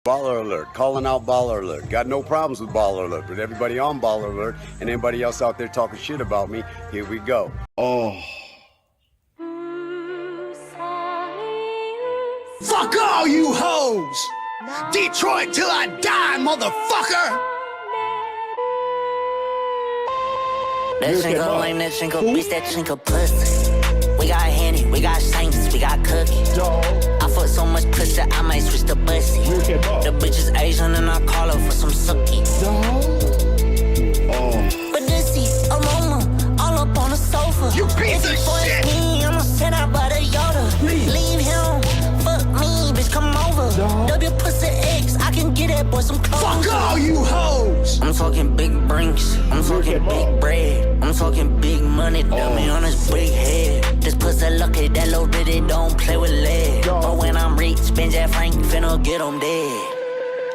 Baller alert, calling out baller alert. Got no problems with baller alert, but everybody on baller alert and anybody else out there talking shit about me, here we go. Oh. Fuck all you hoes! Detroit till I die, motherfucker! That single lame, that single bitch, that single pussy. We got Henny, we got Saints, we got Cookie. I fuck so much pussy, I might switch the bussy. The bitch is Asian and I call her for some sucky. But this is aroma, all up on the sofa. You piece of shit! I'ma send out by the Yoda. Leave him, fuck me, bitch, come over. W pussy X, I can get that boy some clothes. Fuck all you hoes! I'm talking big brinks, I'm talking big bread, I'm talking big money, dummy on his big head. This pussy lucky, that little bitty don't play with lead. But when I'm rich, spin Jack Frank, finna get him dead.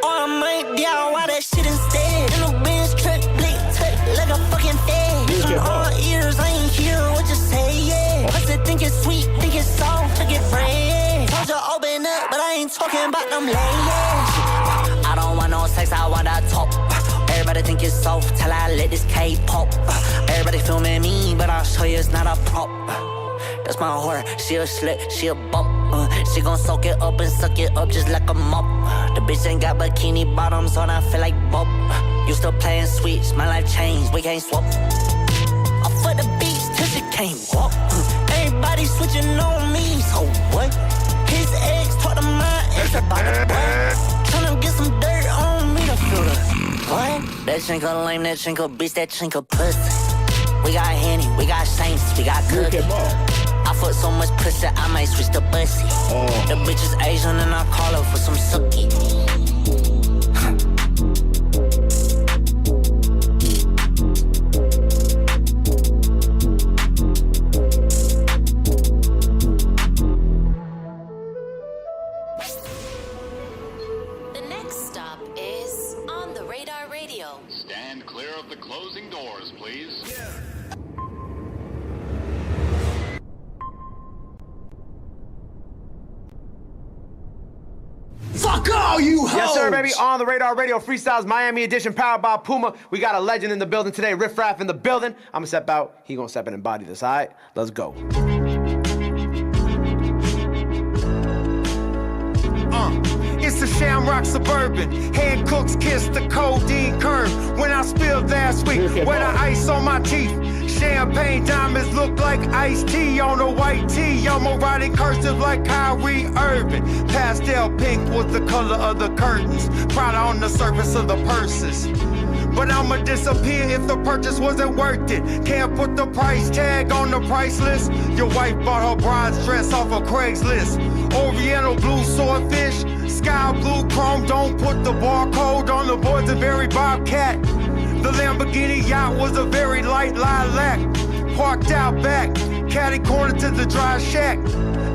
Or I might DIY that shit instead. In a Benz truck, blick, tuck, like a fucking fed. Bitch, I'm all ears, I ain't hear what you say, yeah. Pussy think it's sweet, think it's soft, think it's bread. Told you open up, but I ain't talking about them layers. I don't want no sex, I want that top. Everybody think it's soft till I let this K pop. Everybody filming me, but I'll show you it's not a prop. That's my whore, she a slut, she a bump. She gon' soak it up and suck it up just like a mop. The bitch ain't got bikini bottoms on, I feel like Bob. You still playing Switch, my life changed, we can't swap. I fuck the beach till she can't walk. Everybody switching on me, so what? His ex talk to my ex about the what? Tryna get some dirt on me to feel the what? That chinko lame, that chinko bitch, that chinko pussy. We got Henny, we got Saints, we got Cookie. I fuck so much pussy, I might switch the bussy. The bitch is Asian and I call her for some sucky. The next stop is On the Radar Radio. Stand clear of the closing doors, please. Fuck all you hoes! Yes, sir, baby. On the Radar Radio Freestyles Miami edition, powered by Puma. We got a legend in the building today, Riff Raff in the building. I'm gonna step out. He gonna step in and body this. All right, let's go. It's the Shamrock Suburban. Hand cooks kiss the codeine curve. When I spilled last week, when the ice on my teeth. Champagne diamonds look like iced tea on a white tee. I'm riding cursive like Kyrie Irving. Pastel pink was the color of the curtains. Prada on the surface of the purses. But I'ma disappear if the purchase wasn't worth it. Can't put the price tag on the price list. Your wife bought her bride's dress off of Craigslist. Oriental blue swordfish, sky blue chrome. Don't put the barcode on the boys of very Bobcat. The Lamborghini yacht was a very light lilac. Parked out back, caddy corner to the dry shack.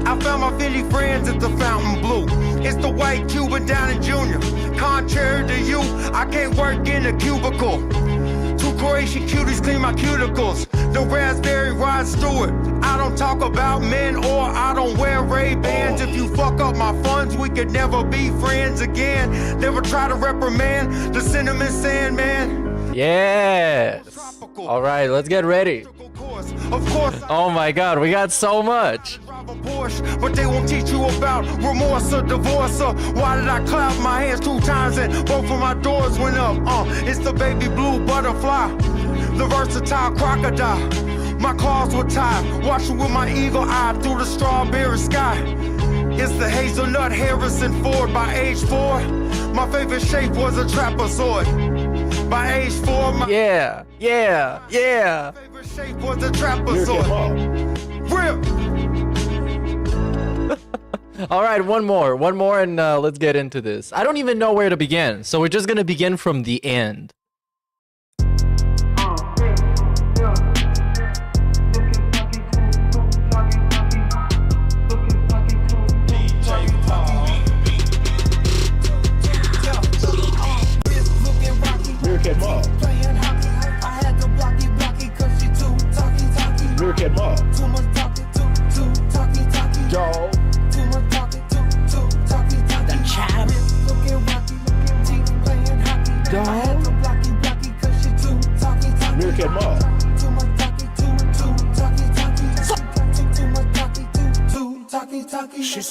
I found my Philly friends at the Fountain Blue. It's the white Cuban down in Junior. Contrary to you, I can't work in a cubicle. Two Croatian cuties clean my cuticles. The raspberry Rod Stewart. I don't talk about men or I don't wear Ray-Bans. If you fuck up my funds, we could never be friends again. Never try to reprimand the cinnamon Sandman. Yes. All right, let's get ready. Of course. Oh my God, we got so much. But they won't teach you about remorse or divorce or why did I clap my hands 2 times and both of my doors went up. It's the baby blue butterfly, the versatile crocodile. My claws were tied, watching with my eagle eye through the strawberry sky. It's the hazelnut Harrison Ford. By age 4, my favorite shape was a trapezoid. By age 4, my favorite shape was a trapezoid. Real. All right, one more, and let's get into this. I don't even know where to begin, so we're just gonna begin from the end.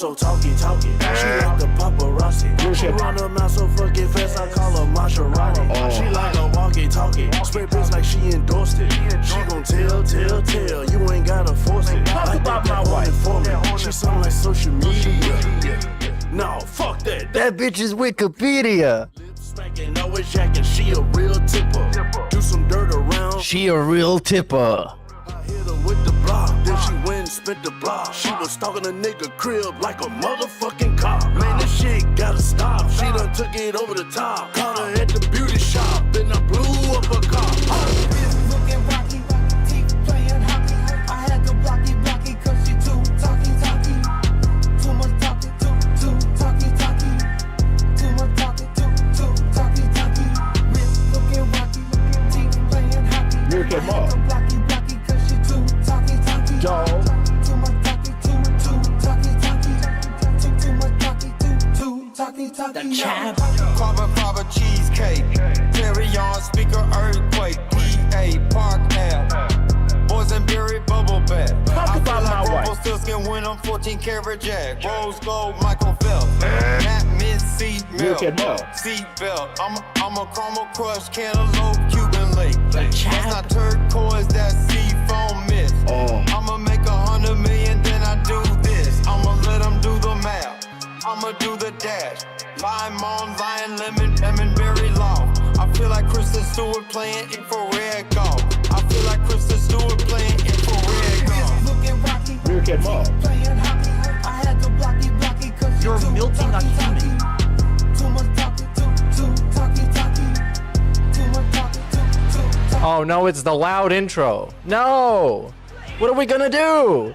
so talky. She like the paparazzi. Run her mouth so fucking fast, I call her Maserati. She like a walkie-talkie. Spray bitch like she endorsed it. She gon' tell. You ain't gotta force it. Talk about my wife for me. She sound like social media. No, fuck that. That bitch is Wikipedia. Smacking, always jacking. She a real tipper. Do some dirt around. She a real tipper. I hit her with the block, then she went and spent the block. She was stalking a nigga crib like a motherfucking cop. Man, this shit gotta stop. She done took it over the top. Caught her at the beauty shop, then I blew up a cop. Looking rocky, teeth playing hockey. I had to blocky, cause she too talky. Too much talky, too talky. Too much talky, too talky. Wrist looking rocky, teeth playing hockey. I had to blocky, cause she too talky. Yo. Too much talky, too talky. The champ. Carbon cheesecake. Terry on speaker earthquake. PA Park Ave. Boys and berry bubble bath. Talk about my wife. Purple silkskin when I'm 14 karat jack. Rose gold Michael Phelps. Matt mid seat milk. Seat belt. I'm a caramel crush cantaloupe Cuban lake. That's not turquoise, that's seafoam mist. I'ma make 100 million, then I do this. I'ma let them do the math. I'ma do the dash. Lime on lion, lemon berry long. I feel like Kristen Stewart playing infrared golf. I feel like Kristen Stewart playing infrared golf. Looking rocky, Meerkat Mall. playing hockey. I had to blocky, cause You're too milking a talky. Too much talky, too talky. Too much talky, too talky. Oh no, it's the loud intro. No! What are we gonna do?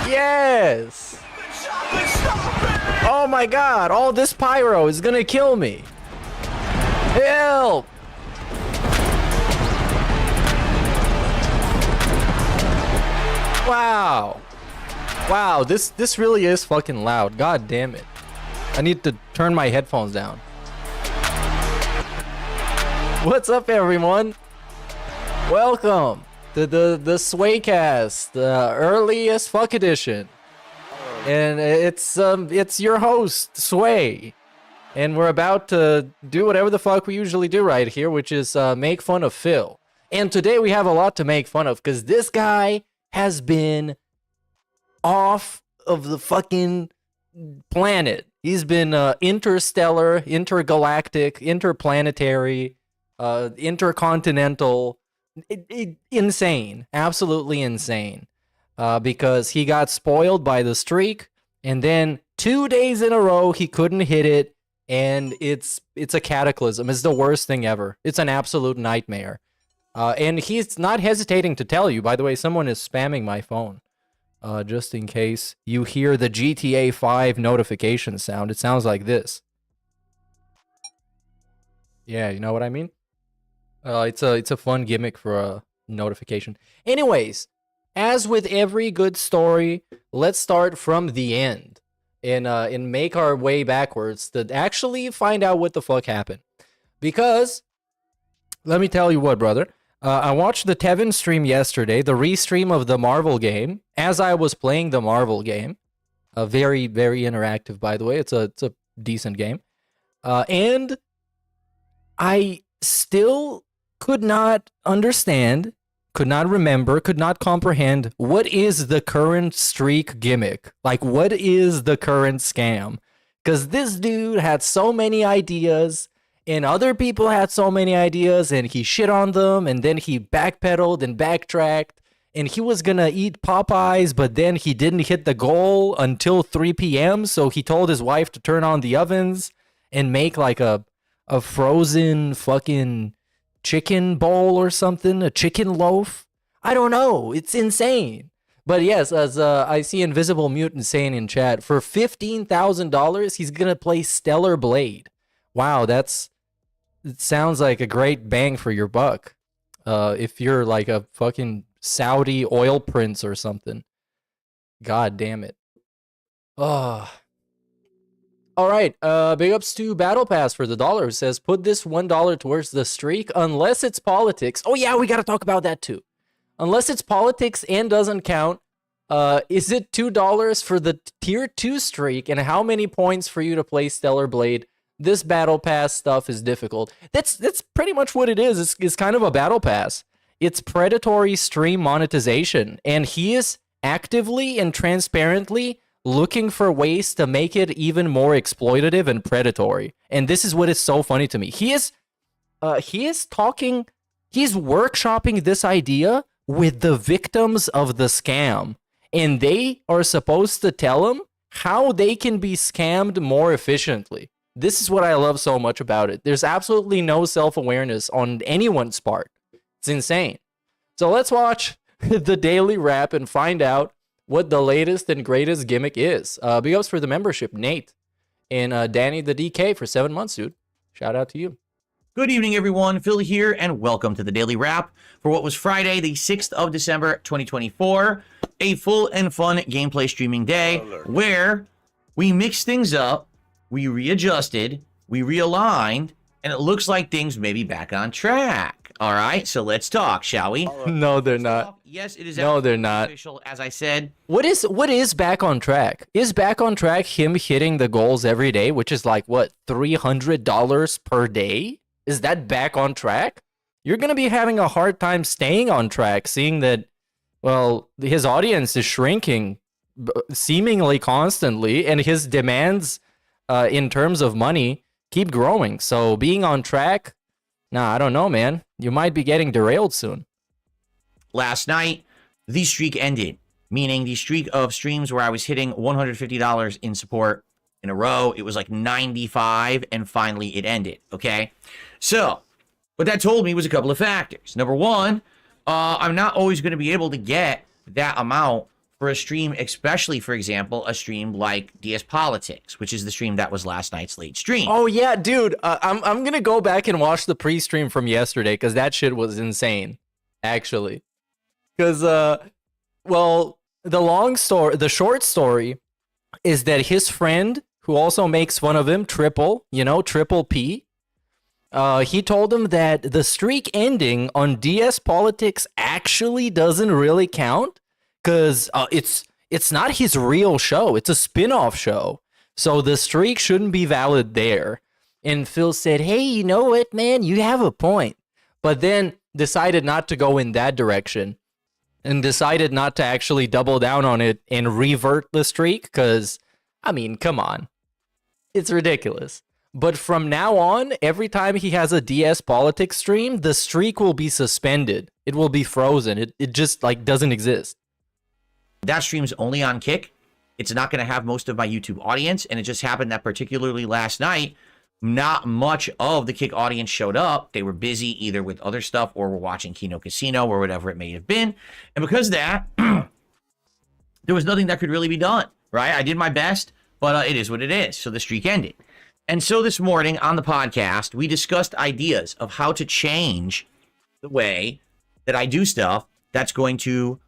Yes! Oh my god, all this pyro is gonna kill me. Help! Wow, this really is fucking loud. God damn it. I need to turn my headphones down. What's up, everyone? Welcome to the Swaycast, the early as fuck edition. And it's your host, Sway. And we're about to do whatever the fuck we usually do right here, which is make fun of Phil. And today we have a lot to make fun of, because this guy has been off of the fucking planet. He's been interstellar, intergalactic, interplanetary, intercontinental, insane, absolutely insane. Because he got spoiled by the streak, and then 2 days in a row he couldn't hit it, and it's a cataclysm. It's the worst thing ever. It's an absolute nightmare. And he's not hesitating to tell you. By the way, someone is spamming my phone. Just in case you hear the GTA 5 notification sound, it sounds like this. Yeah, you know what I mean? It's a fun gimmick for a notification. Anyways, as with every good story, let's start from the end and make our way backwards to actually find out what the fuck happened. Because, let me tell you what, brother. I watched the Tevin stream yesterday, the restream of the Marvel game, as I was playing the Marvel game. Very, very interactive, by the way. It's a decent game. And I still could not understand, could not remember, could not comprehend what is the current streak gimmick. Like, what is the current scam? Because this dude had so many ideas, and other people had so many ideas, and he shit on them, and then he backpedaled and backtracked, and he was gonna eat Popeyes, but then he didn't hit the goal until 3 p.m., so he told his wife to turn on the ovens and make like a frozen fucking chicken bowl or something, a chicken loaf. I don't know. It's insane. But yes, as I see Invisible Mutant saying in chat, for $15,000, he's gonna play Stellar Blade. Wow, it sounds like a great bang for your buck. If you're like a fucking Saudi oil prince or something. God damn it. Oh. All right, big ups to Battle Pass for the dollar, who says, put this $1 towards the streak, unless it's politics. Oh yeah, we gotta talk about that too. Unless it's politics and doesn't count, Is it $2 for the tier 2 streak, and how many points for you to play Stellar Blade? This battle pass stuff is difficult. That's pretty much what it is. It's kind of a battle pass. It's predatory stream monetization, and he is actively and transparently looking for ways to make it even more exploitative and predatory. And this is what is so funny to me. He is talking, he's workshopping this idea with the victims of the scam, and they are supposed to tell him how they can be scammed more efficiently. This is what I love so much about it. There's absolutely no self-awareness on anyone's part. It's insane. So let's watch the daily wrap and find out what the latest and greatest gimmick is. Big ups for the membership, Nate, and Danny the DK for 7 months, dude. Shout out to you. Good evening, everyone. Phil here, and welcome to the Daily Wrap for what was Friday, the 6th of December, 2024. A full and fun gameplay streaming day where we mixed things up, we readjusted, we realigned, and it looks like things may be back on track. All right, so let's talk, shall we? No, they're not. Yes, it is. No, they're not. Official, as I said. What is back on track? Is back on track him hitting the goals every day, which is like, what, $300 per day? Is that back on track? You're going to be having a hard time staying on track, seeing that, well, his audience is shrinking seemingly constantly, and his demands in terms of money keep growing. So being on track, nah, I don't know, man. You might be getting derailed soon. Last night, the streak ended, meaning the streak of streams where I was hitting $150 in support in a row. It was like 95, and finally it ended, okay? So, what that told me was a couple of factors. Number one, I'm not always going to be able to get that amount for a stream, especially, for example, a stream like DS Politics, which is the stream that was last night's late stream. Oh, yeah, dude. I'm going to go back and watch the pre-stream from yesterday, because that shit was insane, actually. Because, well, the short story is that his friend, who also makes fun of him, Triple P, he told him that the streak ending on DS Politics actually doesn't really count, because it's not his real show. It's a spin-off show. So the streak shouldn't be valid there. And Phil said, hey, you know what, man? You have a point. But then decided not to go in that direction and decided not to actually double down on it and revert the streak, because, I mean, come on. It's ridiculous. But from now on, every time he has a DS Politics stream, the streak will be suspended. It will be frozen. It just, like, doesn't exist. That stream's only on Kick. It's not going to have most of my YouTube audience, and it just happened that particularly last night, not much of the Kick audience showed up. They were busy either with other stuff or were watching Kino Casino or whatever it may have been. And because of that, there was nothing that could really be done, right? I did my best, but it is what it is. So the streak ended. And so this morning on the podcast, we discussed ideas of how to change the way that I do stuff that's going to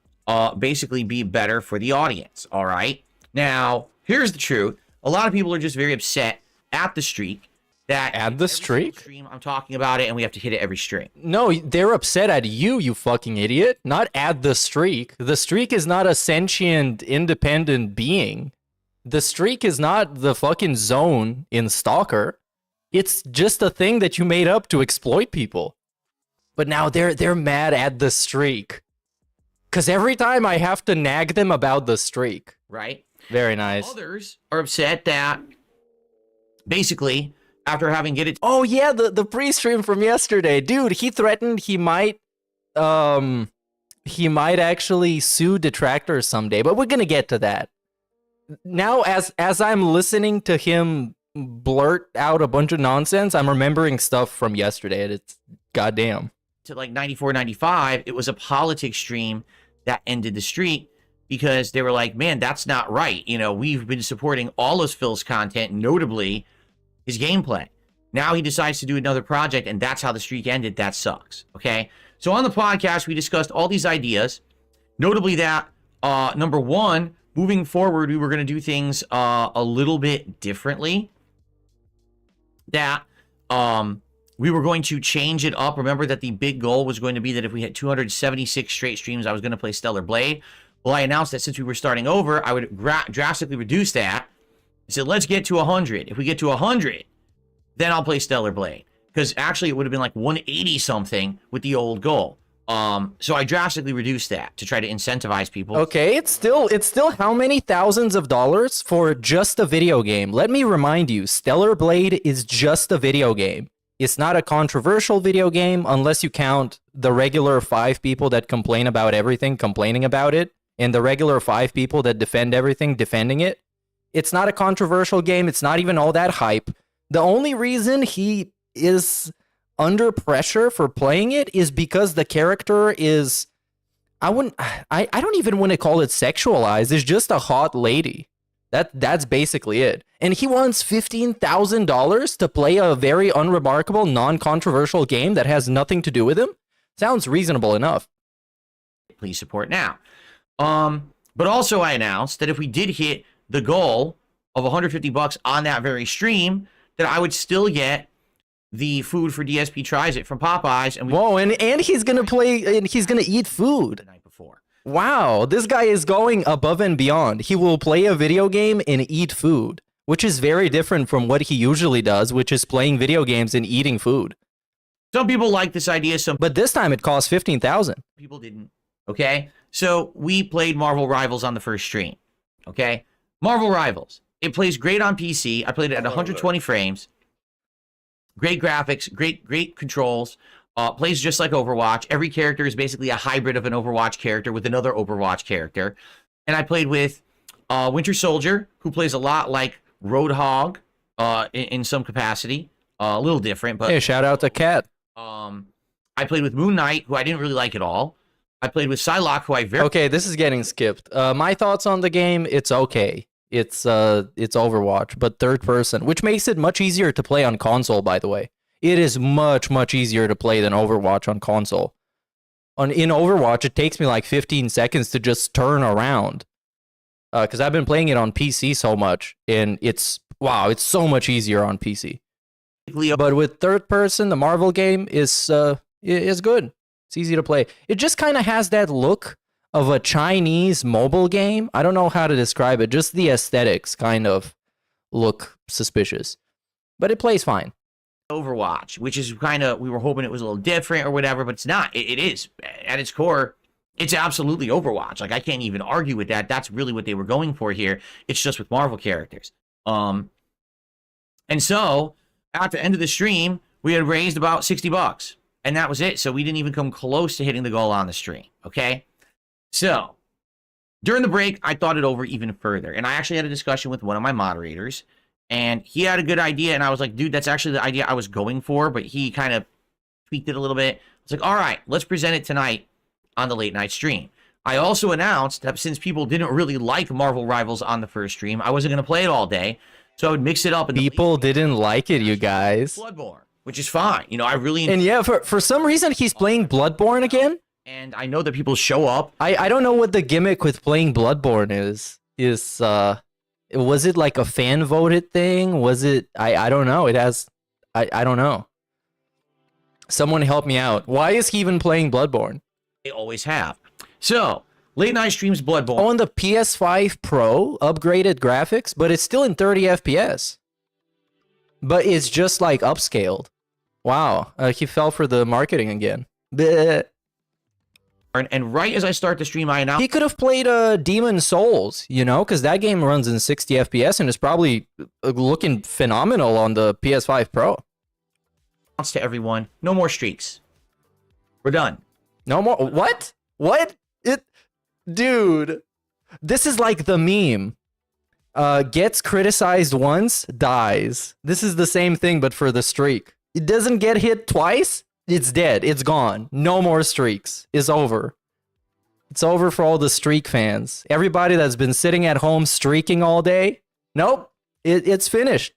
basically be better for the audience, all right? Now, here's the truth. A lot of people are just very upset at the streak. At the streak? Stream, I'm talking about it, and we have to hit it every stream. No, they're upset at you fucking idiot. Not at the streak. The streak is not a sentient, independent being. The streak is not the fucking zone in Stalker. It's just a thing that you made up to exploit people. But now they're mad at the streak. Because every time I have to nag them about the streak. Right? Very nice. Others are upset that basically, after having get it... Oh, yeah, the pre-stream from yesterday. Dude, he threatened he might actually sue detractors someday. But we're going to get to that. Now, as I'm listening to him blurt out a bunch of nonsense, I'm remembering stuff from yesterday. And it's goddamn. To like 94, 95, it was a politics stream that ended the streak because they were like, man, that's not right. You know, we've been supporting all of Phil's content, notably his gameplay. Now he decides to do another project, and that's how the streak ended. That sucks. Okay. So on the podcast, we discussed all these ideas, notably that, number one, moving forward, we were going to do things a little bit differently. That we were going to change it up. Remember that the big goal was going to be that if we had 276 straight streams, I was going to play Stellar Blade. Well, I announced that since we were starting over, I would drastically reduce that. I said, let's get to 100. If we get to 100, then I'll play Stellar Blade. Because actually, it would have been like 180 something with the old goal. So I drastically reduced that to try to incentivize people. Okay, it's still how many thousands of dollars for just a video game? Let me remind you, Stellar Blade is just a video game. It's not a controversial video game unless you count the regular 5 people that complain about everything, complaining about it, and the regular 5 people that defend everything, defending it. It's not a controversial game. It's not even all that hype. The only reason he is under pressure for playing it is because the character is, I don't even want to call it sexualized. It's just a hot lady. That's basically it. And he wants $15,000 to play a very unremarkable, non-controversial game that has nothing to do with him? Sounds reasonable enough. Please support now. But also I announced that if we did hit the goal of $150 on that very stream, that I would still get the food for DSP Tries It from Popeyes. And whoa, and he's gonna play, and he's gonna eat food the night before. Wow, this guy is going above and beyond. He will play a video game and eat food, which is very different from what he usually does, which is playing video games and eating food. Some people like this idea, but this time it cost $15,000. People didn't. Okay, so we played Marvel Rivals on the first stream. Okay, Marvel Rivals. It plays great on PC. I played it at 120 frames. Great graphics, great controls. Plays just like Overwatch. Every character is basically a hybrid of an Overwatch character with another Overwatch character. And I played with Winter Soldier, who plays a lot like Roadhog in some capacity. A little different, but hey, shout out to Cat. I played with Moon Knight, who I didn't really like at all. I played with Psylocke, who I very okay. This is getting skipped. My thoughts on the game: it's okay. It's Overwatch, but third person, which makes it much easier to play on console, by the way. It is much easier to play than Overwatch on console. In Overwatch, it takes me like 15 seconds to just turn around. Because I've been playing it on PC so much, and it's so much easier on PC. But with third person, the Marvel game is good. It's easy to play. It just kind of has that look of a Chinese mobile game. I don't know how to describe it. Just the aesthetics kind of look suspicious. But it plays fine. Overwatch, which is kind of, we were hoping it was a little different or whatever, but it's not. It is. At its core, it's absolutely Overwatch. Like, I can't even argue with that. That's really what they were going for here. It's just with Marvel characters. And so, at the end of the stream, we had raised about $60. And that was it. So we didn't even come close to hitting the goal on the stream. Okay? So, during the break, I thought it over even further. And I actually had a discussion with one of my moderators. And he had a good idea. And I was like, dude, that's actually the idea I was going for. But he kind of tweaked it a little bit. It's like, all right, let's present it tonight on the late night stream. I also announced that since people didn't really like Marvel Rivals on the first stream, I wasn't going to play it all day. So I would mix it up. People didn't like it, you guys. Bloodborne, which is fine. You know, I really... And yeah, for some reason, he's playing Bloodborne again. And I know that people show up. I don't know what the gimmick with playing Bloodborne is. Was it like a fan voted thing? Was it... I don't know. It has... I don't know. Someone help me out. Why is he even playing Bloodborne? They always have. So, late night streams Bloodborne. On the PS5 Pro, upgraded graphics, but it's still in 30 FPS. But it's just like upscaled. Wow, he fell for the marketing again. Bleh. And right as I start the stream, I announced... He could have played Demon Souls, you know, because that game runs in 60 FPS and is probably looking phenomenal on the PS5 Pro. To everyone, no more streaks. We're done. No more. What? What? Dude, this is like the meme. Gets criticized once, dies. This is the same thing, but for the streak. It doesn't get hit twice. It's dead. It's gone. No more streaks. It's over. It's over for all the streak fans. Everybody that's been sitting at home streaking all day. Nope. It's finished.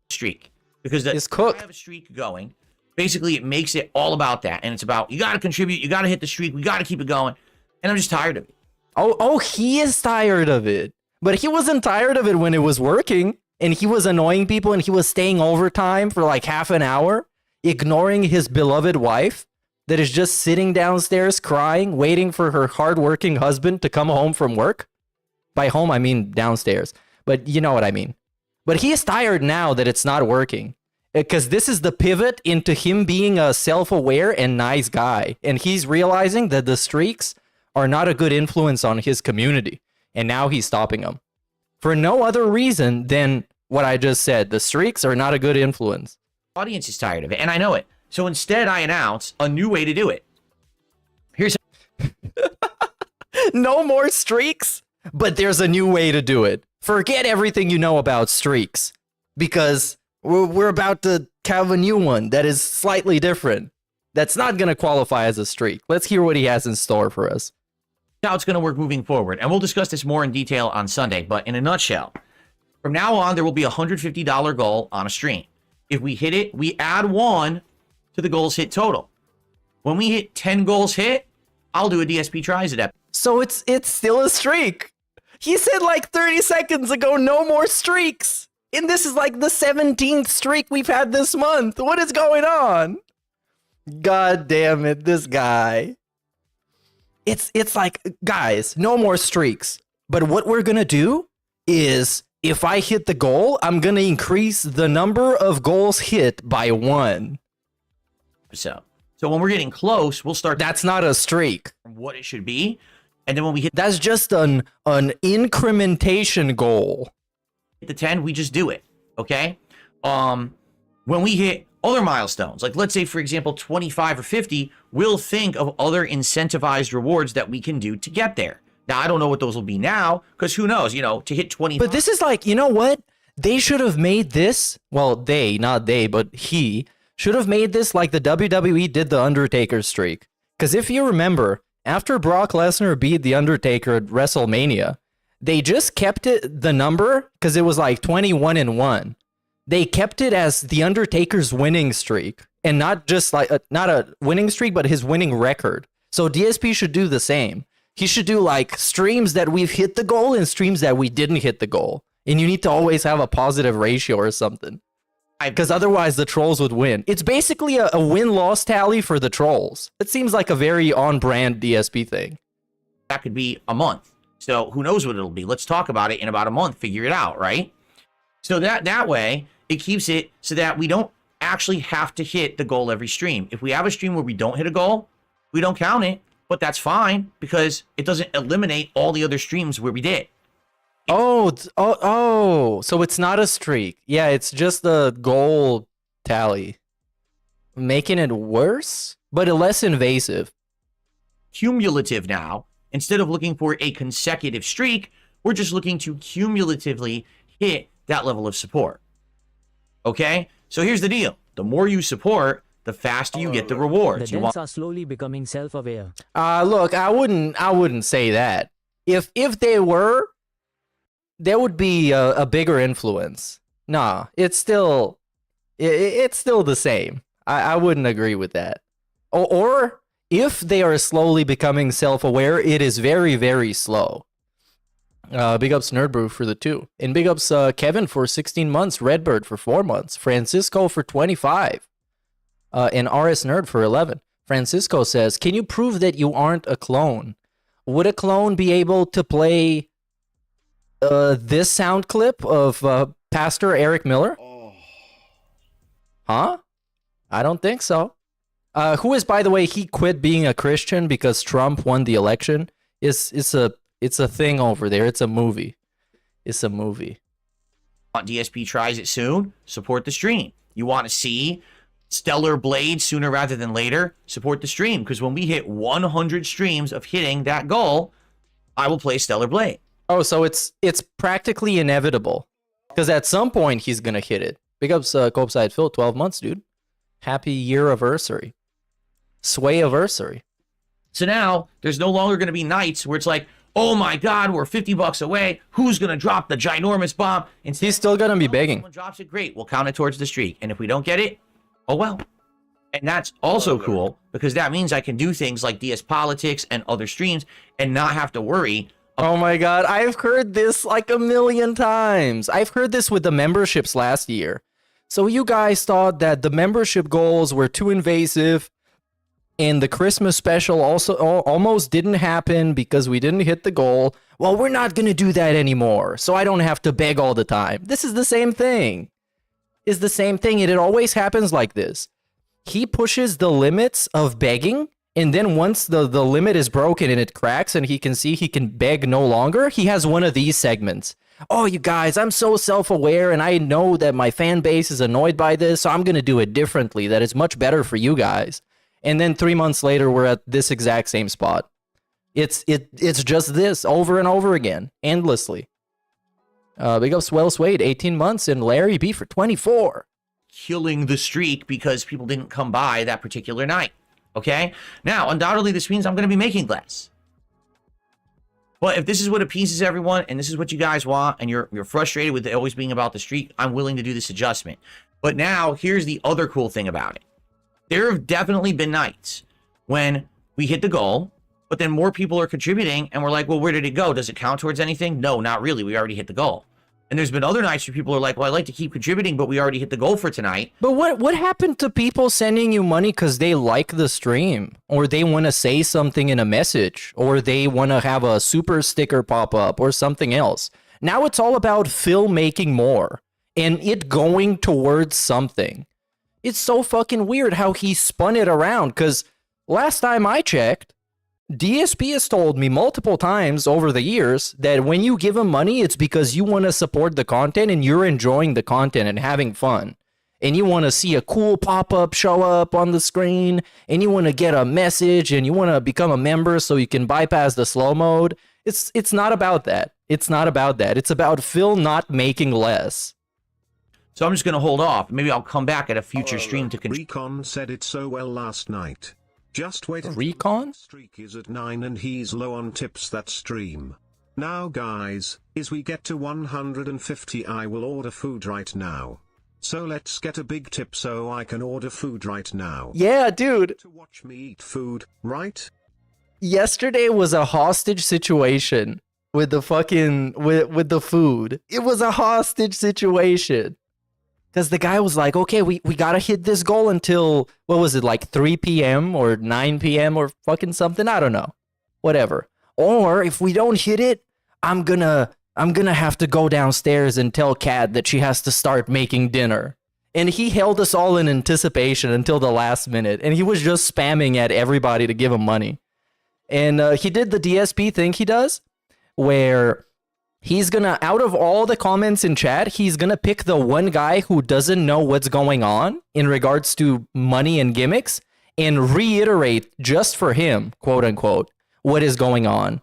Streak. Because it's cooked. I have a streak going. Basically, it makes it all about that. And it's about, you got to contribute. You got to hit the streak. We got to keep it going. And I'm just tired of it. Oh, he is tired of it. But he wasn't tired of it when it was working. And he was annoying people. And he was staying overtime for like half an hour. Ignoring his beloved wife. that is just sitting downstairs crying, waiting for her hardworking husband to come home from work. By home, I mean downstairs, but you know what I mean. But he is tired now that it's not working, because this is the pivot into him being a self-aware and nice guy. And he's realizing that the streaks are not a good influence on his community. And now he's stopping them. For no other reason than what I just said. The streaks are not a good influence. Audience is tired of it, and I know it. So instead, I announce a new way to do it. Here's no more streaks, but there's a new way to do it. Forget everything you know about streaks, because we're about to have a new one that is slightly different. That's not going to qualify as a streak. Let's hear what he has in store for us. How it's going to work moving forward, and we'll discuss this more in detail on Sunday. But in a nutshell, from now on, there will be a $150 goal on a stream. If we hit it, we add 1 to the goals hit total. When we hit 10 goals hit, I'll do a DSP tries it up. So it's still a streak. He said like 30 seconds ago, no more streaks. And this is like the 17th streak we've had this month. What is going on? God damn it, this guy. It's like, guys, no more streaks. But what we're gonna do is, if I hit the goal, I'm gonna increase the number of goals hit by 1. So when we're getting close, we'll start. That's not a streak. What it should be, and then when we hit, that's just an incrementation goal. The 10, we just do it. Okay. When we hit other milestones, like let's say for example 25 or 50, we'll think of other incentivized rewards that we can do to get there. Now I don't know what those will be now, because who knows? You know, to hit 20. But this is like, you know what? They should have made this. Well, not they, but he should have made this like the WWE did the Undertaker streak. Because if you remember, after Brock Lesnar beat the Undertaker at WrestleMania, they just kept it the number because it was like 21-1. They kept it as the Undertaker's winning streak, and not just like not a winning streak, but his winning record. So DSP should do the same. He should do like streams that we've hit the goal and streams that we didn't hit the goal. And you need to always have a positive ratio or something, because otherwise the trolls would win. It's basically a win-loss tally for the trolls. It seems like a very on-brand DSP thing. That could be a month. So who knows what it'll be? Let's talk about it in about a month, figure it out, right? So that way, it keeps it so that we don't actually have to hit the goal every stream. If we have a stream where we don't hit a goal, we don't count it, but that's fine because it doesn't eliminate all the other streams where we did. Oh, so it's not a streak. Yeah, it's just the goal tally. Making it worse, but less invasive. Cumulative now. Instead of looking for a consecutive streak, we're just looking to cumulatively hit that level of support. Okay? So here's the deal. The more you support, the faster you get the rewards. The Dents are slowly becoming self-aware. Look, I wouldn't say that. If they were, there would be a bigger influence. Nah, it's still the same. I wouldn't agree with that. Or if they are slowly becoming self-aware, it is very, very slow. Big ups Nerdbrew for the 2. And big ups Kevin for 16 months, Redbird for 4 months, Francisco for 25, and RS Nerd for 11. Francisco says, can you prove that you aren't a clone? Would a clone be able to play this sound clip of Pastor Eric Miller? Huh? I don't think so. Who is, by the way, he quit being a Christian because Trump won the election. It's a thing over there. It's a movie. It's a movie. DSP tries it soon. Support the stream. You want to see Stellar Blade sooner rather than later? Support the stream, because when we hit 100 streams of hitting that goal, I will play Stellar Blade. Oh, so it's practically inevitable, because at some point he's gonna hit it. Big ups Copeside Phil, 12 months, dude. Happy year anniversary. Sway anniversary. So now there's no longer going to be nights where it's like, oh my God, we're $50 away. Who's going to drop the ginormous bomb? And he's still going to be begging. Someone drops it, great. We'll count it towards the streak. And if we don't get it, oh well. And that's also cool, because that means I can do things like DS Politics and other streams and not have to worry. Oh my God, I've heard this like a million times. I've heard this with the memberships last year. So you guys thought that the membership goals were too invasive, And the Christmas special also almost didn't happen because we didn't hit the goal. Well, we're not going to do that anymore, so I don't have to beg all the time. This is the same thing. It's the same thing, and it always happens like this. He pushes the limits of begging, and then once the limit is broken and it cracks and he can see he can beg no longer, he has one of these segments. Oh, you guys, I'm so self-aware, and I know that my fan base is annoyed by this, so I'm going to do it differently. That is much better for you guys. And then 3 months later, we're at this exact same spot. It's just this over and over again, endlessly. Big up Swell Swade, 18 months, and Larry B for 24. Killing the streak because people didn't come by that particular night. Okay? Now, undoubtedly, this means I'm going to be making less. But if this is what appeases everyone, and this is what you guys want, and you're frustrated with it always being about the streak, I'm willing to do this adjustment. But now, here's the other cool thing about it. There have definitely been nights when we hit the goal, but then more people are contributing, and we're like, well, where did it go? Does it count towards anything? No, not really. We already hit the goal. And there's been other nights where people are like, well, I'd like to keep contributing, but we already hit the goal for tonight. But what happened to people sending you money because they like the stream, or they want to say something in a message, or they want to have a super sticker pop up, or something else? Now it's all about Phil making more, and it going towards something. It's so fucking weird how he spun it around, because last time I checked, DSP has told me multiple times over the years that when you give him money, it's because you want to support the content and you're enjoying the content and having fun. And you want to see a cool pop-up show up on the screen, and you want to get a message, and you want to become a member so you can bypass the slow mode. It's not about that. It's not about that. It's about Phil not making less. So I'm just going to hold off. Maybe I'll come back at a future stream to Recon said it so well last night. Just wait until Recon? Streak is at 9 and he's low on tips that stream. Now guys, as we get to 150 I will order food right now. So let's get a big tip so I can order food right now. Yeah, dude. To watch me eat food, right? Yesterday was a hostage situation with the fucking with the food. It was a hostage situation. Because the guy was like, okay, we got to hit this goal until, what was it, like 3 p.m. or 9 p.m. or fucking something? I don't know. Whatever. Or if we don't hit it, I'm gonna have to go downstairs and tell Kat that she has to start making dinner. And he held us all in anticipation until the last minute. And he was just spamming at everybody to give him money. And he did the DSP thing he does, where he's gonna, out of all the comments in chat, he's gonna pick the one guy who doesn't know what's going on in regards to money and gimmicks and reiterate just for him, quote unquote, what is going on.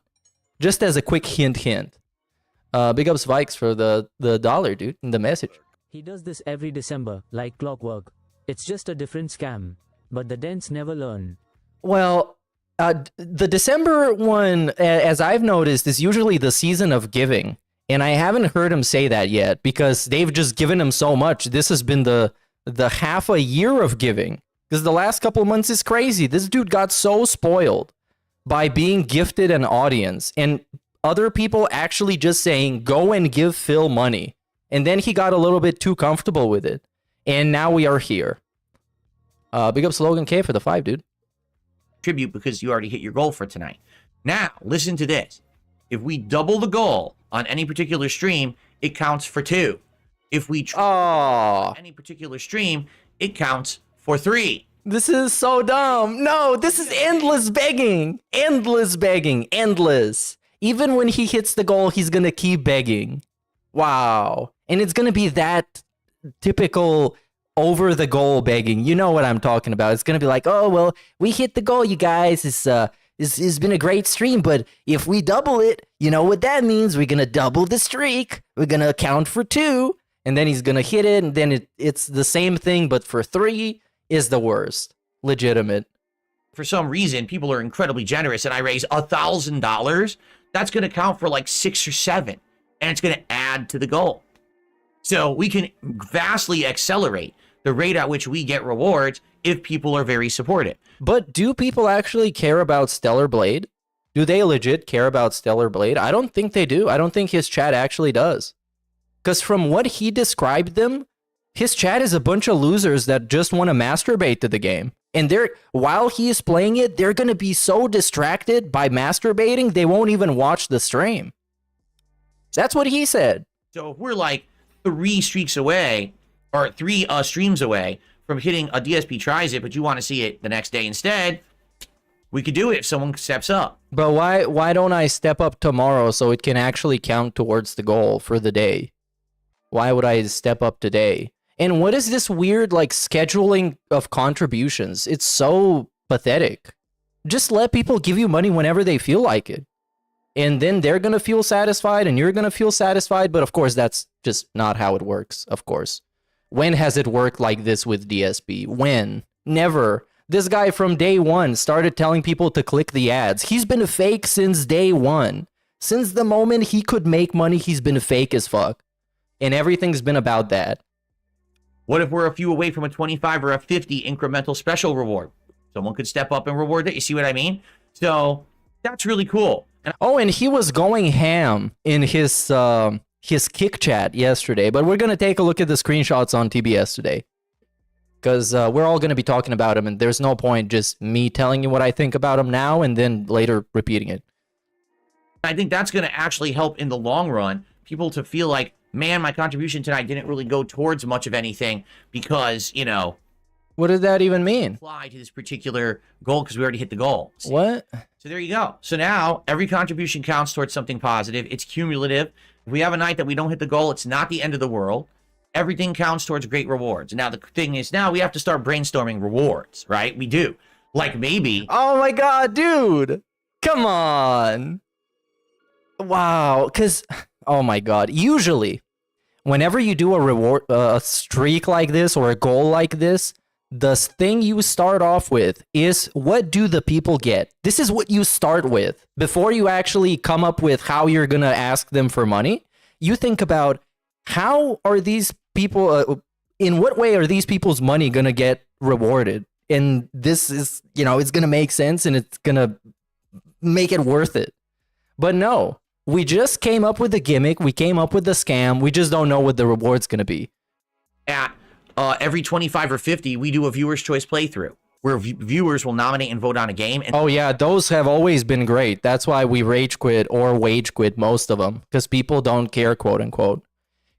Just as a quick hint. Big ups Vikes for the dollar, dude, in the message. He does this every December, like clockwork. It's just a different scam. But the dents never learn. Well, the December one, as I've noticed, is usually the season of giving. And I haven't heard him say that yet because they've just given him so much. This has been the half a year of giving. Because the last couple of months is crazy. This dude got so spoiled by being gifted an audience and other people actually just saying, go and give Phil money. And then he got a little bit too comfortable with it. And now we are here. Big up Slogan K for the 5, dude. Tribute because you already hit your goal for tonight. Now, listen to this. If we double the goal on any particular stream, it counts for 2. If we on any particular stream, it counts for 3. This is so dumb. No, this is endless begging. Endless begging. Endless. Even when he hits the goal, he's going to keep begging. Wow. And it's going to be that typical over the goal begging. You know what I'm talking about. It's going to be like, oh, well, we hit the goal, you guys. It's been a great stream, but if we double it, you know what that means? We're going to double the streak. We're going to count for 2. And then he's going to hit it. And then it's the same thing, but for 3 is the worst. Legitimate. For some reason, people are incredibly generous and I raise $1,000. That's going to count for like 6 or 7. And it's going to add to the goal. So we can vastly accelerate the rate at which we get rewards if people are very supportive. But do people actually care about Stellar Blade? Do they legit care about Stellar Blade? I don't think they do. I don't think his chat actually does. Because from what he described them, his chat is a bunch of losers that just want to masturbate to the game. And while he's playing it, they're going to be so distracted by masturbating, they won't even watch the stream. That's what he said. So if we're like 3 streaks away, or 3 streams away from hitting a DSP tries it, but you want to see it the next day instead, we could do it if someone steps up. But why don't I step up tomorrow so it can actually count towards the goal for the day? Why would I step up today? And what is this weird, like, scheduling of contributions? It's so pathetic. Just let people give you money whenever they feel like it. And then they're going to feel satisfied and you're going to feel satisfied. But of course, that's just not how it works, of course. When has it worked like this with DSP? When? Never. This guy from day one started telling people to click the ads. He's been fake since day one. Since the moment he could make money, he's been fake as fuck. And everything's been about that. What if we're a few away from a 25 or a 50 incremental special reward? Someone could step up and reward that. You see what I mean? So that's really cool. And he was going ham in his kick chat yesterday. But we're going to take a look at the screenshots on TBS today. Because we're all going to be talking about him, and there's no point just me telling you what I think about him now and then later repeating it. I think that's going to actually help in the long run, people to feel like, man, my contribution tonight didn't really go towards much of anything because, you know. What did that even mean? Apply to this particular goal because we already hit the goal. See? What? So there you go. So now every contribution counts towards something positive. It's cumulative. If we have a night that we don't hit the goal, it's not the end of the world. Everything counts towards great rewards. Now, the thing is, now we have to start brainstorming rewards, right? We do. Like maybe. Oh my god, dude. Come on. Wow. Because, oh my god. Usually, whenever you do a reward, a streak like this or a goal like this, the thing you start off with is, what do the people get? This is what you start with. Before you actually come up with how you're going to ask them for money, you think about, how are these people, in what way are these people's money going to get rewarded? And this is, you know, it's going to make sense and it's going to make it worth it. But no, we just came up with the gimmick. We came up with the scam. We just don't know what the reward's going to be. At every 25 or 50, we do a viewer's choice playthrough where viewers will nominate and vote on a game. And oh yeah, those have always been great. That's why we rage quit or wage quit most of them, because people don't care, quote unquote.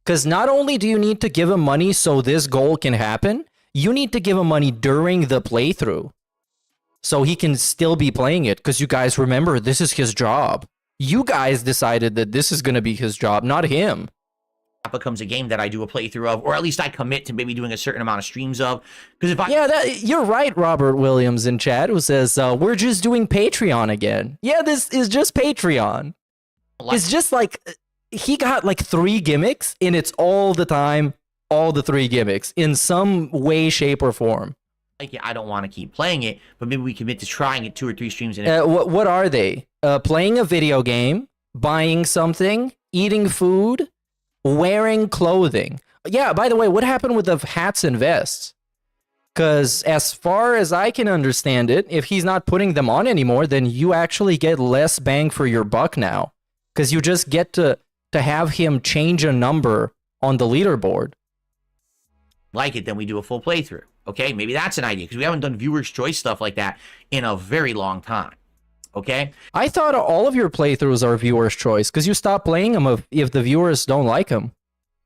Because not only do you need to give him money so this goal can happen, you need to give him money during the playthrough so he can still be playing it. Because you guys remember, this is his job. You guys decided that this is going to be his job, not him. That becomes a game that I do a playthrough of, or at least I commit to maybe doing a certain amount of streams of. Because if I you're right, Robert Williams in chat, who says we're just doing Patreon again. Yeah, this is just Patreon. It's just like he got like 3 gimmicks, and it's all the time, all the 3 gimmicks in some way, shape, or form. Like, I don't want to keep playing it, but maybe we commit to trying it 2 or 3 streams. What are they? Playing a video game, buying something, eating food, wearing clothing. Yeah, by the way, what happened with the hats and vests? Because as far as I can understand it, if he's not putting them on anymore, then you actually get less bang for your buck now. Because you just get to have him change a number on the leaderboard. Like it, then we do a full playthrough. Okay, maybe that's an idea, because we haven't done viewer's choice stuff like that in a very long time. Okay? I thought all of your playthroughs are viewer's choice, because you stop playing them if the viewers don't like them.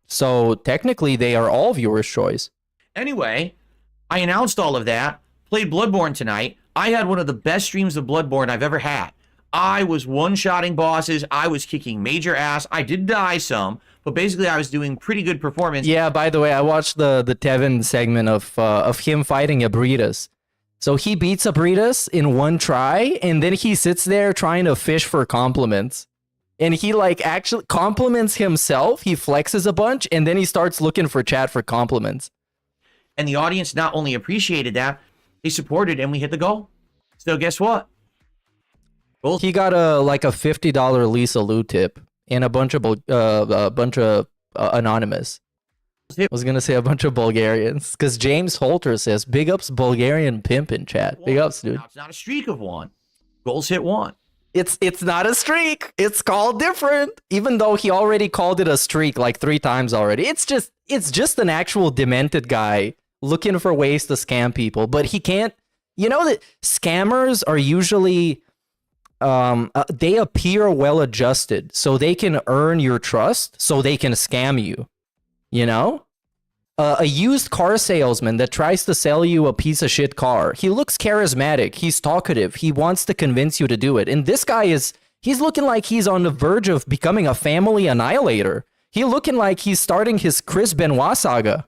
So technically, they are all viewer's choice. Anyway, I announced all of that, played Bloodborne tonight. I had one of the best streams of Bloodborne I've ever had. I was one-shotting bosses. I was kicking major ass. I did die some, but basically I was doing pretty good performance. Yeah, by the way, I watched the Tevin segment of him fighting Abritas. So he beats Abritas in one try, and then he sits there trying to fish for compliments. And he like actually compliments himself. He flexes a bunch, and then he starts looking for chat for compliments. And the audience not only appreciated that, they supported, and we hit the goal. So guess what? He got a $50 Lisa Lou tip and a bunch of anonymous. I was gonna say a bunch of Bulgarians, because James Holter says big ups Bulgarian pimp in chat. Big ups, dude. Now, it's not a streak of 1. Goals hit 1. It's not a streak. It's called different. Even though he already called it a streak like 3 times already. It's just an actual demented guy looking for ways to scam people, but he can't You know that scammers are usually they appear well adjusted so they can earn your trust so they can scam you. You know? A used car salesman that tries to sell you a piece of shit car. He looks charismatic. He's talkative. He wants to convince you to do it. And this guy he's looking like he's on the verge of becoming a family annihilator. He's looking like he's starting his Chris Benoit saga.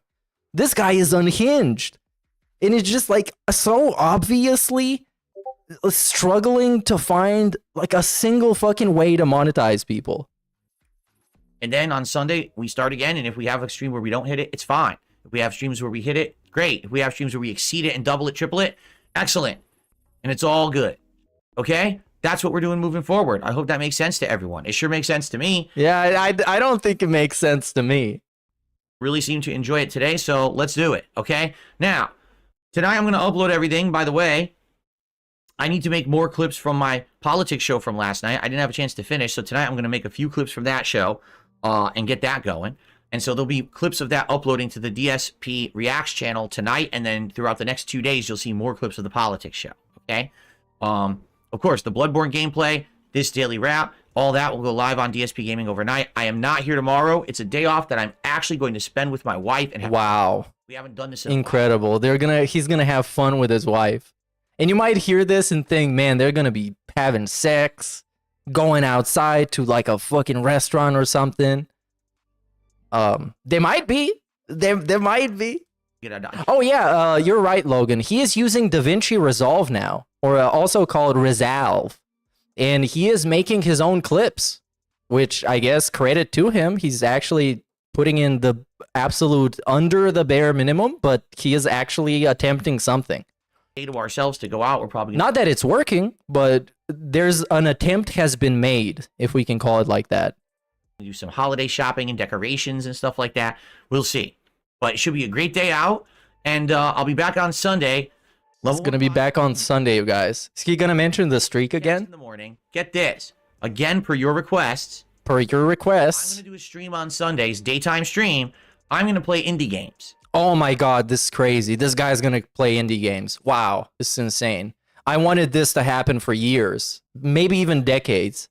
This guy is unhinged. And it's just like so obviously struggling to find like a single fucking way to monetize people. And then on Sunday, we start again. And if we have a stream where we don't hit it, it's fine. If we have streams where we hit it, great. If we have streams where we exceed it and double it, triple it, excellent. And it's all good. Okay? That's what we're doing moving forward. I hope that makes sense to everyone. It sure makes sense to me. Yeah, I don't think it makes sense to me. Really seem to enjoy it today, so let's do it. Okay? Now, tonight I'm going to upload everything. By the way, I need to make more clips from my politics show from last night. I didn't have a chance to finish, so tonight I'm going to make a few clips from that show and get that going. And so there'll be clips of that uploading to the DSP Reacts channel tonight, and then throughout the next 2 days, you'll see more clips of the politics show. Okay? Of course, the Bloodborne gameplay, this daily wrap, all that will go live on DSP Gaming overnight. I am not here tomorrow. It's a day off that I'm actually going to spend with my wife. And wow. We haven't done this in incredible. He's gonna have fun with his wife. And you might hear this and think, man, they're gonna be having sex, going outside to like a fucking restaurant or something. They might be. There might be. Oh yeah, you're right, Logan. He is using DaVinci Resolve now, or also called Resolve, and he is making his own clips, which I guess credit to him. He's actually putting in the absolute under the bare minimum, but he is actually attempting something. To ourselves to go out, we're probably not that it's working, but there's an attempt has been made, if we can call it like that. Do some holiday shopping and decorations and stuff like that. We'll see. But it should be a great day out, and I'll be back on Sunday. It's going to be back on Sunday, you guys. Is he going to mention the streak again? In the morning. Get this. Again, per your requests. Per your requests. I'm going to do a stream on Sundays, daytime stream. I'm going to play indie games. Oh my god, this is crazy. This guy's going to play indie games. Wow, this is insane. I wanted this to happen for years, maybe even decades.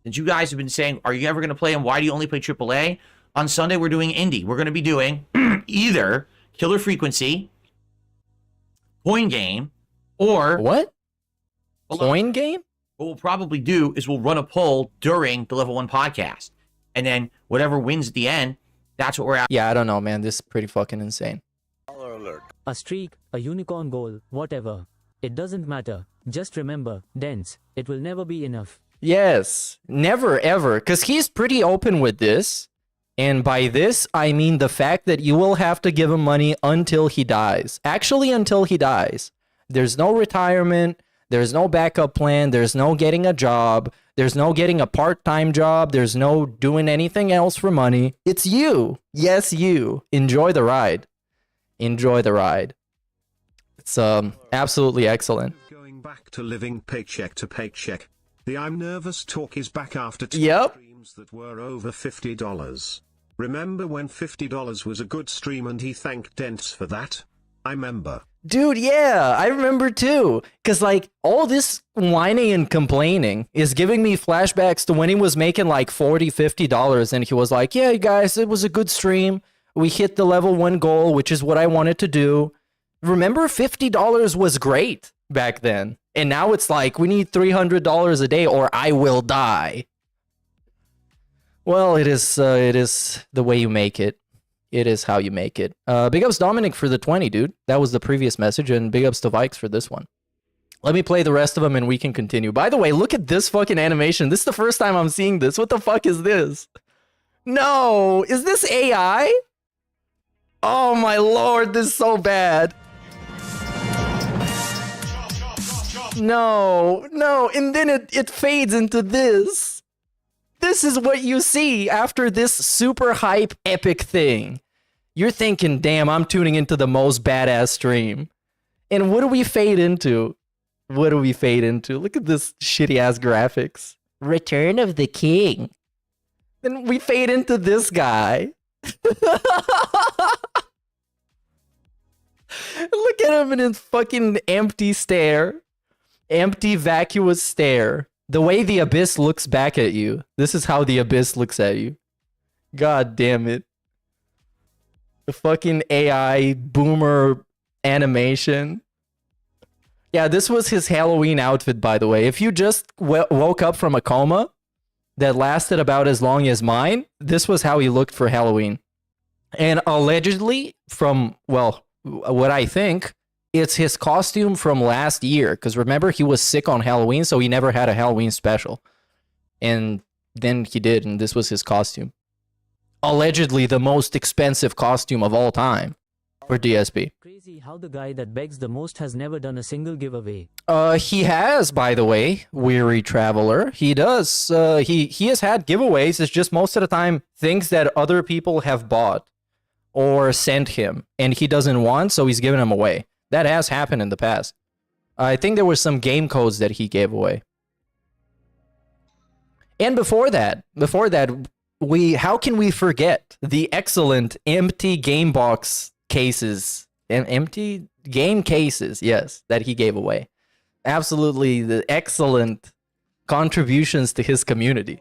And you guys have been saying, are you ever going to play them? Why do you only play AAA? On Sunday, we're doing indie. We're going to be doing either Killer Frequency, Coin Game, or... What? Coin Game? What we'll probably do is we'll run a poll during the Level 1 podcast. And then whatever wins at the end, that's what we're at. Yeah, I don't know, man. This is pretty fucking insane. A streak, a unicorn goal, whatever. It doesn't matter. Just remember, Dents, it will never be enough. Yes, never ever. Because he's pretty open with this. And by this, I mean the fact that you will have to give him money until he dies. Actually, until he dies. There's no retirement. There's no backup plan. There's no getting a job. There's no getting a part-time job. There's no doing anything else for money. It's you. Yes, you. Enjoy the ride. Enjoy the ride. It's absolutely excellent. Going back to living paycheck to paycheck. The I'm nervous talk is back after 2 streams that were over $50. Remember when $50 was a good stream and he thanked Dents for that? I remember. Dude, yeah, I remember too. Because, like, all this whining and complaining is giving me flashbacks to when he was making, like, $40, $50. And he was like, yeah, guys, it was a good stream. We hit the level 1 goal, which is what I wanted to do. Remember, $50 was great back then. And now it's like, we need $300 a day or I will die. Well, it is the way you make it. It is how you make it. Big ups Dominic for the 20, dude. That was the previous message, and big ups to Vikes for this one. Let me play the rest of them and we can continue. By the way, look at this fucking animation. This is the first time I'm seeing this. What the fuck is this? No, is this AI? Oh my lord, this is so bad. No, and then it fades into this. This is what you see after this super hype epic thing. You're thinking, damn, I'm tuning into the most badass stream. And what do we fade into? What do we fade into? Look at this shitty ass graphics. Return of the King. Then we fade into this guy. Look at him in his fucking empty stare. Empty, vacuous stare. The way the abyss looks back at you. This is how the abyss looks at you. God damn it. The fucking AI boomer animation. Yeah, this was his Halloween outfit, by the way. If you just woke up from a coma that lasted about as long as mine, this was how he looked for Halloween. And allegedly, from, well, what I think, it's his costume from last year. Because remember, he was sick on Halloween, so he never had a Halloween special. And then he did, and this was his costume. Allegedly the most expensive costume of all time for DSP. Crazy how the guy that begs the most has never done a single giveaway. He has, by the way, Weary Traveler. He does. He has had giveaways. It's just most of the time things that other people have bought or sent him, and he doesn't want, so he's giving them away. That has happened in the past. I think there were some game codes that he gave away. And before that, how can we forget the excellent empty game box cases and empty game cases, yes, that he gave away. Absolutely the excellent contributions to his community.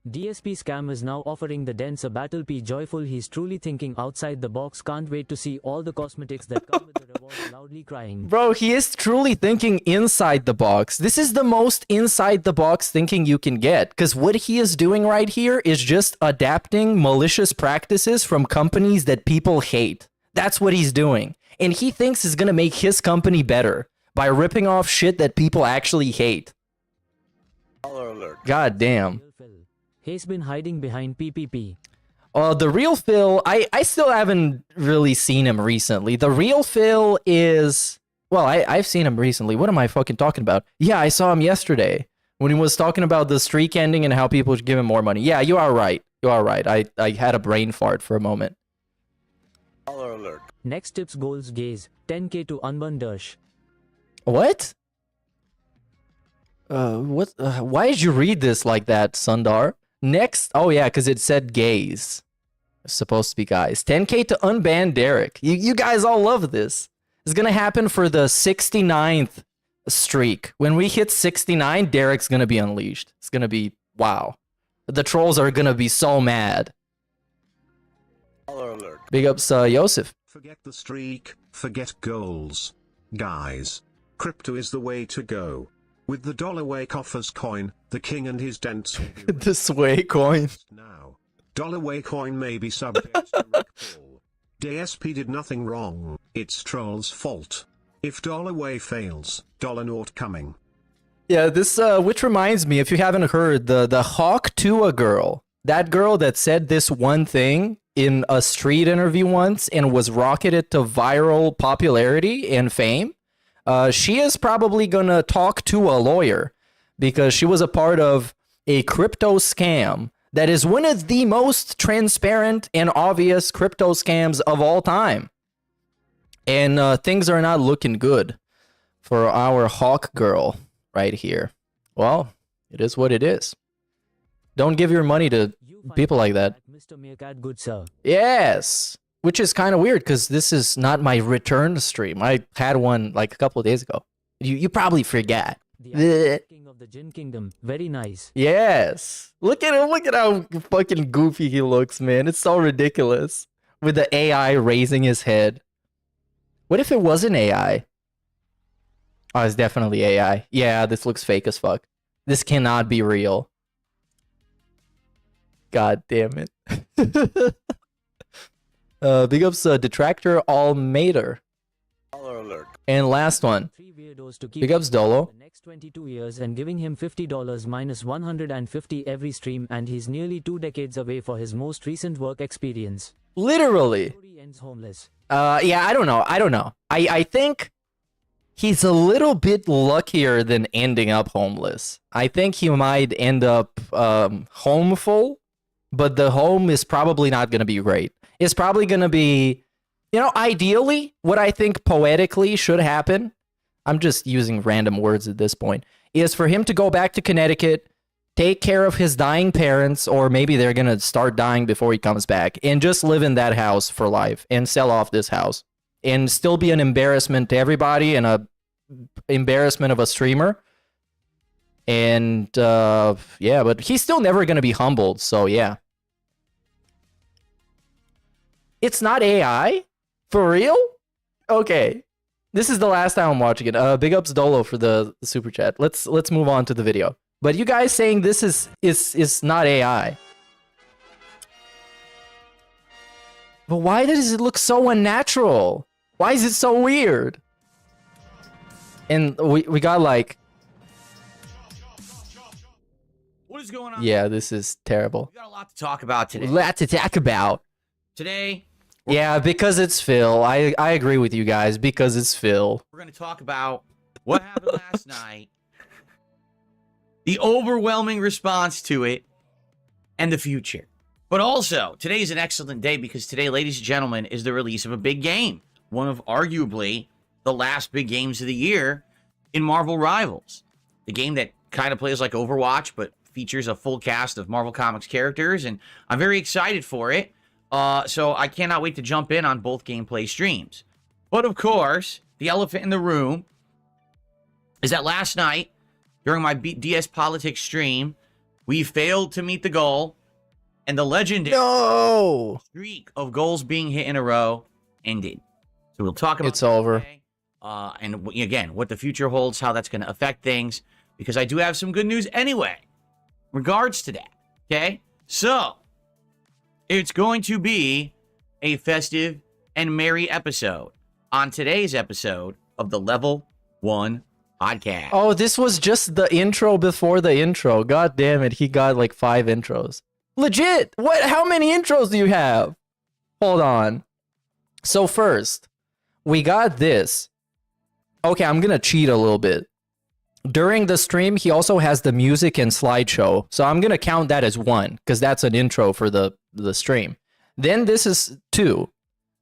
DSP Scam is now offering the Dents a battle. P joyful, he's truly thinking outside the box. Can't wait to see all the cosmetics that come with the rewards. Loudly crying. Bro, he is truly thinking inside the box. This is the most inside the box thinking you can get, because what he is doing right here is just adapting malicious practices from companies that people hate. That's what he's doing. And he thinks is going to make his company better by ripping off shit that people actually hate. God damn. He's been hiding behind PPP. The real Phil, I still haven't really seen him recently. The real Phil is... Well, I've seen him recently. What am I fucking talking about? Yeah, I saw him yesterday when he was talking about the streak ending and how people should give him more money. Yeah, you are right. You are right. I had a brain fart for a moment. Next tips goals gaze. 10k to Unburn Dash. What? Why did you read this like that, Sundar? Next, oh yeah, because it said gays. It's supposed to be guys. 10k to unban Derek. You guys all love this. It's gonna happen for the 69th streak. When we hit 69, Derek's gonna be unleashed. It's gonna be wow. The trolls are gonna be so mad. Big ups, Yosef. Forget the streak, forget goals. Guys, crypto is the way to go. With the $Wake offers coin, the king and his dents will be the Sway coin. Now, $Wake coin may be subject to recall. DSP did nothing wrong, it's trolls' fault. If $Way fails, $Naught coming. Yeah, this, which reminds me, if you haven't heard, the Hawk Tua girl, that girl that said this one thing in a street interview once and was rocketed to viral popularity and fame, she is probably gonna talk to a lawyer because she was a part of a crypto scam that is one of the most transparent and obvious crypto scams of all time. And things are not looking good for our Hawk girl right here. Well, it is what it is. Don't give your money to people like that. Mr. Meerkat, good sir. Yes. Which is kind of weird because this is not my return stream. I had one like a couple of days ago. You probably forget. The king of the Jinn Kingdom. Very nice. Yes. Look at him. Look at how fucking goofy he looks, man. It's so ridiculous. With the AI raising his head. What if it wasn't AI? Oh, it's definitely AI. Yeah, this looks fake as fuck. This cannot be real. God damn it. Big ups Detractor Almater. And last one. Big ups Dolo. The next 22 years and giving him $50 minus 150 every stream, and he's nearly 2 decades away for his most recent work experience. Literally. Story ends homeless. Yeah, I don't know. I think he's a little bit luckier than ending up homeless. I think he might end up homeful, but the home is probably not going to be great. It's probably going to be, you know, ideally, what I think poetically should happen, I'm just using random words at this point, is for him to go back to Connecticut, take care of his dying parents, or maybe they're going to start dying before he comes back, and just live in that house for life and sell off this house and still be an embarrassment to everybody and a embarrassment of a streamer. And yeah, but he's still never gonna be humbled. So yeah, it's not AI for real. Okay, this is the last time I'm watching it. Big ups Dolo for the super chat. Let's move on to the video. But you guys saying this is not AI. But why does it look so unnatural? Why is it so weird? And we got like, What is going on? yeah, this is terrible. We got a lot to talk about today. Lot to talk about. Today, Yeah, because it's Phil. I agree with you guys, because it's Phil. we're going to talk about what happened last night, the overwhelming response to it, and the future. But also, today is an excellent day because today, ladies and gentlemen, is the release of a big game. One of arguably the last big games of the year in Marvel Rivals. The game that kind of plays like Overwatch, but features a full cast of Marvel Comics characters, and I'm very excited for it. So I cannot wait to jump in on both gameplay streams. But of course, the elephant in the room is that last night, during my DS Politics stream, we failed to meet the goal, and the legendary streak of goals being hit in a row ended. So we'll talk about It's over. today, and again, what the future holds, how that's going to affect things, because I do have some good news anyway, regards to that. Okay? So, it's going to be a festive and merry episode on today's episode of the Level 1 Podcast. Oh, this was just the intro before the intro. God damn it, he got like 5 intros. Legit! What? How many intros do you have? Hold on. So first, we got this. Okay, I'm gonna cheat a little bit. During the stream, he also has the music and slideshow. So I'm gonna count that as 1, because that's an intro for the stream. Then this is 2.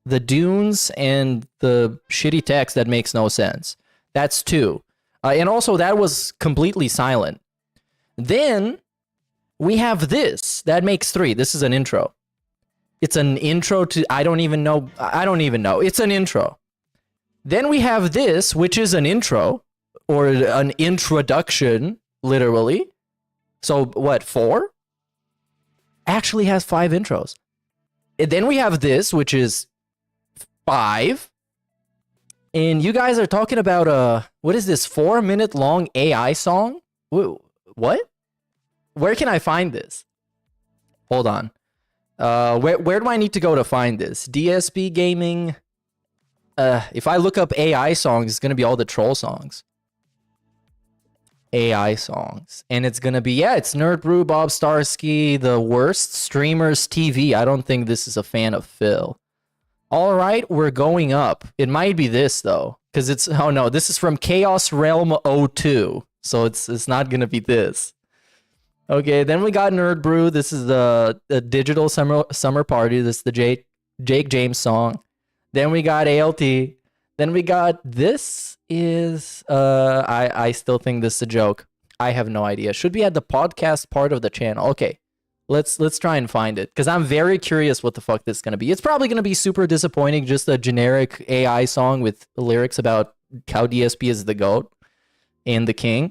The dunes and the shitty text that makes no sense. That's 2. And also, that was completely silent. Then we have this. That makes 3. This is an intro. It's an intro to... I don't even know. It's an intro. Then we have this, which is an intro. Or an introduction, literally. So, what, 4? Actually has 5 intros. And then we have this, which is 5. And you guys are talking about what is this 4-minute long AI song? What? Where can I find this? Hold on. Where do I need to go to find this? dspgaming. If I look up AI songs, it's gonna be all the troll songs. AI songs, and it's gonna be, yeah, it's Nerd Brew, Bob Starsky, the worst streamers TV. I don't think this is a fan of Phil. All right, we're going up. It might be this though, because it's, oh no, this is from Chaos Realm 02, so it's not gonna be this. Okay, then we got Nerd Brew. This is the digital summer party. This is the Jake James song. Then we got ALT. Then we got, this is, I still think this is a joke. I have no idea. Should be at the podcast part of the channel. Okay, let's try and find it, because I'm very curious what the fuck this is going to be. It's probably going to be super disappointing, just a generic AI song with lyrics about how DSP is the GOAT and the king.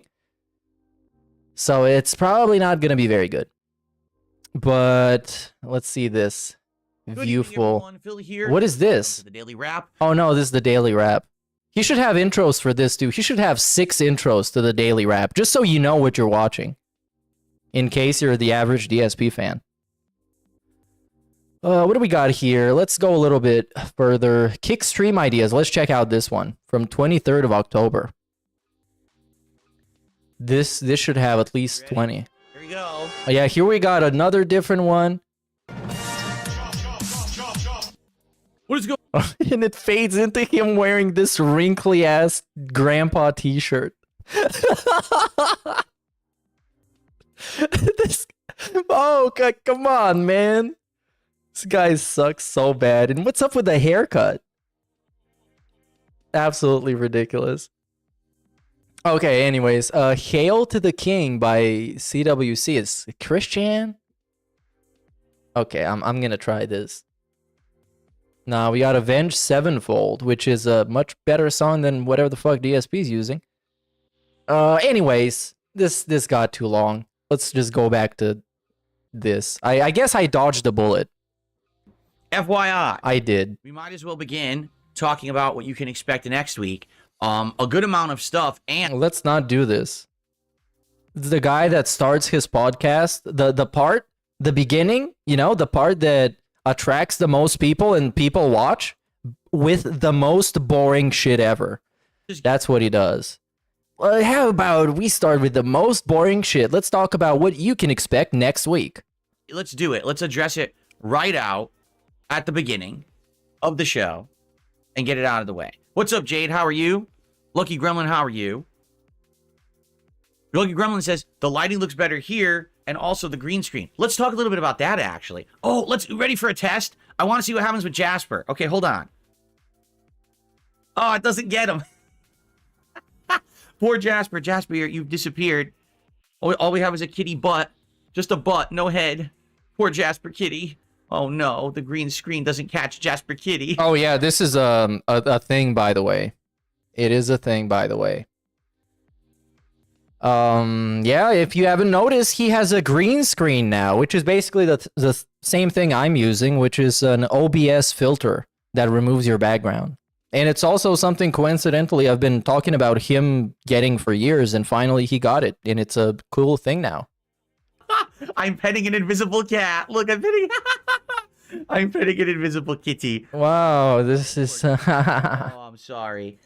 So it's probably not going to be very good. But let's see this. Viewful. What is this? The Daily Wrap. Oh no, this is the Daily Wrap. He should have intros for this too. He should have 6 intros to the Daily Wrap, just so you know what you're watching, in case you're the average DSP fan. What do we got here? Let's go a little bit further. Kick stream ideas. Let's check out this one from 23rd of October. This should have at least 20. Here we go. Oh, yeah, here we got another different one. What is going And it fades into him wearing this wrinkly ass grandpa t-shirt. Come on, man. This guy sucks so bad. And what's up with the haircut? Absolutely ridiculous. Okay, anyways, Hail to the King by CWC. Is Christian? Okay, I'm gonna try this. Nah, we got Avenged Sevenfold, which is a much better song than whatever the fuck DSP's using. Anyways, this got too long. Let's just go back to this. I guess I dodged a bullet. FYI. I did. We might as well begin talking about what you can expect next week. A good amount of stuff, and let's not do this. The guy that starts his podcast, the beginning, you know, the part that attracts the most people and people watch with the most boring shit ever. That's what he does. Well, how about we start with the most boring shit? Let's talk about what you can expect next week. Let's do it. Let's address it right out at the beginning of the show and get it out of the way. What's up, Jade? How are you? Lucky Gremlin, how are you? Lucky Gremlin says, the lighting looks better here and also the green screen. Let's talk a little bit about that, actually. Oh, ready for a test? I want to see what happens with Jasper. Okay, hold on. Oh, it doesn't get him. Poor Jasper. Jasper, you've disappeared. All we have is a kitty butt. Just a butt, no head. Poor Jasper Kitty. Oh, no, the green screen doesn't catch Jasper Kitty. Oh, yeah, this is a thing, by the way. It is a thing, by the way. Yeah, if you haven't noticed, he has a green screen now, which is basically the same thing I'm using, which is an OBS filter that removes your background. And it's also something, coincidentally, I've been talking about him getting for years, and finally he got it, and it's a cool thing now. I'm petting an invisible cat. Look, I'm petting an invisible kitty. Wow, this is... Oh, I'm sorry.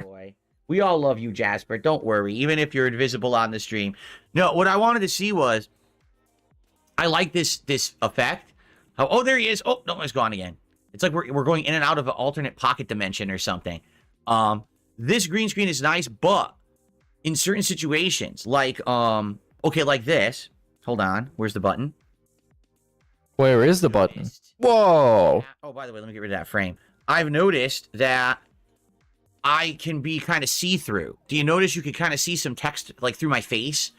Boy. We all love you, Jasper. Don't worry, even if you're invisible on the stream. No, what I wanted to see was, I like this effect. Oh, there he is. Oh, no, he's gone again. It's like we're going in and out of an alternate pocket dimension or something. This green screen is nice, but in certain situations, like okay, like this. Hold on. Where's the button? Where is the button? Whoa. Oh, by the way, let me get rid of that frame. I've noticed that I can be kind of see-through. Do you notice you can kind of see some text like through my face?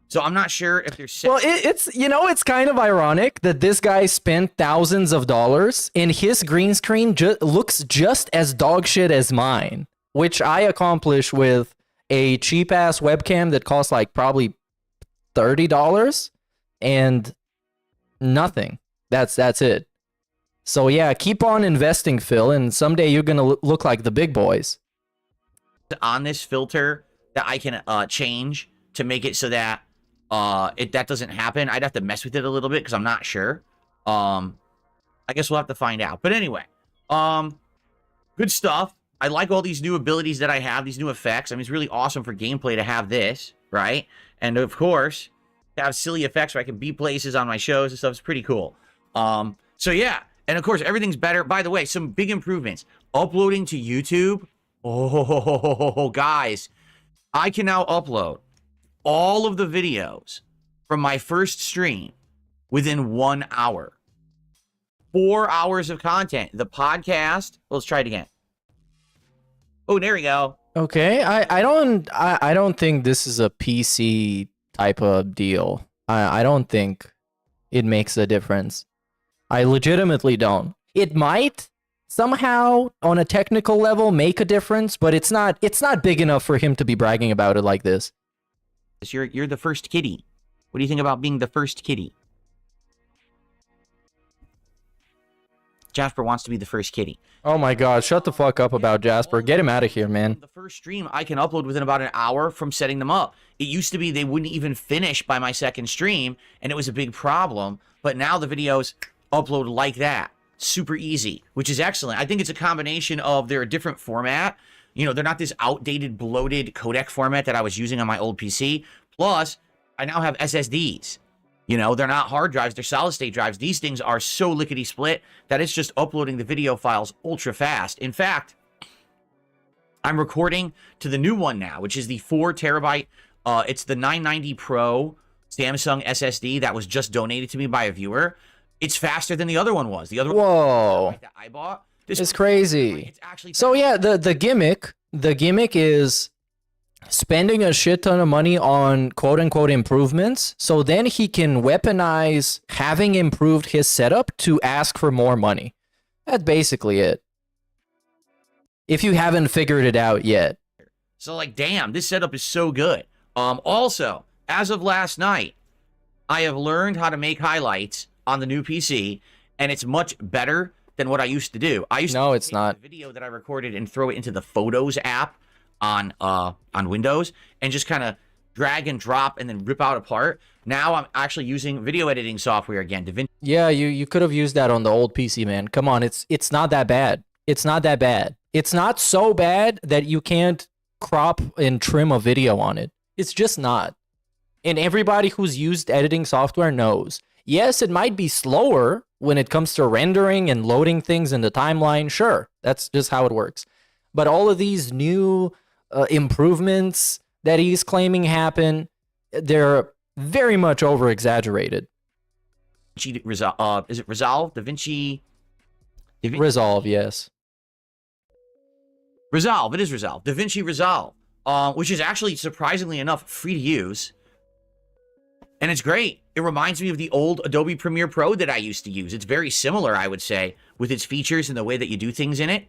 So I'm not sure if there's... Well, it's kind of ironic that this guy spent thousands of dollars and his green screen looks just as dog shit as mine, which I accomplish with a cheap-ass webcam that costs like probably $30 and nothing. That's it. So yeah, keep on investing, Phil, and someday you're gonna look like the big boys. On this filter that I can change to make it so that that doesn't happen. I'd have to mess with it a little bit because I'm not sure. I guess we'll have to find out. But anyway, good stuff. I like all these new abilities that I have, these new effects. I mean, it's really awesome for gameplay to have this, right? And of course, to have silly effects where I can be places on my shows and stuff. It's pretty cool. So yeah, and of course, everything's better. By the way, some big improvements. Uploading to YouTube. Oh, guys, I can now upload all of the videos from my first stream within 1 hour. 4 hours of content. The podcast, let's try it again. Oh, there we go. Okay, I don't think this is a PC type of deal. I don't think it makes a difference. I legitimately don't. It might somehow on a technical level make a difference, but it's not big enough for him to be bragging about it like this. You're the first kitty. What do you think about being the first kitty? Jasper wants to be the first kitty. Oh my god, shut the fuck up about Jasper. Get him out of here, man. The first stream I can upload within about an hour from setting them up. It used to be they wouldn't even finish by my second stream, and it was a big problem. But now the videos upload like that. Super easy, which is excellent. I think it's a combination of they're a different format. You know, they're not this outdated, bloated codec format that I was using on my old PC. Plus, I now have SSDs. You know, they're not hard drives, they're solid state drives. These things are so lickety split that it's just uploading the video files ultra fast. In fact, I'm recording to the new one now, which is the 4 terabyte. It's the 990 Pro Samsung SSD that was just donated to me by a viewer. It's faster than the other one was. The other Whoa. one that I bought. This is crazy. It's actually so yeah, the gimmick is spending a shit ton of money on quote-unquote improvements, so then he can weaponize having improved his setup to ask for more money. That's basically it. If you haven't figured it out yet. So like, damn, this setup is so good. Also, as of last night, I have learned how to make highlights on the new PC, and it's much better than what I used to do. I used to it's not. take the video that I recorded and throw it into the Photos app on Windows and just kind of drag and drop and then rip out apart. Now I'm actually using video editing software again. DaVinci. Yeah, you could have used that on the old PC, man. Come on, it's not that bad. It's not that bad. It's not so bad that you can't crop and trim a video on it. It's just not. And everybody who's used editing software knows. Yes, it might be slower when it comes to rendering and loading things in the timeline. Sure, that's just how it works. But all of these new improvements that he's claiming happen, they're very much over-exaggerated. Is it Resolve? DaVinci? Resolve, yes. Resolve, it is Resolve. DaVinci Resolve, which is actually, surprisingly enough, free to use. And it's great. It reminds me of the old Adobe Premiere Pro that I used to use. It's very similar, I would say, with its features and the way that you do things in it.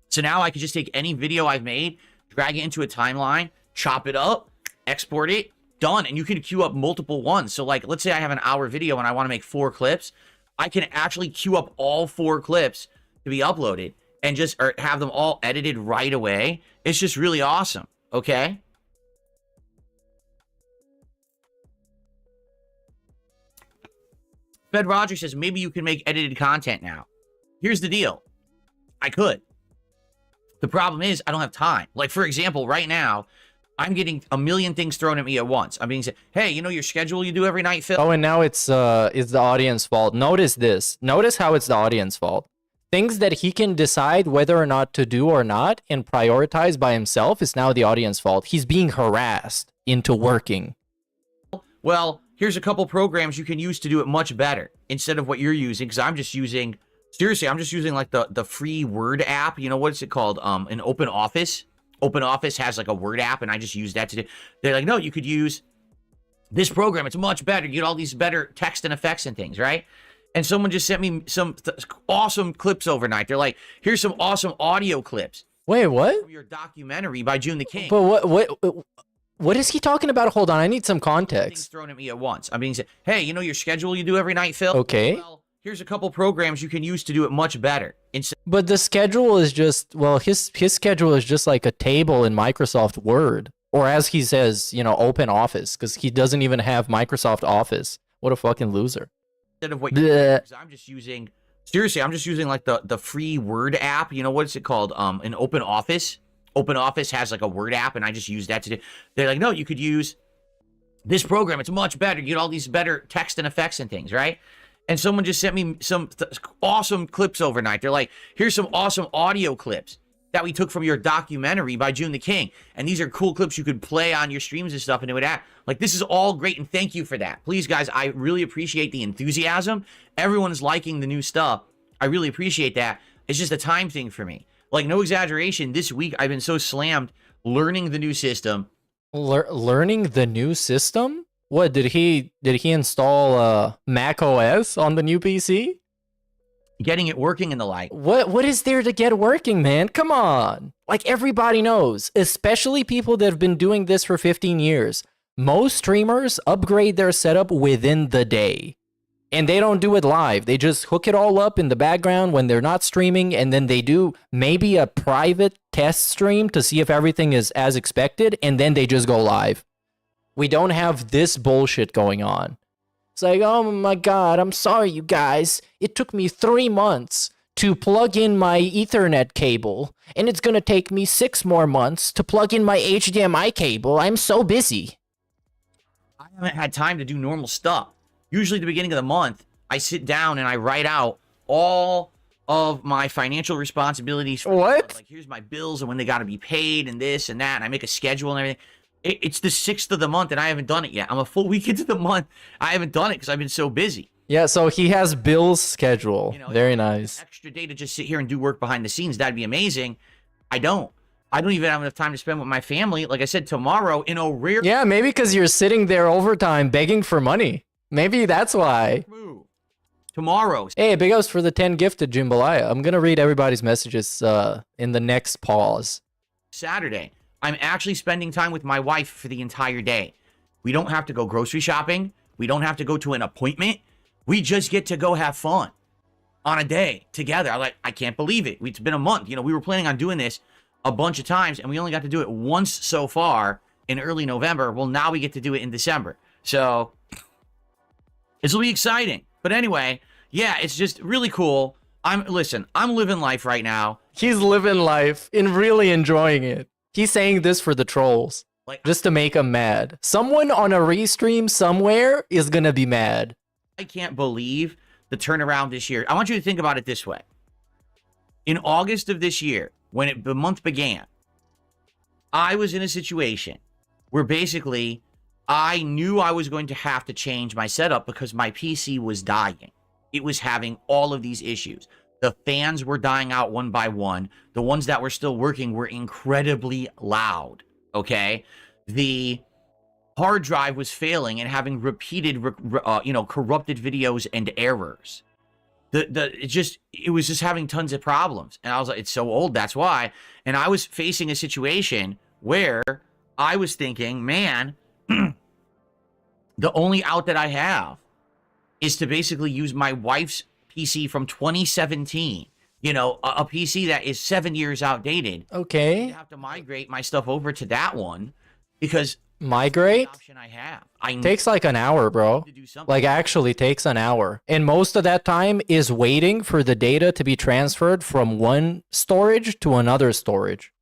So now I can just take any video I've made, drag it into a timeline, chop it up, export it, done. And you can queue up multiple ones. So like, let's say I have an hour video and I want to make 4 clips. I can actually queue up all 4 clips to be uploaded and just have them all edited right away. It's just really awesome. Okay. Fed Rogers says, maybe you can make edited content now. Here's the deal. I could. The problem is I don't have time. Like, for example, right now, I'm getting a million things thrown at me at once. I'm being said, hey, you know your schedule you do every night, Phil? Oh, and now it's the audience fault. Notice this. Notice how it's the audience fault. Things that he can decide whether or not to do or not and prioritize by himself is now the audience fault. He's being harassed into working. Well, here's a couple programs you can use to do it much better instead of what you're using, because I'm just using, seriously, I'm just using like the free Word app. You know, what's it called? An Open Office. Open Office has like a Word app, and I just use that to do. They're like, no, you could use this program. It's much better. You get all these better text and effects and things, right? And someone just sent me some awesome clips overnight. They're like, here's some awesome audio clips. Wait, what? From your documentary by June the King. But what is he talking about? Hold on, I need some context. Things thrown at me at once. I'm being said, hey, you know your schedule you do every night, Phil? Okay. Well, here's a couple programs you can use to do it much better. But the schedule is just, well, his schedule is just like a table in Microsoft Word. Or as he says, you know, Open Office, because he doesn't even have Microsoft Office. What a fucking loser. Instead of what you're doing, I'm just using, seriously, I'm just using like the free Word app. You know, what's it called? An Open Office. Open Office has like a Word app, and I just use that to do. They're like, no, you could use this program. It's much better. You get all these better text and effects and things, right? And someone just sent me some awesome clips overnight. They're like, here's some awesome audio clips that we took from your documentary by June the King. And these are cool clips you could play on your streams and stuff, and it would act like, this is all great, and thank you for that. Please, guys, I really appreciate the enthusiasm. Everyone is liking the new stuff. I really appreciate that. It's just a time thing for me. Like, no exaggeration, this week I've been so slammed learning the new system. Learning the new system? What, did he install Mac OS on the new PC? Getting it working and the like. What is there to get working, man? Come on. Like, everybody knows, especially people that have been doing this for 15 years. Most streamers upgrade their setup within the day. And they don't do it live. They just hook it all up in the background when they're not streaming, and then they do maybe a private test stream to see if everything is as expected, and then they just go live. We don't have this bullshit going on. It's like, oh my god, I'm sorry, you guys. It took me 3 months to plug in my Ethernet cable, and it's gonna take me 6 more months to plug in my HDMI cable. I'm so busy. I haven't had time to do normal stuff. Usually at the beginning of the month, I sit down and I write out all of my financial responsibilities. What? Like, here's my bills and when they got to be paid and this and that, and I make a schedule and everything. It's the 6th of the month and I haven't done it yet. I'm a full week into the month. I haven't done it because I've been so busy. Yeah, so he has Bill's schedule. You know, very nice. Extra day to just sit here and do work behind the scenes. That'd be amazing. I don't even have enough time to spend with my family. Like I said, tomorrow in a rare... Yeah, maybe because you're sitting there overtime begging for money. Maybe that's why. tomorrow. Hey, big ups for the 10 gifted, Jimbalaya. I'm gonna read everybody's messages in the next pause. Saturday, I'm actually spending time with my wife for the entire day. We don't have to go grocery shopping. We don't have to go to an appointment. We just get to go have fun on a day together. I can't believe it. It's been a month. You know, we were planning on doing this a bunch of times, and we only got to do it once so far in early November. Well, now we get to do it in December. So this will be exciting. But anyway, yeah, it's just really cool. I'm living life right now. He's living life and really enjoying it. He's saying this for the trolls, just to make them mad. Someone on a restream somewhere is gonna be mad. I can't believe the turnaround this year. I want you to think about it this way. In August of this year, when the month began, I was in a situation where basically I knew I was going to have to change my setup because my PC was dying. It was having all of these issues. The fans were dying out one by one. The ones that were still working were incredibly loud, okay? The hard drive was failing and having repeated, corrupted videos and errors. It was just having tons of problems. And I was like, it's so old, that's why. And I was facing a situation where I was thinking, man, the only out that I have is to basically use my wife's PC from 2017. You know, a PC that is 7 years outdated. Okay. I have to migrate my stuff over to that one because migrate option I have. Takes like an hour, bro. Like actually takes an hour. And most of that time is waiting for the data to be transferred from one storage to another storage.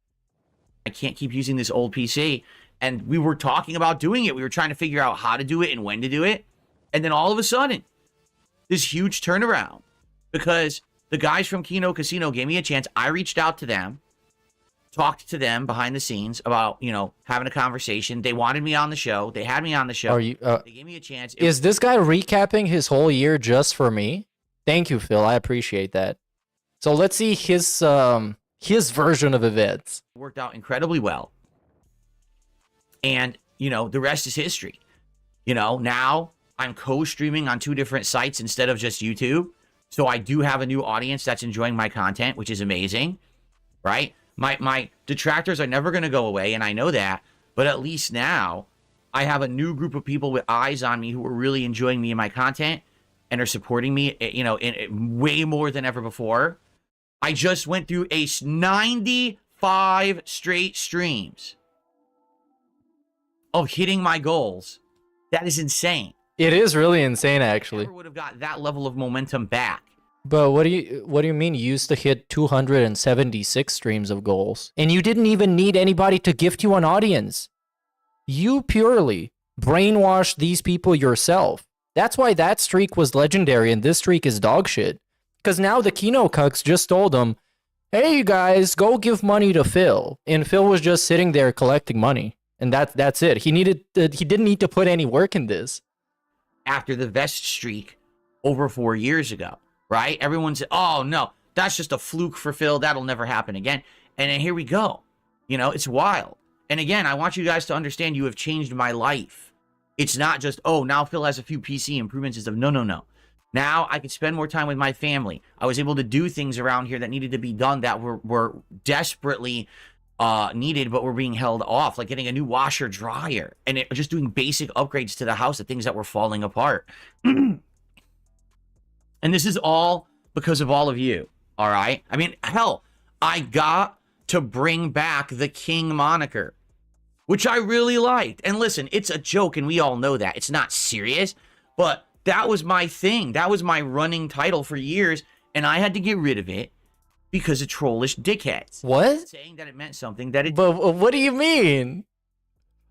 I can't keep using this old PC. And we were talking about doing it. We were trying to figure out how to do it and when to do it. And then all of a sudden, this huge turnaround because the guys from Kino Casino gave me a chance. I reached out to them, talked to them behind the scenes about, having a conversation. They wanted me on the show. They had me on the show. Are you, they gave me a chance. Is this guy recapping his whole year just for me? Thank you, Phil. I appreciate that. So let's see his version of events. It worked out incredibly well. And, the rest is history. Now I'm co-streaming on 2 different sites instead of just YouTube. So I do have a new audience that's enjoying my content, which is amazing, right? My detractors are never going to go away, and I know that. But at least now I have a new group of people with eyes on me who are really enjoying me and my content and are supporting me, in way more than ever before. I just went through 95 straight streams of hitting my goals. That is insane. It is really insane, actually. I never would have got that level of momentum back. But what do you mean you used to hit 276 streams of goals? And you didn't even need anybody to gift you an audience. You purely brainwashed these people yourself. That's why that streak was legendary and this streak is dog shit. Because now the Kino Cucks just told them, hey you guys, go give money to Phil. And Phil was just sitting there collecting money. And that's it. He didn't need to put any work in this. After the vest streak over 4 years ago, right? Everyone said, oh no, that's just a fluke for Phil. That'll never happen again. And then here we go. It's wild. And again, I want you guys to understand you have changed my life. It's not just, oh, now Phil has a few PC improvements and stuff. No. Now I can spend more time with my family. I was able to do things around here that needed to be done that were desperately needed, but were being held off, like getting a new washer dryer and just doing basic upgrades to the house, the things that were falling apart. And this is all because of all of you. All right. I mean, hell, I got to bring back the King moniker, which I really liked. And listen, it's a joke and we all know that. It's not serious, but that was my thing. That was my running title for years. And I had to get rid of it because of trollish dickheads. What? Saying that it meant something that it... But what do you mean?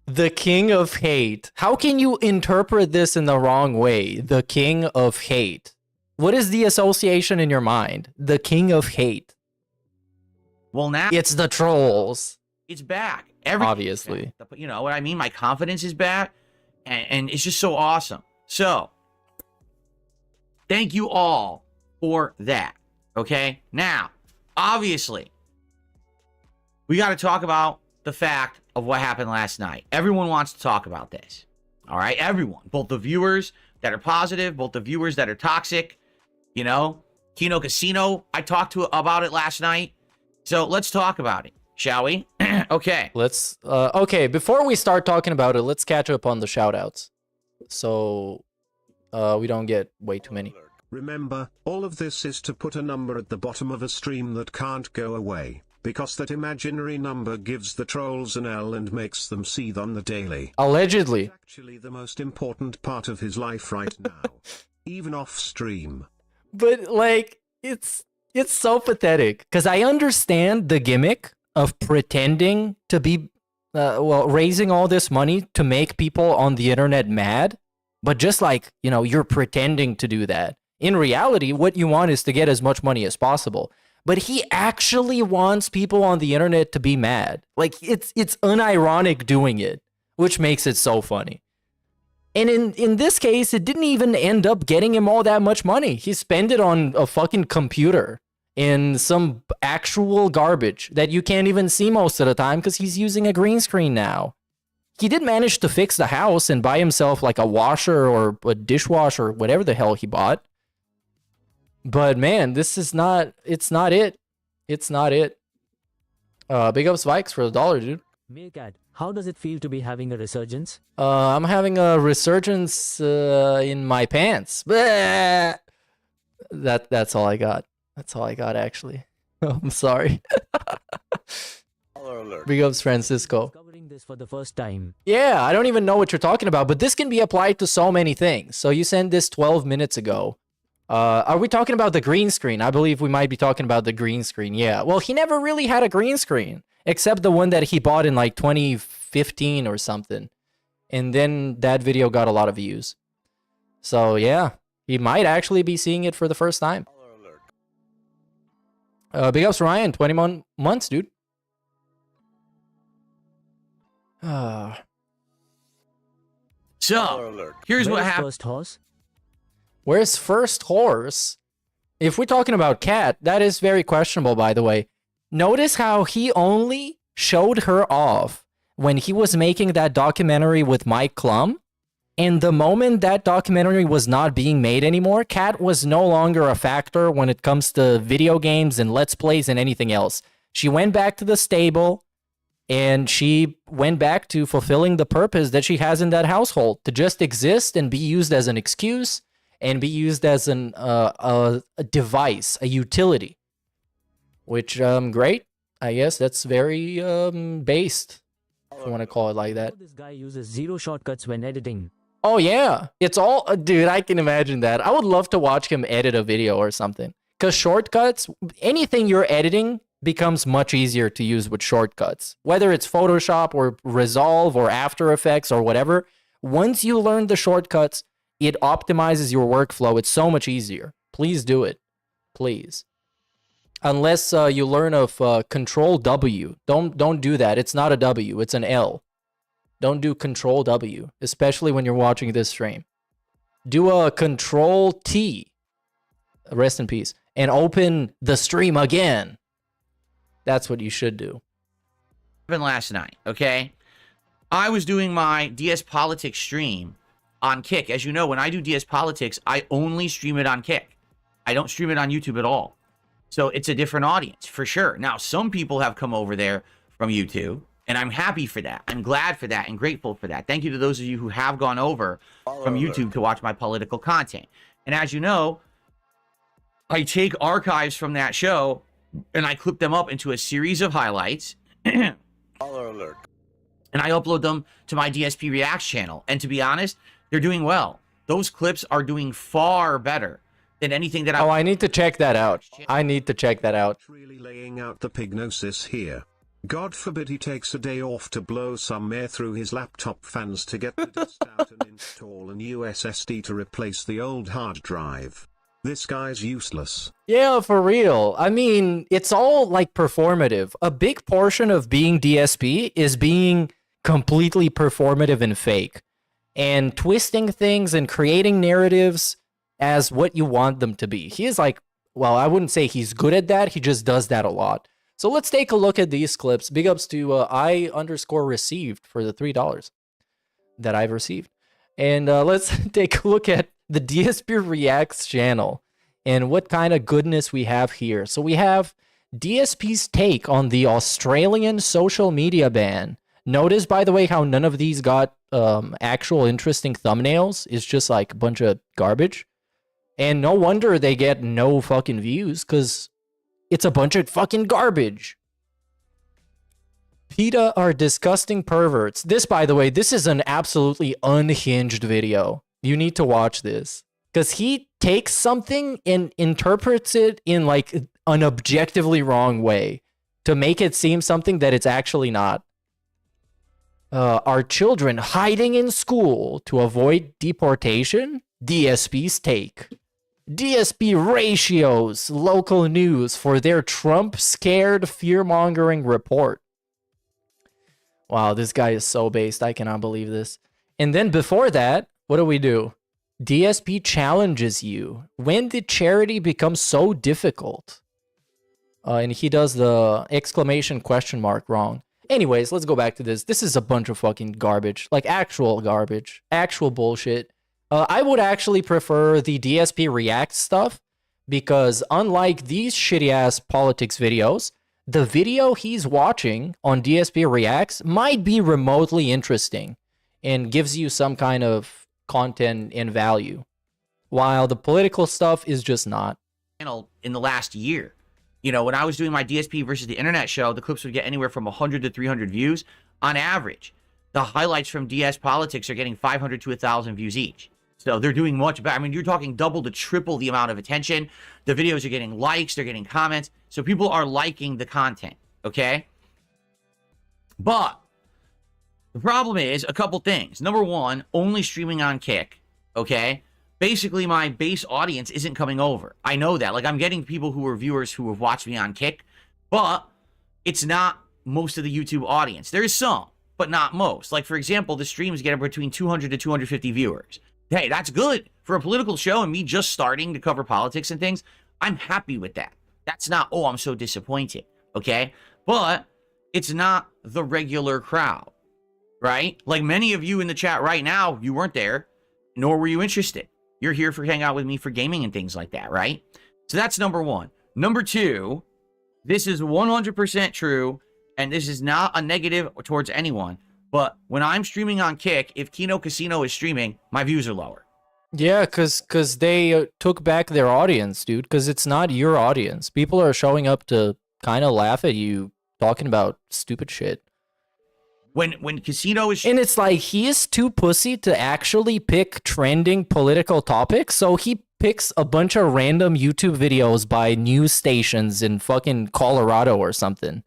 The King of Hate. How can you interpret this in the wrong way? The King of Hate. What is the association in your mind? The King of Hate. Well, now... It's the trolls. It's back. Obviously. Back. You know what I mean? My confidence is back. And it's just so awesome. So, thank you all for that. Okay? Now, obviously, we got to talk about the fact of what happened last night. Everyone wants to talk about this. All right? Everyone. Both the viewers that are positive, both the viewers that are toxic. You know, Kino Casino, I talked to about it last night. So let's talk about it, shall we? Okay. Let's, okay, before we start talking about it, let's catch up on the shoutouts. So, we don't get way too many. Remember, all of this is to put a number at the bottom of a stream that can't go away, because that imaginary number gives the trolls an L and makes them seethe on the daily. Allegedly. It's actually the most important part of his life right now, even off stream. But, like, it's so pathetic, because I understand the gimmick of pretending to be, well, raising all this money to make people on the internet mad, but just like, you know, you're pretending to do that. In reality, what you want is to get as much money as possible. But he actually wants people on the internet to be mad. Like, it's unironic doing it, which makes it so funny. And in this case, it didn't even end up getting him all that much money. He spent it on a fucking computer in some actual garbage that you can't even see most of the time because he's using a green screen now. He did manage to fix the house and buy himself like a washer or a dishwasher, whatever the hell he bought. But man, this is not, it's not it. It's not it. Big up Spikes for the $1, dude. Meerkat, how does it feel to be having a resurgence? I'm having a resurgence in my pants. That's all I got. That's all I got, actually. I'm sorry. Big ups, Francisco. Covering this for the first time. Yeah, I don't even know what you're talking about, but this can be applied to so many things. So you sent this 12 minutes ago. Are we talking about the green screen? I believe we might be talking about the green screen. Yeah. Well, he never really had a green screen, except the one that he bought in like 2015 or something. And then that video got a lot of views. So yeah, he might actually be seeing it for the first time. Big ups Ryan, 21 months, dude. So, here's what happened. First horse? Where's first horse? If we're talking about Cat, that is very questionable, by the way. Notice how he only showed her off when he was making that documentary with Mike Klum. And the moment that documentary was not being made anymore, Cat was no longer a factor when it comes to video games and Let's Plays and anything else. She went back to the stable and she went back to fulfilling the purpose that she has in that household, to just exist and be used as an excuse and be used as a device, a utility. Which, great. I guess that's very based, if you want to call it like that. This guy uses 0 shortcuts when editing. Oh, yeah. It's all... dude, I can imagine that. I would love to watch him edit a video or something. Because shortcuts, anything you're editing becomes much easier to use with shortcuts. Whether it's Photoshop or Resolve or After Effects or whatever, once you learn the shortcuts, it optimizes your workflow. It's so much easier. Please do it. Please. Unless you learn of Control W. Don't do that. It's not a W. It's an L. Don't do Control W, especially when you're watching this stream. Do a Control T. Rest in peace. And open the stream again. That's what you should do. Happened last night, okay? I was doing my DS Politics stream on Kick. As you know, when I do DS Politics, I only stream it on Kick. I don't stream it on YouTube at all. So it's a different audience, for sure. Now, some people have come over there from YouTube, and I'm happy for that. I'm glad for that and grateful for that. Thank you to those of you who have gone over from YouTube to watch my political content. And as you know, I take archives from that show, and I clip them up into a series of highlights. And I upload them to my DSP Reacts channel. And to be honest, they're doing well. Those clips are doing far better than anything that I need to check that out. I need to check that out. Really laying out the pignosis here. God forbid he takes a day off to blow some air through his laptop fans to get the dust out and install a new SSD to replace the old hard drive. This guy's useless. Yeah, for real. I mean, it's all like performative. A big portion of being DSP is being completely performative and fake. And twisting things and creating narratives as what you want them to be. He is like, well, I wouldn't say he's good at that. He just does that a lot. So let's take a look at these clips. Big ups to I_received for the $3 that I've received. And let's take a look at the DSP Reacts channel. and what kind of goodness we have here. So we have DSP's take on the Australian social media ban. Notice, by the way, how none of these got actual interesting thumbnails. It's just like a bunch of garbage. And no wonder they get no fucking views, because it's a bunch of fucking garbage. PETA are disgusting perverts. This, by the way, this is an absolutely unhinged video. You need to watch this. Because he takes something and interprets it in like an objectively wrong way to make it seem something that it's actually not. Are children hiding in school to avoid deportation? DSP's take. DSP ratios local news for their Trump-scared fear-mongering report. Wow, this guy is so based. I cannot believe this. And then before that, what do? DSP challenges you. When did charity become so difficult? And he does the exclamation question mark wrong. Anyways, let's go back to this. This is a bunch of fucking garbage. Like actual garbage. Actual bullshit. I would actually prefer the DSP React stuff, because unlike these shitty-ass politics videos, the video he's watching on DSP Reacts might be remotely interesting and gives you some kind of content and value, while the political stuff is just not. In the last year, you know, when I was doing my DSP versus the internet show, the clips would get anywhere from 100 to 300 views on average. The highlights from DS Politics are getting 500 to 1,000 views each. So they're doing much better. I mean, you're talking double to triple the amount of attention. The videos are getting likes, they're getting comments. So people are liking the content, okay? But the problem is a couple things. Number one, only streaming on Kick, okay? Basically, my base audience isn't coming over. I know that. Like, I'm getting people who are viewers who have watched me on Kick, but it's not most of the YouTube audience. There is some, but not most. Like, for example, the streams get between 200 to 250 viewers. Hey, that's good for a political show and me just starting to cover politics and things. I'm happy with that. That's not, oh, I'm so disappointed, okay? But it's not the regular crowd, right? Like many of you in the chat right now, you weren't there, nor were you interested. You're here for hang out with me for gaming and things like that, right? So that's number one. Number two, this is 100% true, and this is not a negative towards anyone. But when I'm streaming on Kick, if Kino Casino is streaming, my views are lower. Yeah, because they took back their audience, dude. Because it's not your audience. People are showing up to kind of laugh at you talking about stupid shit. When Casino is... And it's like, he is too pussy to actually pick trending political topics, so he picks a bunch of random YouTube videos by news stations in fucking Colorado or something.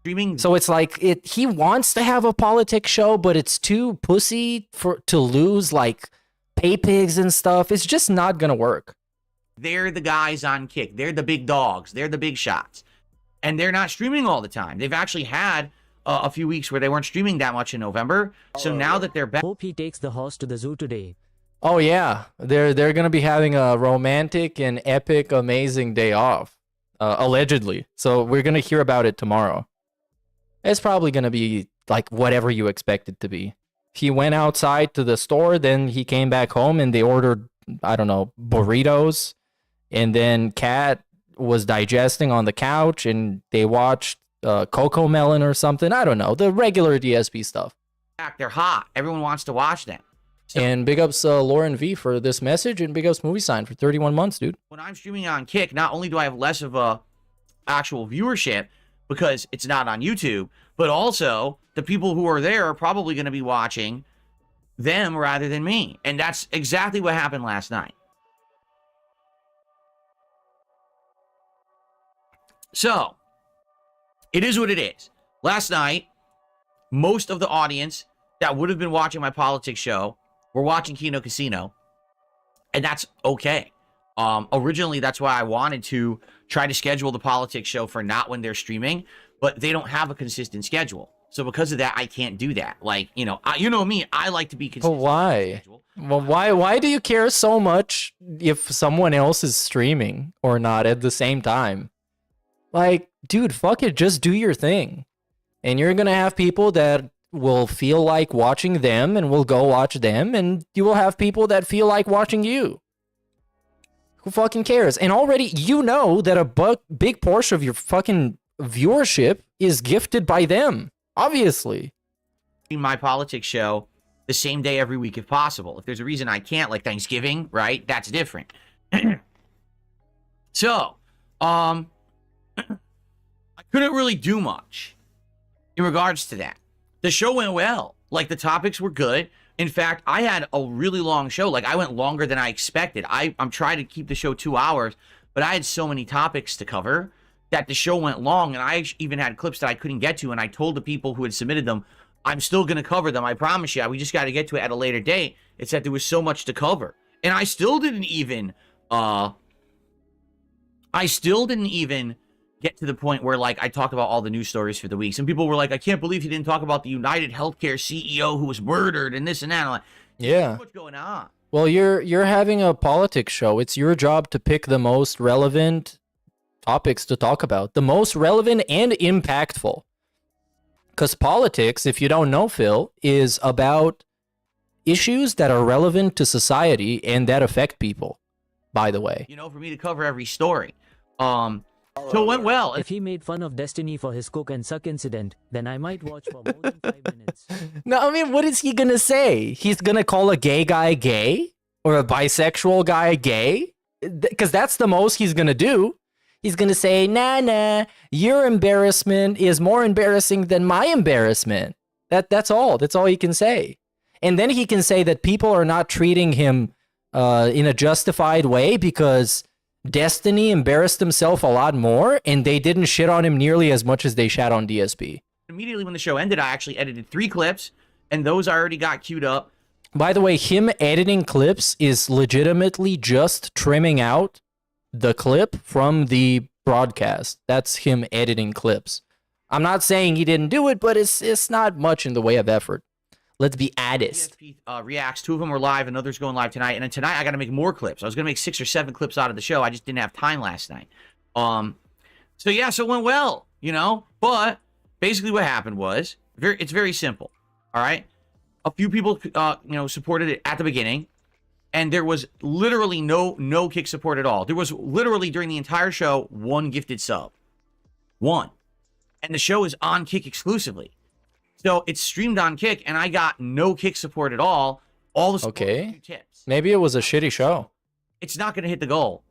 Streaming. So it's like he wants to have a politics show, but it's too pussy to lose like pay pigs and stuff. It's just not gonna work. They're the guys on Kick. They're the big dogs. They're the big shots, and they're not streaming all the time. They've actually had a few weeks where they weren't streaming that much in November. So now that they're back, hope he takes the horse to the zoo today. Oh yeah, they're gonna be having a romantic and epic, amazing day off, allegedly. So we're gonna hear about it tomorrow. It's probably going to be like whatever you expect it to be. He went outside to the store, then he came back home and they ordered, I don't know, burritos. And then Kat was digesting on the couch and they watched Coco Melon or something. I don't know, the regular DSP stuff. They're hot. Everyone wants to watch them. So, and big ups Lauren V for this message, and big ups Movie Sign for 31 months, dude. When I'm streaming on Kick, not only do I have less of a actual viewership, because it's not on YouTube, but also the people who are there are probably going to be watching them rather than me. And that's exactly what happened last night. So, it is what it is. Last night, most of the audience that would have been watching my politics show were watching Kino Casino, and that's okay. Originally, that's why I wanted to try to schedule the politics show for not when they're streaming, but they don't have a consistent schedule. So because of that, I can't do that. Like, you know, you know me, I like to be consistent. But why? Well, why do you care so much if someone else is streaming or not at the same time? Like, dude, fuck it, just do your thing. And you're going to have people that will feel like watching them and will go watch them, and you will have people that feel like watching you. Who fucking cares? And already you know that a big portion of your fucking viewership is gifted by them. Obviously. My politics show the same day every week if possible. If there's a reason I can't, like Thanksgiving, right? That's different. So, I couldn't really do much in regards to that. The show went well. Like, the topics were good. In fact, I had a really long show. Like, I went longer than I expected. I'm trying to keep the show 2 hours, but I had so many topics to cover that the show went long, and I even had clips that I couldn't get to, and I told the people who had submitted them, I'm still going to cover them. I promise you. We just got to get to it at a later date. It's that there was so much to cover. And I still didn't even get to the point where, like, I talked about all the news stories for the weeks. And people were like, I can't believe you didn't talk about the United Healthcare CEO who was murdered and this and that. I'm like, yeah. What's going on? Well, you're having a politics show. It's your job to pick the most relevant topics to talk about. The most relevant and impactful. Because politics, if you don't know, Phil, is about issues that are relevant to society and that affect people, by the way. You know, for me to cover every story. So it went well. If he made fun of Destiny for his cook and suck incident, then I might watch for more than 5 minutes. No, I mean, what is he gonna say? He's gonna call a gay guy gay? Or a bisexual guy gay? Because that's the most he's gonna do. He's gonna say, nah, your embarrassment is more embarrassing than my embarrassment. That's all. That's all he can say. And then he can say that people are not treating him in a justified way because Destiny embarrassed himself a lot more, and they didn't shit on him nearly as much as they shat on DSP. Immediately when the show ended, I actually edited 3 clips, and those I already got queued up. By the way, him editing clips is legitimately just trimming out the clip from the broadcast. That's him editing clips. I'm not saying he didn't do it, but it's not much in the way of effort. Let's be honest. DSP reacts. 2 of them were live, another's going live tonight. And then tonight, I got to make more clips. I was going to make 6 or 7 clips out of the show. I just didn't have time last night. So yeah, so it went well, you know. But basically what happened was, it's very simple, all right? A few people, supported it at the beginning. And there was literally no kick support at all. There was literally, during the entire show, 1 gifted sub. 1. And the show is on Kick exclusively. So it's streamed on Kick, and I got no Kick support at all. All the support was 2 tips. Maybe it was a shitty show. It's not going to hit the goal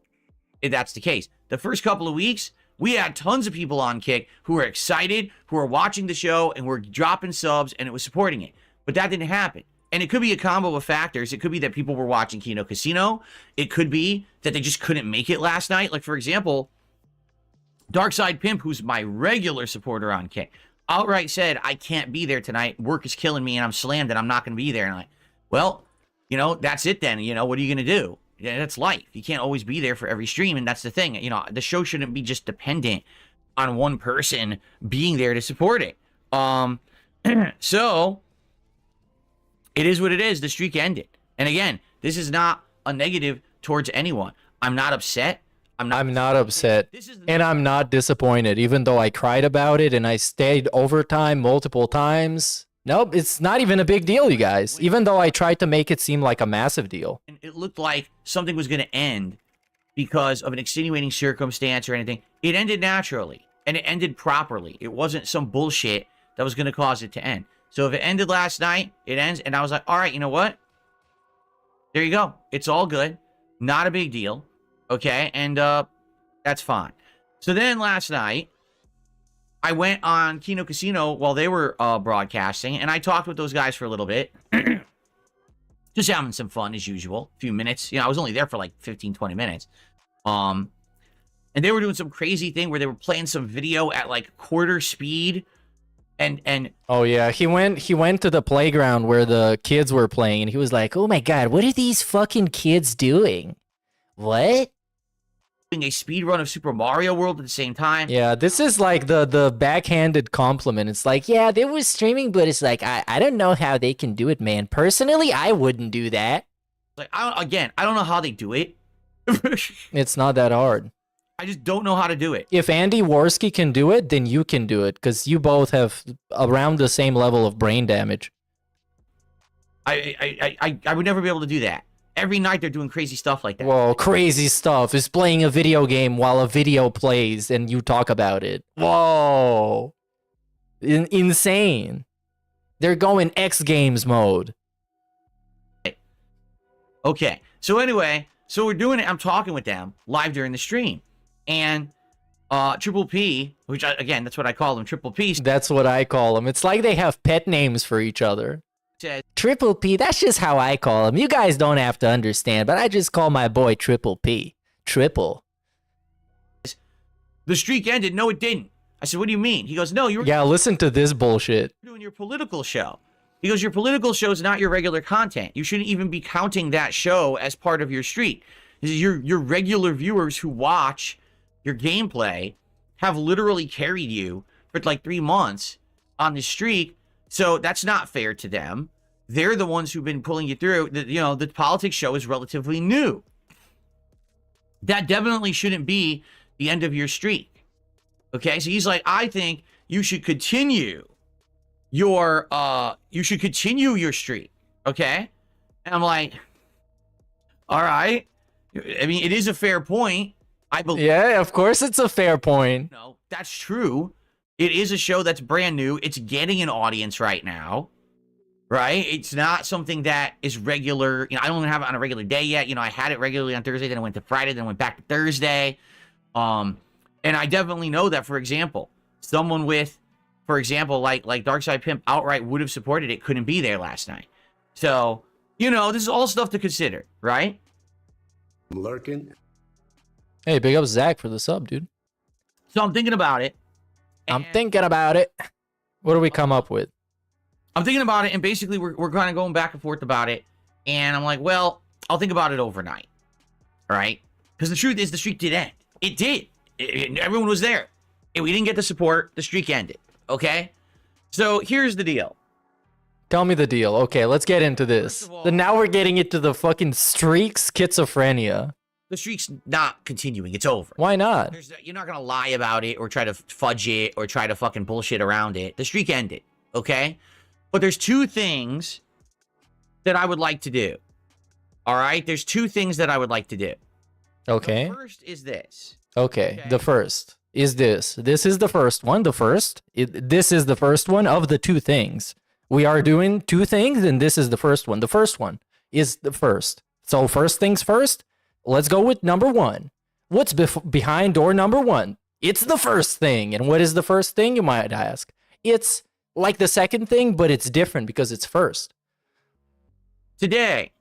if that's the case. The first couple of weeks, we had tons of people on Kick who were excited, who were watching the show, and were dropping subs, and it was supporting it. But that didn't happen. And it could be a combo of factors. It could be that people were watching Kino Casino. It could be that they just couldn't make it last night. Like, for example, Darkside Pimp, who's my regular supporter on Kick, outright said, I can't be there tonight. Work is killing me, and I'm slammed, and I'm not going to be there. And I'm like, well, that's it then. What are you going to do? Yeah, that's life. You can't always be there for every stream, and that's the thing. The show shouldn't be just dependent on one person being there to support it. So it is what it is. The streak ended. And again, this is not a negative towards anyone. I'm not upset. I'm not upset. And I'm not disappointed, even though I cried about it and I stayed overtime multiple times. Nope, it's not even a big deal, you guys. Even though I tried to make it seem like a massive deal. It looked like something was going to end because of an extenuating circumstance or anything. It ended naturally. And it ended properly. It wasn't some bullshit that was going to cause it to end. So if it ended last night, it ends. And I was like, all right, you know what? There you go. It's all good. Not a big deal. Okay, and that's fine. So then last night, I went on Kino Casino while they were broadcasting, and I talked with those guys for a little bit. Just having some fun, as usual. A few minutes. I was only there for like 15, 20 minutes. And they were doing some crazy thing where they were playing some video at like quarter speed. And oh yeah, he went to the playground where the kids were playing, and he was like, oh my god, what are these fucking kids doing? What? A speed run of Super Mario World at the same time. Yeah, this is like the backhanded compliment. It's like, yeah, they were streaming, but it's like, I don't know how they can do it, man. Personally, I wouldn't do that. Like, I don't know how they do it. It's not that hard. I just don't know how to do it. If Andy Worski can do it, then you can do it, because you both have around the same level of brain damage. I would never be able to do that. Every night they're doing crazy stuff like that. Whoa, crazy stuff. Is playing a video game while a video plays and you talk about it. Whoa. Insane. They're going X Games mode. Okay. So anyway, so we're doing it. I'm talking with them live during the stream. And Triple P, which again, that's what I call them, Triple P. That's what I call them. It's like they have pet names for each other. Said, Triple P, that's just how I call him. You guys don't have to understand, but I just call my boy Triple P. Triple. the streak ended. No, it didn't. I said, what do you mean? He goes, no, you were Yeah, listen to this bullshit. doing your political show. He goes, your political show is not your regular content. You shouldn't even be counting that show as part of your streak. He says, your regular viewers who watch your gameplay have literally carried you for like 3 months on the streak. So that's not fair to them. They're the ones who've been pulling you through. The politics show is relatively new. That definitely shouldn't be the end of your streak. Okay, so he's like, I think you should continue your streak. Okay? And I'm like, all right. I mean, it is a fair point. I believe. Yeah, of course it's a fair point. No, that's true. It is a show that's brand new. It's getting an audience right now. Right? It's not something that is regular. I don't even have it on a regular day yet. I had it regularly on Thursday, then I went to Friday, then I went back to Thursday. And I definitely know that, for example, someone with, for example, like Darkside Pimp outright would have supported it, couldn't be there last night. So, this is all stuff to consider, right? Lurking. Hey, big up Zach for the sub, dude. So I'm thinking about it. I'm thinking about it. What do we come up with? I'm thinking about it, and basically we're kind of going back and forth about it. And I'm like, well, I'll think about it overnight. All right? Because the truth is, the streak did end. It did. Everyone was there. And we didn't get the support. The streak ended. Okay? So here's the deal. Tell me the deal. Okay, let's get into this. Then now we're getting into the fucking streak schizophrenia. The streak's not continuing. It's over. Why not? You're not going to lie about it or try to fudge it or try to fucking bullshit around it. The streak ended. Okay? But there's two things that I would like to do. All right? There's two things that I would like to do. Okay. The first is this. Okay. The first is this. This is the first one. This is the first one of the two things. We are doing two things, and this is the first one. The first one is the first. So first things first, let's go with number one. What's behind door number one? It's the first thing. And what is the first thing, you might ask? It's like the second thing, but it's different because it's first. Today,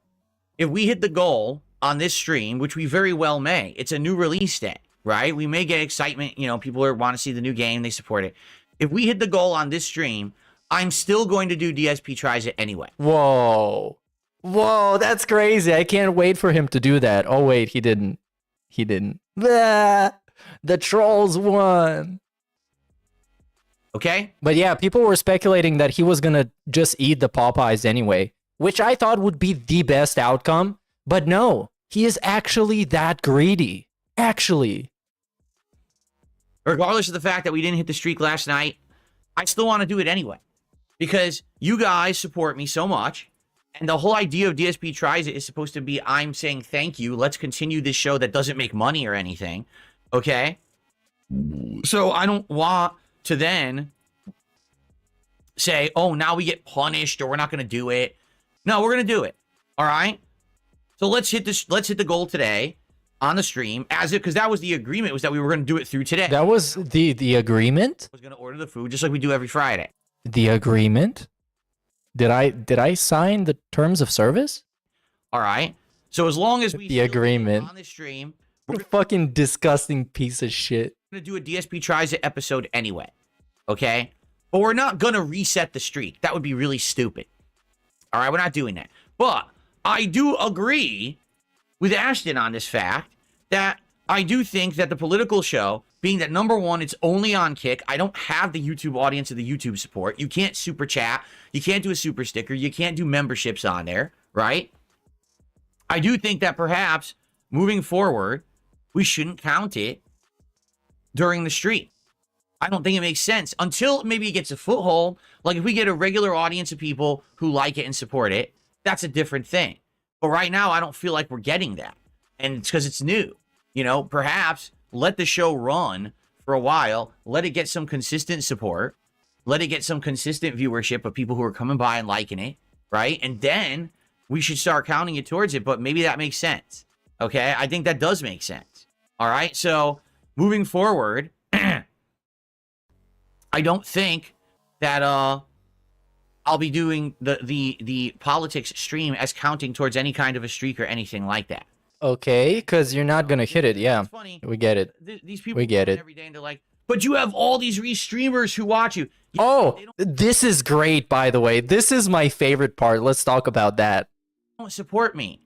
if we hit the goal on this stream, which we very well may, it's a new release day, right? We may get excitement. People want to see the new game. They support it. If we hit the goal on this stream, I'm still going to do DSP Tries It anyway. Whoa, that's crazy. I can't wait for him to do that. Oh, wait, he didn't. The trolls won. Okay? But yeah, people were speculating that he was going to just eat the Popeyes anyway, which I thought would be the best outcome. But no, he is actually that greedy. Actually. Regardless of the fact that we didn't hit the streak last night, I still want to do it anyway. Because you guys support me so much. And the whole idea of DSP Tries It is supposed to be, I'm saying thank you. Let's continue this show that doesn't make money or anything. Okay? So I don't want to then say, oh, now we get punished or we're not going to do it. No, we're going to do it. All right? So let's hit the goal today on the stream because that was the agreement, was that we were going to do it through today. That was the agreement? I was going to order the food just like we do every Friday. The agreement? Did I sign the terms of service? All right. So as long as we the agreement on this stream, we're a fucking disgusting piece of shit. We're going to do a DSP Tries It episode anyway. Okay? But we're not going to reset the streak. That would be really stupid. All right, we're not doing that. But I do agree with Ashton on this fact that I do think that the political show, being that number one, it's only on Kick. I don't have the YouTube audience or the YouTube support. You can't super chat. You can't do a super sticker. You can't do memberships on there, right? I do think that perhaps moving forward, we shouldn't count it during the stream. I don't think it makes sense until maybe it gets a foothold. Like if we get a regular audience of people who like it and support it, that's a different thing. But right now, I don't feel like we're getting that. And it's because it's new. You know, perhaps let the show run for a while. Let it get some consistent support. Let it get some consistent viewership of people who are coming by and liking it, right? And then we should start counting it towards it. But maybe that makes sense. Okay? I think that does make sense. All right? So moving forward, I don't think that I'll be doing the politics stream as counting towards any kind of a streak or anything like that. Okay, because you're not gonna hit it. Yeah, we get it. These people we get it. every day and they're like, but you have all these re-streamers who watch you. Oh, this is great, by the way. This is my favorite part. Let's talk about that. They don't support me.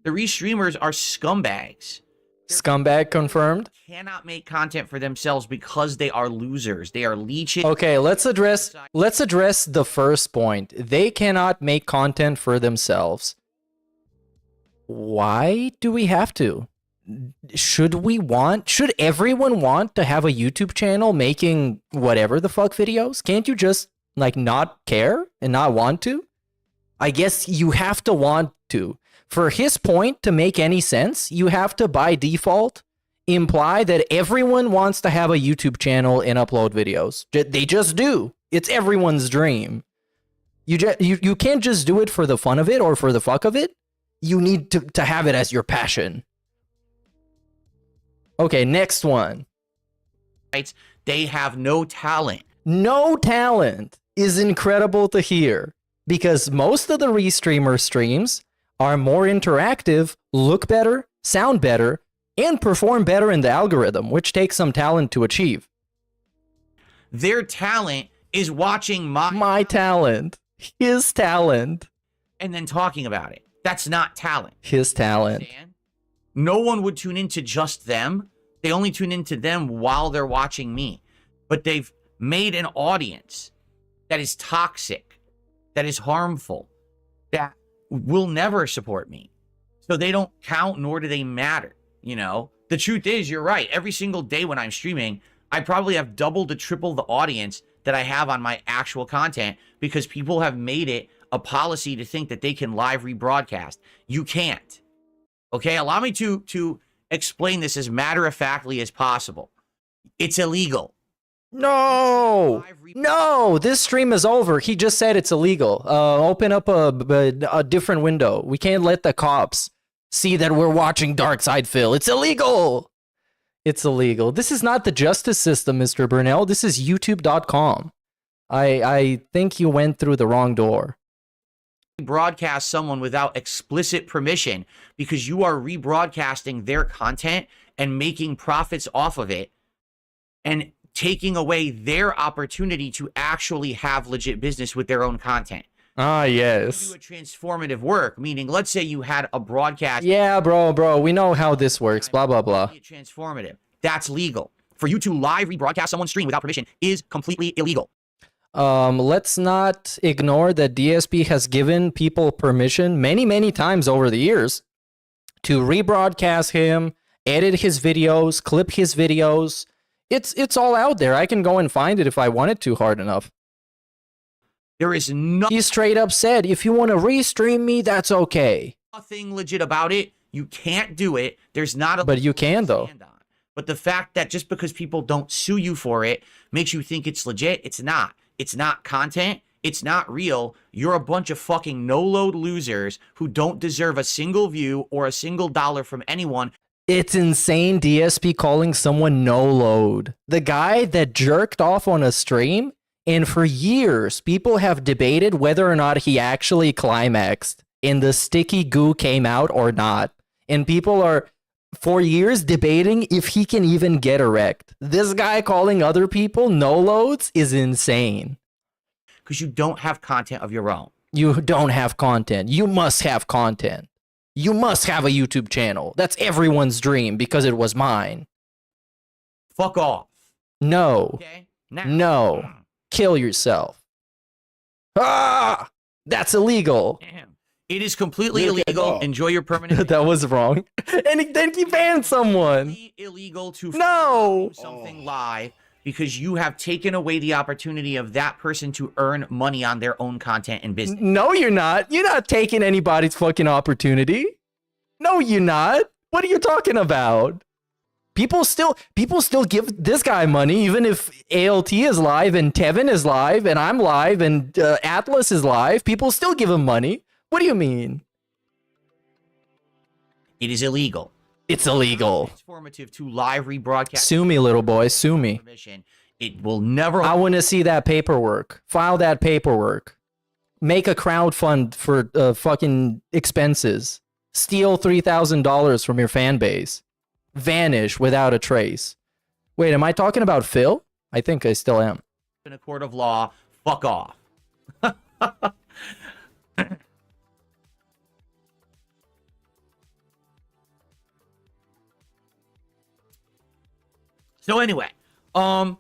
The re-streamers are scumbags. Scumbag confirmed. Cannot make content for themselves because they are losers. They are leeches. Okay, let's address the first point. They cannot make content for themselves. Why do we have to? Should everyone want to have a YouTube channel making whatever the fuck videos? Can't you just like not care and not want to? I guess you have to want to. For his point to make any sense, you have to by default imply that everyone wants to have a YouTube channel and upload videos. They just do. It's everyone's dream. You can't just do it for the fun of it or for the fuck of it. You need to have it as your passion. Okay, next one. They have no talent. No talent is incredible to hear because most of the restreamer streams are more interactive, look better, sound better, and perform better in the algorithm, which takes some talent to achieve. Their talent is watching my talent, his talent, and then talking about it. That's not talent. His talent. No one would tune into just them. They only tune into them while they're watching me. But they've made an audience that is toxic, that is harmful, that will never support me. So they don't count, nor do they matter. You know, the truth is, you're right. Every single day when I'm streaming, I probably have double to triple the audience that I have on my actual content because people have made it a policy to think that they can live rebroadcast. You can't. Okay, allow me to explain this as matter-of-factly as possible. It's illegal. No, this stream is over. He just said it's illegal. Open up a different window. We can't let the cops see that we're watching Dark Side Phil. It's illegal. It's illegal. This is not the justice system, Mr. Burnell. This is youtube.com. I think you went through the wrong door. Broadcast someone without explicit permission because you are rebroadcasting their content and making profits off of it and taking away their opportunity to actually have legit business with their own content. Ah, yes. Do a transformative work, meaning let's say you had a broadcast. Yeah, bro, we know how this works, blah, blah, blah. Transformative. That's legal. For you to live rebroadcast someone's stream without permission is completely illegal. Let's not ignore that DSP has given people permission many times over the years to rebroadcast him, edit his videos, clip his videos. It's all out there. I can go and find it if I wanted to hard enough. There is He straight up said, if you want to restream me, that's okay. Nothing legit about it. You can't do it. There's not a... But you can, though. But the fact that just because people don't sue you for it makes you think it's legit, it's not. It's not content. It's not real. You're a bunch of fucking no-load losers who don't deserve a single view or a single dollar from anyone. It's insane DSP calling someone no-load. The guy that jerked off on a stream, and for years, people have debated whether or not he actually climaxed and the sticky goo came out or not. And people are, for years, debating if he can even get erect. This guy calling other people no-loads is insane. Because you don't have content of your own. You don't have content. You must have content. You must have a YouTube channel. That's everyone's dream because it was mine. Fuck off. No. Okay? Now. No. Kill yourself. Ah! That's illegal. Damn. It is completely illegal. Enjoy your permanent... That was wrong. And then he banned someone. Illegal to do something live because you have taken away the opportunity of that person to earn money on their own content and business. No, you're not. You're not taking anybody's fucking opportunity. No, you're not. What are you talking about? People still give this guy money, even if ALT is live and Tevin is live and I'm live and Atlas is live. People still give him money. What do you mean? It is illegal. It's illegal. It's formative to live rebroadcast. Sue me, little boy. Sue me. It will never. I want to see that paperwork. File that paperwork. Make a crowdfund for fucking expenses. Steal $3,000 from your fan base. Vanish without a trace. Wait, am I talking about Phil? I think I still am. In a court of law, fuck off. So anyway, in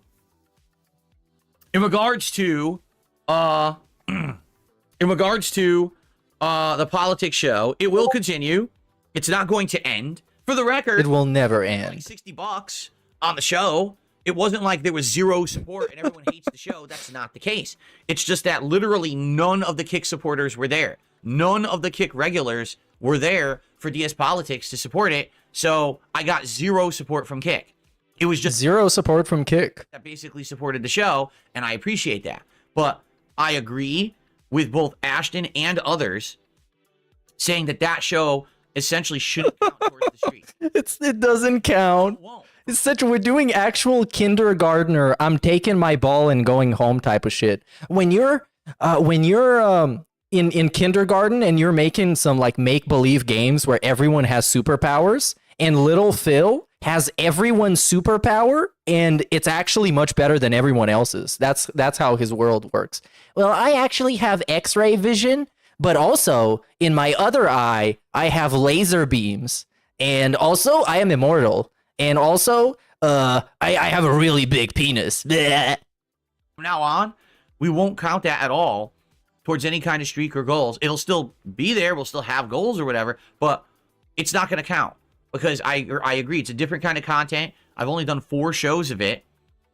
regards to the politics show, it will continue. It's not going to end. For the record, it will never end. Like $60 on the show. It wasn't like there was zero support and everyone hates the show. That's not the case. It's just that literally none of the Kick supporters were there. None of the Kick regulars were there for DS Politics to support it. So I got zero support from Kick. It was just zero support from Kick that basically supported the show, and I appreciate that. But I agree with both Ashton and others saying that that show essentially shouldn't count towards the streak. It doesn't count. It's such we're doing actual kindergartner. I'm taking my ball and going home type of shit. When you're in kindergarten and you're making some like make believe games where everyone has superpowers and little Phil has everyone's superpower and it's actually much better than everyone else's. That's how his world works. Well, I actually have X-ray vision, but also in my other eye, I have laser beams. And also I am immortal. And also, I have a really big penis. Blech. From now on, we won't count that at all towards any kind of streak or goals. It'll still be there. We'll still have goals or whatever, but it's not going to count because I agree. It's a different kind of content. I've only done 4 shows of it.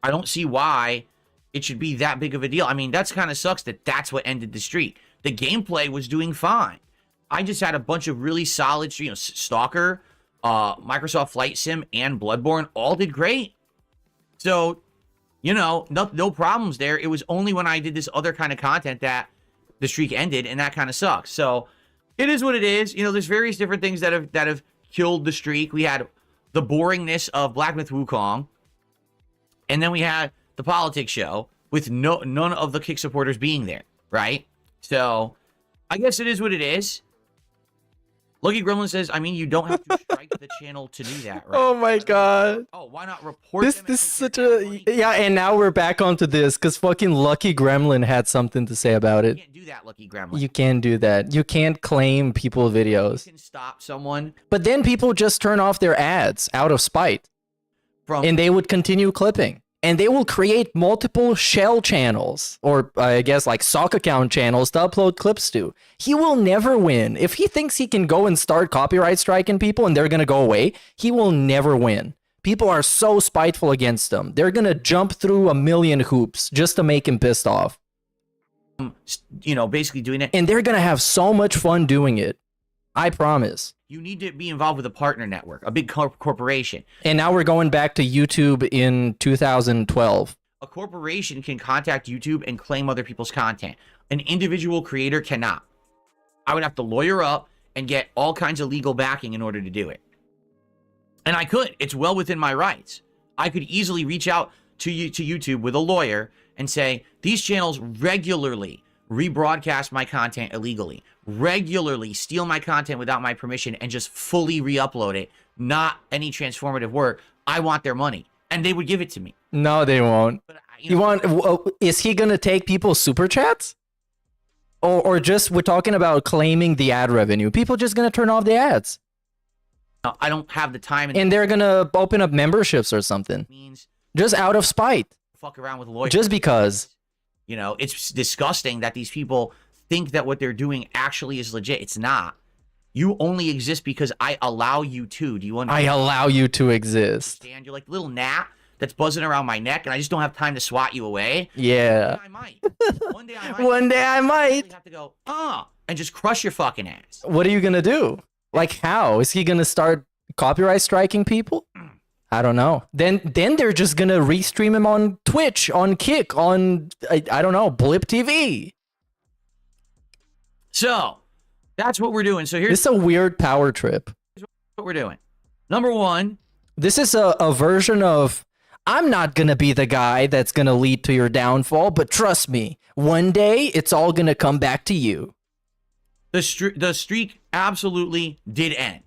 I don't see why it should be that big of a deal. I mean, that's kind of sucks that that's what ended the streak. The gameplay was doing fine. I just had a bunch of really solid, Stalker, Microsoft Flight Sim, and Bloodborne all did great. So, no problems there. It was only when I did this other kind of content that the streak ended, and that kind of sucks. So, it is what it is. There's various different things that have killed the streak. We had the boringness of Black Myth Wukong, and then we had the politics show with none of the Kick supporters being there, right? So, I guess it is what it is. Lucky Gremlin says, I mean, you don't have to strike the channel to do that, right? Oh my god. Oh, why not report this is such a yeah, and now we're back onto this because fucking Lucky Gremlin had something to say about it. You can't do that, Lucky Gremlin. You can do that. You can't claim people videos. You can stop someone. But then people just turn off their ads out of spite. And they would continue clipping. And they will create multiple shell channels, or I guess like sock account channels to upload clips to. He will never win. If he thinks he can go and start copyright striking people and they're going to go away, he will never win. People are so spiteful against him. They're going to jump through a million hoops just to make him pissed off. Basically doing it. And they're going to have so much fun doing it. I promise. You need to be involved with a partner network, a big corporation. And now we're going back to YouTube in 2012. A corporation can contact YouTube and claim other people's content. An individual creator cannot. I would have to lawyer up and get all kinds of legal backing in order to do it. And I could. It's well within my rights. I could easily reach out to YouTube with a lawyer and say, these channels regularly rebroadcast my content illegally, regularly steal my content without my permission and just fully re-upload it, not any transformative work. I want their money. And they would give it to me. No, they won't. But, is he going to take people's super chats? Or just, we're talking about claiming the ad revenue. People just going to turn off the ads. No, I don't have the time. And they're going to open up memberships or something. Just out of spite. Fuck around with lawyers. Just because. It's disgusting that these people think that what they're doing actually is legit. It's not. You only exist because I allow you to. Do you understand? I allow you to exist. You're like little gnat that's buzzing around my neck, and I just don't have time to swat you away. Yeah. I might. One day I might. One day I might. Have to go, and just crush your fucking ass. What are you gonna do? Like, how is he gonna start copyright striking people? I don't know. Then they're just gonna restream him on Twitch, on Kick, on I don't know, Blip TV. So that's what we're doing. So here's a weird power trip. What we're doing. Number one, this is a version of, I'm not gonna be the guy that's gonna lead to your downfall, but trust me, one day it's all gonna come back to you. the streak absolutely did end.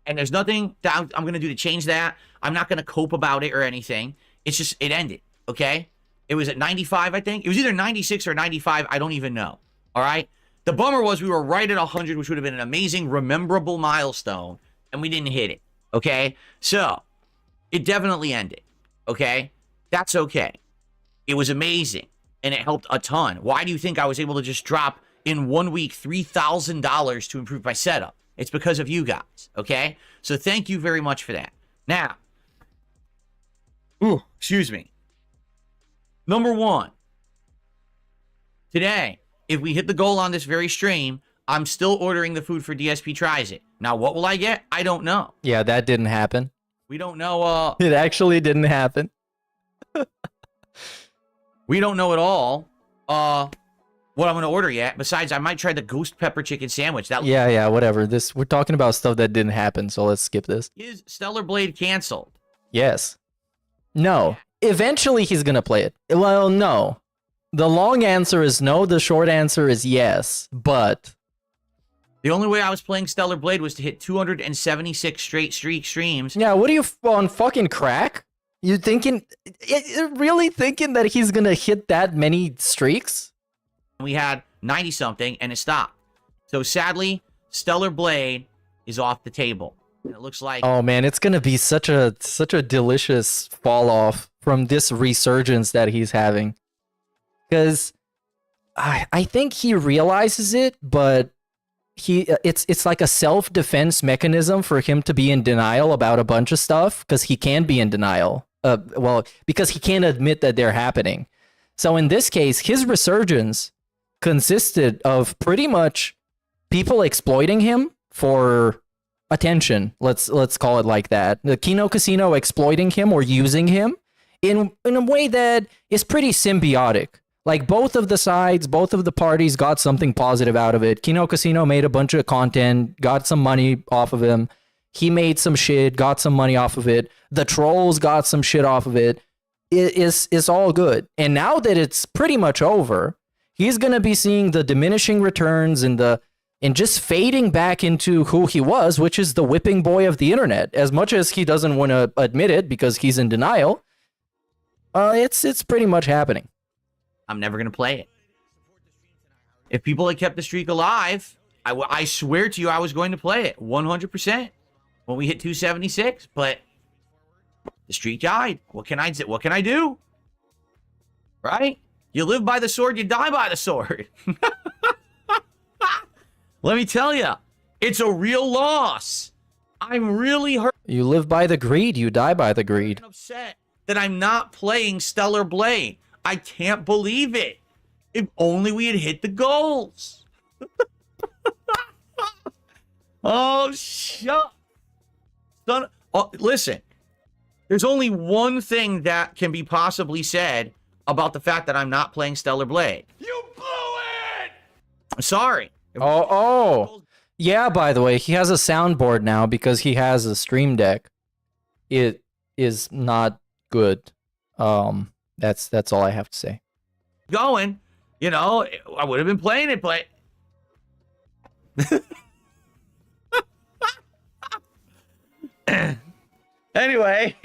And there's nothing that I'm going to do to change that. I'm not going to cope about it or anything. It's just, it ended, okay? It was at 95, I think. It was either 96 or 95. I don't even know, all right? The bummer was we were right at 100, which would have been an amazing, rememberable milestone, and we didn't hit it, okay? So, it definitely ended, okay? That's okay. It was amazing, and it helped a ton. Why do you think I was able to just drop in 1 week $3,000 to improve my setup? It's because of you guys, okay? So thank you very much for that. Now, excuse me. Number one, today, if we hit the goal on this very stream, I'm still ordering the food for DSP Tries It. Now, what will I get? I don't know. Yeah, that didn't happen. We don't know. It actually didn't happen. We don't know at all what I'm going to order yet. Besides, I might try the ghost pepper chicken sandwich. Yeah, whatever. We're talking about stuff that didn't happen, so let's skip this. Is Stellar Blade canceled? Yes. No. Eventually he's going to play it. Well, no. The long answer is no. The short answer is yes, but the only way I was playing Stellar Blade was to hit 276 straight streams. Yeah, what are you on fucking crack? You really thinking that he's going to hit that many streaks? We had 90 something and it stopped. So sadly, Stellar Blade is off the table. And it looks like, oh man, it's gonna be such a delicious fall off from this resurgence that he's having. Because I think he realizes it, but it's like a self-defense mechanism for him to be in denial about a bunch of stuff, because he can be in denial. Because he can't admit that they're happening. So in this case, his resurgence consisted of pretty much people exploiting him for attention. Let's call it like that. The Kino Casino exploiting him or using him in a way that is pretty symbiotic. Like both of the sides, both of the parties got something positive out of it. Kino Casino made a bunch of content, got some money off of him. He made some shit, got some money off of it. The trolls got some shit off of it. It's all good. And now that it's pretty much over, he's going to be seeing the diminishing returns and just fading back into who he was, which is the whipping boy of the internet. As much as he doesn't want to admit it because he's in denial, it's pretty much happening. I'm never going to play it. If people had kept the streak alive, I swear to you I was going to play it 100% when we hit 276, but the streak died. What can I do? Right? You live by the sword, you die by the sword. Let me tell you, it's a real loss. I'm really hurt. You live by the greed, you die by the greed. I'm upset that I'm not playing Stellar Blade. I can't believe it. If only we had hit the goals. Oh, shut. Listen, there's only one thing that can be possibly said about the fact that I'm not playing Stellar Blade. You blew it! I'm sorry. Yeah, by the way, he has a soundboard now because he has a stream deck. It is not good. That's all I have to say. Going, I would have been playing it, but anyway,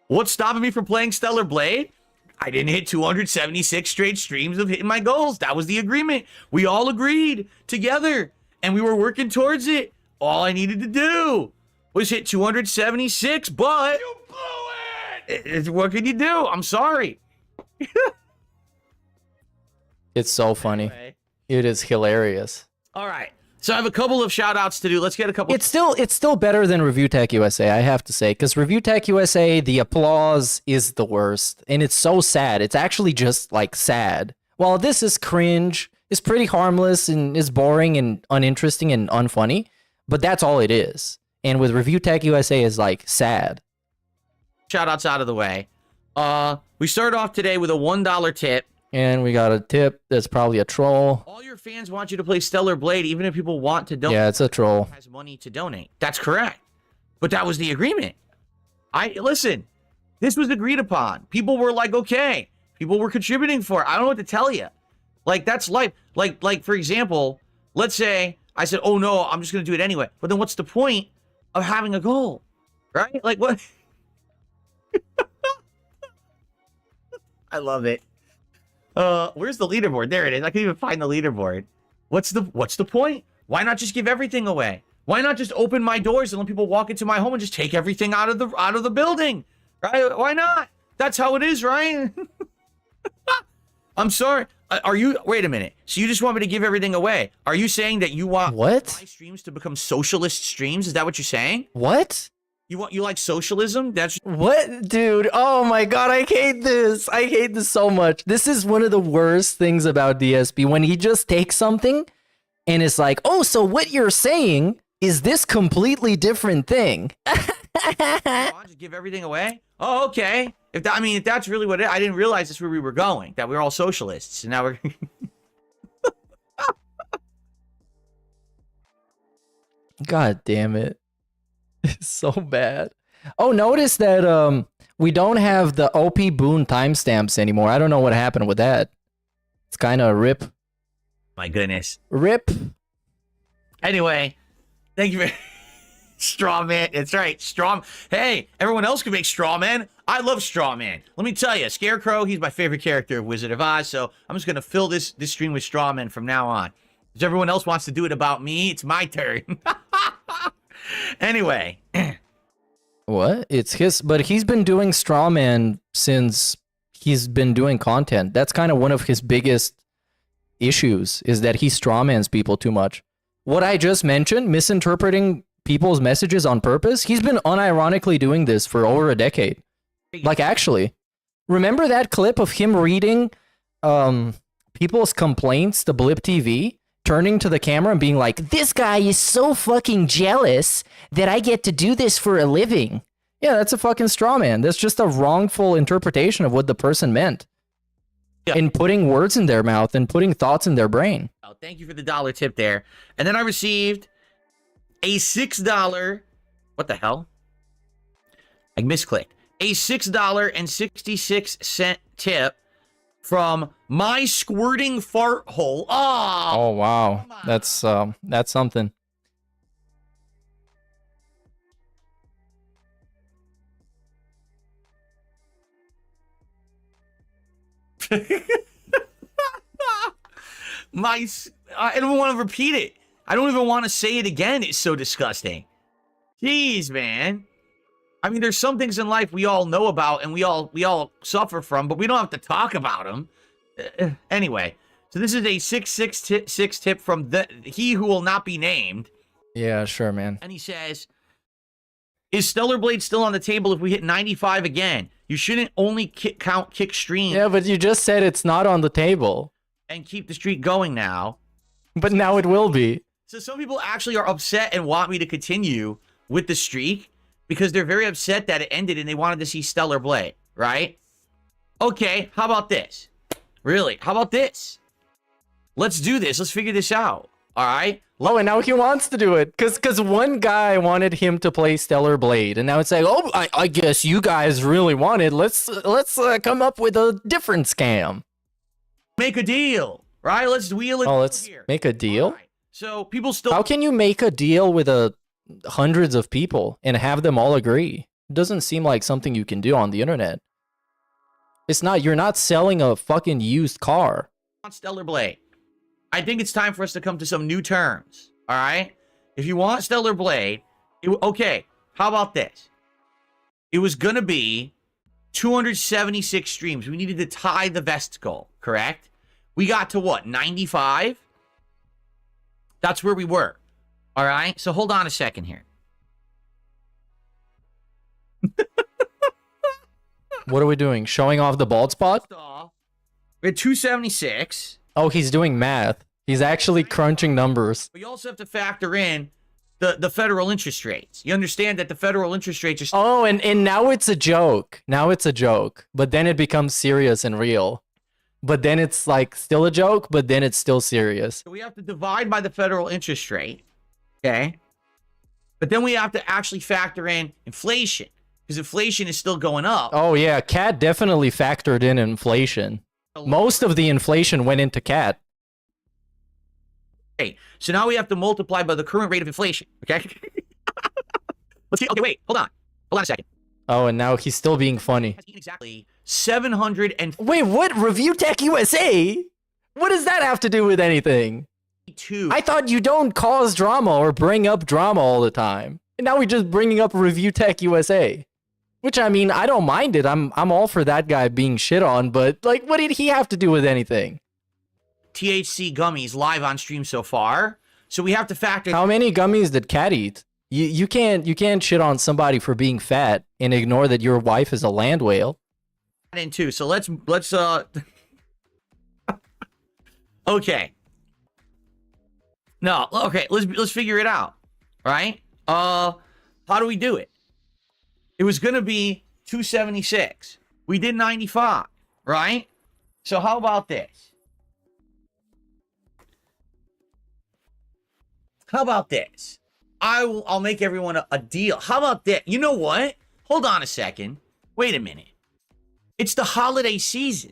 what's stopping me from playing Stellar Blade? I didn't hit 276 straight streams of hitting my goals. That was the agreement. We all agreed together, and we were working towards it. All I needed to do was hit 276, but you blew it! What can you do? I'm sorry. It's so funny. Anyway. It is hilarious. All right. So I have a couple of shout outs to do. Let's get a couple. It's still better than Review Tech USA, I have to say, because Review Tech USA, the applause is the worst, and it's so sad. It's actually just like sad. While this is cringe, it's pretty harmless and is boring and uninteresting and unfunny, but that's all it is. And with Review Tech USA is like sad. Shout outs out of the way. We started off today with a $1 tip. And we got a tip that's probably a troll. All your fans want you to play Stellar Blade, even if people want to donate. Yeah, it's a troll. Has money to donate. That's correct. But that was the agreement. Listen, this was agreed upon. People were like, okay. People were contributing for it. I don't know what to tell you. Like, that's life. Like for example, let's say I said, oh no, I'm just going to do it anyway. But then what's the point of having a goal? Right? Like, what? I love it. Where's the leaderboard? There it is. I can't even find the leaderboard. What's the point? Why not just give everything away? Why not just open my doors and let people walk into my home and just take everything out of the building? Right? Why not? That's how it is, right? I'm sorry. Wait a minute. So you just want me to give everything away? Are you saying that you want my streams to become socialist streams? Is that what you're saying? What? You like socialism? That's what, dude? Oh my god, I hate this. I hate this so much. This is one of the worst things about DSP, when he just takes something and it's like, oh, so what you're saying is this completely different thing. Just give everything away? Oh, okay. If that's really what I didn't realize that's where we were going. That we're all socialists, and now we're. God damn it. It's so bad. Oh, notice that we don't have the OP Boon timestamps anymore. I don't know what happened with that. It's kind of a rip. My goodness. Rip. Anyway, thank you for Straw Man. It's right. Hey, everyone else can make Straw Man. I love Straw Man. Let me tell you, Scarecrow, he's my favorite character of Wizard of Oz, so I'm just going to fill this stream with Straw Man from now on. If everyone else wants to do it about me, it's my turn. Anyway. What? It's his, but he's been doing Strawman since he's been doing content. That's kind of one of his biggest issues, is that he strawmans people too much. What I just mentioned, misinterpreting people's messages on purpose, he's been unironically doing this for over a decade. Like, actually, remember that clip of him reading people's complaints to Blip TV? Turning to the camera and being like, this guy is so fucking jealous that I get to do this for a living. Yeah, that's a fucking straw man. That's just a wrongful interpretation of what the person meant. Yeah. And putting words in their mouth and putting thoughts in their brain. Oh, thank you for the $1 tip there. And then I received a $6. What the hell? I misclicked. A $6.66 tip from My Squirting Fart Hole. Oh wow, that's something. I don't want to repeat it. I don't even want to say it again. It's so disgusting. Jeez, man. I mean, there's some things in life we all know about and we all suffer from, but we don't have to talk about them. Anyway, so this is a 666 tip from he who will not be named. Yeah, sure, man. And he says, is Stellar Blade still on the table if we hit 95 again? You shouldn't only count kick streams. Yeah, but you just said it's not on the table. And keep the streak going now. But now it will be. So some people actually are upset and want me to continue with the streak, because they're very upset that it ended and they wanted to see Stellar Blade, right? Okay, how about this? Really, how about this? Let's do this. Let's figure this out, all right? Oh, and now he wants to do it, because one guy wanted him to play Stellar Blade, and now it's like, oh, I guess you guys really wanted. Let's come up with a different scam. Make a deal, right? Let's wheel it. Oh, let's make a deal? Right. So people still... How can you make a deal with hundreds of people and have them all agree? It doesn't seem like something you can do on the internet. It's not, you're not selling a fucking used car. On Stellar Blade, I think it's time for us to come to some new terms, all right? If you want Stellar Blade, okay, how about this? It was gonna be 276 streams. We needed to tie the vest goal, correct? We got to what, 95? That's where we were. All right? So hold on a second here. What are we doing? Showing off the bald spot? We're at 276. Oh, he's doing math. He's actually crunching numbers. But you also have to factor in the federal interest rates. You understand that the federal interest rates are... Oh, and now it's a joke. Now it's a joke. But then it becomes serious and real. But then it's like still a joke, but then it's still serious. So we have to divide by the federal interest rate. Okay? But then we have to actually factor in inflation. Because inflation is still going up. Oh, yeah. Cat definitely factored in inflation. Most of the inflation went into Cat. Okay, so now we have to multiply by the current rate of inflation. Okay? Let's see. Okay, wait. Hold on a second. Oh, and now he's still being funny. Exactly 700 and... Wait, what? Review Tech USA? What does that have to do with anything? I thought you don't cause drama or bring up drama all the time. And now we're just bringing up Review Tech USA. Which, I mean, I don't mind it. I'm all for that guy being shit on, but, like, what did he have to do with anything? THC gummies live on stream so far. So we have to factor... How many gummies did Cat eat? You can't shit on somebody for being fat and ignore that your wife is a land whale. In too. So let's okay. No, okay, let's figure it out. All right? How do we do it? It was going to be 276. We did 95, right? So how about this? How about this? I'll make everyone a deal. How about that? You know what? Hold on a second. Wait a minute. It's the holiday season.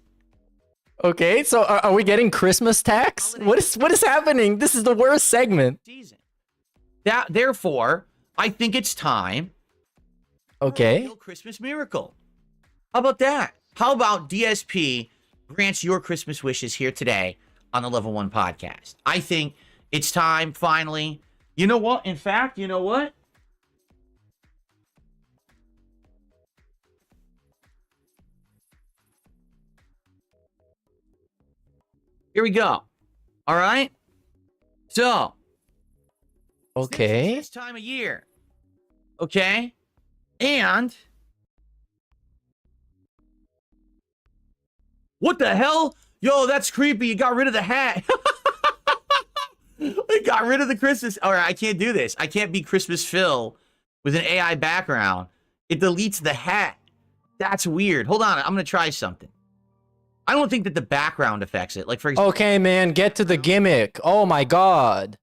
Okay, so are we getting Christmas tax? What is happening? This is the worst segment. Season. Therefore, I think it's time. Okay. Christmas miracle. How about that? How about DSP grants your Christmas wishes here today on the Level 1 podcast? I think it's time, finally. You know what? In fact, you know what? Here we go. All right? So. Okay. This time of year. Okay? And what the hell? Yo, that's creepy. You got rid of the hat. We got rid of the Christmas. All right, I can't do this. I can't be Christmas Phil with an AI background. It deletes the hat. That's weird. Hold on. I'm going to try something. I don't think that the background affects it. Like, for example. Okay, man, get to the gimmick. Oh, my God.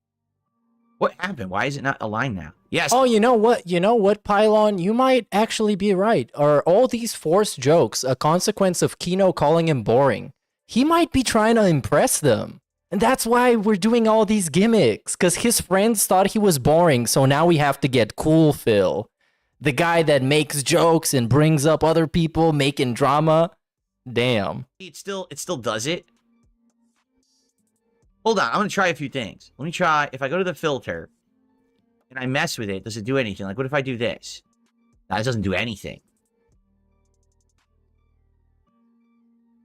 What happened? Why is it not aligned now? Yes. Oh, you know what? You know what, Pylon? You might actually be right. Are all these forced jokes a consequence of Kino calling him boring? He might be trying to impress them. And that's why we're doing all these gimmicks. Because his friends thought he was boring, so now we have to get Cool Phil. The guy that makes jokes and brings up other people making drama. Damn. It still does it. Hold on. I'm going to try a few things. Let me try. If I go to the filter and I mess with it, does it do anything? Like, what if I do this? No, it doesn't do anything.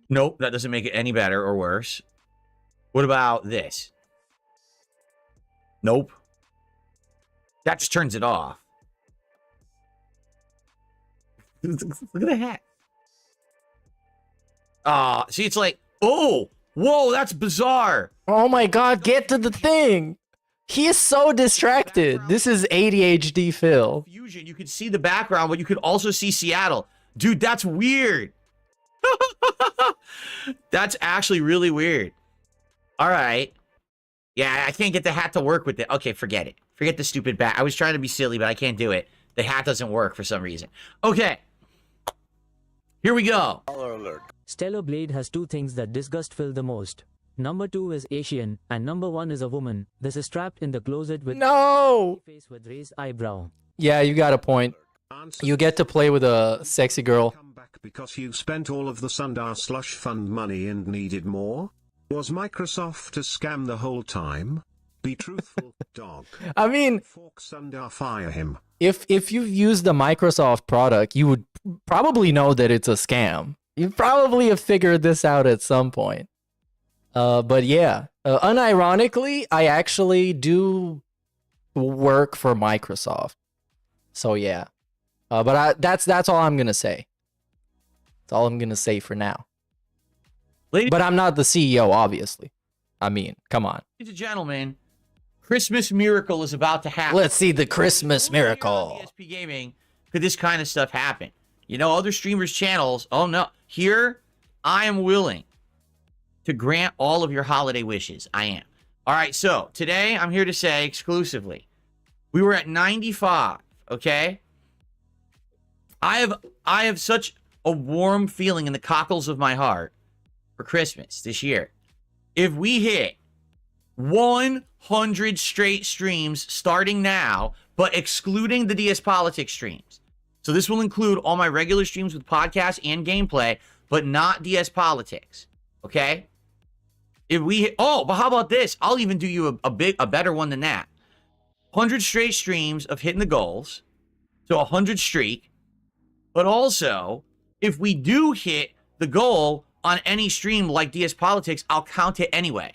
Nope, that doesn't make it any better or worse. What about this? Nope. That just turns it off. Look at the hat. See, it's like, oh, whoa, that's bizarre. Oh my God, get to the thing. He is so distracted. This is ADHD Phil. Fusion, you could see the background, but you could also see Seattle. Dude, that's weird. That's actually really weird. All right. Yeah, I can't get the hat to work with it. Okay, forget it. Forget the stupid bat. I was trying to be silly, but I can't do it. The hat doesn't work for some reason. Okay. Here we go. Stellar Blade has two things that disgust Phil the most. Number 2 is Asian, and number 1 is a woman. This is trapped in the closet with face with raised eyebrow. Yeah, you got a point. You get to play with a sexy girl. Come back because you spent all of the Sundar slush fund money and needed more? Was Microsoft a scam the whole time? Be truthful, dog. I mean, Fork Sundar, fire him. If you've used the Microsoft product, you would probably know that it's a scam. You probably have figured this out at some point. But yeah, unironically, I actually do work for Microsoft. So yeah, but that's all I'm gonna say. That's all I'm gonna say for now. But I'm not the CEO, obviously. I mean, come on. Ladies and gentlemen, Christmas miracle is about to happen. Let's see the Christmas miracle. DSP Gaming, could this kind of stuff happen? You know, other streamers' channels. Oh no, here I am willing to grant all of your holiday wishes. I am. All right, so today I'm here to say exclusively, we were at 95. Okay, I have such a warm feeling in the cockles of my heart for Christmas this year. If we hit 100 straight streams starting now, but excluding the DS Politics streams. So this will include all my regular streams with podcasts and gameplay, but not DS Politics. Okay? If we hit, oh, but how about this? I'll even do you a better one than that. 100 straight streams of hitting the goals. So 100 streak. But also, if we do hit the goal on any stream like DS Politics, I'll count it anyway.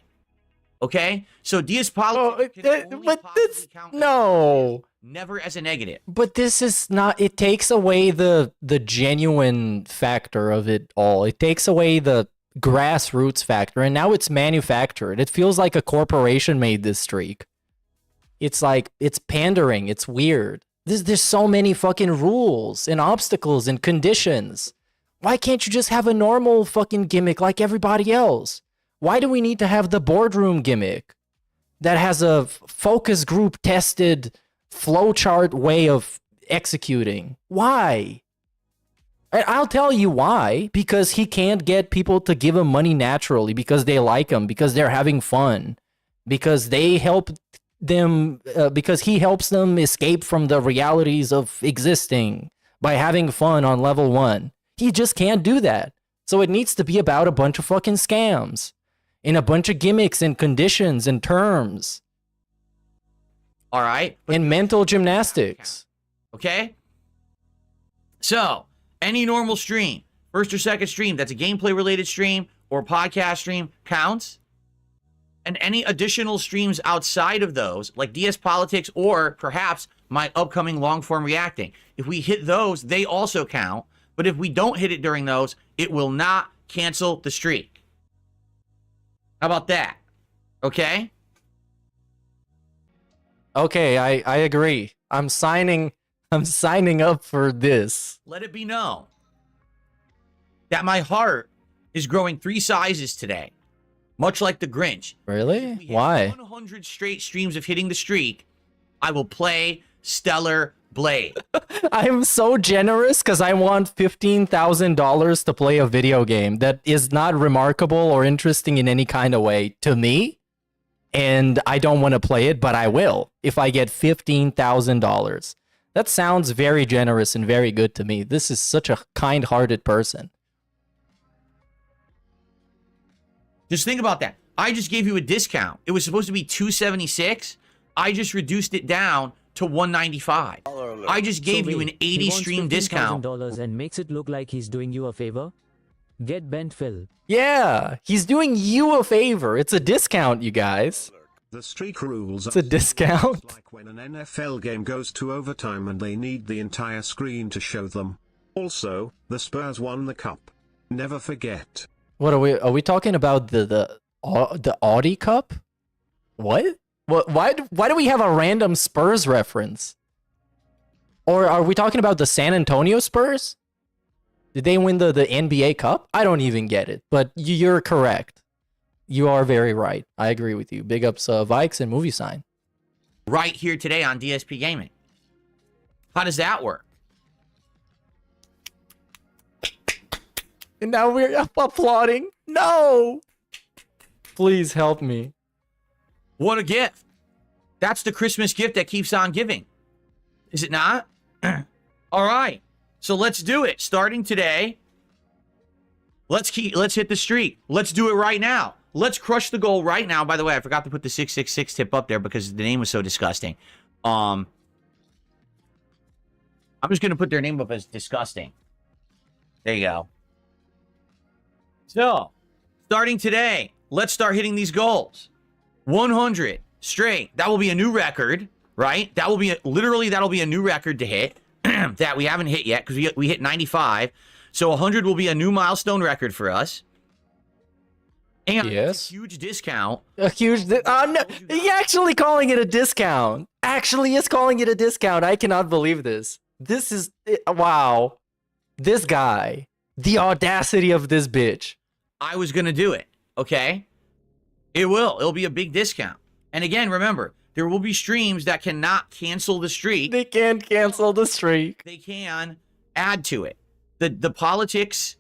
Okay? So DS Politics but this, no. Never as a negative. But this is not, it takes away the genuine factor of it all. It takes away the grassroots factor, and now it's manufactured. It feels like a corporation made this streak. It's like, it's pandering. It's weird. There's so many fucking rules and obstacles and conditions. Why can't you just have a normal fucking gimmick like everybody else? Why do we need to have the boardroom gimmick that has a focus group tested flowchart way of executing? Why? I'll tell you why. Because he can't get people to give him money naturally, because they like him, because they're having fun, because they help them, because he helps them escape from the realities of existing by having fun on level 1. He just can't do that. So it needs to be about a bunch of fucking scams and a bunch of gimmicks and conditions and terms. All right. And mental gymnastics. Okay? So, any normal stream, first or second stream, that's a gameplay related stream or podcast stream counts. And any additional streams outside of those, like DS Politics or perhaps my upcoming long form reacting, if we hit those, they also count. But if we don't hit it during those, it will not cancel the streak. How about that? Okay? Okay, I agree. I'm signing up for this. Let it be known that my heart is growing 3 sizes today, much like the Grinch. Really? Why? 100 straight streams of hitting the streak, I will play Stellar Blade. I'm so generous because I want $15,000 to play a video game that is not remarkable or interesting in any kind of way to me. And I don't want to play it, but I will if I get $15,000. That sounds very generous and very good to me. This is such a kind-hearted person. Just think about that. I just gave you a discount. It was supposed to be $276. I just reduced it down to $195. I just gave you an 80 stream discount. $15,000 and makes it look like he's doing you a favor. Get bent, Phil. Yeah, he's doing you a favor. It's a discount, you guys. The streak rules It's a discount. like when an NFL game goes to overtime and they need the entire screen to show them. Also, the Spurs won the cup. Never forget. What are we talking about the Audi Cup? What? Why do we have a random Spurs reference? Or are we talking about the San Antonio Spurs? Did they win the NBA Cup? I don't even get it, but you're correct. You are very right. I agree with you. Big ups Vikes and Movie Sign. Right here today on DSP Gaming. How does that work? And now we're applauding. No! Please help me. What a gift. That's the Christmas gift that keeps on giving. Is it not? All right. So let's do it. Starting today, let's hit the streak. Let's do it right now. Let's crush the goal right now. By the way, I forgot to put the 666 tip up there because the name was so disgusting. I'm just going to put their name up as disgusting. There you go. So, starting today, let's start hitting these goals. 100 straight. That will be a new record, right? That will be literally that'll be a new record to hit that we haven't hit yet because we hit 95. So 100 will be a new milestone record for us. And yes, a huge discount. A huge. No, he actually calling it a discount. Actually, is calling it a discount. I cannot believe this. This is wow. This guy, the audacity of this bitch. I was gonna do it. Okay, it will. It'll be a big discount. And again, remember, there will be streams that cannot cancel the streak. They can't cancel the streak. They can add to it. The politics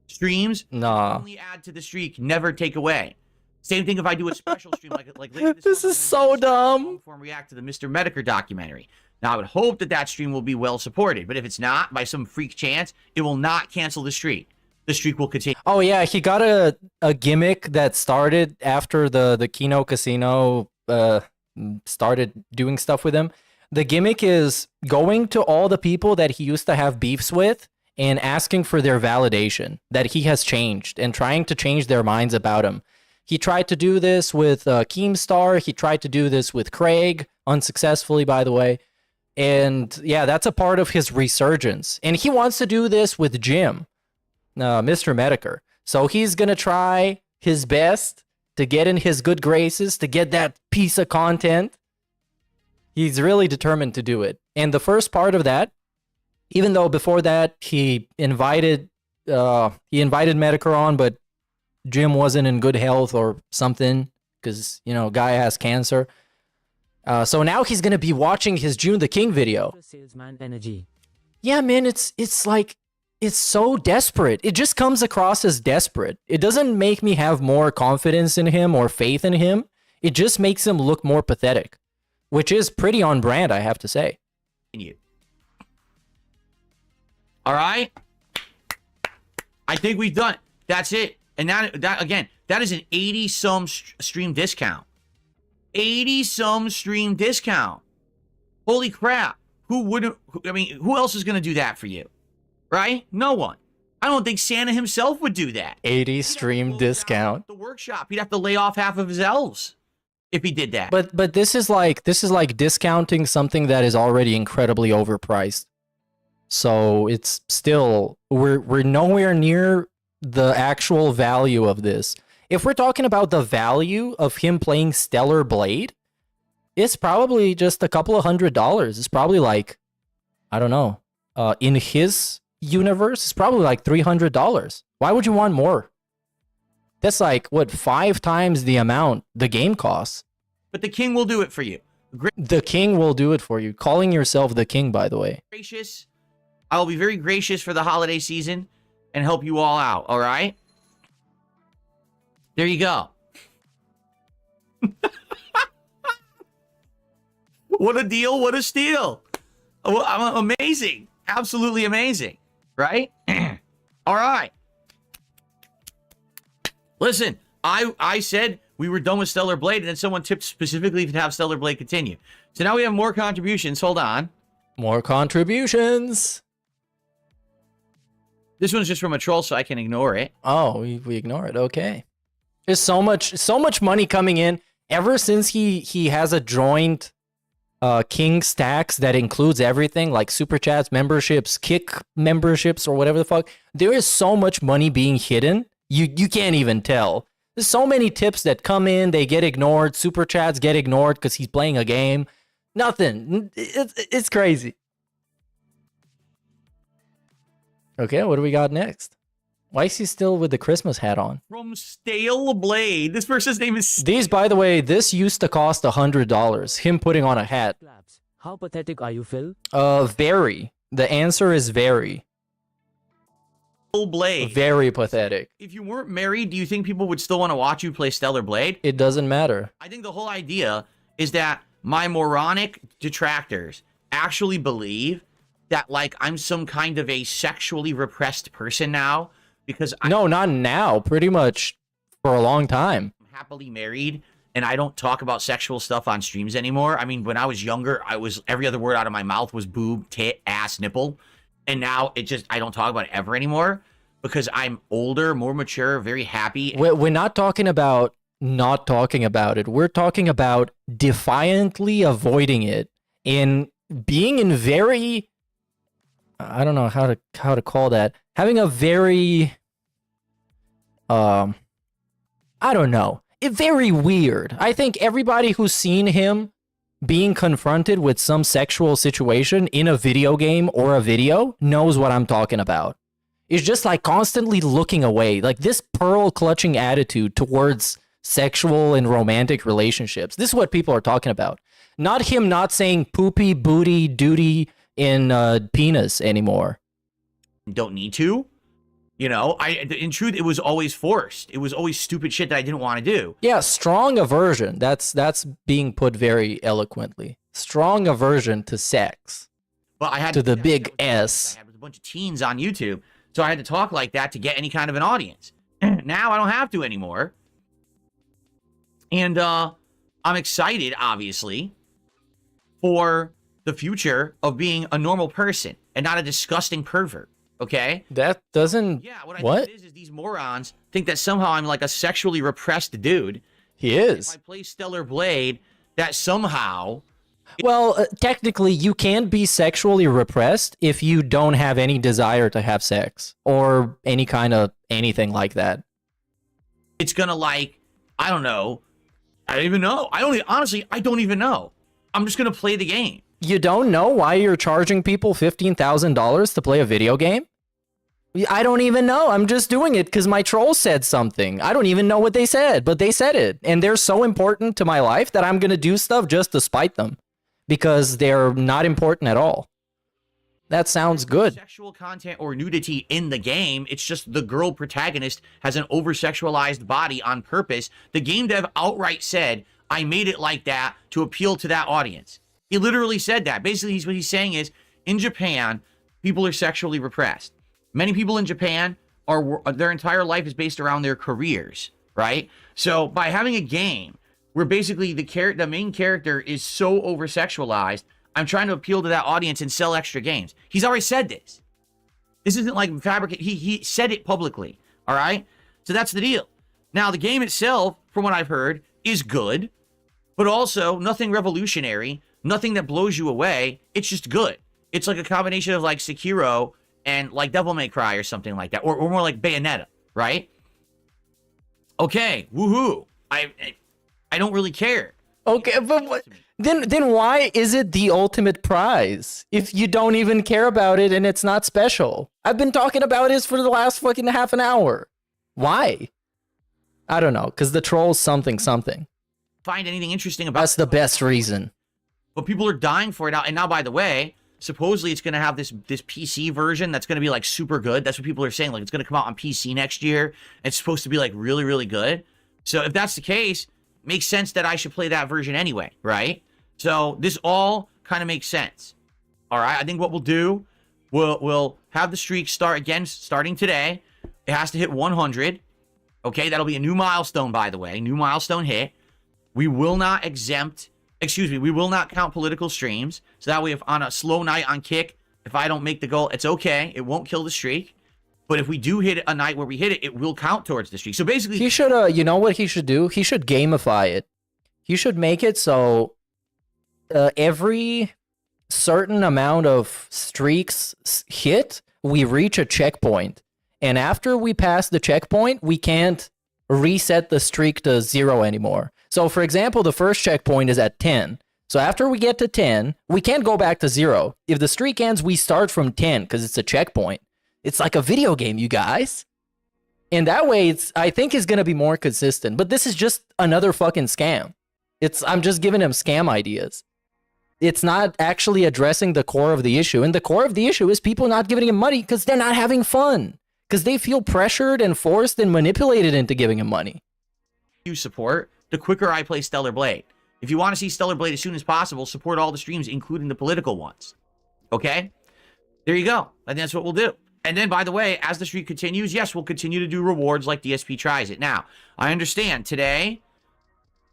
streams only add to the streak, never take away. Same thing if I do a special stream like later this is so dumb. React to the Mr. Medicare documentary. Now I would hope that stream will be well supported, but if it's not, by some freak chance, it will not cancel the streak. The streak will continue. Oh yeah, he got a gimmick that started after the Kino Casino started doing stuff with him. The gimmick is going to all the people that he used to have beefs with and asking for their validation that he has changed and trying to change their minds about him. He tried to do this with Keemstar. He tried to do this with Craig, unsuccessfully, by the way. And yeah, that's a part of his resurgence. And he wants to do this with Jim, Mr. Medicare. So he's going to try his best to get in his good graces, to get that piece of content. He's really determined to do it. And the first part of that, even though before that he invited Medicare on, but Jim wasn't in good health or something because, you know, guy has cancer. So now he's going to be watching his June the King video. Salesman energy. Yeah, man, it's like, it's so desperate. It just comes across as desperate. It doesn't make me have more confidence in him or faith in him. It just makes him look more pathetic, which is pretty on brand, I have to say. All right? I think we've done it. That's it. And that again, that is an 80-some stream discount. 80-some stream discount. Holy crap. Who else is going to do that for you? Right? No one. I don't think Santa himself would do that. 80 stream discount. The workshop. He'd have to lay off half of his elves if he did that. But this is like discounting something that is already incredibly overpriced. So it's still we're nowhere near the actual value of this. If we're talking about the value of him playing Stellar Blade, it's probably just a couple of $100. It's probably like, I don't know, in his universe, it's probably like $300. Why would you want more? That's like, what, 5 times the amount the game costs. But the king will do it for you. The king will do it for you. Calling yourself the king, by the way. Gracious. I will be very gracious for the holiday season and help you all out, all right? There you go. What a deal, what a steal. I'm amazing. Absolutely amazing, right? All right. Listen, I said we were done with Stellar Blade, and then someone tipped specifically to have Stellar Blade continue. So now we have more contributions. Hold on. More contributions. This one's just from a troll, so I can ignore it. Oh, we ignore it. Okay. There's so much money coming in ever since he has a joint King stacks that includes everything like super chats, memberships, kick memberships, or whatever the fuck. There is so much money being hidden. You can't even tell. There's so many tips that come in, they get ignored. Super chats get ignored because he's playing a game. Nothing. It's crazy. Okay, what do we got next? Why is he still with the Christmas hat on? From Stale Blade. This person's name is... These, by the way, this used to cost $100. Him putting on a hat. How pathetic are you, Phil? Very. The answer is very. Blade. Very pathetic. If you weren't married, do you think people would still want to watch you play Stellar Blade? It doesn't matter. I think the whole idea is that my moronic detractors actually believe that, like, I'm some kind of a sexually repressed person now because No, not now. Pretty much for a long time. I'm happily married and I don't talk about sexual stuff on streams anymore. I mean, when I was younger, every other word out of my mouth was boob, tit, ass, nipple. And now I don't talk about it ever anymore. because I'm older, more mature, very happy. We're not talking about not talking about it. We're talking about defiantly avoiding it and being in very, I don't know how to call that, having a very, I don't know, very weird. I think everybody who's seen him being confronted with some sexual situation in a video game or a video knows what I'm talking about. It's just like constantly looking away, like this pearl clutching attitude towards sexual and romantic relationships. This is what people are talking about. Not him not saying poopy, booty, duty, in penis anymore. Don't need to. You know, in truth, it was always forced. It was always stupid shit that I didn't want to do. Yeah, strong aversion. That's being put very eloquently. Strong aversion to sex. But I had to the big S. I had a bunch of teens on YouTube, so I had to talk like that to get any kind of an audience. Now I don't have to anymore. And I'm excited, obviously, for the future of being a normal person and not a disgusting pervert. Okay? That doesn't... Yeah, what I think is these morons think that somehow I'm like a sexually repressed dude. He is. If I play Stellar Blade, that somehow... Well, technically, you can't be sexually repressed if you don't have any desire to have sex or any kind of anything like that. It's gonna like, I don't know. I don't even know. Honestly, I don't even know. I'm just gonna play the game. You don't know why you're charging people $15,000 to play a video game? I don't even know. I'm just doing it because my troll said something. I don't even know what they said, but they said it. And they're so important to my life that I'm going to do stuff just to spite them because they're not important at all. That sounds good. Sexual content or nudity in the game. It's just the girl protagonist has an over-sexualized body on purpose. The game dev outright said, I made it like that to appeal to that audience. He literally said that. Basically, what he's saying is, in Japan, people are sexually repressed. Many people in Japan, their entire life is based around their careers, right? So by having a game where basically the main character is so over-sexualized, I'm trying to appeal to that audience and sell extra games. He's already said this. This isn't like fabricate. He said it publicly, all right? So that's the deal. Now, the game itself, from what I've heard, is good, but also nothing revolutionary, nothing that blows you away. It's just good. It's like a combination of like Sekiro and like Devil May Cry or something like that, or more like Bayonetta, right? Okay, woohoo! I don't really care. Okay, but what, then why is it the ultimate prize if you don't even care about it and it's not special? I've been talking about this for the last fucking half an hour. Why? I don't know, because the troll's something. Find anything interesting about That's the best reason. But people are dying for it now. And now, by the way, supposedly it's going to have this PC version that's going to be like super good. That's what people are saying. Like it's going to come out on PC next year. It's supposed to be like really, really good. So if that's the case, makes sense that I should play that version anyway, right? So this all kind of makes sense. All right, I think what we'll do, we'll have the streak start again starting today. It has to hit 100. Okay, that'll be a new milestone, by the way. New milestone hit. We will not we will not count political streams. So that way, if on a slow night on Kick, if I don't make the goal, it's okay. It won't kill the streak. But if we do hit a night where we hit it, it will count towards the streak. So basically... He should, you know what he should do? He should gamify it. He should make it so every certain amount of streaks hit, we reach a checkpoint. And after we pass the checkpoint, we can't reset the streak to 0 anymore. So, for example, the first checkpoint is at 10. So after we get to 10, we can't go back to 0. If the streak ends, we start from 10 because it's a checkpoint. It's like a video game, you guys. And that way, I think is going to be more consistent. But this is just another fucking scam. I'm just giving him scam ideas. It's not actually addressing the core of the issue. And the core of the issue is people not giving him money because they're not having fun. Because they feel pressured and forced and manipulated into giving him money. You support, the quicker I play Stellar Blade. If you want to see Stellar Blade as soon as possible, support all the streams, including the political ones. Okay? There you go. I think that's what we'll do. And then, by the way, as the streak continues, yes, we'll continue to do rewards like DSP tries it. Now, I understand today,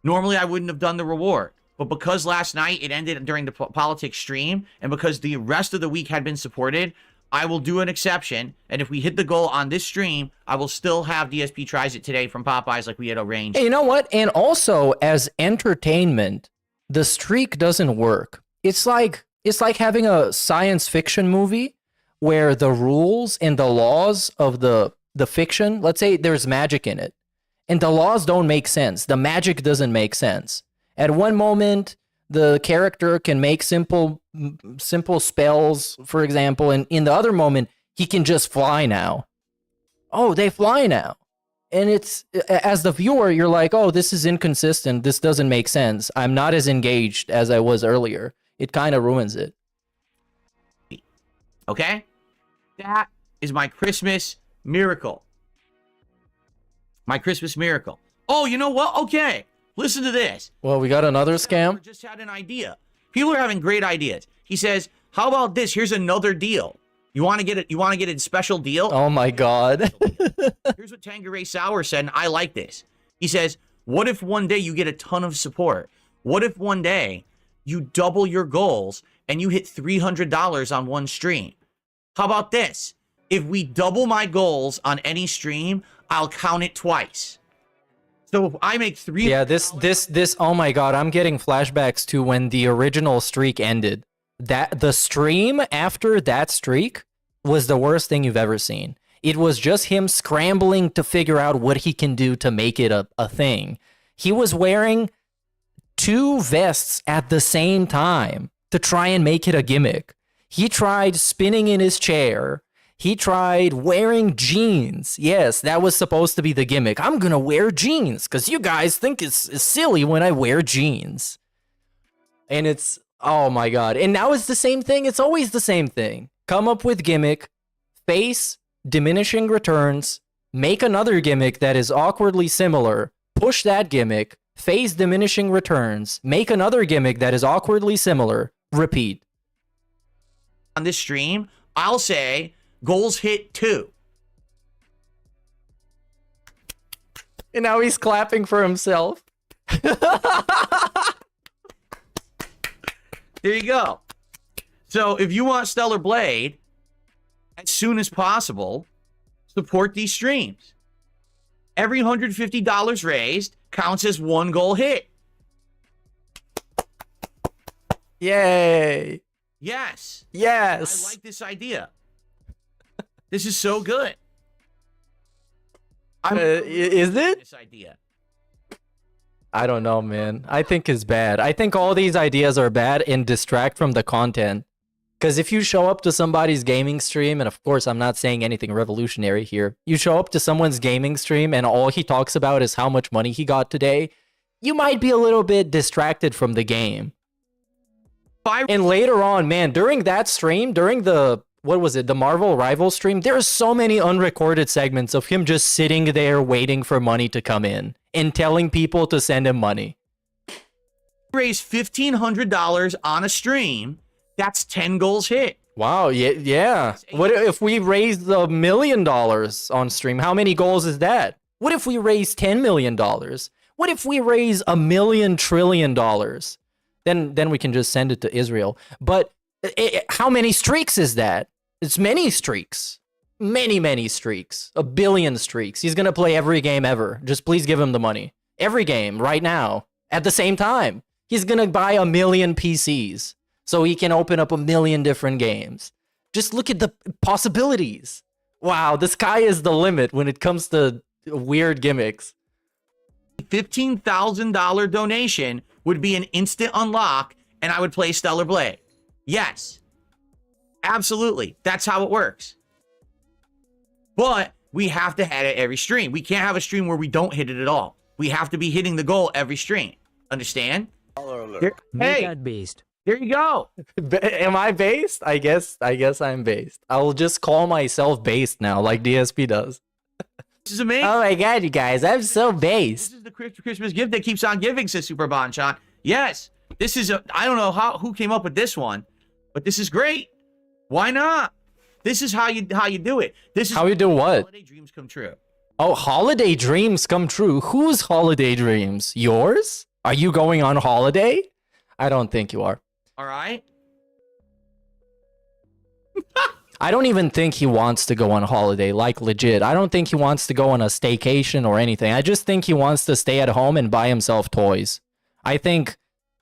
normally I wouldn't have done the reward. But because last night it ended during the politics stream, and because the rest of the week had been supported, I will do an exception, and if we hit the goal on this stream, I will still have DSP tries it today from Popeyes like we had arranged. Hey, you know what? And also, as entertainment, the streak doesn't work. It's like having a science fiction movie where the rules and the laws of the fiction, let's say there's magic in it, and the laws don't make sense. The magic doesn't make sense. At one moment, the character can make simple spells, for example, and in the other moment, he can just fly now. Oh, they fly now. And it's, as the viewer, you're like, oh, this is inconsistent. This doesn't make sense. I'm not as engaged as I was earlier. It kind of ruins it. Okay? That is my Christmas miracle. My Christmas miracle. Oh, you know what? Okay. Listen to this. Well, we got another scam. Just had an idea. People are having great ideas. He says, "How about this? Here's another deal. You want to get it? You want to get a special deal?" Oh my God. Here's what Tangeray Sour said, and I like this. He says, "What if one day you get a ton of support? What if one day you double your goals and you hit $300 on one stream? How about this? If we double my goals on any stream, I'll count it twice." So if I make $300... Yeah, this, oh my God, I'm getting flashbacks to when the original streak ended. The stream after that streak was the worst thing you've ever seen. It was just him scrambling to figure out what he can do to make it a thing. He was wearing 2 vests at the same time to try and make it a gimmick. He tried spinning in his chair. He tried wearing jeans. Yes, that was supposed to be the gimmick. I'm gonna wear jeans because you guys think it's silly when I wear jeans. And it's, oh my God. And now it's the same thing. It's always the same thing. Come up with gimmick, face diminishing returns, make another gimmick that is awkwardly similar, push that gimmick, face diminishing returns, make another gimmick that is awkwardly similar, repeat. On this stream, I'll say goals hit 2. And now he's clapping for himself. There you go. So if you want Stellar Blade, as soon as possible, support these streams. Every $150 raised counts as 1 goal hit. Yay. Yes. Yes. I like this idea. This is so good. Is it? This idea. I don't know, man. I think it's bad. I think all these ideas are bad and distract from the content. Because if you show up to somebody's gaming stream, and of course I'm not saying anything revolutionary here, you show up to someone's gaming stream and all he talks about is how much money he got today, you might be a little bit distracted from the game. And later on, man, during that stream, during the, what was it, the Marvel Rival stream, there's so many unrecorded segments of him just sitting there waiting for money to come in and telling people to send him money. Raise $1,500 on a stream, that's 10 goals hit. Wow, yeah. What if we raised $1 million on stream? How many goals is that? What if we raise $10 million? What if we raise $1 trillion? Then we can just send it to Israel. But how many streaks is that? It's many streaks. Many streaks. 1 billion streaks. He's going to play every game ever. Just please give him the money. Every game, right now. At the same time. He's going to buy 1 million PCs. So he can open up 1 million different games. Just look at the possibilities. Wow, the sky is the limit when it comes to weird gimmicks. $15,000 donation would be an instant unlock, and I would play Stellar Blade. Yes. Absolutely. That's how it works. But we have to hit it every stream. We can't have a stream where we don't hit it at all. We have to be hitting the goal every stream. Understand? Make that based. There you go. Am I based? I guess I'm based. I'll just call myself based now, like DSP does. This is amazing. Oh my God, you guys, I'm so based. This is the Christmas gift that keeps on giving, says Super Bonchon. Yes, this is I don't know who came up with this one, but this is great. Why not? This is how you do it. This is how you do what? Holiday dreams come true. Oh, holiday dreams come true. Whose holiday dreams? Yours? Are you going on holiday? I don't think you are. All right. I don't even think he wants to go on holiday, like legit. I don't think he wants to go on a staycation or anything. I just think he wants to stay at home and buy himself toys. I think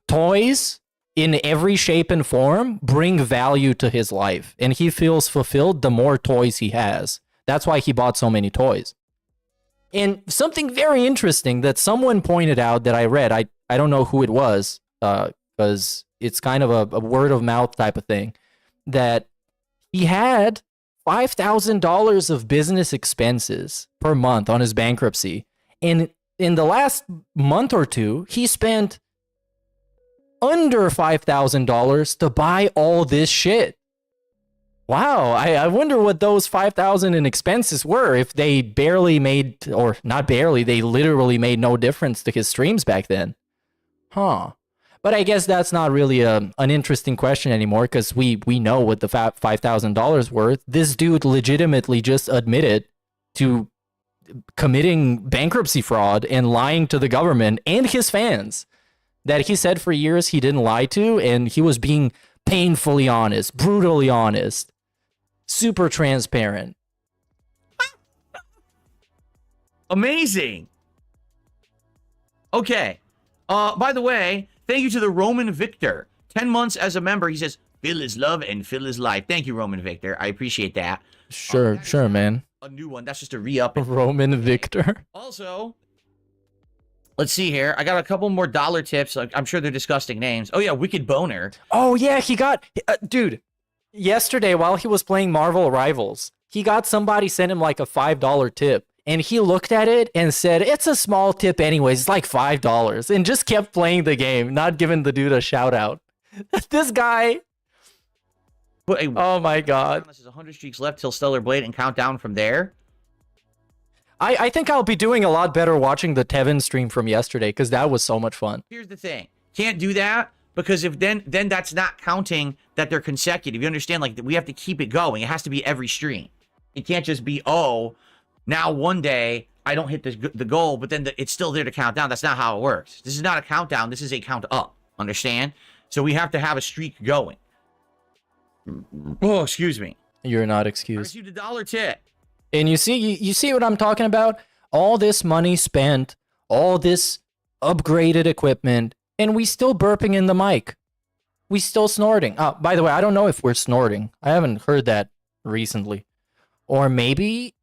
toys in every shape and form bring value to his life, and he feels fulfilled the more toys he has. That's why he bought so many toys. And something very interesting that someone pointed out that I read, I don't know who it was, because it's kind of a word of mouth type of thing, that he had $5,000 of business expenses per month on his bankruptcy. And in the last month or two, he spent under $5,000 to buy all this shit. Wow, I wonder what those $5,000 in expenses were, if they barely made, or not barely, they literally made no difference to his streams back then. Huh. But I guess that's not really an interesting question anymore, because we know what the $5,000 worth. This dude legitimately just admitted to committing bankruptcy fraud and lying to the government and his fans that he said for years he didn't lie to, and he was being painfully honest, brutally honest, super transparent. Amazing. Okay. By the way, thank you to the Roman Victor. 10 months as a member. He says, "Fill is love and fill is life." Thank you, Roman Victor. I appreciate that. Sure, sure, man. A new one. That's just a re-up. Roman Victor. Also, let's see here. I got a couple more dollar tips. I'm sure they're disgusting names. Oh, yeah, Wicked Boner. Oh, yeah, he got... dude, yesterday while he was playing Marvel Rivals, he got somebody sent him like a $5 tip. And he looked at it and said, "It's a small tip anyways. It's like $5. And just kept playing the game, not giving the dude a shout out. This guy... oh my god. There's 100 streaks left till Stellar Blade and count down from there. I think I'll be doing a lot better watching the Tevin stream from yesterday, because that was so much fun. Here's the thing. Can't do that, because if then that's not counting that they're consecutive. You understand? Like, we have to keep it going. It has to be every stream. It can't just be, oh, now one day I don't hit the goal, but then it's still there to count down. That's not how it works. This is not a countdown. This is a count up. Understand? So we have to have a streak going. Oh, excuse me. You're not I excused. received a dollar tip. And you see what I'm talking about? All this money spent, all this upgraded equipment, and we still burping in the mic. We still snorting. Oh, by the way, I don't know if we're snorting. I haven't heard that recently. Or maybe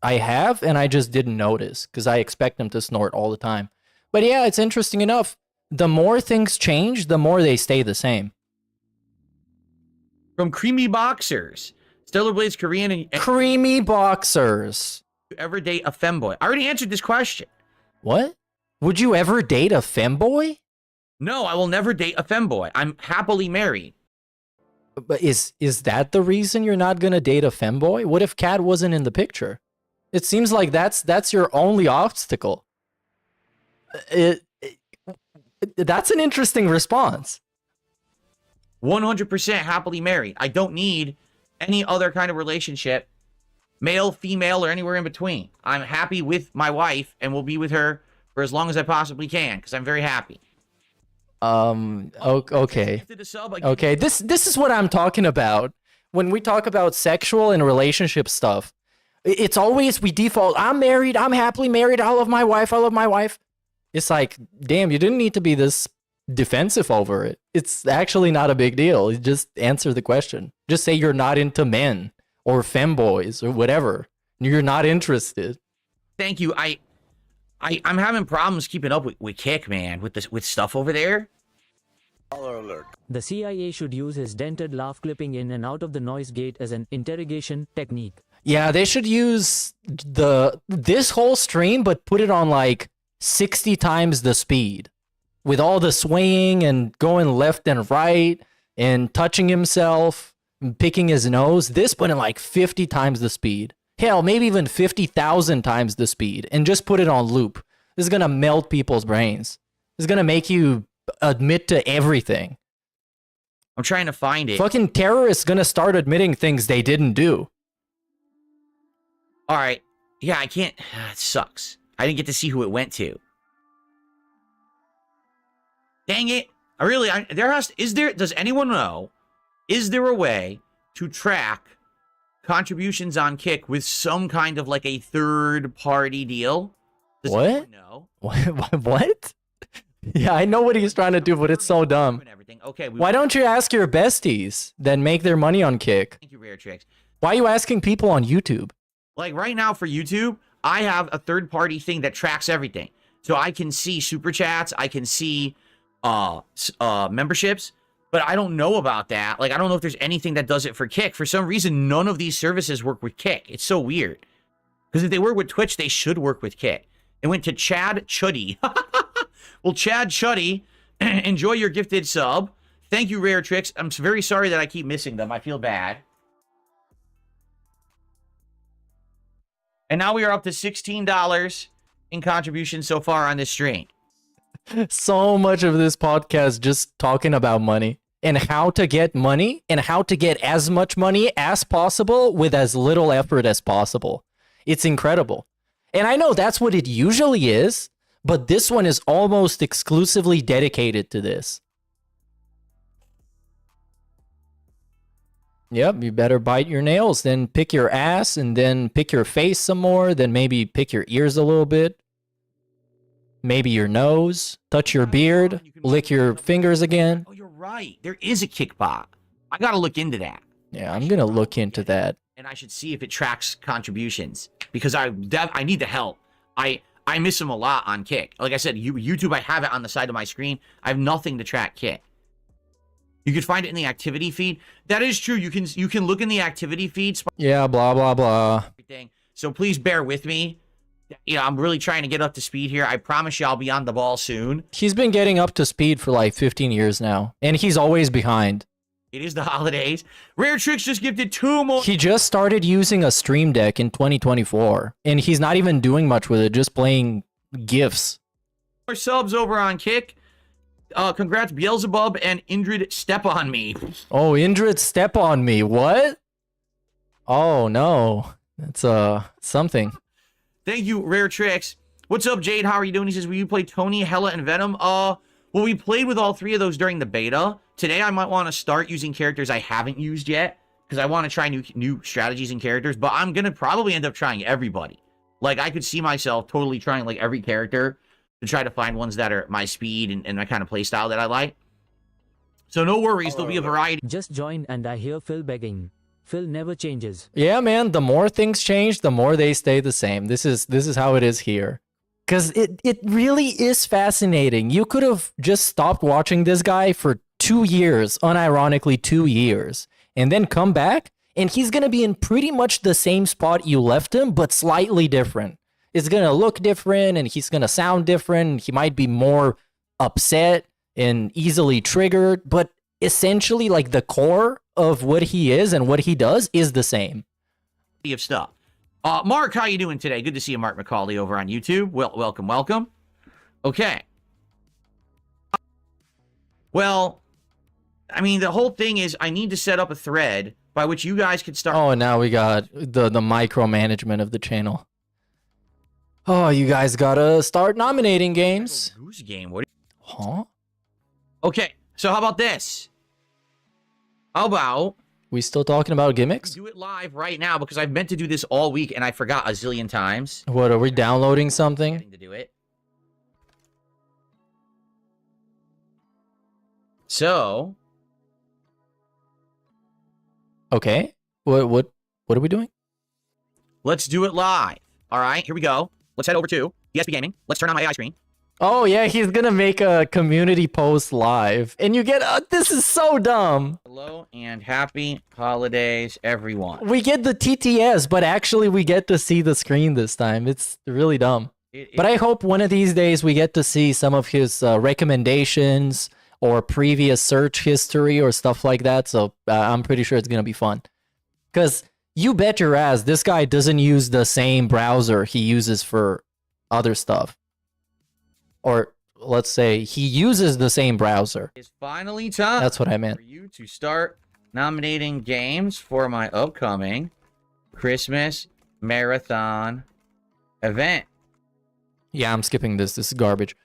I have, and I just didn't notice, because I expect them to snort all the time. But yeah, it's interesting enough. The more things change, the more they stay the same. From Creamy Boxers. Stellar Blade's Korean and... Creamy Boxers. You ever date a femboy? I already answered this question. What? Would you ever date a femboy? No, I will never date a femboy. I'm happily married. But is that the reason you're not gonna date a femboy? What if Kat wasn't in the picture? It seems like that's your only obstacle. That's an interesting response. 100% happily married. I don't need any other kind of relationship, male, female, or anywhere in between. I'm happy with my wife and will be with her for as long as I possibly can, because I'm very happy. Okay. Okay, this is what I'm talking about. When we talk about sexual and relationship stuff, it's always, we default, I'm married, I'm happily married, I love my wife, I love my wife. It's like, damn, you didn't need to be this defensive over it. It's actually not a big deal. You just answer the question. Just say you're not into men or femboys or whatever. You're not interested. Thank you. I'm having problems keeping up with Kick, man, with stuff over there. The CIA should use his dented laugh clipping in and out of the noise gate as an interrogation technique. Yeah, they should use this whole stream, but put it on like 60 times the speed. With all the swaying and going left and right and touching himself and picking his nose, this put in like 50 times the speed. Hell, maybe even 50,000 times the speed, and just put it on loop. This is going to melt people's brains. This is going to make you admit to everything. I'm trying to find it. Fucking terrorists going to start admitting things they didn't do. All right. Yeah, I can't. It sucks. I didn't get to see who it went to. Dang it. Does anyone know, is there a way to track contributions on Kick with some kind of like a third-party deal? Does What? anyone know? What? Yeah, I know what he's trying to do, but it's so dumb. Okay. Why don't you ask your besties that make their money on Kick? Thank you, Rare Tricks. Why are you asking people on YouTube? Like right now for YouTube, I have a third-party thing that tracks everything. So I can see super chats, I can see memberships, but I don't know about that. Like, I don't know if there's anything that does it for Kick. For some reason, none of these services work with Kick. It's so weird. Because if they work with Twitch, they should work with Kick. It went to Chad Chuddy. Well, Chad Chuddy, enjoy your gifted sub. Thank you, Rare Tricks. I'm very sorry that I keep missing them. I feel bad. And now we are up to $16 in contributions so far on this stream. So much of this podcast just talking about money and how to get money and how to get as much money as possible with as little effort as possible. It's incredible. And I know that's what it usually is, but this one is almost exclusively dedicated to this. Yep, you better bite your nails, then pick your ass, and then pick your face some more, then maybe pick your ears a little bit. Maybe your nose, touch your beard, lick your fingers again. Oh, you're right. There is a Kickbot. I got to look into that. Yeah, I'm going to look into that. And I should see if it tracks contributions because I need the help. I miss them a lot on Kick. Like I said, YouTube, I have it on the side of my screen. I have nothing to track Kick. You can find it in the activity feed. That is true. You can look in the activity feed. Yeah, blah, blah, blah. Everything. So please bear with me. Yeah, I'm really trying to get up to speed here. I promise you I'll be on the ball soon. He's been getting up to speed for like 15 years now, and he's always behind. It is the holidays. Rare Tricks just gifted 2 more. He just started using a Stream Deck in 2024, and he's not even doing much with it, just playing GIFs. More subs over on Kick. Congrats, Beelzebub and Indrid Step on Me. Oh, Indrid Step on Me. What? Oh, no. That's something. Thank you, Rare Tricks. What's up, Jade? How are you doing? He says, will you play Tony, Hella, and Venom? Well, we played with all 3 of those during the beta. Today, I might want to start using characters I haven't used yet, because I want to try new strategies and characters, but I'm going to probably end up trying everybody. Like, I could see myself totally trying, like, every character to try to find ones that are my speed and my kind of play style that I like. So no worries, there'll be a variety. Just join and I hear Phil begging. Phil never changes. Yeah, man, the more things change, the more they stay the same. This is how it is here. Because it really is fascinating. You could have just stopped watching this guy for 2 years, unironically 2 years, and then come back, and he's going to be in pretty much the same spot you left him, but slightly different. It's going to look different, and he's going to sound different. He might be more upset and easily triggered, but essentially, like, the core of what he is and what he does is the same. Of stuff. Mark, how you doing today? Good to see you, Mark McCauley, over on YouTube. Well, welcome. Okay. Well, I mean, the whole thing is I need to set up a thread by which you guys can start. Oh, now we got the micromanagement of the channel. Oh, you guys gotta start nominating games. Whose game? What? Huh? Okay, so how about this? How about we still talking about gimmicks? Do it live right now because I've meant to do this all week and I forgot a zillion times. What, are we downloading something? To do it. So. Okay. What are we doing? Let's do it live. All right, here we go. Let's head over to dspgaming. Let's turn on my AI screen. Oh, yeah, he's gonna make a community post live. And you get, this is so dumb. Hello and happy holidays, everyone. We get the TTS, but actually we get to see the screen this time. It's really dumb. But I hope one of these days we get to see some of his recommendations or previous search history or stuff like that. So I'm pretty sure it's gonna be fun. Because you bet your ass, this guy doesn't use the same browser he uses for other stuff. Or let's say he uses the same browser. It's finally time. That's what I meant. For you to start nominating games for my upcoming Christmas marathon event. Yeah, I'm skipping this. This is garbage.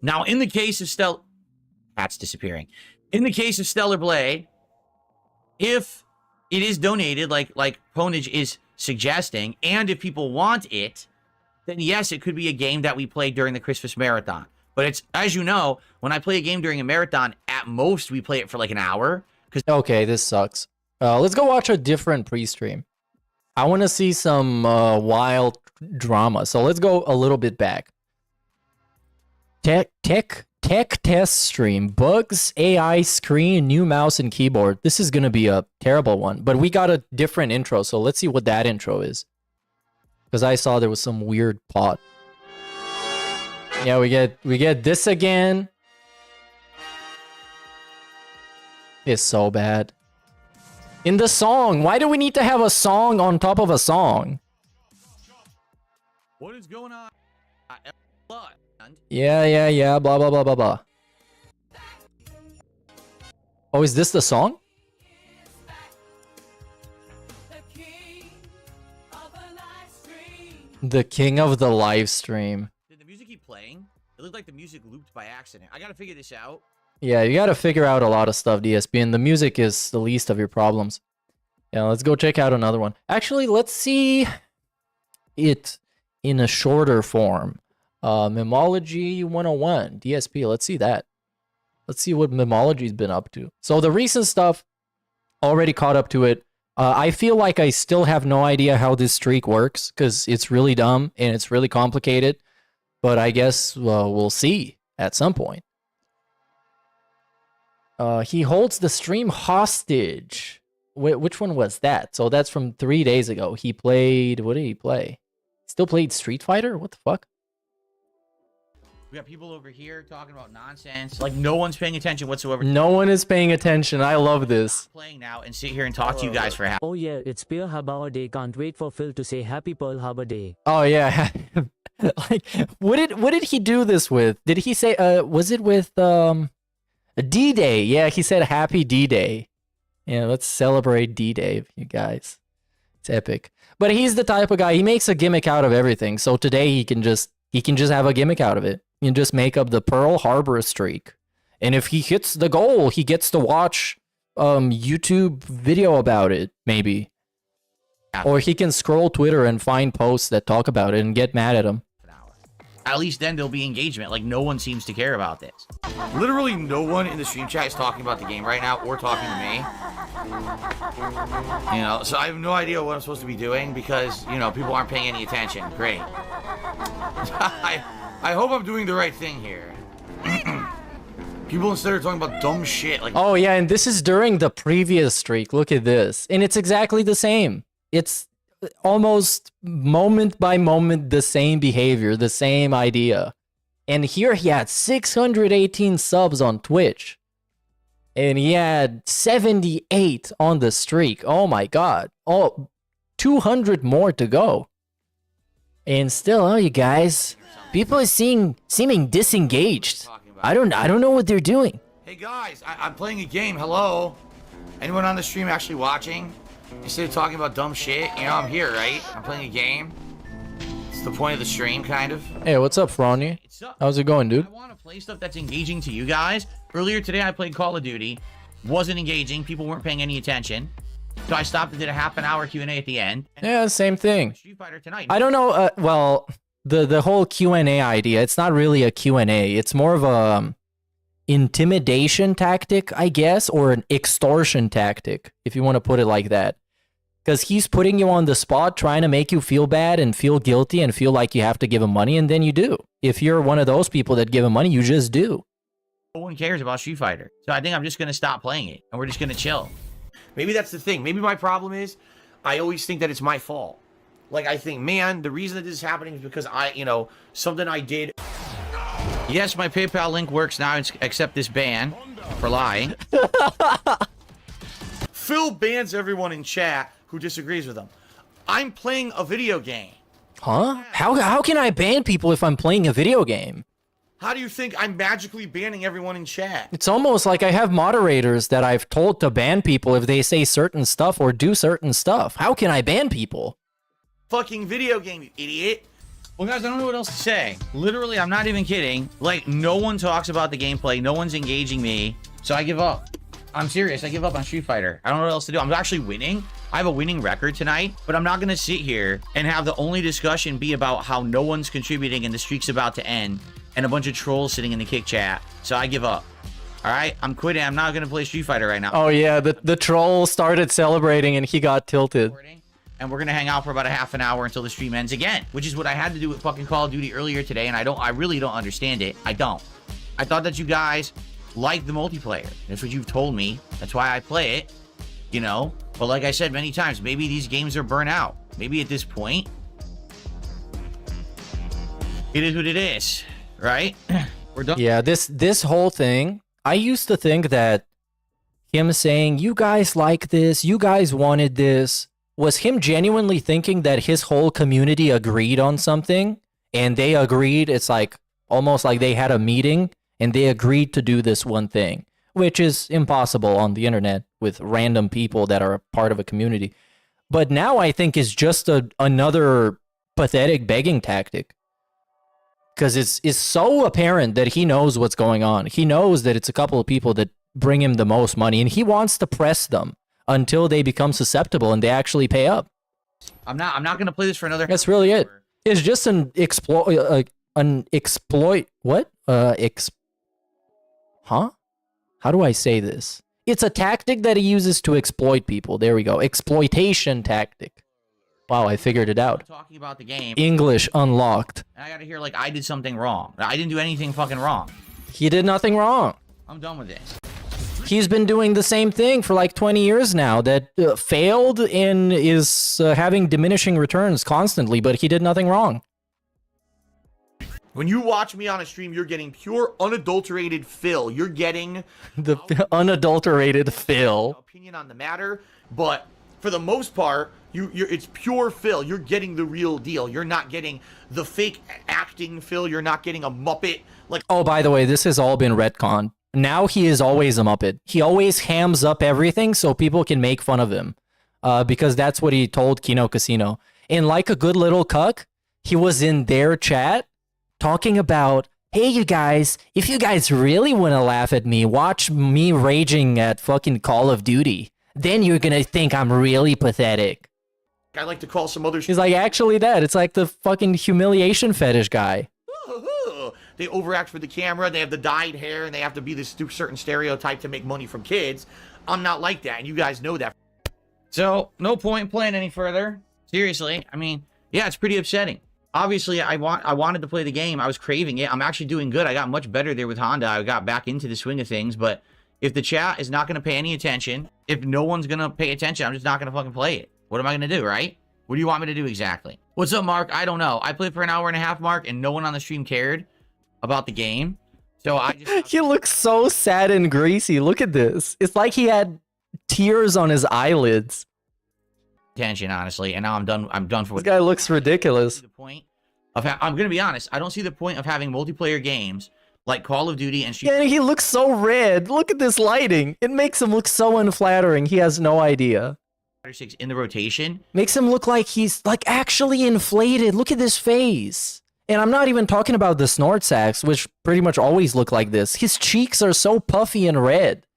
Now, in the case of Stealth... Cat's disappearing. In the case of Stellar Blade, if it is donated, like Ponage is suggesting, and if people want it, then yes, it could be a game that we play during the Christmas marathon. But it's, as you know, when I play a game during a marathon, at most we play it for like an hour. Okay, this sucks. Let's go watch a different pre-stream. I want to see some wild drama. So let's go a little bit back. Tech test stream. Bugs, AI, screen, new mouse and keyboard. This is going to be a terrible one. But we got a different intro. So let's see what that intro is. Because I saw there was some weird plot. Yeah, we get this again. It's so bad. In the song, why do we need to have a song on top of a song? What is going on? Yeah, blah, blah, blah, blah, blah. Oh, is this the song? The king of the live stream. Did the music keep playing? It looked like the music looped by accident. I gotta figure this out. Yeah, you gotta figure out a lot of stuff, DSP, and the music is the least of your problems. Yeah, let's go check out another one. Actually, let's see it in a shorter form. Memology 101, DSP, let's see that. Let's see what Memology's been up to. So the recent stuff, already caught up to it. I feel like I still have no idea how this streak works, because it's really dumb and it's really complicated. But I guess we'll see at some point. He holds the stream hostage. Which one was that? So that's from 3 days ago. He played... What did he play? Still played Street Fighter? What the fuck? We got people over here talking about nonsense. Like, no one's paying attention whatsoever. No one is paying attention. I love this. Playing now and sit here and talk to you guys for a half. Oh yeah, it's Pearl Harbor Day. Can't wait for Phil to say Happy Pearl Harbor Day. Oh yeah. Like, what did he do this with? Did he say was it with D-Day? Yeah, he said Happy D-Day. Yeah, let's celebrate D-Day, you guys. It's epic. But he's the type of guy, he makes a gimmick out of everything. So today he can just have a gimmick out of it. You can just make up the Pearl Harbor streak. And if he hits the goal, he gets to watch YouTube video about it, maybe. Or he can scroll Twitter and find posts that talk about it and get mad at him. At least then there'll be engagement. Like, no one seems to care about this. Literally no one in the stream chat is talking about the game right now or talking to me. You know, so I have no idea what I'm supposed to be doing because, you know, people aren't paying any attention. Great. I hope I'm doing the right thing here. People instead are talking about dumb shit. Like, oh, yeah, and this is during the previous streak. Look at this. And it's exactly the same. It's almost moment by moment the same behavior, the same idea. And here he had 618 subs on Twitch. And he had 78 on the streak. Oh my god. Oh, 200 more to go. And still, oh, you guys, people are seeming disengaged. I don't know what they're doing. hey guys, I'm playing a game. Hello? Anyone on the stream actually watching? Instead of talking about dumb shit, you know, I'm here, right? I'm playing a game. It's the point of the stream, kind of. Hey, what's up, Fronny? How's it going, dude? I want to play stuff that's engaging to you guys. Earlier today, I played Call of Duty. Wasn't engaging. People weren't paying any attention. So I stopped and did a half-an-hour Q&A at the end. Yeah, same thing. Street Fighter tonight. I don't know. Well, the whole Q&A idea, it's not really a Q&A. It's more of a intimidation tactic, I guess, or an extortion tactic, if you want to put it like that. Because he's putting you on the spot, trying to make you feel bad and feel guilty and feel like you have to give him money, and then you do. If you're one of those people that give him money, you just do. No one cares about Street Fighter. So I think I'm just going to stop playing it, and we're just going to chill. Maybe that's the thing. Maybe my problem is I always think that it's my fault. Like, I think, man, the reason that this is happening is because something I did. Yes, my PayPal link works now, except this ban for lying. Phil bans everyone in chat who disagrees with him. I'm playing a video game. Huh? How can I ban people if I'm playing a video game? How do you think I'm magically banning everyone in chat? It's almost like I have moderators that I've told to ban people if they say certain stuff or do certain stuff. How can I ban people? Fucking video game, you idiot. Well, guys, I don't know what else to say. Literally, I'm not even kidding. Like, no one talks about the gameplay. No one's engaging me. So I give up. I'm serious. I give up on Street Fighter. I don't know what else to do. I'm actually winning. I have a winning record tonight, but I'm not going to sit here and have the only discussion be about how no one's contributing and the streak's about to end and a bunch of trolls sitting in the kick chat. So I give up. All right, I'm quitting. I'm not going to play Street Fighter right now. Oh yeah, the troll started celebrating and he got tilted. And we're going to hang out for about a half an hour until the stream ends again, which is what I had to do with fucking Call of Duty earlier today, and I really don't understand it. I don't. I thought that you guys like the multiplayer. That's what you've told me. That's why I play it, you know? But like I said many times, maybe these games are burnt out. Maybe at this point, it is what it is, right? We're done. Yeah, this whole thing, I used to think that him saying, you guys like this, you guys wanted this, was him genuinely thinking that his whole community agreed on something, and they agreed. It's like almost like they had a meeting and they agreed to do this one thing, which is impossible on the internet with random people that are a part of a community. But now I think it's just another pathetic begging tactic. Because it's so apparent that he knows what's going on. He knows that it's a couple of people that bring him the most money, and he wants to press them until they become susceptible and they actually pay up. I'm not going to play this for another. That's really it. It's just an exploit. What? Huh? How do I say this? It's a tactic that he uses to exploit people. There we go. Exploitation tactic. Wow, I figured it out. Talking about the game. English unlocked. I got to hear like I did something wrong. I didn't do anything fucking wrong. He did nothing wrong. I'm done with this. He's been doing the same thing for like 20 years now that failed and is having diminishing returns constantly, but he did nothing wrong. When you watch me on a stream, you're getting pure unadulterated Phil. You're getting the unadulterated Phil. Opinion on the matter, but for the most part, it's pure Phil. You're getting the real deal. You're not getting the fake acting Phil. You're not getting a Muppet. Like, oh, by the way, this has all been retconned. Now he is always a Muppet. He always hams up everything so people can make fun of him. Because that's what he told Kino Casino. And like a good little cuck, he was in their chat talking about, hey, you guys, if you guys really want to laugh at me, watch me raging at fucking Call of Duty. Then you're going to think I'm really pathetic. I like to call some others. He's like, actually that. It's like the fucking humiliation fetish guy. They overact for the camera. They have the dyed hair, and they have to be this certain stereotype to make money from kids. I'm not like that, and you guys know that. So, no point in playing any further. Seriously. I mean, yeah, it's pretty upsetting. Obviously, I wanted to play the game. I was craving it. I'm actually doing good. I got much better there with Honda. I got back into the swing of things, but if the chat is not going to pay any attention, if no one's going to pay attention, I'm just not going to fucking play it. What am I going to do, right? What do you want me to do exactly? What's up, Mark? I don't know. I played for an hour and a half, Mark, and no one on the stream cared about the game. So I just... He looks so sad and greasy. Look at this. It's like he had tears on his eyelids. Attention, honestly, and now I'm done for. This guy looks ridiculous. The point of I'm gonna be honest. I don't see the point of having multiplayer games like Call of Duty and. Yeah, he looks so red. Look at this lighting. It makes him look so unflattering. He has no idea. 6 in the rotation makes him look like he's like actually inflated. Look at this face. And I'm not even talking about the snort sacks, which pretty much always look like this. His cheeks are so puffy and red.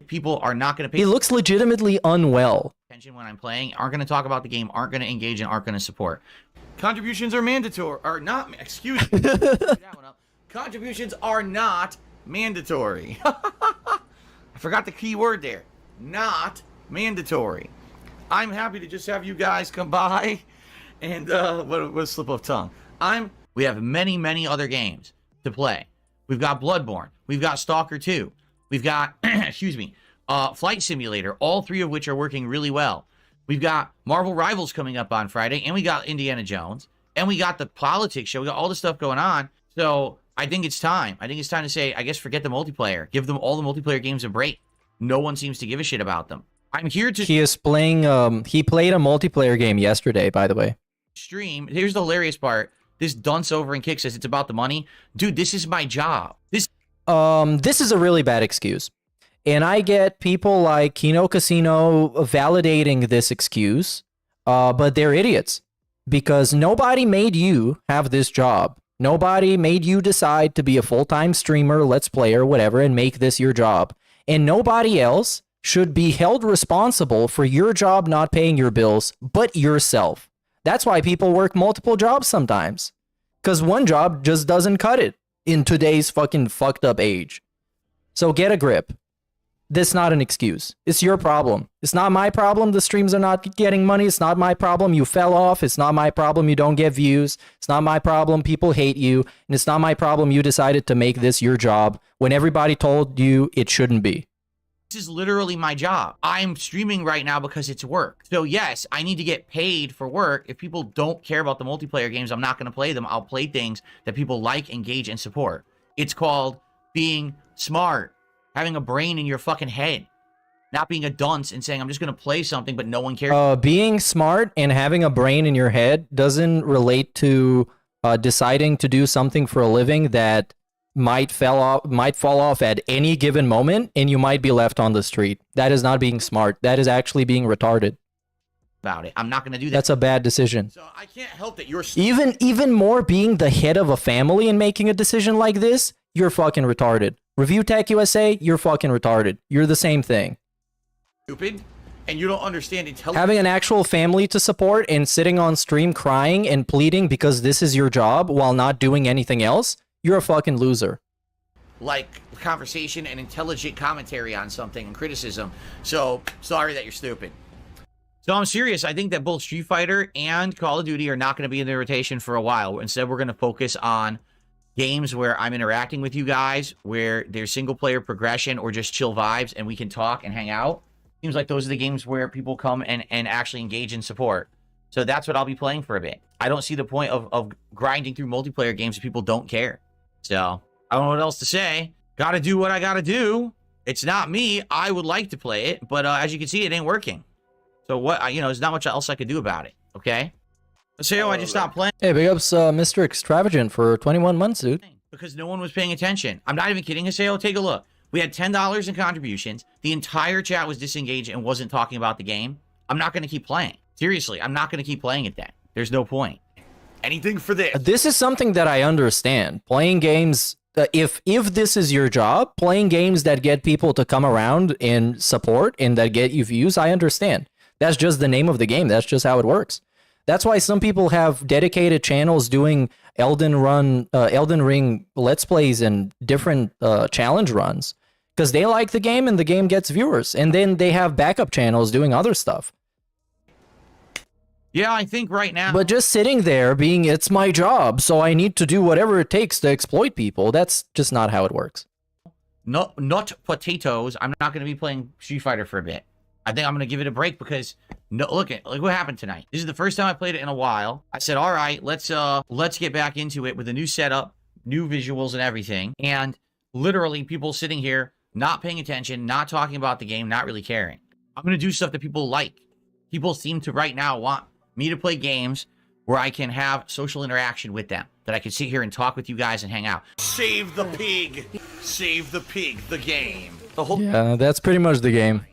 People are not going to pay. He looks legitimately unwell. Attention when I'm playing, aren't going to talk about the game, aren't going to engage, and aren't going to support. Contributions are mandatory, are not, excuse me. That one up. Contributions are not mandatory. I forgot the key word there. Not mandatory. I'm happy to just have you guys come by and, what slip of tongue. We have many other games to play. We've got Bloodborne. We've got Stalker 2. We've got, excuse me, Flight Simulator, all 3 of which are working really well. We've got Marvel Rivals coming up on Friday, and we got Indiana Jones, and we got the politics show. We got all this stuff going on. So I think it's time. I think it's time to say, I guess, forget the multiplayer. Give them all the multiplayer games a break. No one seems to give a shit about them. I'm here to... He is playing, he played a multiplayer game yesterday, by the way. Stream. Here's the hilarious part. This dunce over and kick says it's about the money. Dude, this is my job. This is a really bad excuse. And I get people like Kino Casino validating this excuse, but they're idiots. Because nobody made you have this job. Nobody made you decide to be a full-time streamer, let's player, whatever, and make this your job. And nobody else should be held responsible for your job not paying your bills, but yourself. That's why people work multiple jobs sometimes. Because one job just doesn't cut it in today's fucking fucked up age. So get a grip. That's not an excuse. It's your problem. It's not my problem the streams are not getting money. It's not my problem you fell off. It's not my problem you don't get views. It's not my problem people hate you. And it's not my problem you decided to make this your job when everybody told you it shouldn't be. This is literally my job. I'm streaming right now because it's work. So yes, I need to get paid for work. If people don't care about the multiplayer games, I'm not going to play them. I'll play things that people like, engage, and support. It's called being smart. Having a brain in your fucking head. Not being a dunce and saying, I'm just going to play something, but no one cares. Being smart and having a brain in your head doesn't relate to deciding to do something for a living that might fall off at any given moment, and you might be left on the street. That is not being smart. That is actually being retarded. About it. I'm not going to do that. That's a bad decision. So I can't help that you're even more being the head of a family and making a decision like this, you're fucking retarded. Review Tech USA, you're fucking retarded. You're the same thing. Stupid, and you don't understand intelligence. Having an actual family to support and sitting on stream crying and pleading because this is your job while not doing anything else, you're a fucking loser. Like conversation and intelligent commentary on something and criticism. So sorry that you're stupid. So I'm serious. I think that both Street Fighter and Call of Duty are not going to be in the rotation for a while. Instead, we're going to focus on games where I'm interacting with you guys, where there's single player progression or just chill vibes and we can talk and hang out. Seems like those are the games where people come and actually engage and support. So that's what I'll be playing for a bit. I don't see the point of grinding through multiplayer games if people don't care. So I don't know what else to say. Gotta do what I gotta do. It's not me. I would like to play it, but as you can see, it ain't working. So what, there's not much else I could do about it. Okay. So I just stopped playing. Hey, big ups Mr. Extravagant for 21 months, dude. Because no one was paying attention. I'm not even kidding. Haseo, take a look. We had $10 in contributions. The entire chat was disengaged and wasn't talking about the game. I'm not going to keep playing. Seriously, I'm not going to keep playing it then. There's no point. Anything for this. This is something that I understand. Playing games, if this is your job, playing games that get people to come around and support and that get you views, I understand. That's just the name of the game. That's just how it works. That's why some people have dedicated channels doing Elden Ring Let's Plays and different challenge runs because they like the game and the game gets viewers. And then they have backup channels doing other stuff. Yeah, I think right now. But just sitting there being, it's my job, so I need to do whatever it takes to exploit people, that's just not how it works. Nut potatoes. I'm not going to be playing Street Fighter for a bit. I think I'm going to give it a break because look what happened tonight. This is the first time I played it in a while. I said, all right, let's get back into it with a new setup, new visuals and everything. And literally people sitting here, not paying attention, not talking about the game, not really caring. I'm going to do stuff that people like. People seem to right now want me to play games where I can have social interaction with them, that I can sit here and talk with you guys and hang out. Save the pig. Save the pig, the game. The whole that's pretty much the game.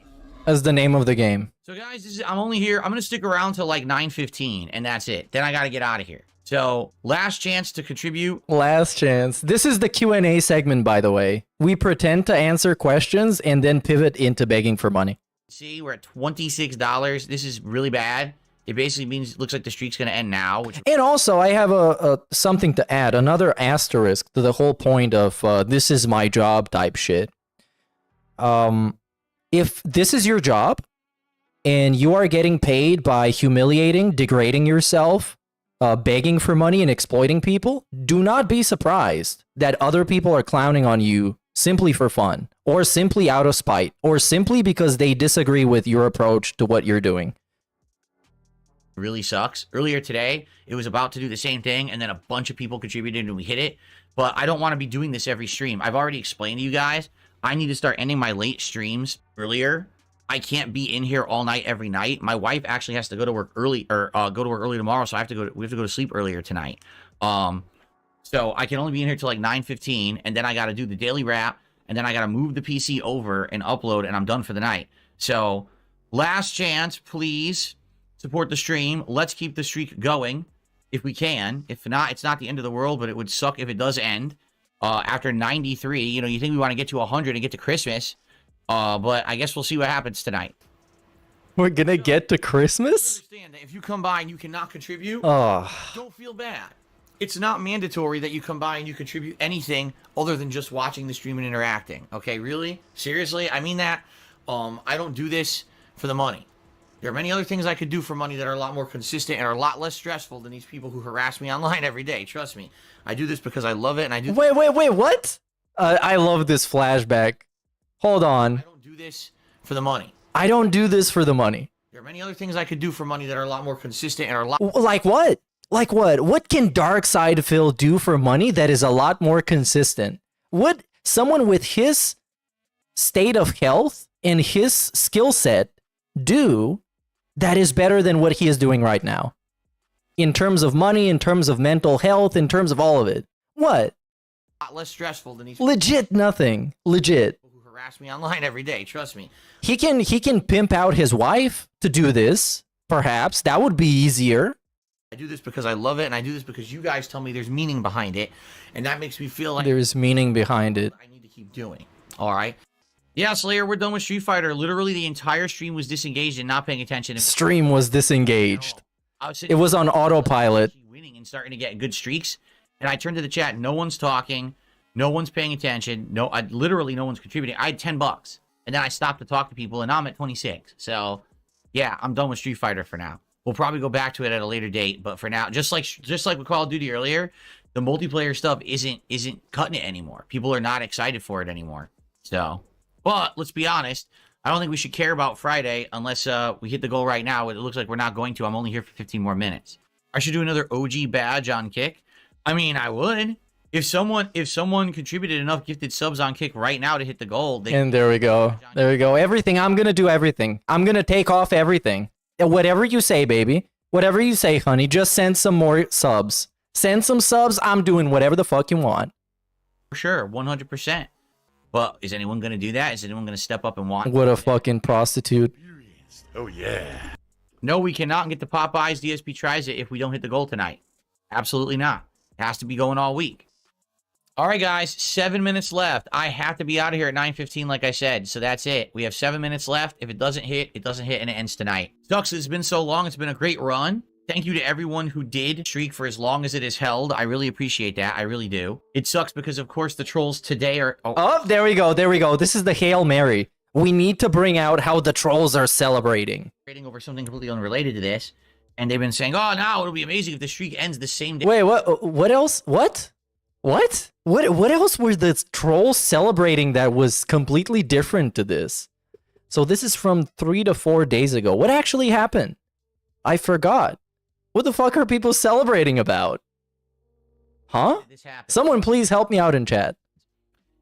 That's the name of the game. So guys, I'm only here. I'm going to stick around till like 9:15 and that's it. Then I got to get out of here. So last chance to contribute. Last chance. This is the Q&A segment, by the way. We pretend to answer questions and then pivot into begging for money. See, we're at $26. This is really bad. It basically means it looks like the streak's going to end now. And also, I have a something to add. Another asterisk to the whole point of this is my job type shit. If this is your job and you are getting paid by humiliating, degrading yourself, begging for money and exploiting people, do not be surprised that other people are clowning on you simply for fun, or simply out of spite, or simply because they disagree with your approach to what you're doing. Really sucks. Earlier today, it was about to do the same thing, and then a bunch of people contributed and we hit it. But I don't want to be doing this every stream. I've already explained to you guys, I need to start ending my late streams earlier. I can't be in here all night every night. My wife actually has to go to work early, or go to work early tomorrow, so we have to go to sleep earlier tonight. So I can only be in here till like 9:15, and then I got to do the daily wrap, and then I got to move the PC over and upload, and I'm done for the night. So last chance, please support the stream. Let's keep the streak going. if we can. If not, it's not the end of the world, but it would suck if it does end. After 93, you know, you think we want to get to 100 and get to Christmas. But I guess we'll see what happens tonight. We're gonna get to Christmas? Understand that if you come by and you cannot contribute, oh, don't feel bad. It's not mandatory that you come by and you contribute anything other than just watching the stream and interacting. Okay, really? Seriously? I mean that. I don't do this for the money. There are many other things I could do for money that are a lot more consistent and are a lot less stressful than these people who harass me online every day. Trust me. I do this because I love it and I do... Wait, what? I love this flashback. Hold on. I don't do this for the money. I don't do this for the money. There are many other things I could do for money that are a lot more consistent and are a lot... Like what? Like what? What can Dark Side Phil do for money that is a lot more consistent? What someone with his state of health and his skill set do that is better than what he is doing right now? In terms of money, in terms of mental health, in terms of all of it. What? A lot less stressful than these... Legit nothing. Legit. ...who harass me online every day. Trust me. He can pimp out his wife to do this. Perhaps. That would be easier. I do this because I love it, and I do this because you guys tell me there's meaning behind it, and that makes me feel like... There's meaning behind it. I need to keep doing. All right? Yeah, Slayer, we're done with Street Fighter. Literally, the entire stream was disengaged and not paying attention. Stream was disengaged. It was on autopilot. Winning and starting to get good streaks, and I turned to the chat. No one's talking. No one's paying attention. Literally, no one's contributing. I had $10, and then I stopped to talk to people, and now I'm at 26. So, yeah, I'm done with Street Fighter for now. We'll probably go back to it at a later date, but for now, just like with Call of Duty earlier, the multiplayer stuff isn't cutting it anymore. People are not excited for it anymore. So, but let's be honest, I don't think we should care about Friday unless we hit the goal right now. It looks like we're not going to. I'm only here for 15 more minutes. I should do another OG badge on Kick. I mean, I would. If someone contributed enough gifted subs on Kick right now to hit the goal, and there we go. There we go. Everything. I'm gonna do everything. I'm gonna take off everything. Whatever you say, baby. Whatever you say, honey. Just send some more subs. Send some subs. I'm doing whatever the fuck you want. For sure, 100%. But is anyone gonna do that? Is anyone gonna step up and want? What a fucking prostitute. Oh yeah. No, we cannot get the Popeyes. DSP tries it if we don't hit the goal tonight. Absolutely not. It has to be going all week. All right, guys, 7 minutes left. I have to be out of here at 9:15, like I said. So that's it. We have 7 minutes left. If it doesn't hit, it doesn't hit, and it ends tonight. Sucks. It's been so long. It's been a great run. Thank you to everyone who did streak for as long as it is held. I really appreciate that. I really do. It sucks because, of course, the trolls today are... Oh, there we go. There we go. This is the Hail Mary. We need to bring out how the trolls are celebrating. Over something completely unrelated to this. And they've been saying, oh, now it'll be amazing if the streak ends the same day. Wait, what else? What? What else were the trolls celebrating that was completely different to this? So this is from 3 to 4 days ago. What actually happened? I forgot. What the fuck are people celebrating about? Huh? Someone please help me out in chat.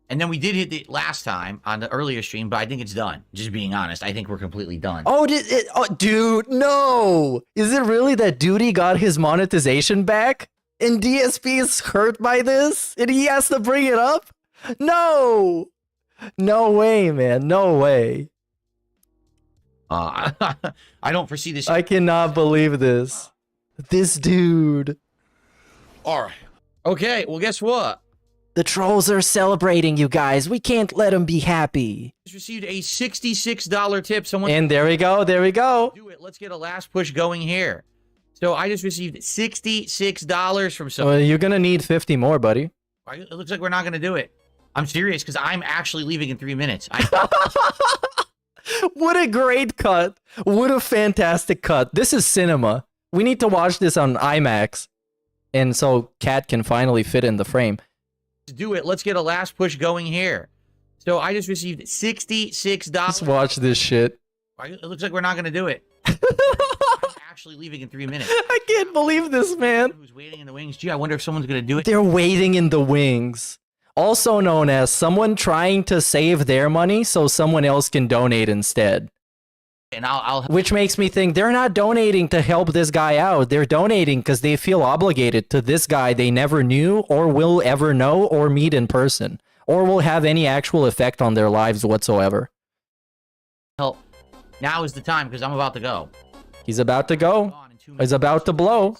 And then we did hit it last time on the earlier stream, but I think it's done. Just being honest, I think we're completely done. Oh, dude, no! Is it really that Duty got his monetization back? And DSP is hurt by this? And he has to bring it up? No! No way, man. No way. I don't foresee this. I cannot believe this. This dude. All right. Okay, well, guess what? The trolls are celebrating, you guys. We can't let them be happy. Just received a $66 tip. And there we go. There we go. Do it. Let's get a last push going here. So I just received $66 from someone. Well, you're going to need 50 more, buddy. It looks like we're not going to do it. I'm serious because I'm actually leaving in 3 minutes. What a great cut. What a fantastic cut. This is cinema. We need to watch this on IMAX. And so Cat can finally fit in the frame. Do it. Let's get a last push going here. So I just received $66. Let's watch this shit. It looks like we're not going to do it. I'm actually leaving in 3 minutes. I can't believe this, man. Who's waiting in the wings? Gee, I wonder if someone's going to do it. They're waiting in the wings. Also known as someone trying to save their money so someone else can donate instead. And I'll Which makes me think they're not donating to help this guy out. They're donating because they feel obligated to this guy they never knew or will ever know or meet in person. Or will have any actual effect on their lives whatsoever. Help. Now is the time because I'm about to go. He's about to go. He's about to blow.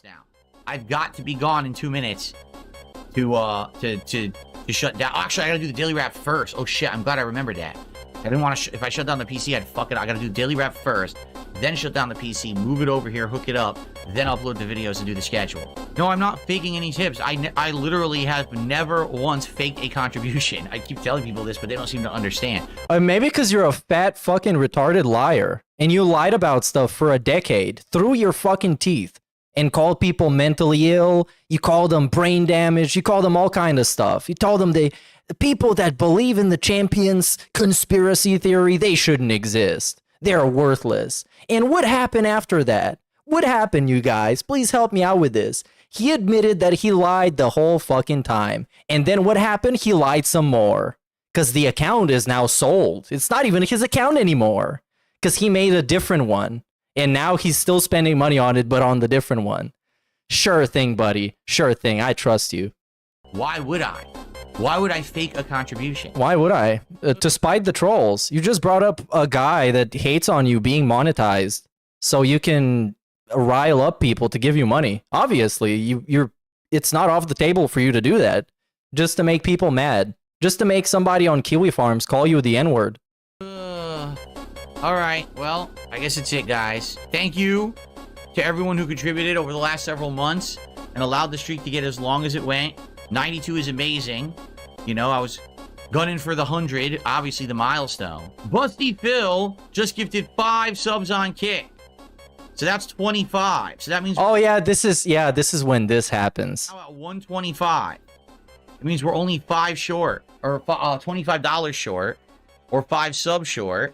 I've got to be gone in 2 minutes to shut down. Actually, I gotta do the daily wrap first. Oh shit, I'm glad I remembered that. I didn't want to. If I shut down the PC, I'd fuck it. I gotta do daily wrap first, then shut down the PC, move it over here, hook it up, then upload the videos and do the schedule. No, I'm not faking any tips. I literally have never once faked a contribution. I keep telling people this, but they don't seem to understand. Maybe because you're a fat fucking retarded liar, and you lied about stuff for a decade through your fucking teeth, and called people mentally ill. You called them brain damage. You called them all kind of stuff. You told them the people that believe in the champions conspiracy theory, they shouldn't exist. They're worthless. And what happened after that? What happened, you guys? Please help me out with this. He admitted that he lied the whole fucking time. And then what happened? He lied some more. Because the account is now sold. It's not even his account anymore. Because he made a different one. And now he's still spending money on it, but on the different one. Sure thing, buddy. Sure thing. I trust you. Why would I? Why would I fake a contribution? Why would I? To spite the trolls. You just brought up a guy that hates on you being monetized. So you can rile up people to give you money. Obviously, it's not off the table for you to do that. Just to make people mad. Just to make somebody on Kiwi Farms call you the N-word. All right, well, I guess that's it, guys. Thank you to everyone who contributed over the last several months and allowed the streak to get as long as it went. 92 is amazing. You know, I was gunning for the 100, obviously the milestone. Busty Phil just gifted 5 subs on Kick. So that's 25. So that means... Oh, yeah, this is when this happens. How about 125? It means we're only 5 short, or $25 short, or 5 subs short.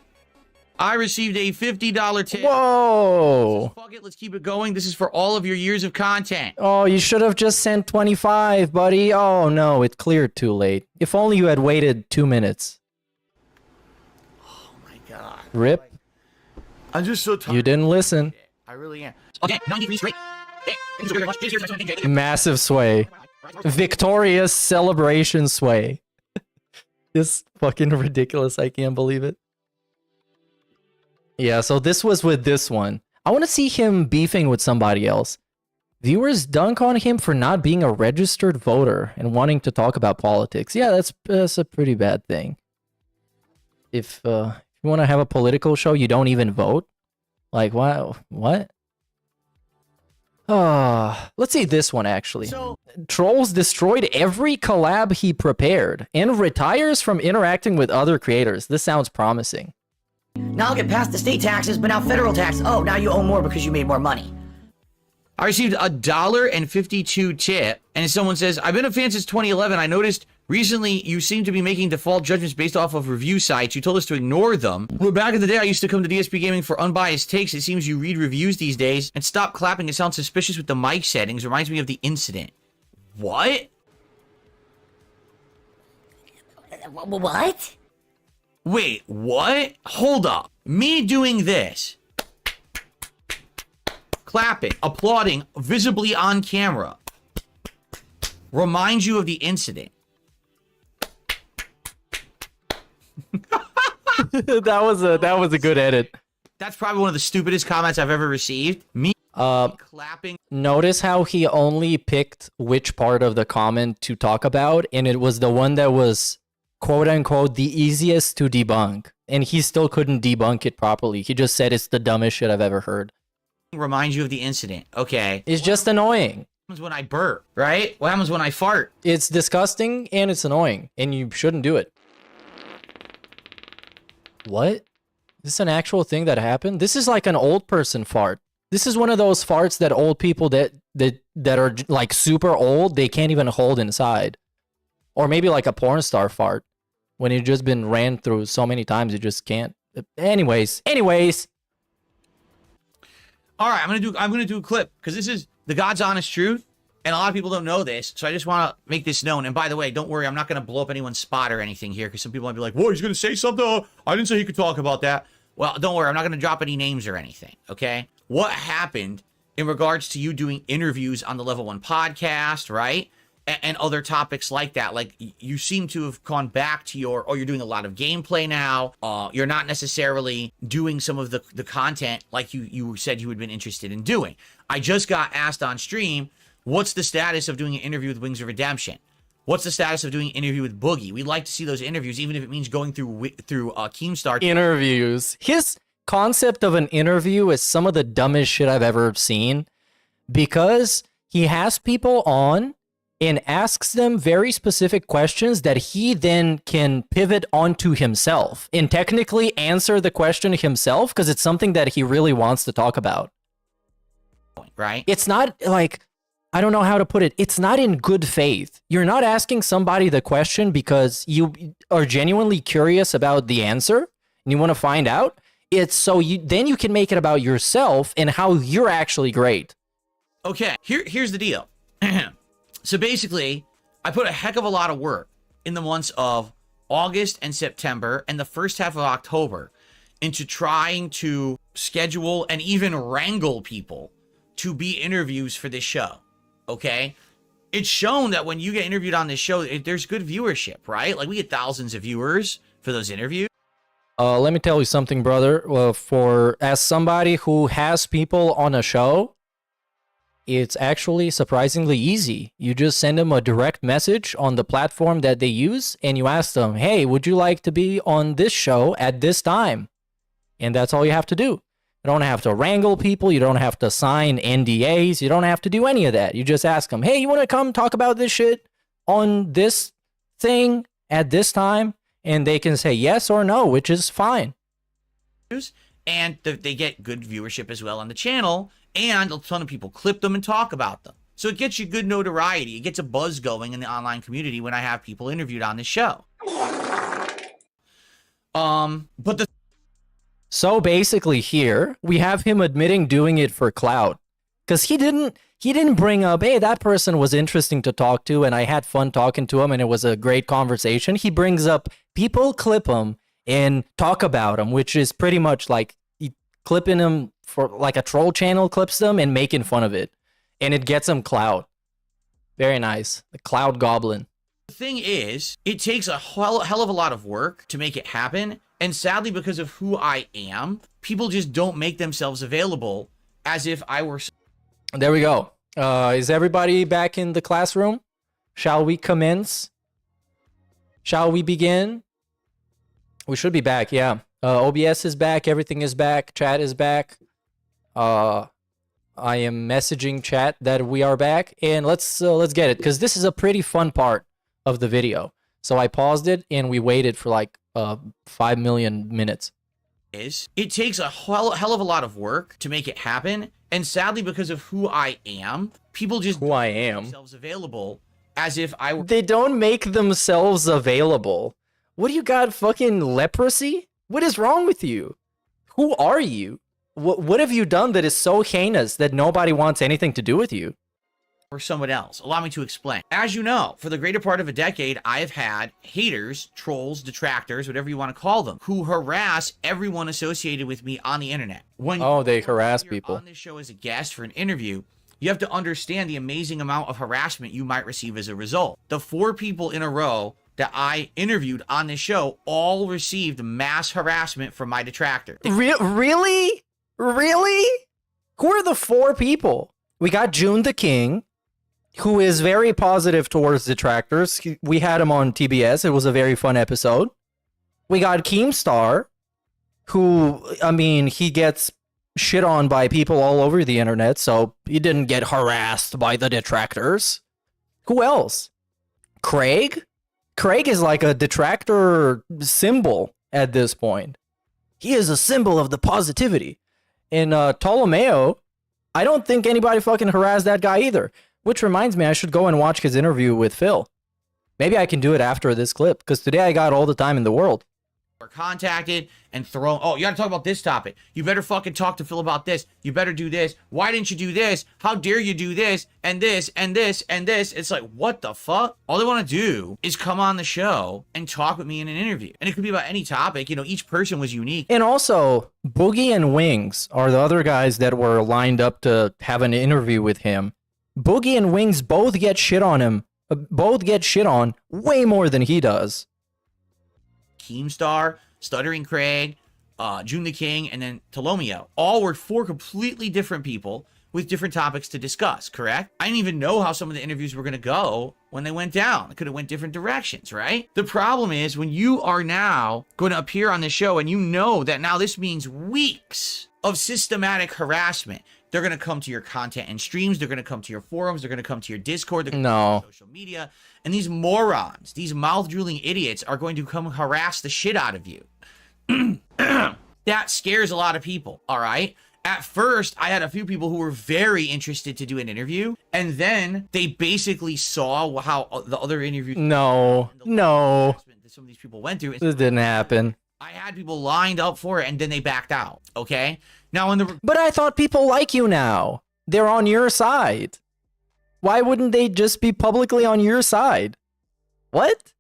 I received a $50 tip. Whoa! So fuck it, let's keep it going. This is for all of your years of content. Oh, you should have just sent 25, buddy. Oh, no, it cleared too late. If only you had waited 2 minutes. Oh my god. Rip. I'm just so tired. You didn't listen. I really am. Okay, 93 straight. Massive sway. Victorious celebration sway. This fucking ridiculous. I can't believe it. Yeah, so this was with this one. I want to see him beefing with somebody else. Viewers dunk on him for not being a registered voter and wanting to talk about politics. Yeah, that's a pretty bad thing. If you want to have a political show, you don't even vote? Like, wow, what? Let's see this one, actually. Trolls destroyed every collab he prepared and retires from interacting with other creators. This sounds promising. Now I'll get past the state taxes, but now federal tax. Oh, now you owe more because you made more money. I received $1.52 tip, and someone says, I've been a fan since 2011. I noticed recently you seem to be making default judgments based off of review sites. You told us to ignore them. Well, back in the day, I used to come to DSP Gaming for unbiased takes. It seems you read reviews these days. And stop clapping. It sounds suspicious with the mic settings. Reminds me of the incident. What? What? Wait, what? Hold up. Me doing this. Clapping, applauding, visibly on camera. Reminds you of the incident. that was a good edit. That's probably one of the stupidest comments I've ever received. Me clapping. Notice how he only picked which part of the comment to talk about, and it was the one that was quote unquote the easiest to debunk, and he still couldn't debunk it properly. He just said it's the dumbest shit I've ever heard. Reminds you of the incident. Okay. It's just annoying. What happens when I burp, right? What happens when I fart? It's disgusting and it's annoying, and you shouldn't do it. What? Is this an actual thing that happened? This is like an old person fart. This is one of those farts that old people that are like super old, they can't even hold inside. Or maybe like a porn star fart. When you've just been ran through so many times, you just can't. Anyways. All right, I'm gonna do a clip because this is the God's honest truth, and a lot of people don't know this, so I just want to make this known. And by the way, don't worry, I'm not gonna blow up anyone's spot or anything here, because some people might be like, "Whoa, he's gonna say something? Oh, I didn't say he could talk about that." Well, don't worry, I'm not gonna drop any names or anything. Okay? What happened in regards to you doing interviews on the Level 1 podcast, right? And other topics like that. Like, you seem to have gone back to you're doing a lot of gameplay now. You're not necessarily doing some of the content like you said you had been interested in doing. I just got asked on stream, What's the status of doing an interview with Wings of Redemption? What's the status of doing an interview with Boogie? We'd like to see those interviews, even if it means going through Keemstar. Interviews. His concept of an interview is some of the dumbest shit I've ever seen, because he has people on and asks them very specific questions that he then can pivot onto himself and technically answer the question himself because it's something that he really wants to talk about. Right? It's not like, I don't know how to put it. It's not in good faith. You're not asking somebody the question because you are genuinely curious about the answer and you want to find out. It's so then you can make it about yourself and how you're actually great. Okay, here's the deal. So basically, I put a heck of a lot of work in the months of August and September and the first half of October into trying to schedule and even wrangle people to be interviews for this show. Okay? It's shown that when you get interviewed on this show, there's good viewership, right? Like, we get thousands of viewers for those interviews. Let me tell you something, brother. As somebody who has people on a show, it's actually surprisingly easy. You just send them a direct message on the platform that they use, and you ask them, hey, would you like to be on this show at this time? And that's all you have to do. You don't have to wrangle people. You don't have to sign NDAs. You don't have to do any of that. You just ask them, hey, you want to come talk about this shit on this thing at this time? And they can say yes or no, which is fine. And they get good viewership as well on the channel. And a ton of people clip them and talk about them. So it gets you good notoriety. It gets a buzz going in the online community when I have people interviewed on this show. So basically here, we have him admitting doing it for clout. Because he didn't bring up, hey, that person was interesting to talk to and I had fun talking to him and it was a great conversation. He brings up people clip him and talk about him, which is pretty much like clipping him for like a troll channel clips them and making fun of it. And it gets him clout. Very nice. The cloud goblin. The thing is, it takes a hell of a lot of work to make it happen. And sadly, because of who I am, people just don't make themselves available as if I were... There we go. Is everybody back in the classroom? Shall we commence? Shall we begin? We should be back, yeah. OBS is back. Everything is back. Chat is back. I am messaging chat that we are back. And let's get it, because this is a pretty fun part of the video. So I paused it, and we waited for like 5 million minutes. It takes a hell of a lot of work to make it happen. And sadly, because of who I am, people just don't make themselves available as if I were... They don't make themselves available. What do you got, fucking leprosy? What is wrong with you? Who are you? What have you done that is so heinous that nobody wants anything to do with you? Or someone else. Allow me to explain. As you know, for the greater part of a decade, I have had haters, trolls, detractors, whatever you want to call them, who harass everyone associated with me on the internet. When they harass people on this show as a guest for an interview, you have to understand the amazing amount of harassment you might receive as a result. The 4 people in a row that I interviewed on this show all received mass harassment from my detractor. Really? Really? Who are the 4 people? We got June the King, who is very positive towards detractors. We had him on TBS. It was a very fun episode. We got Keemstar, who, I mean, he gets shit on by people all over the internet, so he didn't get harassed by the detractors. Who else? Craig? Craig is like a detractor symbol at this point. He is a symbol of the positivity. And Ptolomeo, I don't think anybody fucking harassed that guy either. Which reminds me, I should go and watch his interview with Phil. Maybe I can do it after this clip, because today I got all the time in the world. Or contacted and thrown, oh, you gotta talk about this topic. You better fucking talk to Phil about this. You better do this. Why didn't you do this? How dare you do this and this and this and this? It's like, what the fuck? All they want to do is come on the show and talk with me in an interview. And it could be about any topic. You know, each person was unique. And also, Boogie and Wings are the other guys that were lined up to have an interview with him. Boogie and Wings both get shit on him. Both get shit on way more than he does. Keemstar, Stuttering Craig, June the King, and then Ptolomeo. All were 4 completely different people with different topics to discuss, correct? I didn't even know how some of the interviews were going to go when they went down. It could have went different directions, right? The problem is when you are now going to appear on the show and you know that now this means weeks of systematic harassment. They're going to come to your content and streams. They're going to come to your forums. They're going to come to your Discord. They're going to come to your social media. And these morons, these mouth-drooling idiots are going to come harass the shit out of you. That scares a lot of people, all right? At first, I had a few people who were very interested to do an interview, and then they basically saw how the other interviews... No. ...that some of these people went through. This didn't happen. I had people lined up for it, and then they backed out, okay? Now, in the... But I thought people like you now. They're on your side. Why wouldn't they just be publicly on your side? What?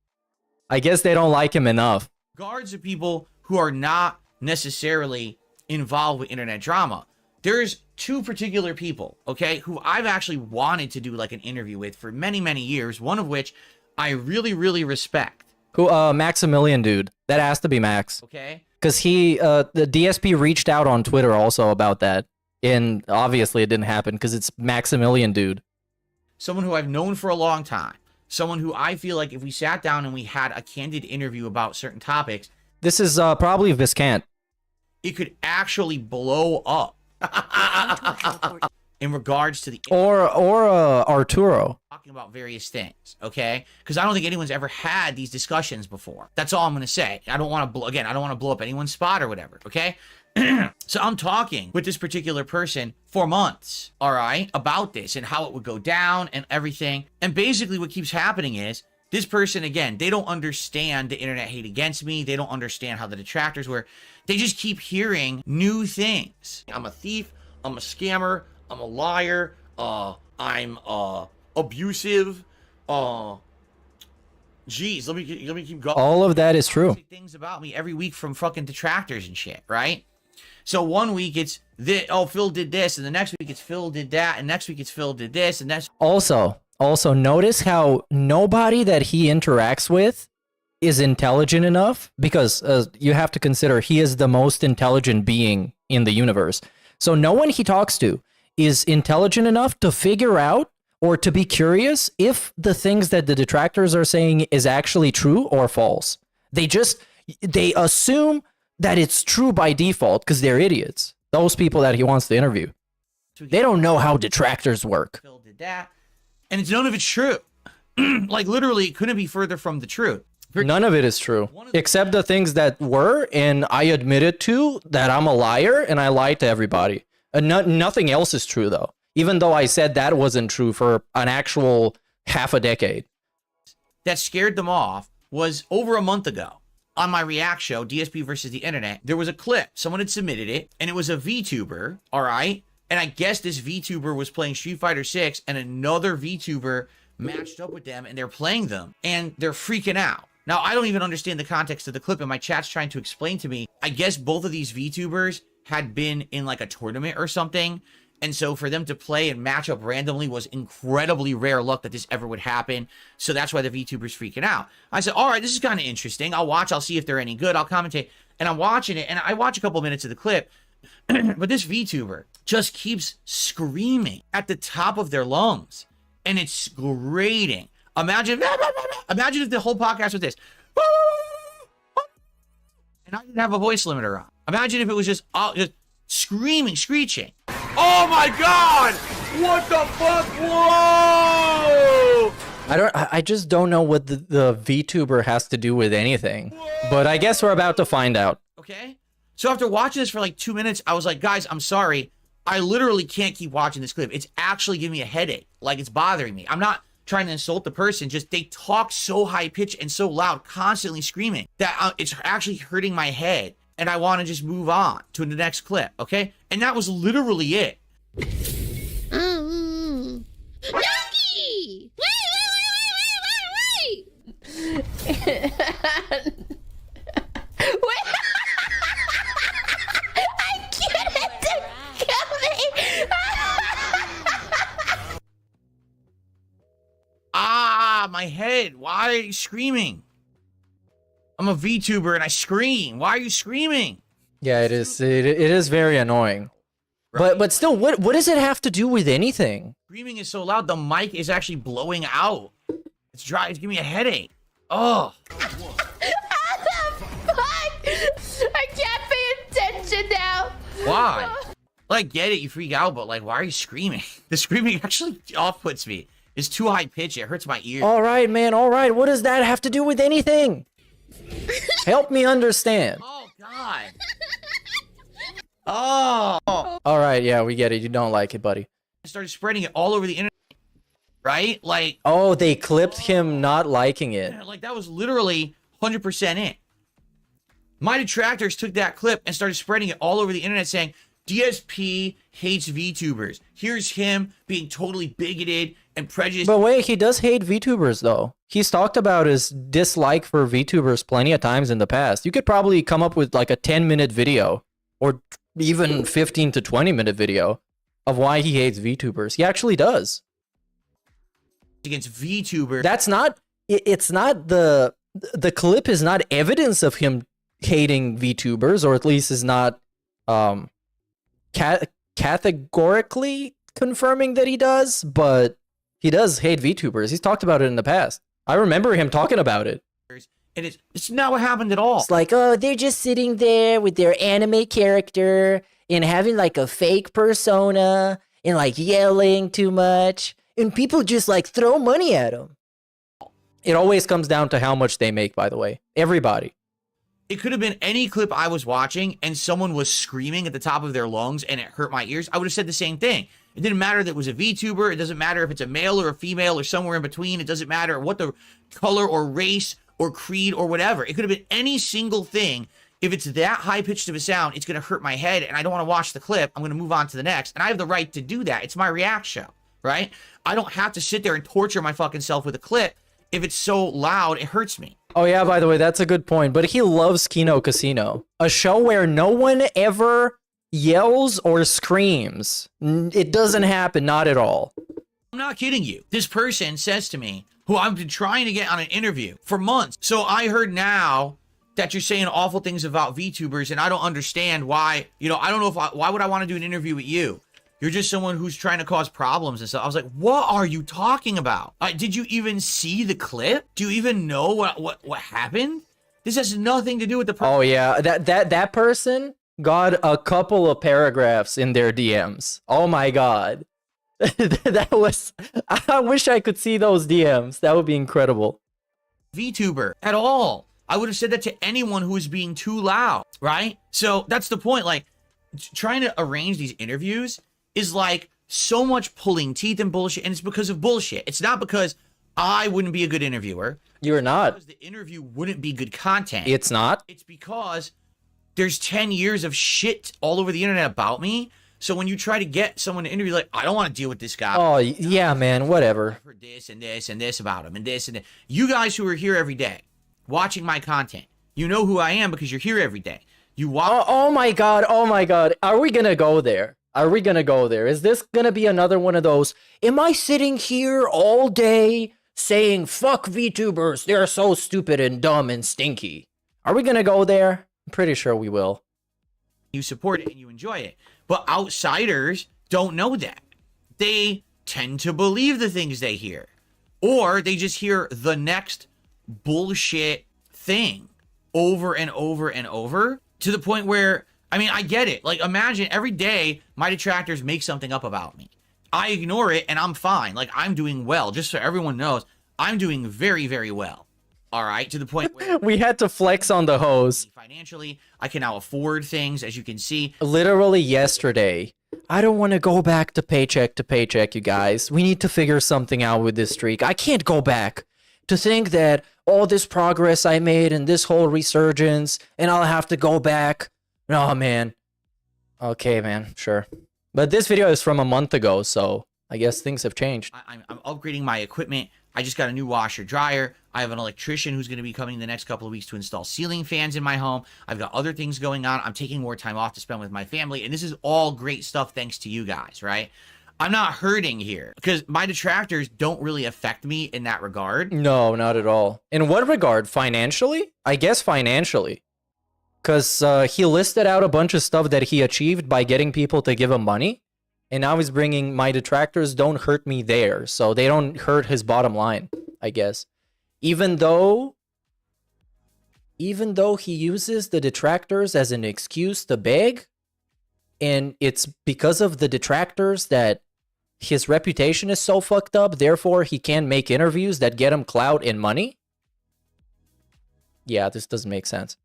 I guess they don't like him enough. Regards to people who are not necessarily involved with internet drama, there's two particular people, okay, who I've actually wanted to do like an interview with for many, many years, one of which I really, really respect. Who, Maximilian dude. That has to be Max. Okay. Because the DSP reached out on Twitter also about that. And obviously it didn't happen because it's Maximilian dude. Someone who I've known for a long time. Someone who I feel like if we sat down and we had a candid interview about certain topics. This is probably Viscant. It could actually blow up. In regards to the... Or Arturo. Talking about various things, okay? Because I don't think anyone's ever had these discussions before. That's all I'm going to say. I don't want to, I don't want to blow up anyone's spot or whatever, okay? So I'm talking with this particular person for months, all right, about this and how it would go down and everything. And basically what keeps happening is this person, again, they don't understand the internet hate against me. They don't understand how the detractors were. They just keep hearing new things. I'm a thief. I'm a scammer. I'm a liar. I'm abusive. Geez, let me keep going. All of that is true. Things about me every week from fucking detractors and shit, right? So one week it's Phil did this, and the next week it's Phil did that, and next week it's Phil did this, and that's also notice how nobody that he interacts with is intelligent enough, because you have to consider he is the most intelligent being in the universe. So no one he talks to is intelligent enough to figure out or to be curious if the things that the detractors are saying is actually true or false. They assume that it's true by default because they're idiots. Those people that he wants to interview. They don't know how detractors work. Phil did that, and none of it's true. Like literally, it couldn't be further from the truth. None of it is true, except the things that were, and I admitted to that I'm a liar and I lied to everybody. Nothing else is true though. Even though I said that wasn't true for an actual half a decade. That scared them off was over a month ago. On my React show, DSP versus the Internet, there was a clip. Someone had submitted it, and it was a VTuber, all right? And I guess this VTuber was playing Street Fighter 6, and another VTuber matched up with them, and they're playing them, and they're freaking out. Now, I don't even understand the context of the clip, and my chat's trying to explain to me. I guess both of these VTubers had been in like a tournament or something, and so for them to play and match up randomly was incredibly rare luck that this ever would happen. So that's why the VTuber's freaking out. I said, all right, this is kind of interesting. I'll watch. I'll see if they're any good. I'll commentate. And I'm watching it, and I watch a couple minutes of the clip. But this VTuber just keeps screaming at the top of their lungs. And it's grating. Imagine if the whole podcast was this. And I didn't have a voice limiter on. Imagine if it was just screaming, screeching. Oh my God! What the fuck? Whoa! I just don't know what the VTuber has to do with anything. But I guess we're about to find out. Okay? So after watching this for like 2 minutes, I was like, guys, I'm sorry. I literally can't keep watching this clip. It's actually giving me a headache. Like, it's bothering me. I'm not trying to insult the person. Just they talk so high pitched and so loud, constantly screaming, that it's actually hurting my head. And I want to just move on to the next clip, okay? And that was literally it. Yogi! Wait! I get it coming! My head. Why are you screaming? I'm a VTuber and I scream. Why are you screaming? Yeah, it is very annoying. But still, what does it have to do with anything? Screaming is so loud, the mic is actually blowing out. It's dry. It's giving me a headache. Oh. I can't pay attention now. Why? Well, I get it. You freak out, but like, why are you screaming? The screaming actually off-puts me. It's too high pitch. It hurts my ears. All right, man. All right. What does that have to do with anything? Help me understand. Oh, God. Oh. All right. Yeah, we get it. You don't like it, buddy. I started spreading it all over the internet. Right? Like. Oh, they clipped him not liking it. Like, that was literally 100% it. My detractors took that clip and started spreading it all over the internet saying, DSP hates VTubers. Here's him being totally bigoted and prejudiced. But wait, he does hate VTubers, though. He's talked about his dislike for VTubers plenty of times in the past. You could probably come up with like a 10-minute video or even 15 to 20-minute video of why he hates VTubers. He actually does. Against VTubers. That's not, it's not the clip is not evidence of him hating VTubers, or at least is not categorically confirming that he does, but he does hate VTubers. He's talked about it in the past. I remember him talking about it. And it's not what happened at all. It's like, oh, they're just sitting there with their anime character and having like a fake persona and like yelling too much, and people just like throw money at them. It always comes down to how much they make, by the way. Everybody. It could have been any clip I was watching and someone was screaming at the top of their lungs and it hurt my ears. I would have said the same thing. It didn't matter that it was a VTuber. It doesn't matter if it's a male or a female or somewhere in between. It doesn't matter what the color or race or creed or whatever. It could have been any single thing. If it's that high-pitched of a sound, it's going to hurt my head and I don't want to watch the clip. I'm going to move on to the next. And I have the right to do that. It's my reaction, right? I don't have to sit there and torture my fucking self with a clip. If it's so loud, it hurts me. Oh yeah, by the way, that's a good point. But he loves Kino Casino, a show where no one ever yells or screams. It doesn't happen, not at all. I'm not kidding you. This person says to me, who I've been trying to get on an interview for months. So I heard now that you're saying awful things about VTubers, and I don't understand why. You know, I don't know why would I want to do an interview with you? You're just someone who's trying to cause problems and stuff. I was like, what are you talking about? Did you even see the clip? Do you even know what happened? This has nothing to do with the person. Oh yeah, that person got a couple of paragraphs in their DMs. Oh my god. That was, I wish I could see those DMs. That would be incredible. VTuber at all. I would have said that to anyone who was being too loud, right? So that's the point. Like, trying to arrange these interviews is like so much pulling teeth and bullshit, and it's because of bullshit. It's not because I wouldn't be a good interviewer. You're not. Because the interview wouldn't be good content. It's not. It's because there's 10 years of shit all over the internet about me. So when you try to get someone to interview, like, I don't want to deal with this guy. Oh, yeah, man, whatever. I've heard this and this and this about him and this and that. You guys who are here every day watching my content, you know who I am because you're here every day. You watch. Oh my god, oh my god. Are we gonna go there? Are we gonna go there? Is this gonna be another one of those, am I sitting here all day saying, fuck VTubers, they're so stupid and dumb and stinky? Are we gonna go there? I'm pretty sure we will. You support it and you enjoy it. But outsiders don't know that. They tend to believe the things they hear. Or they just hear the next bullshit thing over and over and over, to the point where, I mean, I get it. Like, imagine every day my detractors make something up about me. I ignore it and I'm fine. Like, I'm doing well. Just so everyone knows, I'm doing very, very well. All right, to the point where we had to flex on the hose. Financially, I can now afford things, as you can see. Literally yesterday. I don't want to go back to paycheck, you guys. We need to figure something out with this streak. I can't go back. To think that all this progress I made and this whole resurgence, and I'll have to go back. No, man. Okay, man, sure. But this video is from a month ago, so I guess things have changed. I'm upgrading my equipment. I just got a new washer dryer. I have an electrician who's going to be coming the next couple of weeks to install ceiling fans in my home. I've got other things going on. I'm taking more time off to spend with my family. And this is all great stuff thanks to you guys, right? I'm not hurting here because my detractors don't really affect me in that regard. No, not at all. In what regard? Financially? I guess financially. Because he listed out a bunch of stuff that he achieved by getting people to give him money. And now he's bringing my detractors don't hurt me there. So they don't hurt his bottom line, I guess. Even though he uses the detractors as an excuse to beg, and it's because of the detractors that his reputation is so fucked up, therefore he can't make interviews that get him clout and money. Yeah, this doesn't make sense.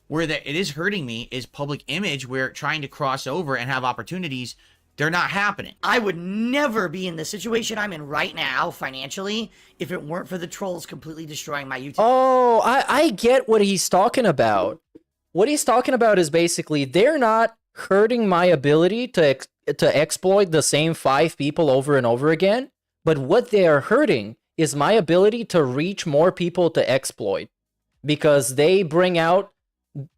Where it is hurting me is public image, where trying to cross over and have opportunities, they're not happening. I would never be in the situation I'm in right now financially if it weren't for the trolls completely destroying my YouTube. Oh, I get what he's talking about. What he's talking about is basically they're not hurting my ability to exploit the same 5 people over and over again, but what they are hurting is my ability to reach more people to exploit, because they bring out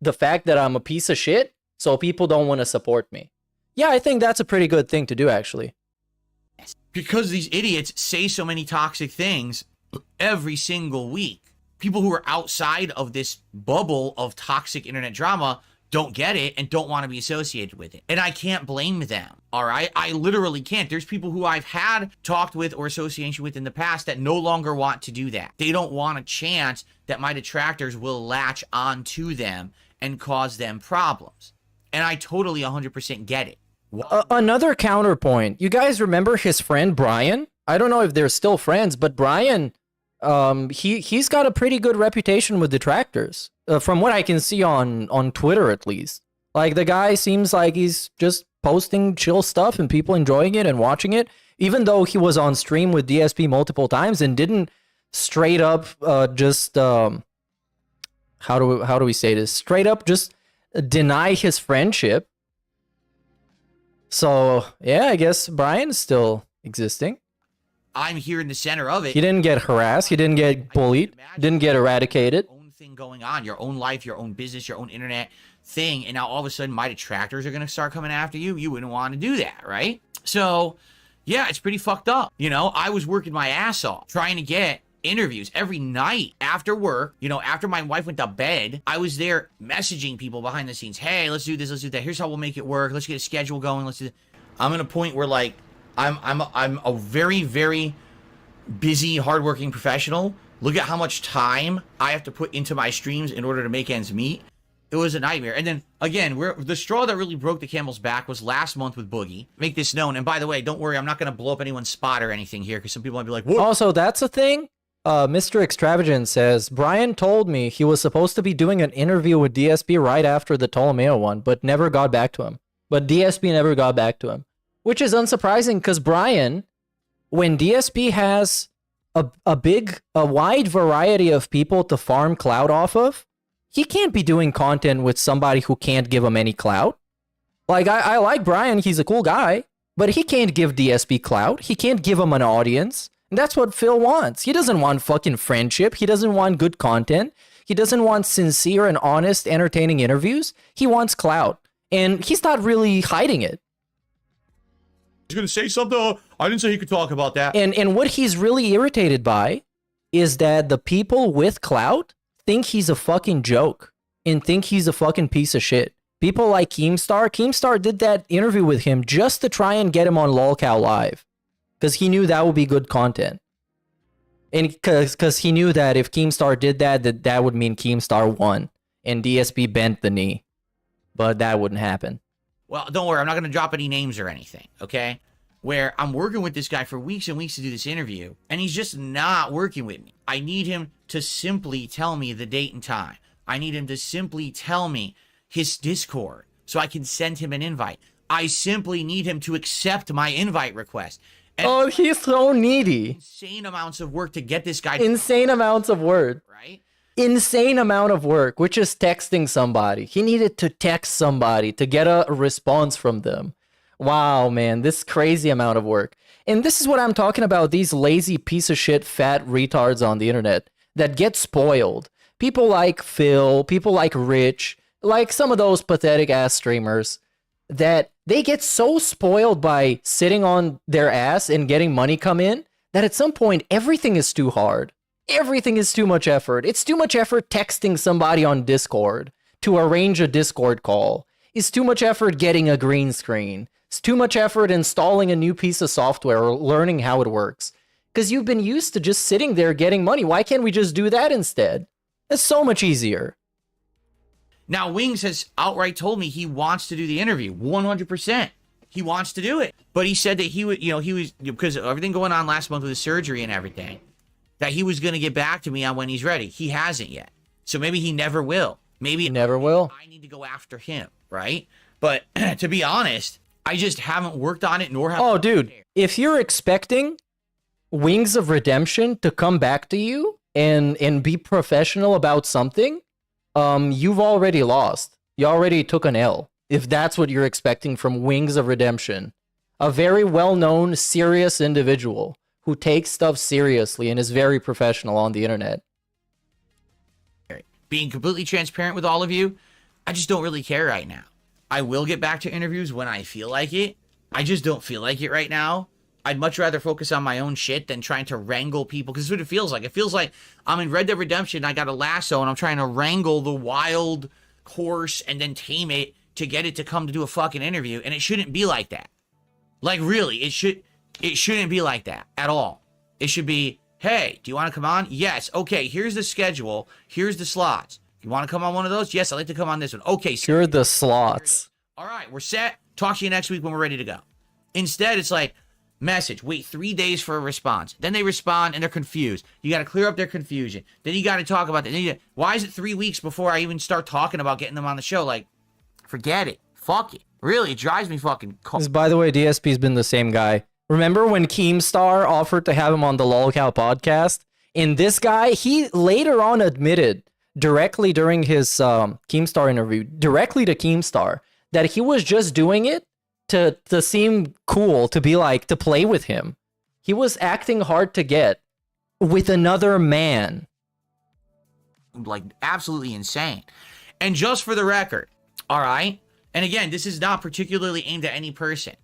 the fact that I'm a piece of shit, so people don't want to support me. Yeah, I think that's a pretty good thing to do, actually. Because these idiots say so many toxic things every single week. People who are outside of this bubble of toxic internet drama don't get it and don't want to be associated with it. And I can't blame them, all right? I literally can't. There's people who I've had talked with or association with in the past that no longer want to do that. They don't want a chance that my detractors will latch onto them and cause them problems. And I totally 100% get it. Another counterpoint. You guys remember his friend Brian? I don't know if they're still friends, but Brian, he's got a pretty good reputation with detractors. From what I can see on Twitter, at least. Like, the guy seems like he's just posting chill stuff and people enjoying it and watching it, even though he was on stream with DSP multiple times and didn't straight up just how do we say this? Straight up just deny his friendship. So, yeah, I guess Brian's still existing. I'm here in the center of it. He didn't get harassed. He didn't get bullied. Didn't get eradicated. Own thing going on, your own life, your own business, your own internet thing, and now all of a sudden my detractors are going to start coming after you. You wouldn't want to do that, right? So, yeah, it's pretty fucked up. You know, I was working my ass off trying to get interviews every night after work. You know, after my wife went to bed, I was there messaging people behind the scenes. Hey, let's do this, let's do that. Here's how we'll make it work. Let's get a schedule going. Let's do that. I'm at a point where, like, I'm a very, very busy, hardworking professional. Look at how much time I have to put into my streams in order to make ends meet. It was a nightmare. And then, again, the straw that really broke the camel's back was last month with Boogie. Make this known. And by the way, don't worry, I'm not going to blow up anyone's spot or anything here, because some people might be like, what? Also, that's a thing. Mr. Extravagant says, Brian told me he was supposed to be doing an interview with DSP right after the Ptolemeo one, but never got back to him. But DSP never got back to him. Which is unsurprising, because Brian, when DSP has a wide variety of people to farm clout off of, he can't be doing content with somebody who can't give him any clout. Like, I like Brian, he's a cool guy, but he can't give DSP clout. He can't give him an audience. And that's what Phil wants. He doesn't want fucking friendship. He doesn't want good content. He doesn't want sincere and honest, entertaining interviews. He wants clout. And he's not really hiding it. He's going to say something? Oh, I didn't say he could talk about that. And what he's really irritated by is that the people with clout think he's a fucking joke and think he's a fucking piece of shit. People like Keemstar. Keemstar did that interview with him just to try and get him on LOLcow Live, because he knew that would be good content. And because he knew that if Keemstar did that would mean Keemstar won and DSP bent the knee. But that wouldn't happen. Well, don't worry, I'm not going to drop any names or anything, okay? Where I'm working with this guy for weeks and weeks to do this interview, and he's just not working with me. I need him to simply tell me the date and time. I need him to simply tell me his Discord so I can send him an invite. I simply need him to accept my invite request. And oh, he's so needy. Insane amounts of work to get this guy. Insane amounts of work. Right? Insane amount of work, which is texting somebody. He needed to text somebody to get a response from them. Wow, man, this crazy amount of work. And this is what I'm talking about, these lazy piece of shit fat retards on the internet that get spoiled. People like Phil, people like Rich, like some of those pathetic ass streamers, that they get so spoiled by sitting on their ass and getting money come in that at some point everything is too hard. Everything is too much effort. It's too much effort texting somebody on Discord to arrange a Discord call. It's too much effort getting a green screen. It's too much effort installing a new piece of software or learning how it works. Because you've been used to just sitting there getting money. Why can't we just do that instead? It's so much easier. Now, Wings has outright told me he wants to do the interview. 100%. He wants to do it. But he said that he would, because of everything going on last month with his surgery and everything, that he was going to get back to me on when he's ready. He hasn't yet. So maybe he never will. Maybe never will. I need to go after him, right? But to be honest, I just haven't worked on it, nor have. Oh, dude, if you're expecting Wings of Redemption to come back to you and be professional about something, you've already lost. You already took an L. If that's what you're expecting from Wings of Redemption, a very well-known, serious individual who takes stuff seriously and is very professional on the internet. Being completely transparent with all of you, I just don't really care right now. I will get back to interviews when I feel like it. I just don't feel like it right now. I'd much rather focus on my own shit than trying to wrangle people, because this is what it feels like. It feels like I'm in Red Dead Redemption, I got a lasso, and I'm trying to wrangle the wild horse and then tame it to get it to come to do a fucking interview, and it shouldn't be like that. Like, really, it shouldn't be like that at all. It should be, hey, do you want to come on? Yes. Okay, here's the schedule. Here's the slots. You want to come on one of those? Yes, I'd like to come on this one. Okay. Here are the slots. All right, we're set. Talk to you next week when we're ready to go. Instead, it's like, message, wait 3 days for a response. Then they respond and they're confused. You got to clear up their confusion. Then you got to talk about that. Why is it 3 weeks before I even start talking about getting them on the show? Like, forget it. Fuck it. Really, it drives me fucking cold. By the way, DSP's been the same guy. Remember when Keemstar offered to have him on the LOLcow podcast? And this guy, he later on admitted directly during his Keemstar interview, directly to Keemstar, that he was just doing it to seem cool, to be like, to play with him. He was acting hard to get with another man. Like, absolutely insane. And just for the record, all right? And again, this is not particularly aimed at any person,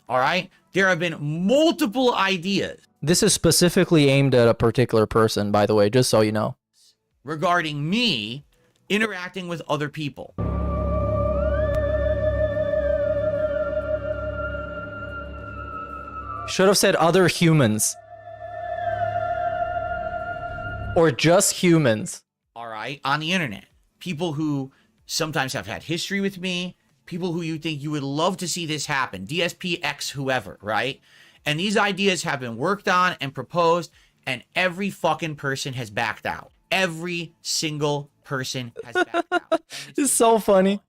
all right? There have been multiple ideas. This is specifically aimed at a particular person, by the way, just so you know. Regarding me interacting with other people. Should have said other humans. Or just humans. All right, on the internet. People who sometimes have had history with me. People who you think you would love to see this happen. DSPX whoever, right? And these ideas have been worked on and proposed, and every fucking person has backed out. Every single person has backed out. It's so funny.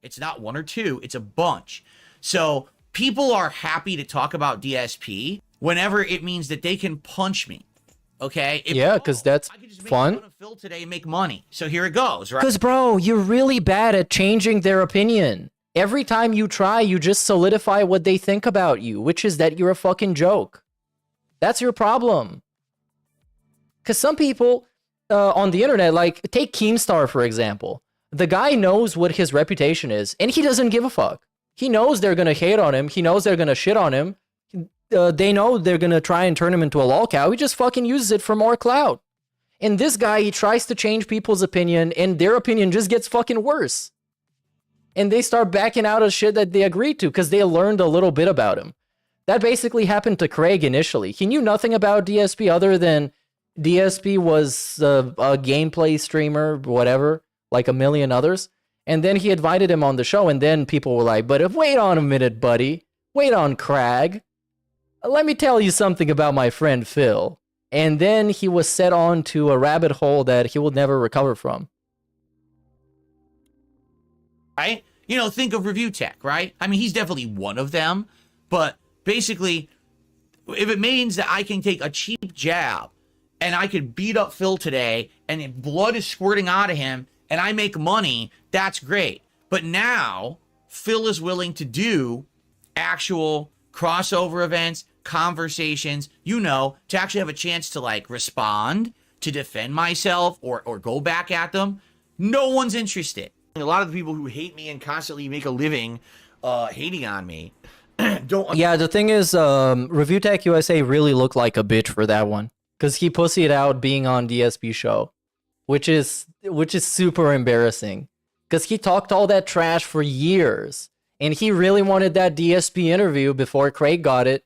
It's not one or two, it's a bunch. So people are happy to talk about DSP whenever it means that they can punch me. Okay? Yeah, because that's fun. Phil today and make money. So here it goes, right? Because, bro, you're really bad at changing their opinion. Every time you try, you just solidify what they think about you, which is that you're a fucking joke. That's your problem. Because some people on the internet, like, take Keemstar, for example. The guy knows what his reputation is, and he doesn't give a fuck. He knows they're going to hate on him. He knows they're going to shit on him. They know they're going to try and turn him into a lolcow. He just fucking uses it for more clout. And this guy, he tries to change people's opinion, and their opinion just gets fucking worse. And they start backing out of shit that they agreed to because they learned a little bit about him. That basically happened to Craig initially. He knew nothing about DSP other than DSP was a gameplay streamer, whatever, like a million others. And then he invited him on the show, and then people were like, but wait on a minute, buddy. Wait on, Craig. Let me tell you something about my friend Phil. And then he was set on to a rabbit hole that he would never recover from. Right? You know, think of Review Tech, right? I mean, he's definitely one of them. But basically, if it means that I can take a cheap jab and I could beat up Phil today and blood is squirting out of him and I make money, that's great. But now, Phil is willing to do actual crossover events, conversations, you know, to actually have a chance to, like, respond, to defend myself, or go back at them. No one's interested. A lot of the people who hate me and constantly make a living hating on me don't. Yeah, the thing is, Review Tech USA really looked like a bitch for that one, because he pussied out being on DSP show, which is super embarrassing. because he talked all that trash for years. And he really wanted that DSP interview before Craig got it.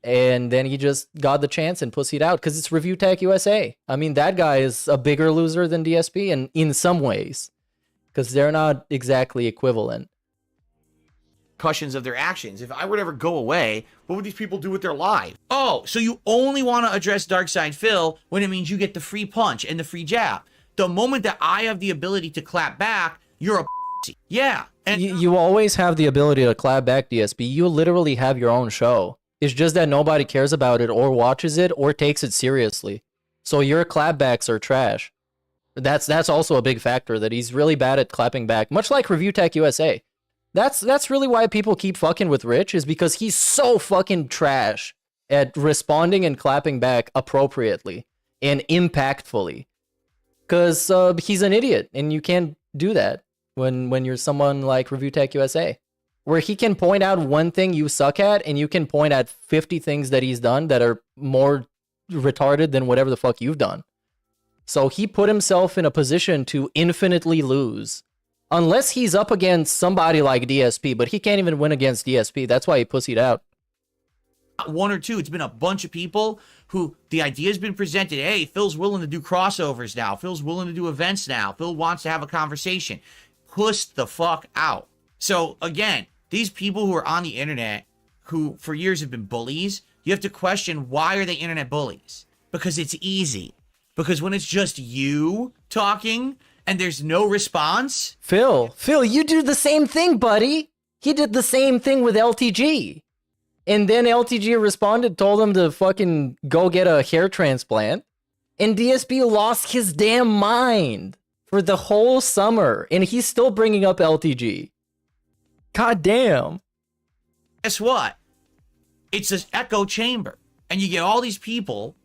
And then he just got the chance and pussied out because it's Review Tech USA. I mean, that guy is a bigger loser than DSP and in some ways, because they're not exactly equivalent. Repercussions of their actions. If I were to ever go away, what would these people do with their lives? Oh, so you only want to address Darkside Phil when it means you get the free punch and the free jab. The moment that I have the ability to clap back, you're a pussy. Yeah. And you always have the ability to clap back, DSP. You literally have your own show. It's just that nobody cares about it or watches it or takes it seriously. So your clapbacks are trash. That's also a big factor, that he's really bad at clapping back, much like Review Tech USA. That's really why people keep fucking with Rich, is because he's so fucking trash at responding and clapping back appropriately and impactfully. Because he's an idiot, and you can't do that when you're someone like Review Tech USA, where he can point out one thing you suck at, and you can point at 50 things that he's done that are more retarded than whatever the fuck you've done. So he put himself in a position to infinitely lose. Unless he's up against somebody like DSP, but he can't even win against DSP. That's why he pussied out. One or two, it's been a bunch of people who the idea has been presented. Hey, Phil's willing to do crossovers now. Phil's willing to do events now. Phil wants to have a conversation. Puss the fuck out. So again, these people who are on the internet, who for years have been bullies, you have to question, why are they internet bullies? Because it's easy. Because when it's just you talking and there's no response. Phil, you do the same thing, buddy. He did the same thing with LTG. And then LTG responded, told him to fucking go get a hair transplant. And DSP lost his damn mind for the whole summer. And he's still bringing up LTG. God damn. Guess what? It's this echo chamber. And you get all these people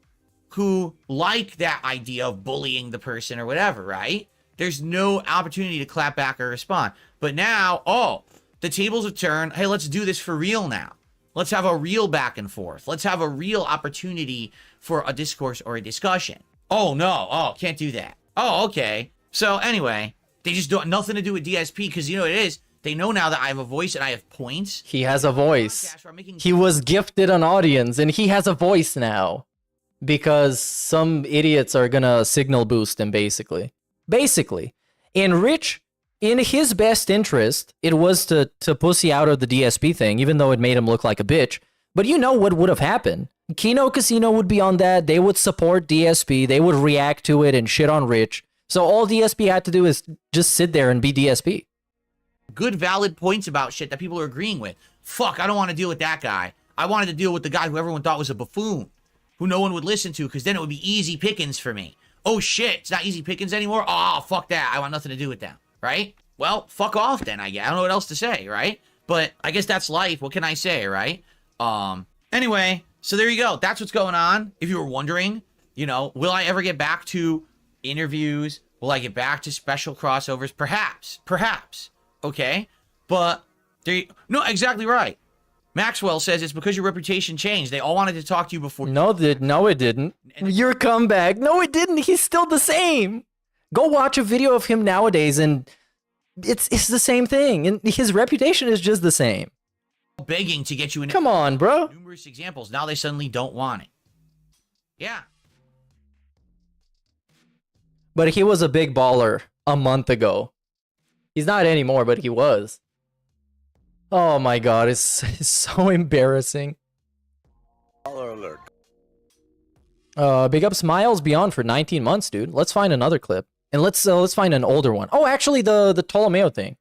who like that idea of bullying the person or whatever, right? There's no opportunity to clap back or respond. But now, oh, the tables have turned. Hey, let's do this for real now. Let's have a real back and forth. Let's have a real opportunity for a discourse or a discussion. Oh, no. Oh, can't do that. Oh, okay. So anyway, they just don't, nothing to do with DSP, because you know what it is? They know now that I have a voice and I have points. He has a voice. He was gifted an audience and he has a voice now. Because some idiots are gonna signal boost him, basically. And Rich, in his best interest, it was to pussy out of the DSP thing, even though it made him look like a bitch. But you know what would have happened. Kino Casino would be on that. They would support DSP. They would react to it and shit on Rich. So all DSP had to do is just sit there and be DSP. Good, valid points about shit that people are agreeing with. Fuck, I don't want to deal with that guy. I wanted to deal with the guy who everyone thought was a buffoon, who no one would listen to, because then it would be easy pickings for me. Oh shit, it's not easy pickings anymore? Oh, fuck that. I want nothing to do with them, right? Well, fuck off then, I guess. I don't know what else to say, right? But I guess that's life. What can I say, right? Anyway, so there you go. That's what's going on. If you were wondering, you know, will I ever get back to interviews? Will I get back to special crossovers? Perhaps. Okay? But, no, exactly right. Maxwell says it's because your reputation changed. They all wanted to talk to you before. No, it didn't. Your comeback. No, it didn't. He's still the same. Go watch a video of him nowadays, and it's the same thing. And his reputation is just the same. Begging to get you in. Come on, bro. Numerous examples. Now they suddenly don't want it. Yeah. But he was a big baller a month ago. He's not anymore, but he was. Oh my god, it's so embarrassing. Alert. Big up Smiles Beyond for 19 months, dude. Let's find another clip. And let's find an older one. Oh, actually, the Ptolomeo thing.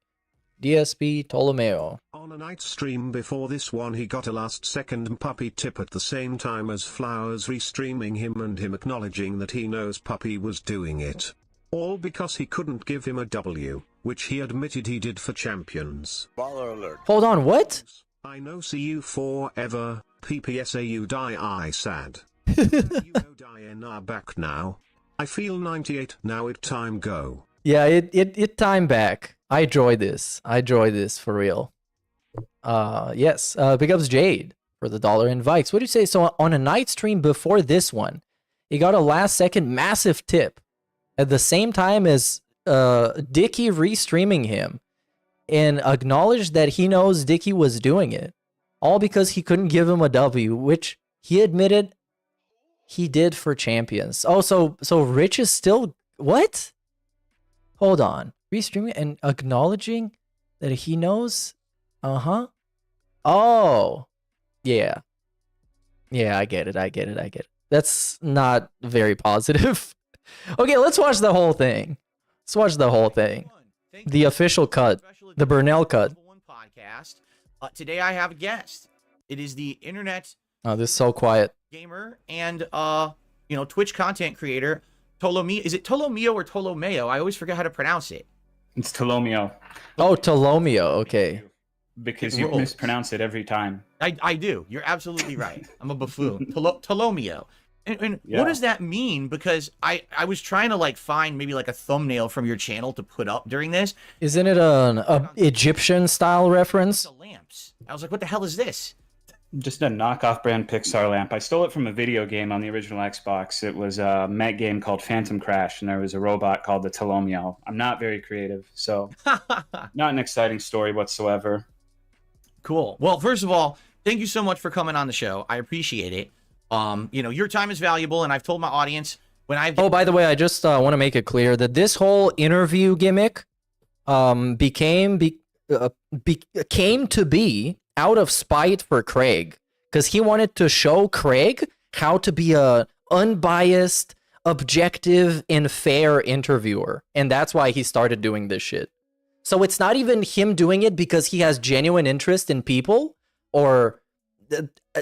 DSP Ptolomeo. On a night stream before this one, he got a last-second puppy tip at the same time as Flowers restreaming him and him acknowledging that he knows Puppy was doing it. All because he couldn't give him a W, which he admitted he did for Champions. Baller alert. Hold on, what? I know, see you forever, PPSA you die I sad. You know Diana back now. I feel 98 now, it time go. Yeah, it time back. I enjoy this for real. Yes, big ups Jade for the $1 invites. What do you say? So on a night stream before this one, he got a last second massive tip at the same time as Dicky restreaming him and acknowledged that he knows Dicky was doing it, all because he couldn't give him a W, which he admitted he did for champions. Oh, so Rich is still what? Hold on, restreaming and acknowledging that he knows. Oh, yeah, I get it. That's not very positive. Okay, let's watch the whole thing. The official cut, the Burnell cut. Podcast. Today I have a guest. It is the internet Oh, this is so quiet. gamer and Twitch content creator Tolomeo. Is it Tolomeo or Tolomeo? I always forget how to pronounce it. It's Tolomeo. Oh, Tolomeo. Okay. Because you mispronounce it every time. I do. You're absolutely right. I'm a buffoon. Tolomeo. And what does that mean? Because I was trying to like find maybe like a thumbnail from your channel to put up during this. Isn't it an Egyptian style reference? The lamps. I was like, what the hell is this? Just a knockoff brand Pixar lamp. I stole it from a video game on the original Xbox. It was a mech game called Phantom Crash, and there was a robot called the Tolomeo. I'm not very creative, so not an exciting story whatsoever. Cool. Well, first of all, thank you so much for coming on the show. I appreciate it. Your time is valuable, and I've told my audience when I've... Oh, by the way, I just want to make it clear that this whole interview gimmick came to be out of spite for Craig, because he wanted to show Craig how to be a unbiased, objective, and fair interviewer, and that's why he started doing this shit. So it's not even him doing it because he has genuine interest in people or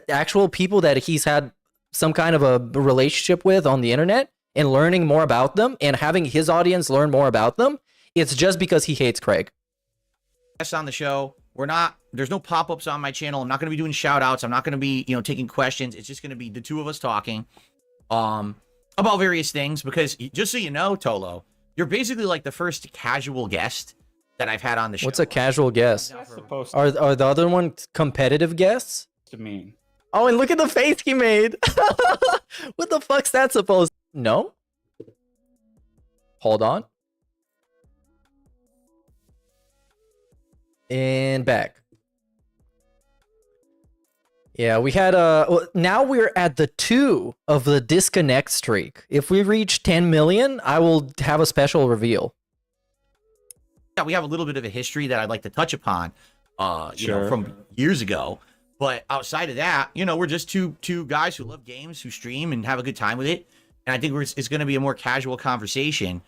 actual people that he's had some kind of a relationship with on the internet and learning more about them and having his audience learn more about them. It's just because he hates Craig. On the show, there's no pop-ups on my channel. I'm not going to be doing shout-outs. I'm not going to be, taking questions. It's just going to be the two of us talking about various things, because just so you know, Tolo, you're basically like the first casual guest that I've had on the show. What's a casual guest? Are the other ones competitive guests? To me. Oh, and look at the face he made. What the fuck's that supposed? No. Hold on. And back. Yeah, we had now we're at the 2 of the disconnect streak. If we reach 10 million, I will have a special reveal. Yeah, we have a little bit of a history that I'd like to touch upon, Sure. from years ago. But outside of that, we're just two guys who love games, who stream and have a good time with it. And I think it's going to be a more casual conversation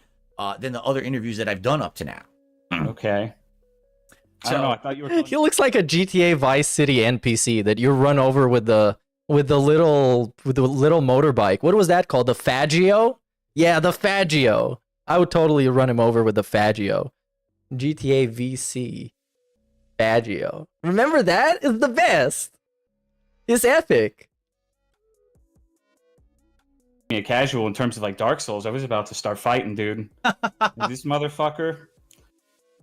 than the other interviews that I've done up to now. Okay. So, I don't know. I thought you were. He looks like a GTA Vice City NPC that you run over with the little motorbike. What was that called? The Faggio? Yeah, the Faggio. I would totally run him over with the Faggio. GTA VC. Faggio. Remember that? It's the best. It's epic. A casual in terms of like Dark Souls. I was about to start fighting, dude. This motherfucker.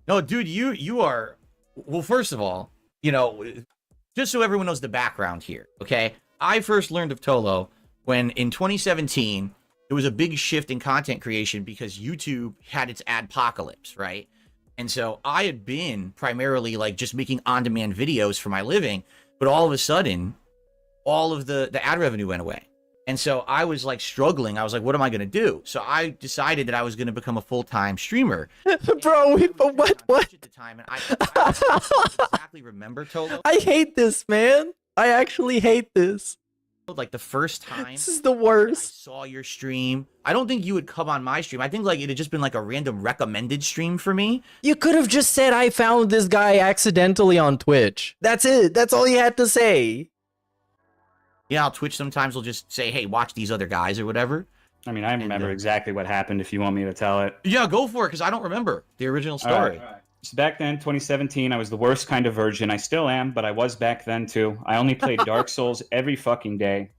No, dude, you are. Well, first of all, just so everyone knows the background here, okay? I first learned of Tolo when in 2017 there was a big shift in content creation because YouTube had its adpocalypse, right? And so I had been primarily like just making on-demand videos for my living, but all of a sudden, all of the ad revenue went away. And so I was like struggling. I was like, what am I going to do? So I decided that I was going to become a full-time streamer. Bro, what? At the time, and I don't exactly remember Tolo. I hate this, man. I actually hate this. Like the first time this is the worst. I saw your stream, I don't think you would come on my stream. I think like it had just been like a random recommended stream for me. You could have just said I found this guy accidentally on Twitch. That's it. That's all you had to say. Yeah, on Twitch sometimes will just say, hey, watch these other guys or whatever. I mean, I remember exactly what happened if you want me to tell it. Yeah, go for it, because I don't remember the original story. All right. So back then, 2017, I was the worst kind of virgin. I still am, but I was back then too. I only played Dark Souls every fucking day.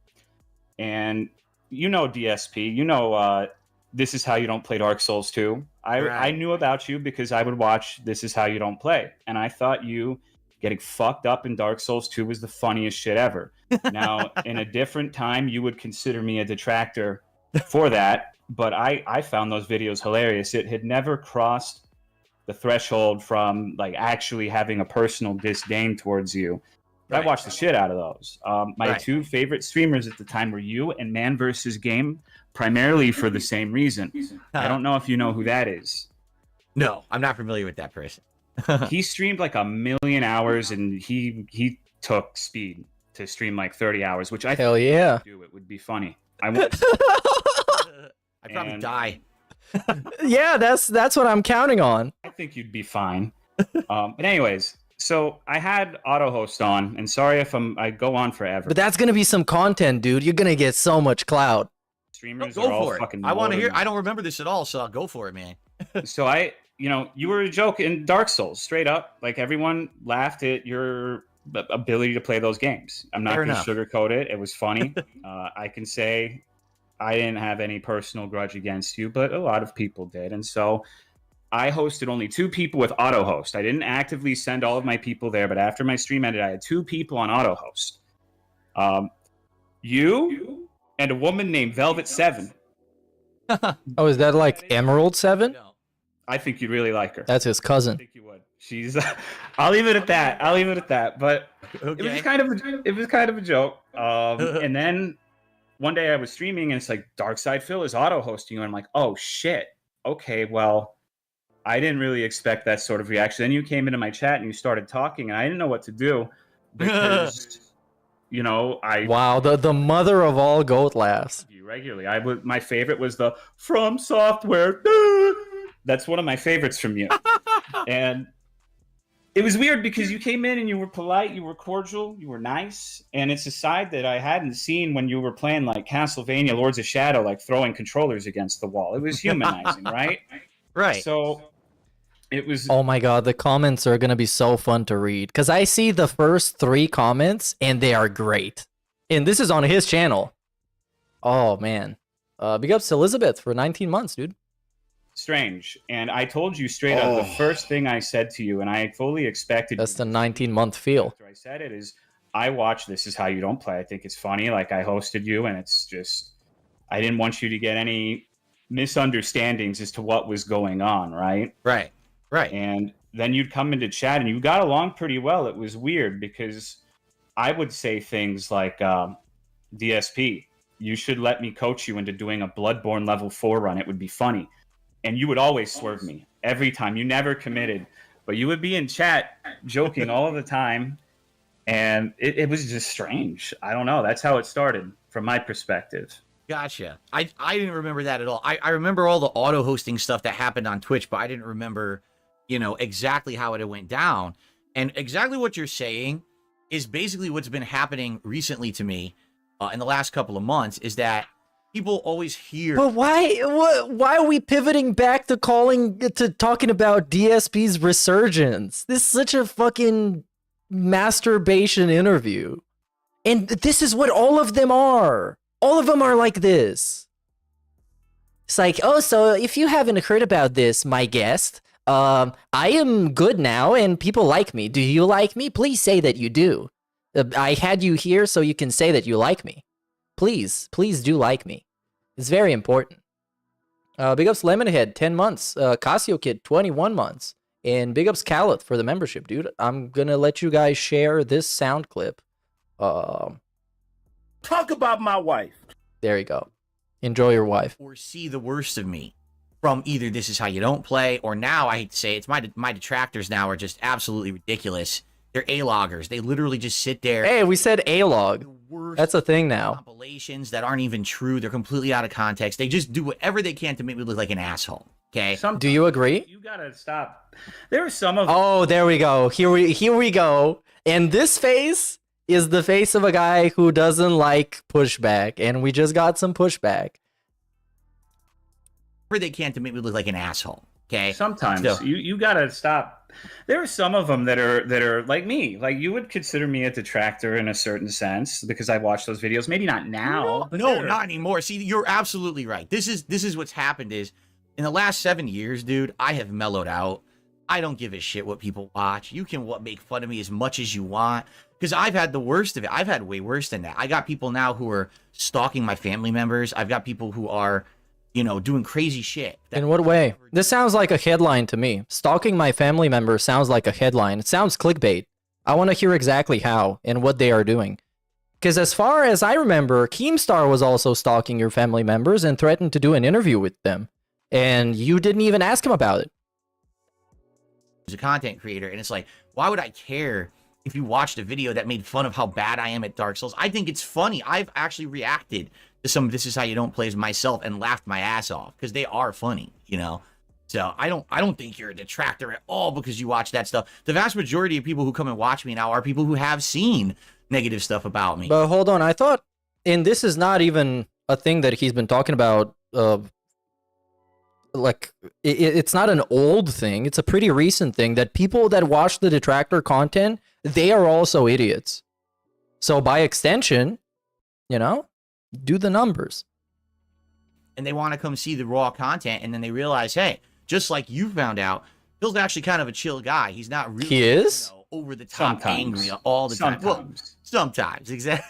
And DSP, This Is How You Don't Play Dark Souls 2. I knew about you because I would watch This Is How You Don't Play. And I thought you getting fucked up in Dark Souls 2 was the funniest shit ever. Now, in a different time, you would consider me a detractor for that. but I found those videos hilarious. It had never crossed the threshold from like actually having a personal disdain towards you. Right. I watched the shit out of those. My Right. two favorite streamers at the time were you and Man vs. Game, primarily for the same reason. I don't know if you know who that is. No, I'm not familiar with that person. He streamed like 1,000,000 hours, and he took speed to stream like 30 hours, which I Hell yeah. do. It would be funny. I would. I'd probably die. Yeah, that's what I'm counting on. I think you'd be fine. But anyways, so I had auto host on, and sorry if I go on forever. But that's gonna be some content, dude. You're gonna get so much clout. Streamers Go are all for it. fucking. I want to hear. loaded. I don't remember this at all, so I'll go for it, man. So you were a joke in Dark Souls, straight up. Like everyone laughed at your ability to play those games. I'm not Fair going to enough. sugarcoat it. It was funny. I can say I didn't have any personal grudge against you, but a lot of people did. And so I hosted only 2 people with auto host. I didn't actively send all of my people there, but after my stream ended, I had 2 people on auto host. You and a woman named Velvet 7. Oh, is that like Emerald 7? I think you'd really like her. That's his cousin. She's. I'll leave it at that. But Okay. it was kind of a joke. And then one day I was streaming, and it's like Darkside Phil is auto hosting you, and I'm like, oh shit. Okay, well, I didn't really expect that sort of reaction. Then you came into my chat and you started talking, and I didn't know what to do because Wow, the mother of all goat laughs. regularly. My favorite was the From Software. That's one of my favorites from you. And it was weird because you came in and you were polite, you were cordial, you were nice, and it's a side that I hadn't seen when you were playing like Castlevania Lords of Shadow, like throwing controllers against the wall. It was humanizing, right? Right. So it was. Oh my god, the comments are gonna be so fun to read. Because I see the first 3 comments, and they are great. And this is on his channel. Oh man. Big ups to Elizabeth for 19 months, dude. Strange. And I told you straight up the first thing I said to you, and I fully expected. That's the 19-month feel. After I said it is, I watch This Is How You Don't Play. I think it's funny. Like I hosted you, and it's just, I didn't want you to get any misunderstandings as to what was going on, right? Right. And then you'd come into chat, and you got along pretty well. It was weird because I would say things like, DSP, you should let me coach you into doing a Bloodborne level 4 run. It would be funny. And you would always swerve me every time. You never committed, but you would be in chat joking all of the time. And it was just strange. I don't know. That's how it started from my perspective. Gotcha. I didn't remember that at all. I remember all the auto hosting stuff that happened on Twitch, but I didn't remember, exactly how it went down. And exactly what you're saying is basically what's been happening recently to me in the last couple of months is that people always hear. But why are we pivoting back to talking about DSP's resurgence? This is such a fucking masturbation interview. And this is what all of them are. All of them are like this. It's like, oh, so if you haven't heard about this, my guest, I am good now and people like me. Do you like me? Please say that you do. I had you here so you can say that you like me. Please do like me. It's very important. Big ups Lemonhead, 10 months. Casio Kid, 21 months. And big ups Calith for the membership, dude. I'm gonna let you guys share this sound clip. Talk about my wife. There you go. Enjoy your wife. Or see the worst of me from either This Is How You Don't Play, or now I hate to say it, it's my detractors now are just absolutely ridiculous. They're A-loggers. They literally just sit there. Hey, we said A-log. That's a thing now. Compilations that aren't even true. They're completely out of context. They just do whatever they can to make me look like an asshole. Okay. Do you agree? You gotta stop. There are some of. Oh, there we go. Here we go. And this face is the face of a guy who doesn't like pushback, and we just got some pushback. Whatever they can to make me look like an asshole. Okay. Sometimes So- you gotta stop. There are some of them that are like me. Like you would consider me a detractor in a certain sense because I watch those videos. Maybe not now. No, not anymore. See, you're absolutely right. This is what's happened is in the last 7 years, dude, I have mellowed out. I don't give a shit what people watch. You can make fun of me as much as you want because I've had the worst of it. I've had way worse than that. I got people now who are stalking my family members. I've got people who are you know, doing crazy shit. In what way? This sounds like a headline to me. Stalking my family members sounds like a headline. It sounds clickbait. I want to hear exactly how and what they are doing. Because as far as I remember, Keemstar was also stalking your family members and threatened to do an interview with them. And you didn't even ask him about it. As a content creator, and it's like, why would I care if you watched a video that made fun of how bad I am at Dark Souls? I think it's funny. I've actually reacted to some of This Is How You Don't plays myself and laughed my ass off because they are funny, you know? So I don't think you're a detractor at all because you watch that stuff. The vast majority of people who come and watch me now are people who have seen negative stuff about me. But hold on, I thought, and this is not even a thing that he's been talking about, like, it's not an old thing. It's a pretty recent thing that people that watch the detractor content, they are also idiots. So by extension, you know, do the numbers. And they want to come see the raw content, and then they realize, hey, just like you found out, Phil's actually kind of a chill guy. He's not really, he is? You know, over the top angry all the time. Well, sometimes, exactly.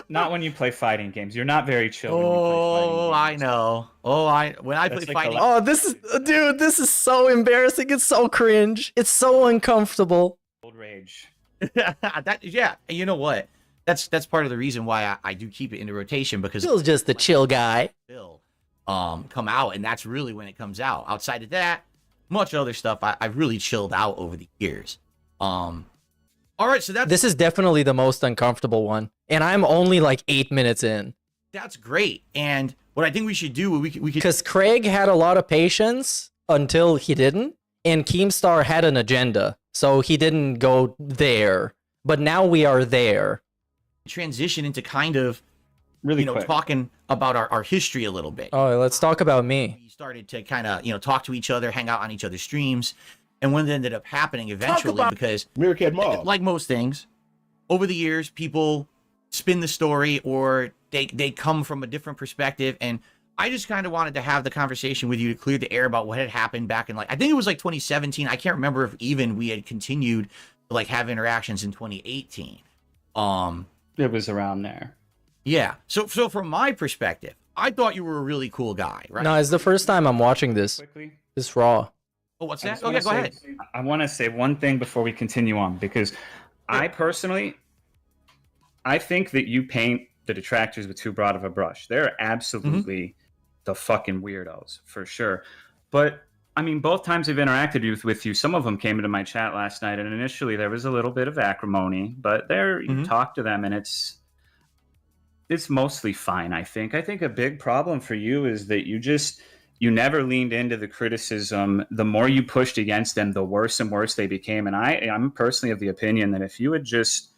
Not when you play fighting games. You're not very chill. Oh, I know. Oh, when I play fighting. Oh, this is, dude, this is so embarrassing. It's so cringe. It's so uncomfortable. Old rage. Yeah, and you know what? That's part of the reason why I do keep it in the rotation, because Phil's just a chill guy. Phil, come out, and that's really when it comes out. Outside of that, much other stuff, I've really chilled out over the years. All right, so this is definitely the most uncomfortable one, and I'm only like 8 minutes in. That's great. And what I think we should do, we could, because Craig had a lot of patience until he didn't, and Keemstar had an agenda, so he didn't go there. But now we are there. Transition into kind of, really, you know, talking about our history a little bit. Oh, let's talk about me. We started to kind of, you know, talk to each other, hang out on each other's streams. And what ended up happening eventually, because like most things, over the years, people spin the story, or they come from a different perspective. And I just kind of wanted to have the conversation with you to clear the air about what had happened back in, like, I think it was like 2017. I can't remember if even we had continued to like have interactions in 2018. It was around there. Yeah. So from my perspective, I thought you were a really cool guy, right? No, it's the first time I'm watching this. It's raw. Oh, what's that? Okay, go ahead. I want to say one thing before we continue on, because I personally, I think that you paint the detractors with too broad of a brush. They're absolutely the fucking weirdos, for sure. But I mean, both times I've interacted with you, some of them came into my chat last night, and initially there was a little bit of acrimony, but there you talk to them, and it's mostly fine. I think a big problem for you is that you never leaned into the criticism. The more you pushed against them, the worse and worse they became. And I'm personally of the opinion that if you had just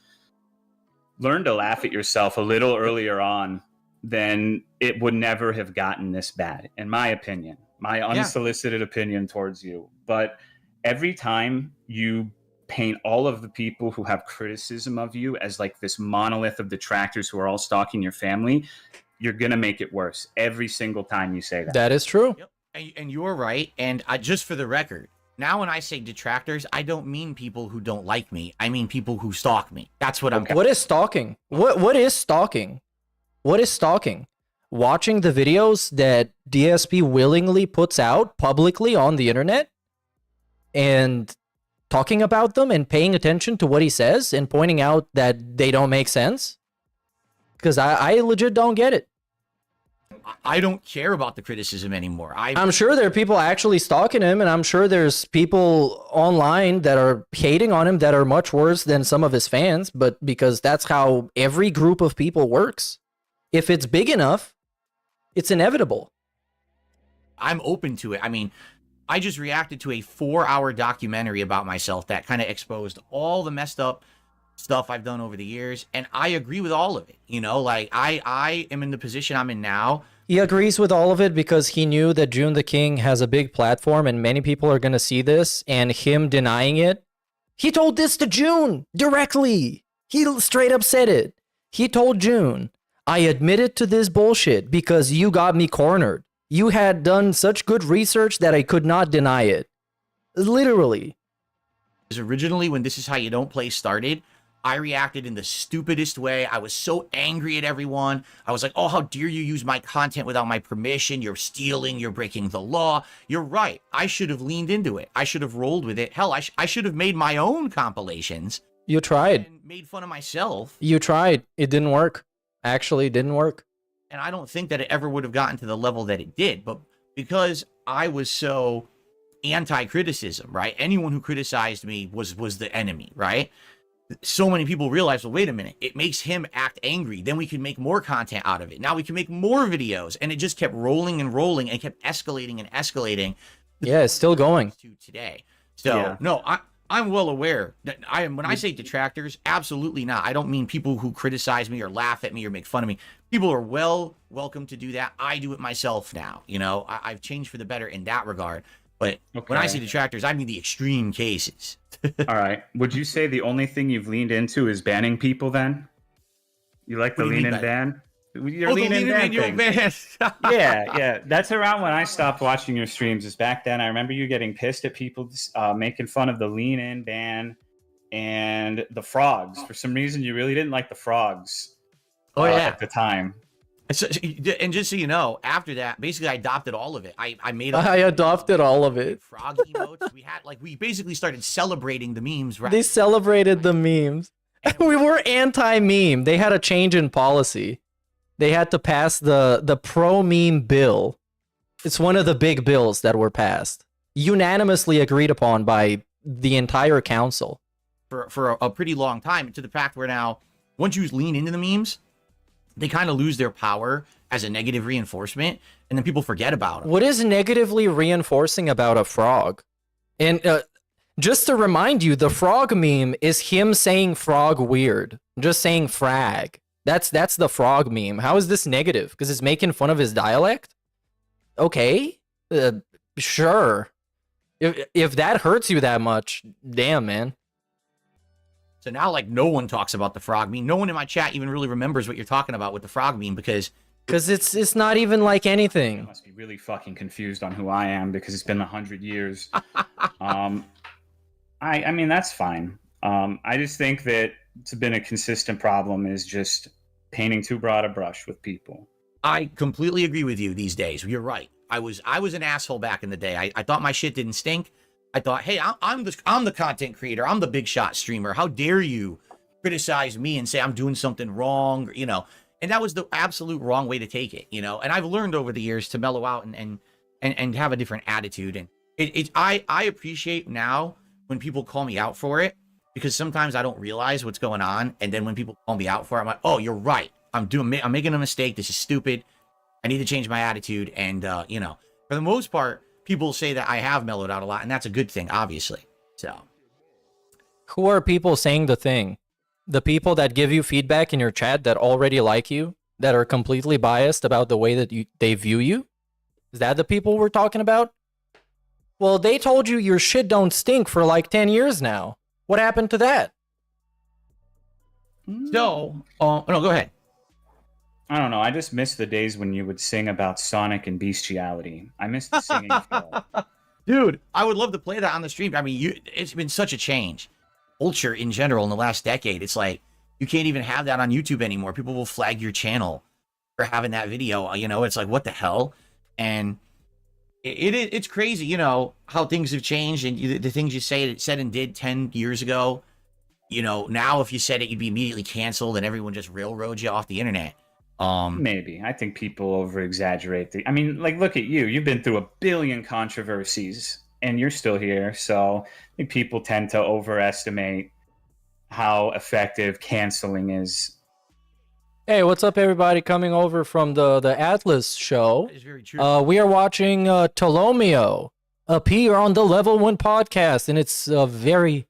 learned to laugh at yourself a little earlier on, then it would never have gotten this bad, in my opinion, my unsolicited opinion towards you. But every time you paint all of the people who have criticism of you as like this monolith of detractors who are all stalking your family, you're going to make it worse every single time you say that. That is true. Yep. And you're right. And just for the record, now when I say detractors, I don't mean people who don't like me. I mean people who stalk me. That's what I'm... What is stalking? What is stalking? What is stalking? Watching the videos that DSP willingly puts out publicly on the internet and talking about them and paying attention to what he says and pointing out that they don't make sense? Because I legit don't get it. I don't care about the criticism anymore. I'm sure there are people actually stalking him, and I'm sure there's people online that are hating on him that are much worse than some of his fans, but because that's how every group of people works. If it's big enough, it's inevitable. I'm open to it. I mean, I just reacted to a 4-hour documentary about myself that kind of exposed all the messed up stuff I've done over the years, and I agree with all of it. You know, like I am in the position I'm in now. He agrees with all of it because he knew that June the King has a big platform and many people are going to see this, and him denying it. He told this to June directly. He straight up said it. He told June, I admitted to this bullshit because you got me cornered. You had done such good research that I could not deny it. Literally. Originally, when This Is How You Don't Play started, I reacted in the stupidest way. I was so angry at everyone. I was like, oh, how dare you use my content without my permission? You're stealing. You're breaking the law. You're right. I should have leaned into it. I should have rolled with it. Hell, I should have made my own compilations. You tried. And made fun of myself. You tried. It didn't work. Actually, it didn't work. And I don't think that it ever would have gotten to the level that it did. But because I was so anti-criticism, right? Anyone who criticized me was the enemy, right? So many people realize, well, wait a minute, it makes him act angry. Then we can make more content out of it. Now we can make more videos. And it just kept rolling and rolling and kept escalating and escalating. Yeah, it's still going. To today. So, no, I'm well aware that when I say detractors, absolutely not. I don't mean people who criticize me or laugh at me or make fun of me. People are welcome to do that. I do it myself now. You know, I've changed for the better in that regard. But when I say detractors, I mean the extreme cases. All right. Would you say the only thing you've leaned into is banning people then? You like the lean and ban? Your lean and ban thing. Yeah. That's around when I stopped watching your streams. Is back then. I remember you getting pissed at people making fun of the lean in ban and the frogs. For some reason, you really didn't like the frogs. At the time. And just so you know, after that, basically I adopted all of it. I adopted all of it. Frog emotes. We basically started celebrating the memes. Right? They celebrated the memes. We were anti-meme. They had a change in policy. They had to pass the pro-meme bill. It's one of the big bills that were passed, unanimously agreed upon by the entire council. For a pretty long time, to the fact where now, once you lean into the memes, they kind of lose their power as a negative reinforcement, and then people forget about them. What is negatively reinforcing about a frog? And just to remind you, the frog meme is him saying frog weird, just saying frag. That's the frog meme. How is this negative? Because it's making fun of his dialect? Okay, sure. If that hurts you that much, damn, man. So now, like, no one talks about the frog meme. No one in my chat even really remembers what you're talking about with the frog meme because it's not even like anything. You must be really fucking confused on who I am because it's been 100 years. I mean, that's fine. I just think that it's been a consistent problem is just painting too broad a brush with people. I completely agree with you these days. You're right. I was an asshole back in the day. I thought my shit didn't stink. I thought, hey, I'm the content creator. I'm the big shot streamer. How dare you criticize me and say I'm doing something wrong, you know? And that was the absolute wrong way to take it, you know? And I've learned over the years to mellow out and have a different attitude. And I appreciate now when people call me out for it, because sometimes I don't realize what's going on. And then when people call me out for it, I'm like, oh, you're right. I'm making a mistake. This is stupid. I need to change my attitude. And, you know, for the most part, people say that I have mellowed out a lot, and that's a good thing, obviously. So, who are people saying the thing? The people that give you feedback in your chat that already like you, that are completely biased about the way that they view you? Is that the people we're talking about? Well, they told you your shit don't stink for like 10 years now. What happened to that? So, no, go ahead. I don't know. I just miss the days when you would sing about Sonic and bestiality. I miss the singing. Dude, I would love to play that on the stream. I mean, it's been such a change. Culture in general in the last decade. It's like, you can't even have that on YouTube anymore. People will flag your channel for having that video. You know, it's like, what the hell? And it's crazy, you know, how things have changed and the things you said and did 10 years ago. You know, now if you said it, you'd be immediately canceled and everyone just railroads you off the internet. Maybe. I think people over exaggerate I mean, like, look at you. You've been through a billion controversies and you're still here. So I think people tend to overestimate how effective canceling is. Hey, what's up, everybody coming over from the Atlas show? That is very true. We are watching Tolomeo appear on the Level 1 podcast, and it's very,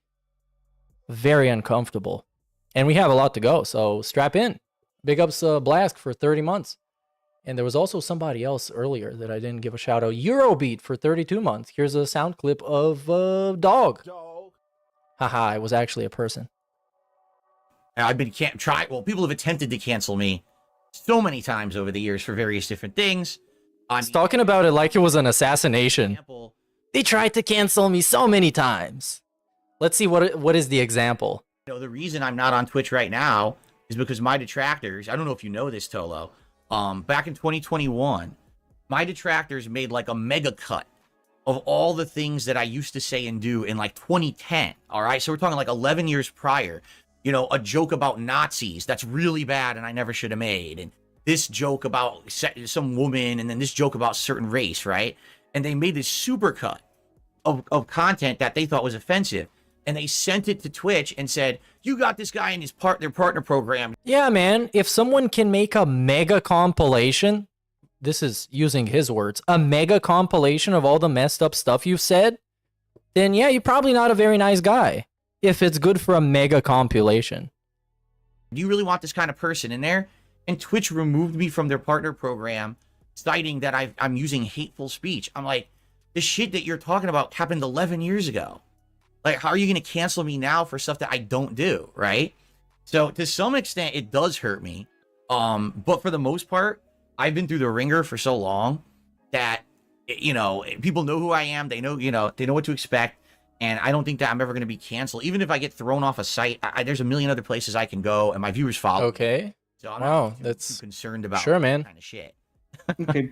very uncomfortable. And we have a lot to go, so strap in. Big ups Blask for 30 months. And there was also somebody else earlier that I didn't give a shout out. Eurobeat for 32 months. Here's a sound clip of Dog. Haha, it was actually a person. I've been well, people have attempted to cancel me so many times over the years for various different things. He's talking about it like it was an assassination. They tried to cancel me so many times. Let's see what is the example. You know, the reason I'm not on Twitch right now is because my detractors, I don't know if you know this, Tolo, back in 2021, my detractors made like a mega cut of all the things that I used to say and do in like 2010. All right. So we're talking like 11 years prior, you know, a joke about Nazis that's really bad and I never should have made. And this joke about some woman and then this joke about certain race. Right. And they made this super cut of content that they thought was offensive. And they sent it to Twitch and said, you got this guy in their partner program. Yeah, man. If someone can make a mega compilation, this is using his words, a mega compilation of all the messed up stuff you've said, then yeah, you're probably not a very nice guy if it's good for a mega compilation. Do you really want this kind of person in there? And Twitch removed me from their partner program, citing that I'm using hateful speech. I'm like, the shit that you're talking about happened 11 years ago. Like, how are you going to cancel me now for stuff that I don't do, right? So, to some extent, it does hurt me. But for the most part, I've been through the ringer for so long that, you know, people know who I am. They know, you know, they know what to expect. And I don't think that I'm ever going to be canceled. Even if I get thrown off a site, there's a million other places I can go, and my viewers follow. Okay. So I'm wow, not that's too concerned about sure, man. That kind of shit. Okay,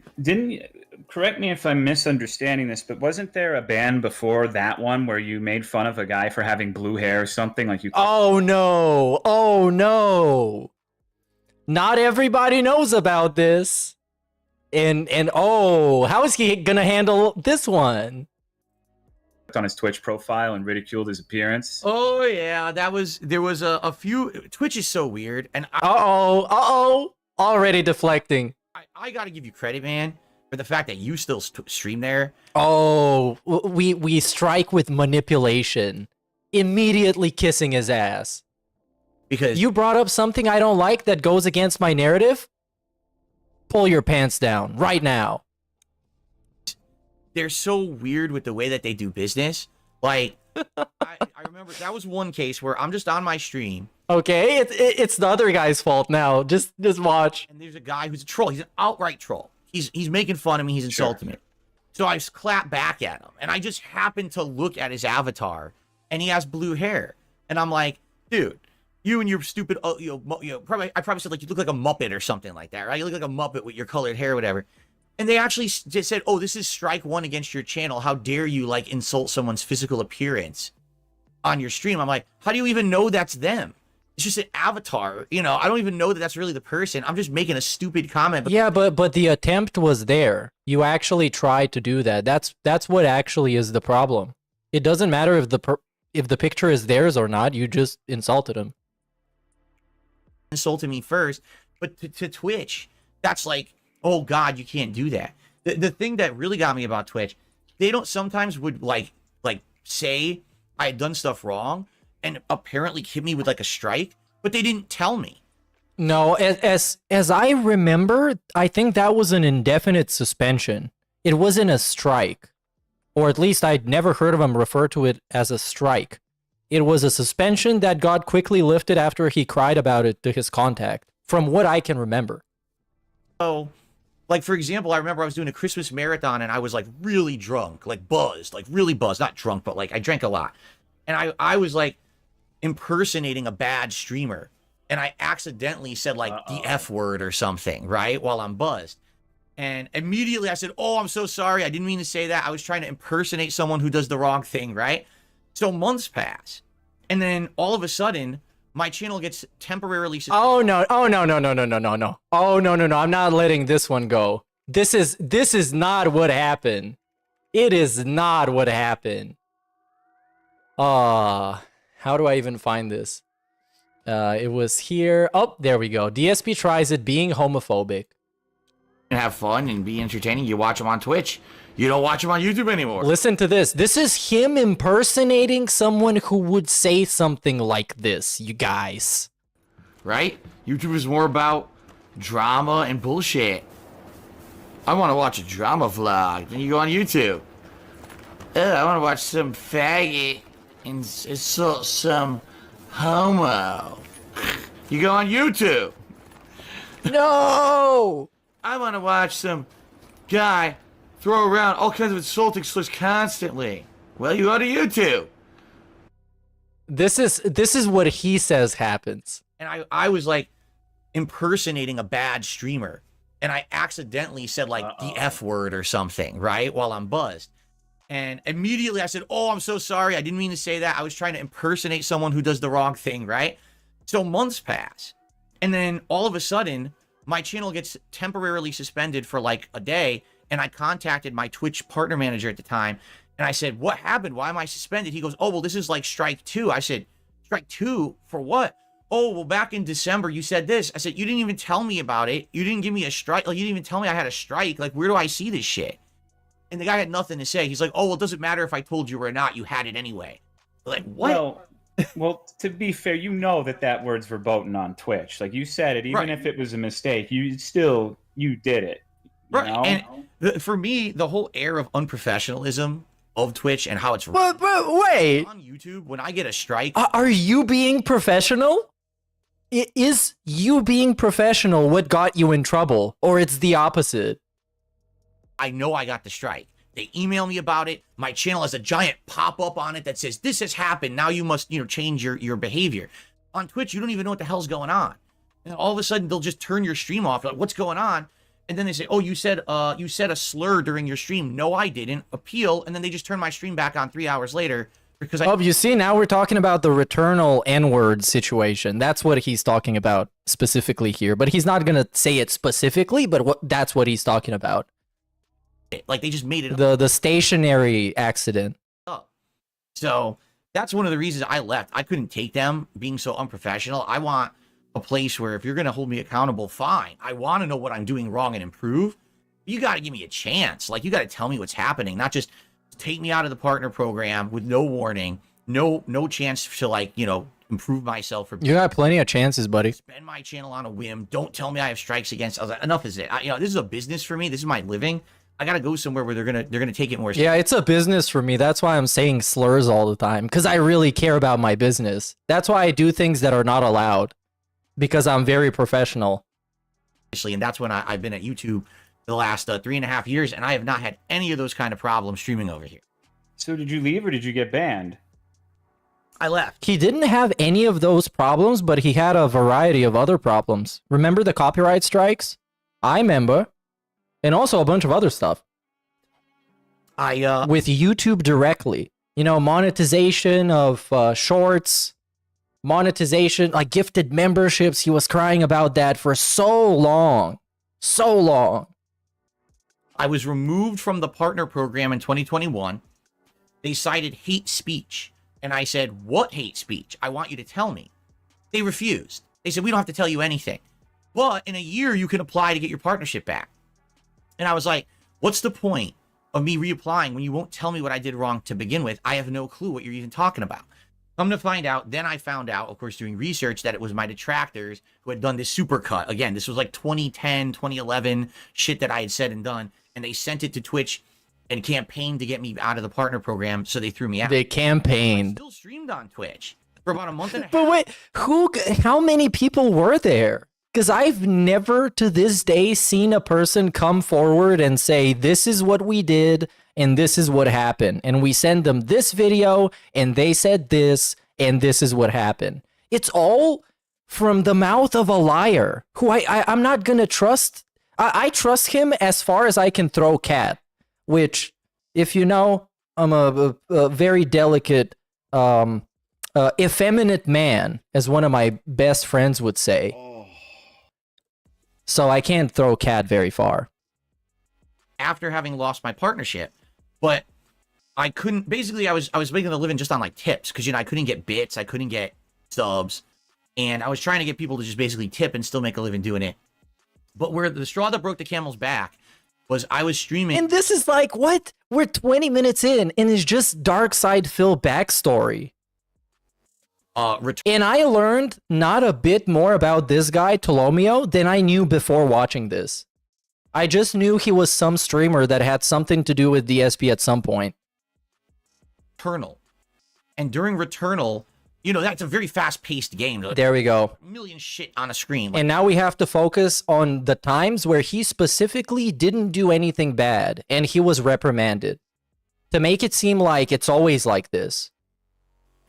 correct me if I'm misunderstanding this, but wasn't there a ban before that one where you made fun of a guy for having blue hair or something like you? Oh no! Oh no! Not everybody knows about this, and oh, how is he gonna handle this one? On his Twitch profile and ridiculed his appearance. Oh yeah, there was a few. Twitch is so weird, and already deflecting. I gotta give you credit, man, for the fact that you still stream there. Oh, we strike with manipulation, immediately kissing his ass. Because you brought up something I don't like that goes against my narrative. Pull your pants down right now. They're so weird with the way that they do business. Like, I remember that was one case where I'm just on my stream. Okay, it's the other guy's fault now. Just watch. And there's a guy who's a troll. He's an outright troll. He's making fun of me. He's insulting me. So I clap back at him, and I just happen to look at his avatar, and he has blue hair, and I'm like, dude, you and your stupid, I probably said like you look like a Muppet or something like that, right? You look like a Muppet with your colored hair or whatever. And they actually just said, oh, this is strike one against your channel. How dare you, like, insult someone's physical appearance on your stream? I'm like, how do you even know that's them? It's just an avatar. You know, I don't even know that that's really the person. I'm just making a stupid comment. Yeah, but the attempt was there. You actually tried to do that. That's what actually is the problem. It doesn't matter if the picture is theirs or not. You just insulted him. Insulted me first. But to Twitch, that's like, oh God, you can't do that. The thing that really got me about Twitch, they don't sometimes would like say I had done stuff wrong and apparently hit me with like a strike, but they didn't tell me. No, as I remember, I think that was an indefinite suspension. It wasn't a strike. Or at least I'd never heard of him refer to it as a strike. It was a suspension that got quickly lifted after he cried about it to his contact, from what I can remember. So, like, for example, I remember I was doing a Christmas marathon and I was like really drunk, like buzzed, like really buzzed, not drunk, but like I drank a lot. And I was like impersonating a bad streamer. And I accidentally said like the F word or something, right? While I'm buzzed. And immediately I said, oh, I'm so sorry. I didn't mean to say that. I was trying to impersonate someone who does the wrong thing, right? So months pass. And then all of a sudden, my channel gets temporarily suspended. Oh no. Oh no. I'm not letting this one go. This is not what happened. It is not what happened. How do I even find this? It was here. Oh, there we go. DSP tries it being homophobic. And have fun and be entertaining. You watch them on Twitch. You don't watch them on YouTube anymore. Listen to this. This is him impersonating someone who would say something like this, you guys. Right? YouTube is more about drama and bullshit. I want to watch a drama vlog. Then you go on YouTube. I want to watch some faggot and insult some homo. You go on YouTube. No! I want to watch some guy throw around all kinds of insulting slurs constantly. Well, you go to YouTube. This is what he says happens. And I was like impersonating a bad streamer. And I accidentally said like the F word or something, right? While I'm buzzed. And immediately I said, oh, I'm so sorry. I didn't mean to say that. I was trying to impersonate someone who does the wrong thing, right? So months pass. And then all of a sudden, my channel gets temporarily suspended for like a day. And I contacted my Twitch partner manager at the time. And I said, what happened? Why am I suspended? He goes, oh, well, this is like strike 2. I said, strike 2 for what? Oh, well, back in December, you said this. I said, you didn't even tell me about it. You didn't give me a strike. Like, you didn't even tell me I had a strike. Like, where do I see this shit? And the guy had nothing to say. He's like, oh, well, it doesn't matter if I told you or not. You had it anyway. Like, what? Well, to be fair, you know that word's verboten on Twitch. Like, you said it. Even if it was a mistake, you did it. Right. Know? And for me, the whole air of unprofessionalism of Twitch and how it's but wait on YouTube, when I get a strike. Are you being professional? Is you being professional what got you in trouble, or it's the opposite? I know I got the strike. They email me about it. My channel has a giant pop-up on it that says, this has happened. Now you must, change your behavior. On Twitch, you don't even know what the hell's going on. And all of a sudden, they'll just turn your stream off. Like, what's going on? And then they say, oh, you said a slur during your stream. No, I didn't. Appeal. And then they just turn my stream back on 3 hours later. Because you see, now we're talking about the returnal N-word situation. That's what he's talking about specifically here. But he's not going to say it specifically, but that's what he's talking about. Like, they just made it the stationary accident. So that's one of the reasons I left. I couldn't take them being so unprofessional. I want a place where if you're going to hold me accountable, fine. I want to know what I'm doing wrong and improve. You got to give me a chance. Like, you got to tell me what's happening, not just take me out of the partner program with no warning, no chance to, like, improve myself. You got plenty of chances, buddy. Spend my channel on a whim. Don't tell me I have strikes against. I was like, enough is it. This is a business for me. This is my living. I gotta go somewhere where they're gonna take it more seriously. Yeah, it's a business for me. That's why I'm saying slurs all the time, because I really care about my business. That's why I do things that are not allowed, because I'm very professional. And that's when I've been at YouTube the last 3.5 years, and I have not had any of those kind of problems streaming over here. So did you leave or did you get banned? I left. He didn't have any of those problems, but he had a variety of other problems. Remember the copyright strikes? I remember. And also a bunch of other stuff. With YouTube directly. Monetization of shorts, monetization, like gifted memberships. He was crying about that for so long. So long. I was removed from the partner program in 2021. They cited hate speech. And I said, what hate speech? I want you to tell me. They refused. They said, we don't have to tell you anything. But in a year, you can apply to get your partnership back. And I was like, what's the point of me reapplying when you won't tell me what I did wrong to begin with? I have no clue what you're even talking about. Come to find out, then I found out, of course, doing research, that it was my detractors who had done this supercut. Again, this was like 2010, 2011 shit that I had said and done. And they sent it to Twitch and campaigned to get me out of the partner program, so they threw me out. They campaigned. I still streamed on Twitch for about a month and a half. But wait, how many people were there? Because I've never to this day seen a person come forward and say, this is what we did and this is what happened. And we send them this video and they said this and this is what happened. It's all from the mouth of a liar who I'm not going to trust. I trust him as far as I can throw cat, which, if you know, I'm a very delicate, effeminate man, as one of my best friends would say. So I can't throw cat very far. After having lost my partnership, but I couldn't, basically I was making a living just on like tips, because I couldn't get bits, I couldn't get subs, and I was trying to get people to just basically tip and still make a living doing it. But where the straw that broke the camel's back was I was streaming. And this is like, what? We're 20 minutes in and it's just Dark Side Phil backstory. And I learned not a bit more about this guy, Tolomeo, than I knew before watching this. I just knew he was some streamer that had something to do with DSP at some point. Returnal. And during Returnal, that's a very fast-paced game. There we go. A million shit on a screen. And now we have to focus on the times where he specifically didn't do anything bad and he was reprimanded. To make it seem like it's always like this.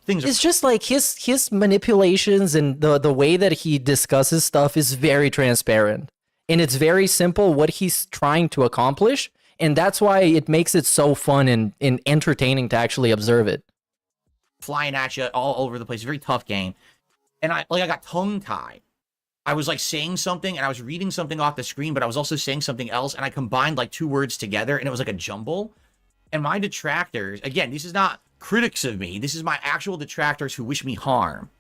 things are. It's just like his manipulations and the way that he discusses stuff is very transparent. And it's very simple what he's trying to accomplish. And that's why it makes it so fun and entertaining to actually observe it. Flying at you all over the place. Very tough game. And I got tongue-tied. I was like saying something and I was reading something off the screen, but I was also saying something else, and I combined like 2 words together and it was like a jumble. And my detractors, again, this is not critics of me, this is my actual detractors who wish me harm,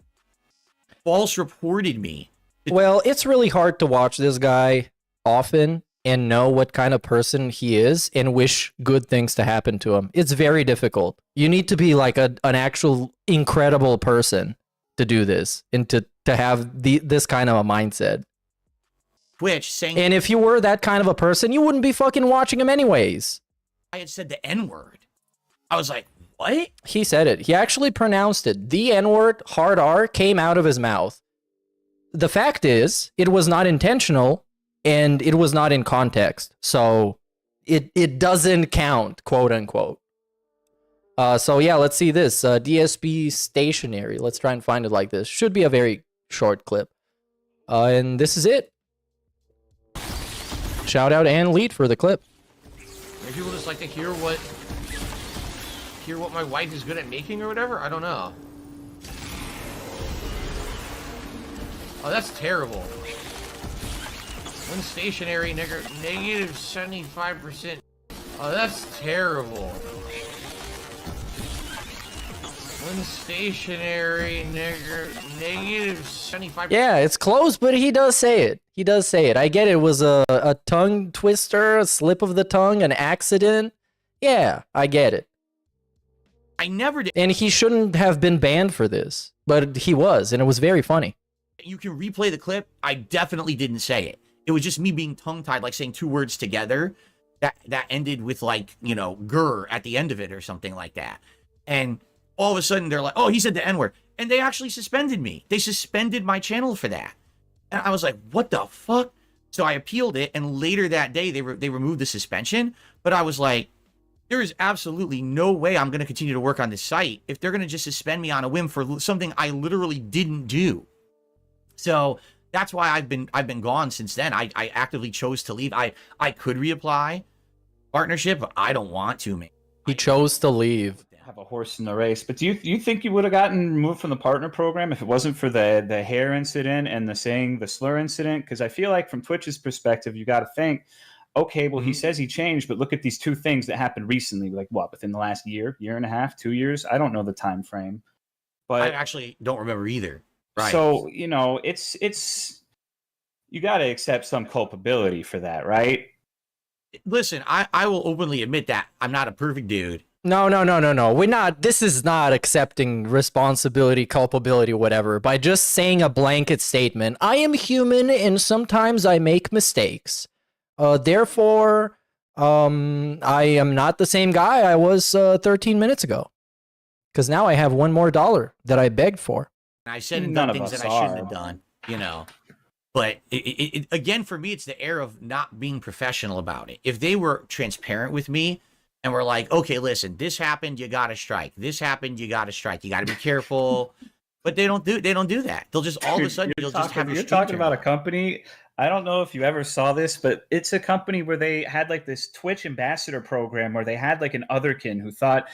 false reported me. Well, it's really hard to watch this guy often and know what kind of person he is and wish good things to happen to him. It's very difficult. You need to be like an actual incredible person to do this and to have this kind of a mindset. Twitch saying, and if you were that kind of a person, you wouldn't be fucking watching him anyways. I had said the N-word. I was like, what? He said it. He actually pronounced it. The N-word, hard R, came out of his mouth. The fact is, it was not intentional and it was not in context. So it doesn't count, quote unquote. So yeah, let's see this. DSP stationary. Let's try and find it like this. Should be a very short clip. And this is it. Shout out and lead for the clip. Maybe people just like to hear what my wife is good at making or whatever. I don't know. Oh, that's terrible. When stationary, nigger, negative 75%. Oh, that's terrible. When stationary, nigger, negative 75%. Yeah, it's close, but he does say it. He does say it. I get it was a tongue twister, a slip of the tongue, an accident. Yeah, I get it. I never did. And he shouldn't have been banned for this, but he was, and it was very funny. You can replay the clip. I definitely didn't say it. It was just me being tongue-tied, like saying 2 words together that ended with like, you know, grr at the end of it or something like that. And all of a sudden they're like, oh, he said the N-word. And they actually suspended me. They suspended my channel for that. And I was like, what the fuck? So I appealed it, and later that day they removed the suspension. But I was like, there is absolutely no way I'm going to continue to work on this site if they're going to just suspend me on a whim for something I literally didn't do. So that's why I've been gone since then. I actively chose to leave. I could reapply partnership, but I don't want to, man. He chose to leave. Have a horse in the race. But do you think you would have gotten removed from the partner program if it wasn't for the hair incident and the saying the slur incident? Because I feel like from Twitch's perspective, you got to think, okay, well, he says he changed, but look at these 2 things that happened recently. Like what, within the last year and a half, 2 years? I don't know the time frame. But I actually don't remember either. Right. So, you know, it's you got to accept some culpability for that, right? Listen, I will openly admit that I'm not a perfect dude. No. We're not. This is not accepting responsibility, culpability, whatever, by just saying a blanket statement. I am human and sometimes I make mistakes. Therefore, I am not the same guy I was 13 minutes ago. Because now I have $1 more that I begged for. I said and done things that I shouldn't have done, you know. But it again, for me, it's the air of not being professional about it. If they were transparent with me and were like, okay, listen, this happened, you got to strike. This happened, you got to strike. You got to be careful. But they don't do that. They'll just all of a sudden you'll just have your You're talking about a company. I don't know if you ever saw this, but it's a company where they had like this Twitch ambassador program where they had like an otherkin who thought,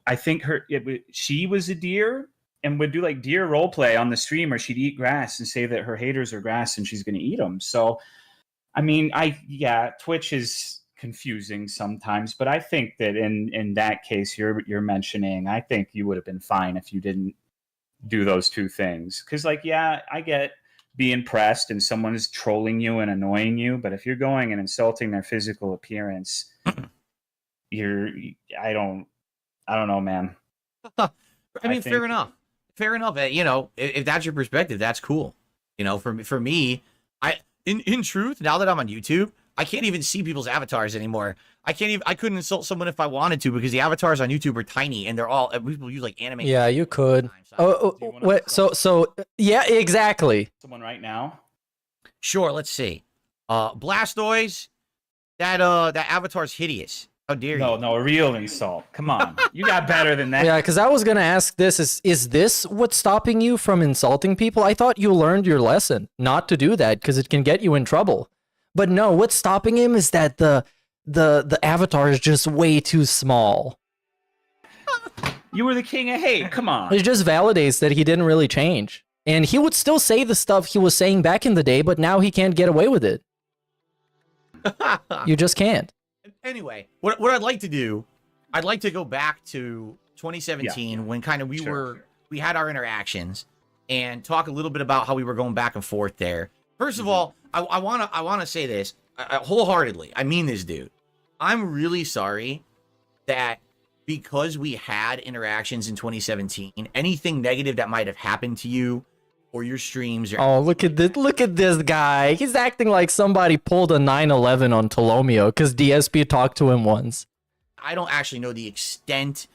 I think she was a deer and would do like deer role play on the stream, or she'd eat grass and say that her haters are grass and she's going to eat them. So, I mean, Twitch is confusing sometimes, but I think that in that case you're mentioning, I think you would have been fine if you didn't do those 2 things. Because like, yeah, I get being pressed and someone is trolling you and annoying you, but if you're going and insulting their physical appearance, I don't know, man. I mean, fair enough. You know, if that's your perspective, that's cool. You know, for me, in truth, now that I'm on YouTube, I can't even see people's avatars anymore. I couldn't insult someone if I wanted to because the avatars on YouTube are tiny and they're all, people use like anime. Yeah, you could. So yeah, exactly. Someone right now? Sure, let's see. Blastoise, that avatar's hideous. How dare you? No, a real insult. Come on. You got better than that. Yeah, because I was gonna ask this: is this what's stopping you from insulting people? I thought you learned your lesson not to do that because it can get you in trouble. But no, what's stopping him is that the avatar is just way too small. You were the king of hate. Come on. It just validates that he didn't really change, and he would still say the stuff he was saying back in the day, but now he can't get away with it. You just can't. Anyway, what I'd like to do, I'd like to go back to 2017 when kind of we had our interactions and talk a little bit about how we were going back and forth there. First of all, I wanna say this wholeheartedly. I mean this, dude. I'm really sorry that because we had interactions in 2017, anything negative that might have happened to you or your streams. Oh, look at this guy. He's acting like somebody pulled a 9/11 on Tolomeo because DSP talked to him once. I don't actually know the extent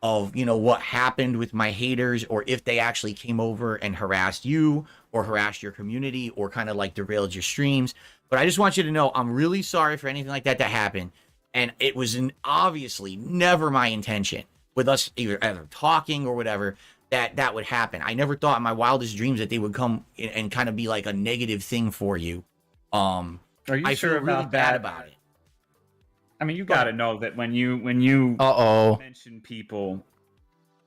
of, what happened with my haters, or if they actually came over and harassed you or harassed your community or kind of like derailed your streams. But I just want you to know I'm really sorry for anything like that to happen. And it was obviously never my intention with us either talking or whatever that would happen. I never thought in my wildest dreams that they would come and kind of be like a negative thing for you. Are you I sure feel about really bad that? about it. I mean, you got to know that when you mention people,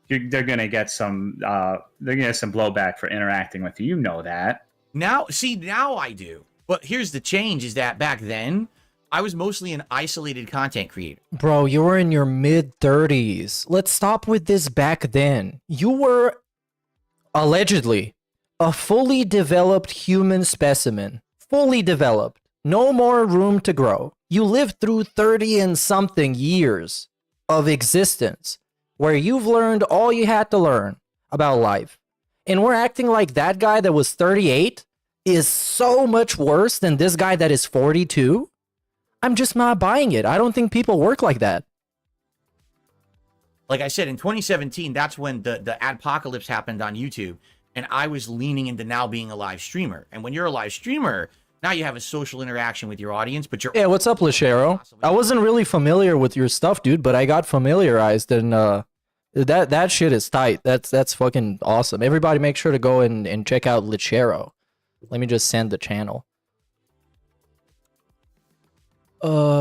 they're gonna get some blowback for interacting with you. You know that. Now I do. But here's the change: is that back then I was mostly an isolated content creator. Bro, you were in your mid-30s. Let's stop with this back then. You were, allegedly, a fully developed human specimen. Fully developed. No more room to grow. You lived through 30 and something years of existence where you've learned all you had to learn about life. And we're acting like that guy that was 38 is so much worse than this guy that is 42? I'm just not buying it. I don't think people work like that. Like I said, in 2017, that's when the adpocalypse happened on YouTube, and I was leaning into now being a live streamer. And when you're a live streamer, now you have a social interaction with your audience, but you're... Yeah, what's up, Lachero? I wasn't really familiar with your stuff, dude, but I got familiarized, and that shit is tight. That's fucking awesome. Everybody make sure to go and check out Lachero. Let me just send the channel.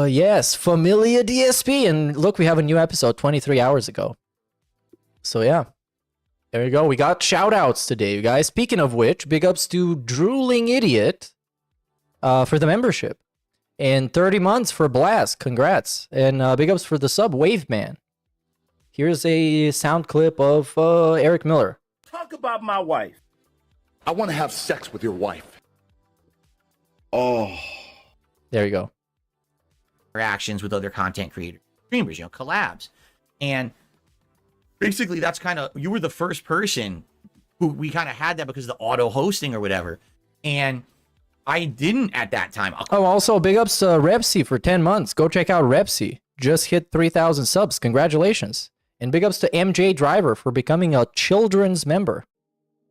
Yes, Familia DSP, and look, we have a new episode 23 hours ago. So yeah, there you go. We got shout outs today, you guys. Speaking of which, big ups to Drooling Idiot for the membership, and 30 months for Blast. Congrats, and big ups for the sub, Wave Man. Here's a sound clip of Eric Miller. Talk about my wife. I want to have sex with your wife. Oh. There you go. Interactions with other content creators, streamers, collabs. And basically that's kind of, you were the first person who we kind of had that because of the auto hosting or whatever. And I didn't at that time. Oh, also big ups to Repsy for 10 months. Go check out Repsy. Just hit 3,000 subs. Congratulations. And big ups to MJ Driver for becoming a children's member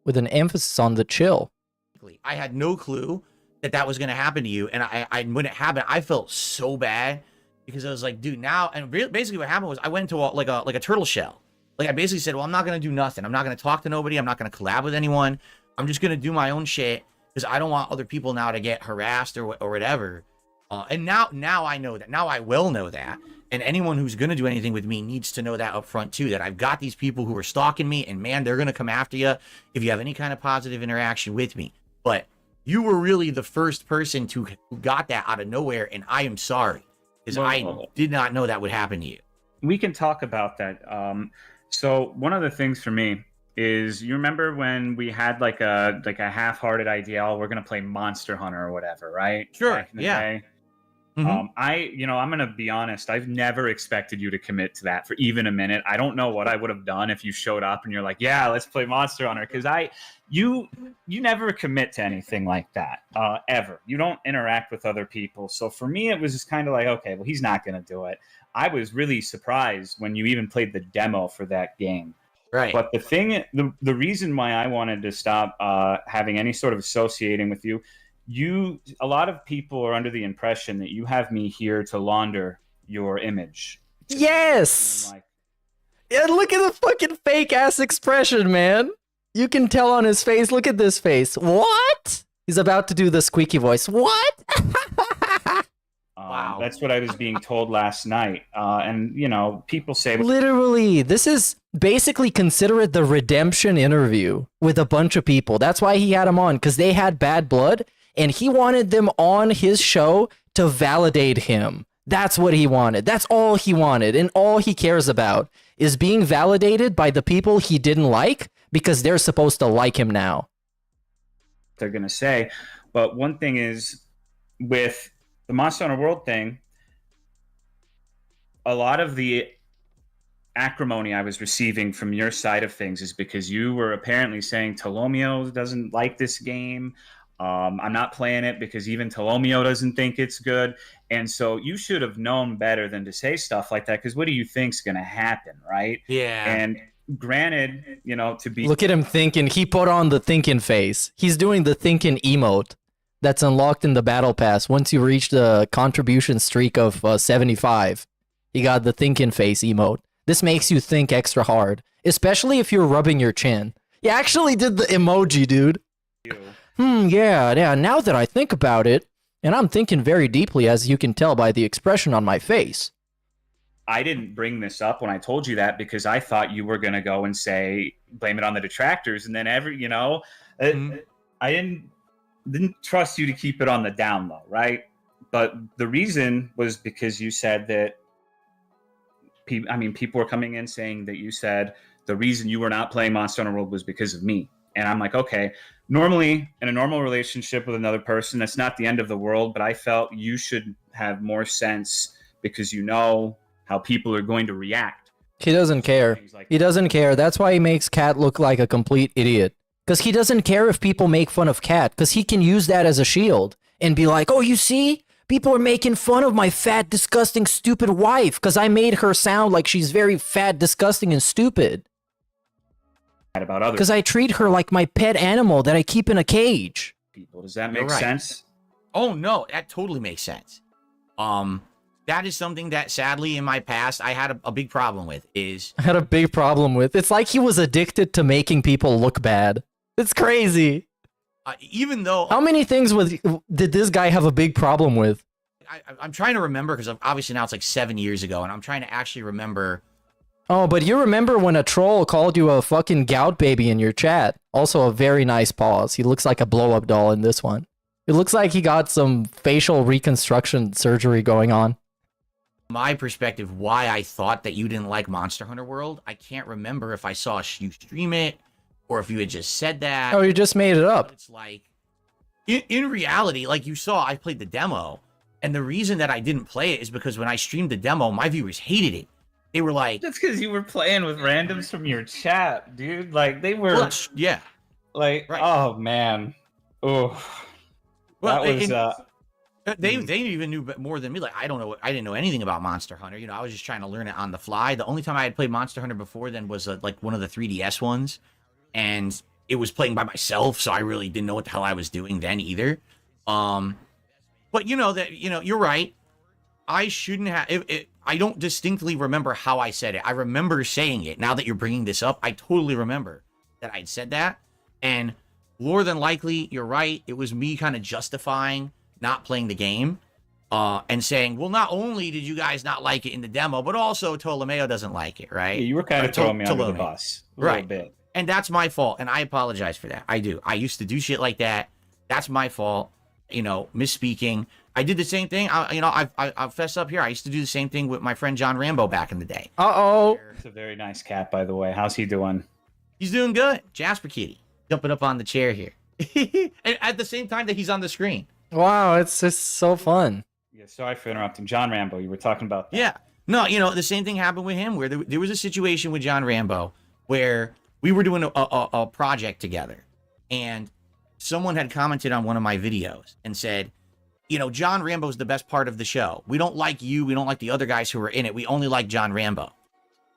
with an emphasis on the chill. I had no clue that was going to happen to you. And I when it happened, I felt so bad because I was like, dude, now, and basically what happened was I went into like a turtle shell. Like I basically said, well, I'm not going to do nothing. I'm not going to talk to nobody. I'm not going to collab with anyone. I'm just going to do my own shit because I don't want other people now to get harassed or whatever. And now I know that. Now I will know that. And anyone who's going to do anything with me needs to know that up front too, that I've got these people who are stalking me, and man, they're going to come after you if you have any kind of positive interaction with me. But you were really the first person who got that out of nowhere, and I am sorry because I did not know that would happen to you. We can talk about that. So one of the things for me is, you remember when we had like a half-hearted idea, oh, we're gonna play Monster Hunter or whatever, right? Sure. Yeah. I'm gonna be honest. I've never expected you to commit to that for even a minute. I don't know what I would have done if you showed up and you're like, "Yeah, let's play Monster Hunter," because you never commit to anything like that ever. You don't interact with other people. So for me, it was just kind of like, okay, well, he's not gonna do it. I was really surprised when you even played the demo for that game. Right. But the reason why I wanted to stop having any sort of associating with you. A lot of people are under the impression that you have me here to launder your image. Yes. Yeah, look at the fucking fake ass expression, man. You can tell on his face. Look at this face. What? He's about to do the squeaky voice. What? Wow. That's what I was being told last night. And, you know, people say... Literally, this is basically consider it the redemption interview with a bunch of people. That's why he had him on, because they had bad blood, and he wanted them on his show to validate him. That's what he wanted. That's all he wanted, and all he cares about is being validated by the people he didn't like, because they're supposed to like him now. They're going to say. But one thing is, with the Monster Hunter World thing, a lot of the acrimony I was receiving from your side of things is because you were apparently saying Tolomeo doesn't like this game. I'm not playing it because even Tolomeo doesn't think it's good. And so you should have known better than to say stuff like that, because what do you think's going to happen, right? Yeah. And granted, you know, to be... Look at him thinking. He put on the thinking face. He's doing the thinking emote that's unlocked in the battle pass. Once you reach the contribution streak of 75, you got the thinking face emote. This makes you think extra hard, especially if you're rubbing your chin. You actually did the emoji, dude. Yeah, now that I think about it, and I'm thinking very deeply, as you can tell by the expression on my face. I didn't bring this up when I told you that because I thought you were going to go and say, blame it on the detractors. And then I didn't trust you to keep it on the down low, right? But the reason was because you said that, people were coming in saying that you said the reason you were not playing Monster Hunter World was because of me. And I'm like, okay, normally in a normal relationship with another person, that's not the end of the world, but I felt you should have more sense because you know how people are going to react. He doesn't care. He doesn't care. That's why he makes Cat look like a complete idiot. Because he doesn't care if people make fun of Cat, because he can use that as a shield and be like, oh, you see? People are making fun of my fat, disgusting, stupid wife because I made her sound like she's very fat, disgusting, and stupid. About others. Because I treat her like my pet animal that I keep in a cage. People, does that make sense? Oh no, that totally makes sense. That is something that sadly in my past I had a big problem with. It's like he was addicted to making people look bad. It's crazy. Even though... How many things did this guy have a big problem with? I'm trying to remember, because obviously now it's like 7 years ago, and I'm trying to actually remember... Oh, but you remember when a troll called you a fucking gout baby in your chat? Also a very nice pause. He looks like a blow-up doll in this one. It looks like he got some facial reconstruction surgery going on. My perspective, why I thought that you didn't like Monster Hunter World, I can't remember if I saw you stream it, or if you had just said that. Oh, you just made it up. It's like, in reality, like you saw, I played the demo, and the reason that I didn't play it is because when I streamed the demo, my viewers hated it. They were like... That's because you were playing with randoms from your chat, dude. Like, they were... Well, yeah. Like, right. Oh, man. Oh. Well, that was... They even knew more than me. Like, I didn't know anything about Monster Hunter. You know, I was just trying to learn it on the fly. The only time I had played Monster Hunter before then was like one of the 3DS ones. And it was playing by myself, so I really didn't know what the hell I was doing then either. But you're right. I shouldn't have. I don't distinctly remember how I said it. I remember saying it. Now that you're bringing this up, I totally remember that I'd said that. And more than likely, you're right. It was me kind of justifying not playing the game and saying, well, not only did you guys not like it in the demo, but also Ptolemaeo doesn't like it, right? Yeah, you were kind of throwing me under the bus a little bit. And that's my fault, and I apologize for that. I do. I used to do shit like that. That's my fault. Misspeaking. I did the same thing. I'll fess up here. I used to do the same thing with my friend John Rambo back in the day. Uh-oh. It's a very nice cat, by the way. How's he doing? He's doing good. Jasper Kitty. Jumping up on the chair here. And at the same time that he's on the screen. Wow, it's just so fun. Yeah, sorry for interrupting. John Rambo, you were talking about that. Yeah. No, the same thing happened with him where there was a situation with John Rambo where we were doing a project together, and someone had commented on one of my videos and said, John Rambo's the best part of the show. We don't like you. We don't like the other guys who are in it. We only like John Rambo.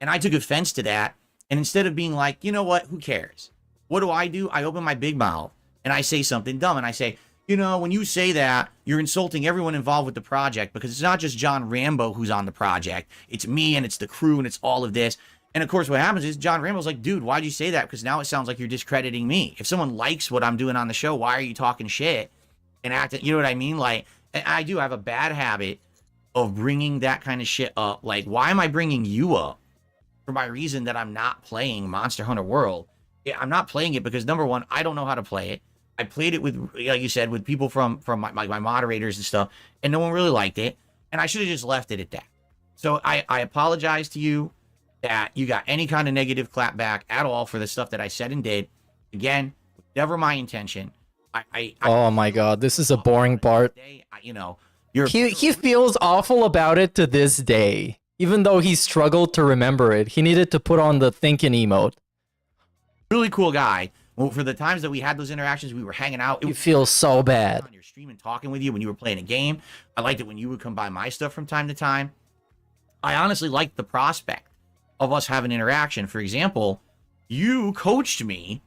And I took offense to that. And instead of being like, you know what, who cares? What do? I open my big mouth and I say something dumb. And I say, you know, when you say that, you're insulting everyone involved with the project because it's not just John Rambo who's on the project. It's me and it's the crew and it's all of this. And of course, what happens is John Rambo's like, dude, why'd you say that? Because now it sounds like you're discrediting me. If someone likes what I'm doing on the show, why are you talking shit and acting? You know what I mean? Like, I do have a bad habit of bringing that kind of shit up. Like, why am I bringing you up? For my reason that I'm not playing Monster Hunter World. I'm not playing it because, number one, I don't know how to play it. I played it with, like you said, with people from my moderators and stuff, and no one really liked it. And I should have just left it at that. So I apologize to you that you got any kind of negative clapback at all for the stuff that I said and did. Again, never my intention. Oh my god, this is a boring part. You know, he feels awful about it to this day. Even though he struggled to remember it, he needed to put on the thinking emote. Really cool guy. Well, for the times that we had those interactions, we were hanging out. You feel so bad. On your stream and talking with you when you were playing a game. I liked it when you would come by my stuff from time to time. I honestly liked the prospect of us having interaction. For example, you coached me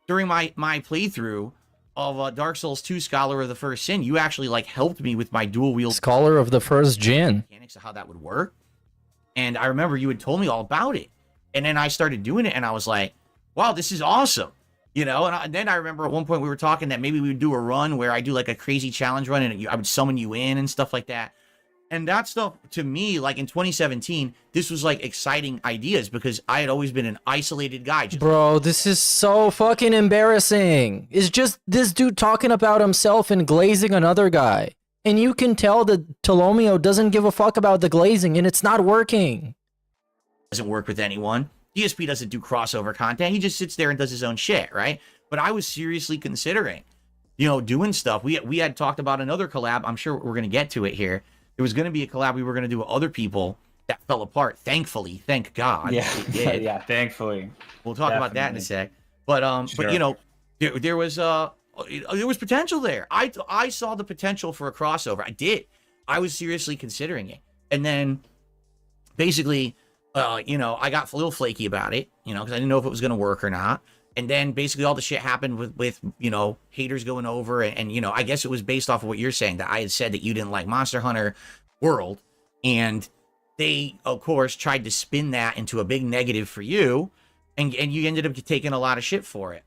during my playthrough of Dark Souls 2 Scholar of the First Sin. You actually like helped me with my dual wield Scholar of the First Jin. Mechanics of how that would work. And I remember you had told me all about it. And then I started doing it and I was like, wow, this is awesome. You know, and then I remember at one point we were talking that maybe we would do a run where I do like a crazy challenge run and I would summon you in and stuff like that. And that stuff, to me, like in 2017, this was like exciting ideas because I had always been an isolated guy. Bro, this is so fucking embarrassing. It's just this dude talking about himself and glazing another guy. And you can tell that Tolomeo doesn't give a fuck about the glazing and it's not working. Doesn't work with anyone. DSP doesn't do crossover content. He just sits there and does his own shit, right? But I was seriously considering, you know, doing stuff. We had talked about another collab. I'm sure we're going to get to it here. There was going to be a collab we were going to do with other people that fell apart. Thankfully, thank God. Yeah, it did. yeah, thankfully. We'll talk about that in a sec. But Sure. but you know, there was potential there. I saw the potential for a crossover. I did. I was seriously considering it. And then basically, you know, I got a little flaky about it, you know, because I didn't know if it was going to work or not. And then basically all the shit happened with you know, haters going over. And, you know, I guess it was based off of what you're saying, that I had said that you didn't like Monster Hunter World. And they, of course, tried to spin that into a big negative for you. And you ended up taking a lot of shit for it.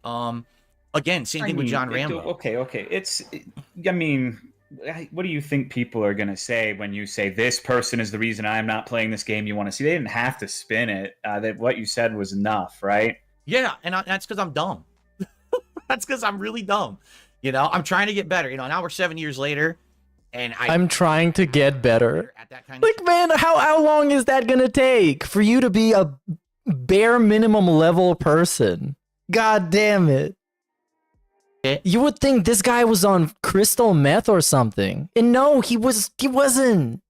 Again, same thing with John Rambo. Okay. I mean, what do you think people are going to say when you say this person is the reason I'm not playing this game you want to see? They didn't have to spin it. That what you said was enough, right? Yeah, and that's because I'm dumb. That's because I'm really dumb. You know, I'm trying to get better. You know, now we're 7 years later, and I'm trying to get better. Like, man, how long is that gonna take for you to be a bare minimum level person? God damn it. You would think this guy was on crystal meth or something. And no, he wasn't.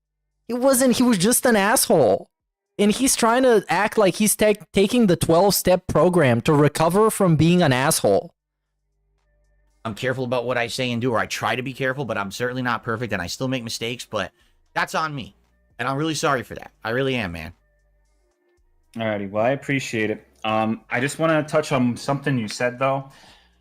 He was just an asshole. And he's trying to act like he's taking the 12-step program to recover from being an asshole. I'm careful about what I say and do, or I try to be careful, but I'm certainly not perfect, and I still make mistakes, but that's on me. And I'm really sorry for that. I really am, man. Alrighty, well, I appreciate it. I just want to touch on something you said, though.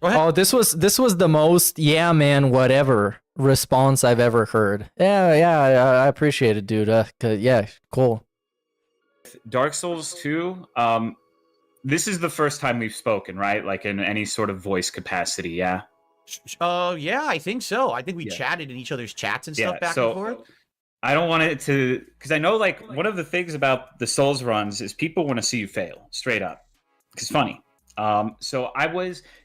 Oh, this was the most yeah man whatever response I've ever heard. Yeah, I appreciate it, dude. Yeah, cool. Dark Souls 2, this is the first time we've spoken, right? Like in any sort of voice capacity, yeah? Yeah, I think so. I think we chatted in each other's chats and stuff back and forth. I don't want it to, because I know like one of the things about the Souls runs is people want to see you fail, straight up. It's funny. So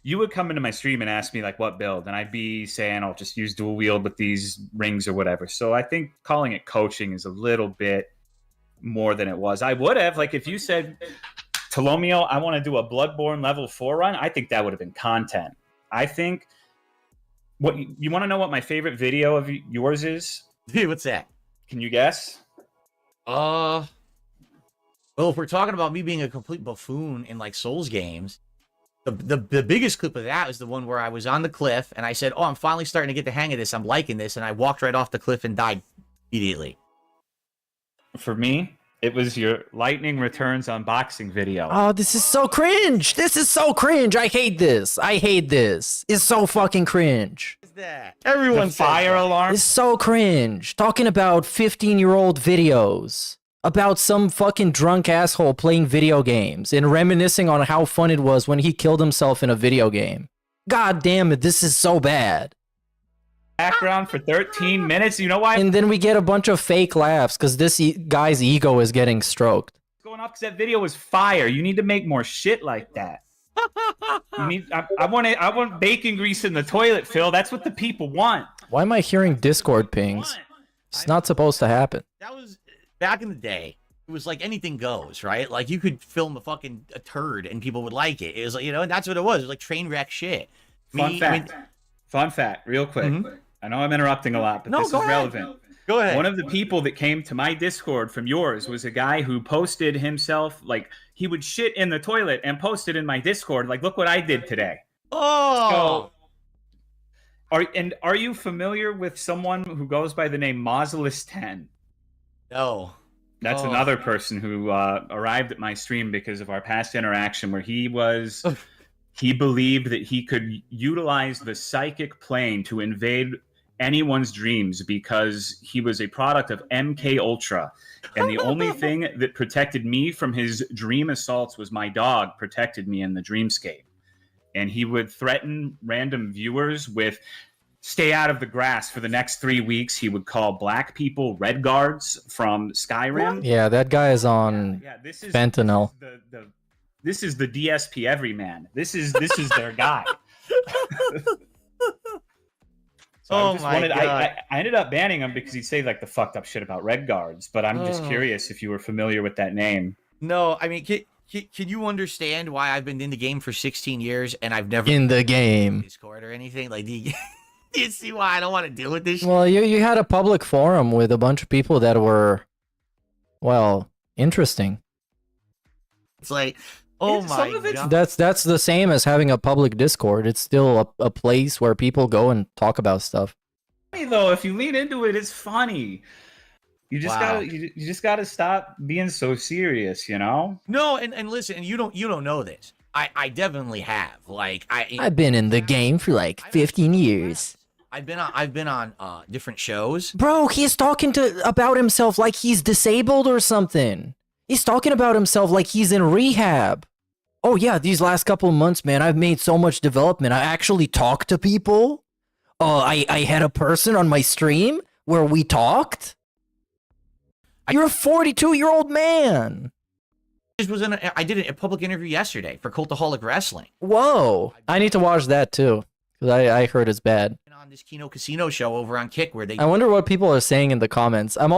you would come into my stream and ask me like what build, and I'd be saying I'll just use dual wield with these rings or whatever. So I think calling it coaching is a little bit more than it was. I would have, like if you said, Tolomeo, I want to do a Bloodborne level 4 run, I think that would have been content. I think, what you want to know what my favorite video of yours is? Dude, what's that? Can you guess? Well, if we're talking about me being a complete buffoon in like Souls games, the biggest clip of that is the one where I was on the cliff and I said, oh, I'm finally starting to get the hang of this. I'm liking this. And I walked right off the cliff and died immediately. For me, It was your Lightning Returns unboxing video. Oh, this is so cringe. This is so cringe. I hate this. I hate this. It's so fucking cringe. Everyone fire alarm. It's so cringe. Talking about 15-year-old videos. About some fucking drunk asshole playing video games and reminiscing on how fun it was when he killed himself in a video game. God damn it, this is so bad. Background for 13 minutes. You know why? And then we get a bunch of fake laughs because this guy's ego is getting stroked. Going off because that video was fire. You need to make more shit like that. You need. I want bacon grease in the toilet, Phil. That's what the people want. Why am I hearing Discord pings? It's not supposed to happen. That was back in the day. It was like anything goes, right? Like you could film a turd and people would like it. It was like, and that's what it was. It was like train wreck shit. Fun fact, real quick. I know I'm interrupting a lot, but this is relevant. Go ahead. One of the people that came to my Discord from yours was a guy who posted himself, like, he would shit in the toilet and post it in my Discord, like, look what I did today. Oh! So, are you familiar with someone who goes by the name Mausolus10? No. That's another person who arrived at my stream because of our past interaction where he believed that he could utilize the psychic plane to invade anyone's dreams because he was a product of MK Ultra, and the only thing that protected me from his dream assaults was my dog protected me in the dreamscape. And he would threaten random viewers with stay out of the grass for the next 3 weeks. He would call black people red guards from Skyrim. Yeah, that guy is on fentanyl. This is the DSP everyman. This is their guy. So I ended up banning him because he'd say like the fucked up shit about red guards. But I'm just curious if you were familiar with that name. No, I mean, can you understand why I've been in the game for 16 years and I've never in the game Discord or anything? Like, do you see why I don't want to deal with this shit? Well, you had a public forum with a bunch of people that were, well, interesting. It's like, oh my god. That's the same as having a public Discord. It's still a place where people go and talk about stuff. Funny though, if you lean into it, it's funny. You just gotta stop being so serious, you know? No, and listen, and you don't know this. I definitely have. Like I've been in the game for like 15 years. I've been on different shows. Bro, he's talking about himself like he's disabled or something. He's talking about himself like he's in rehab. Oh yeah, these last couple of months, man, I've made so much development. I actually talked to people. I had a person on my stream where we talked. You're a 42-year-old man. I did a public interview yesterday for Cultaholic Wrestling. Whoa, I need to watch that too because I heard it's bad. On this Kino Casino show over on Kick where they. I wonder what people are saying in the comments. I'm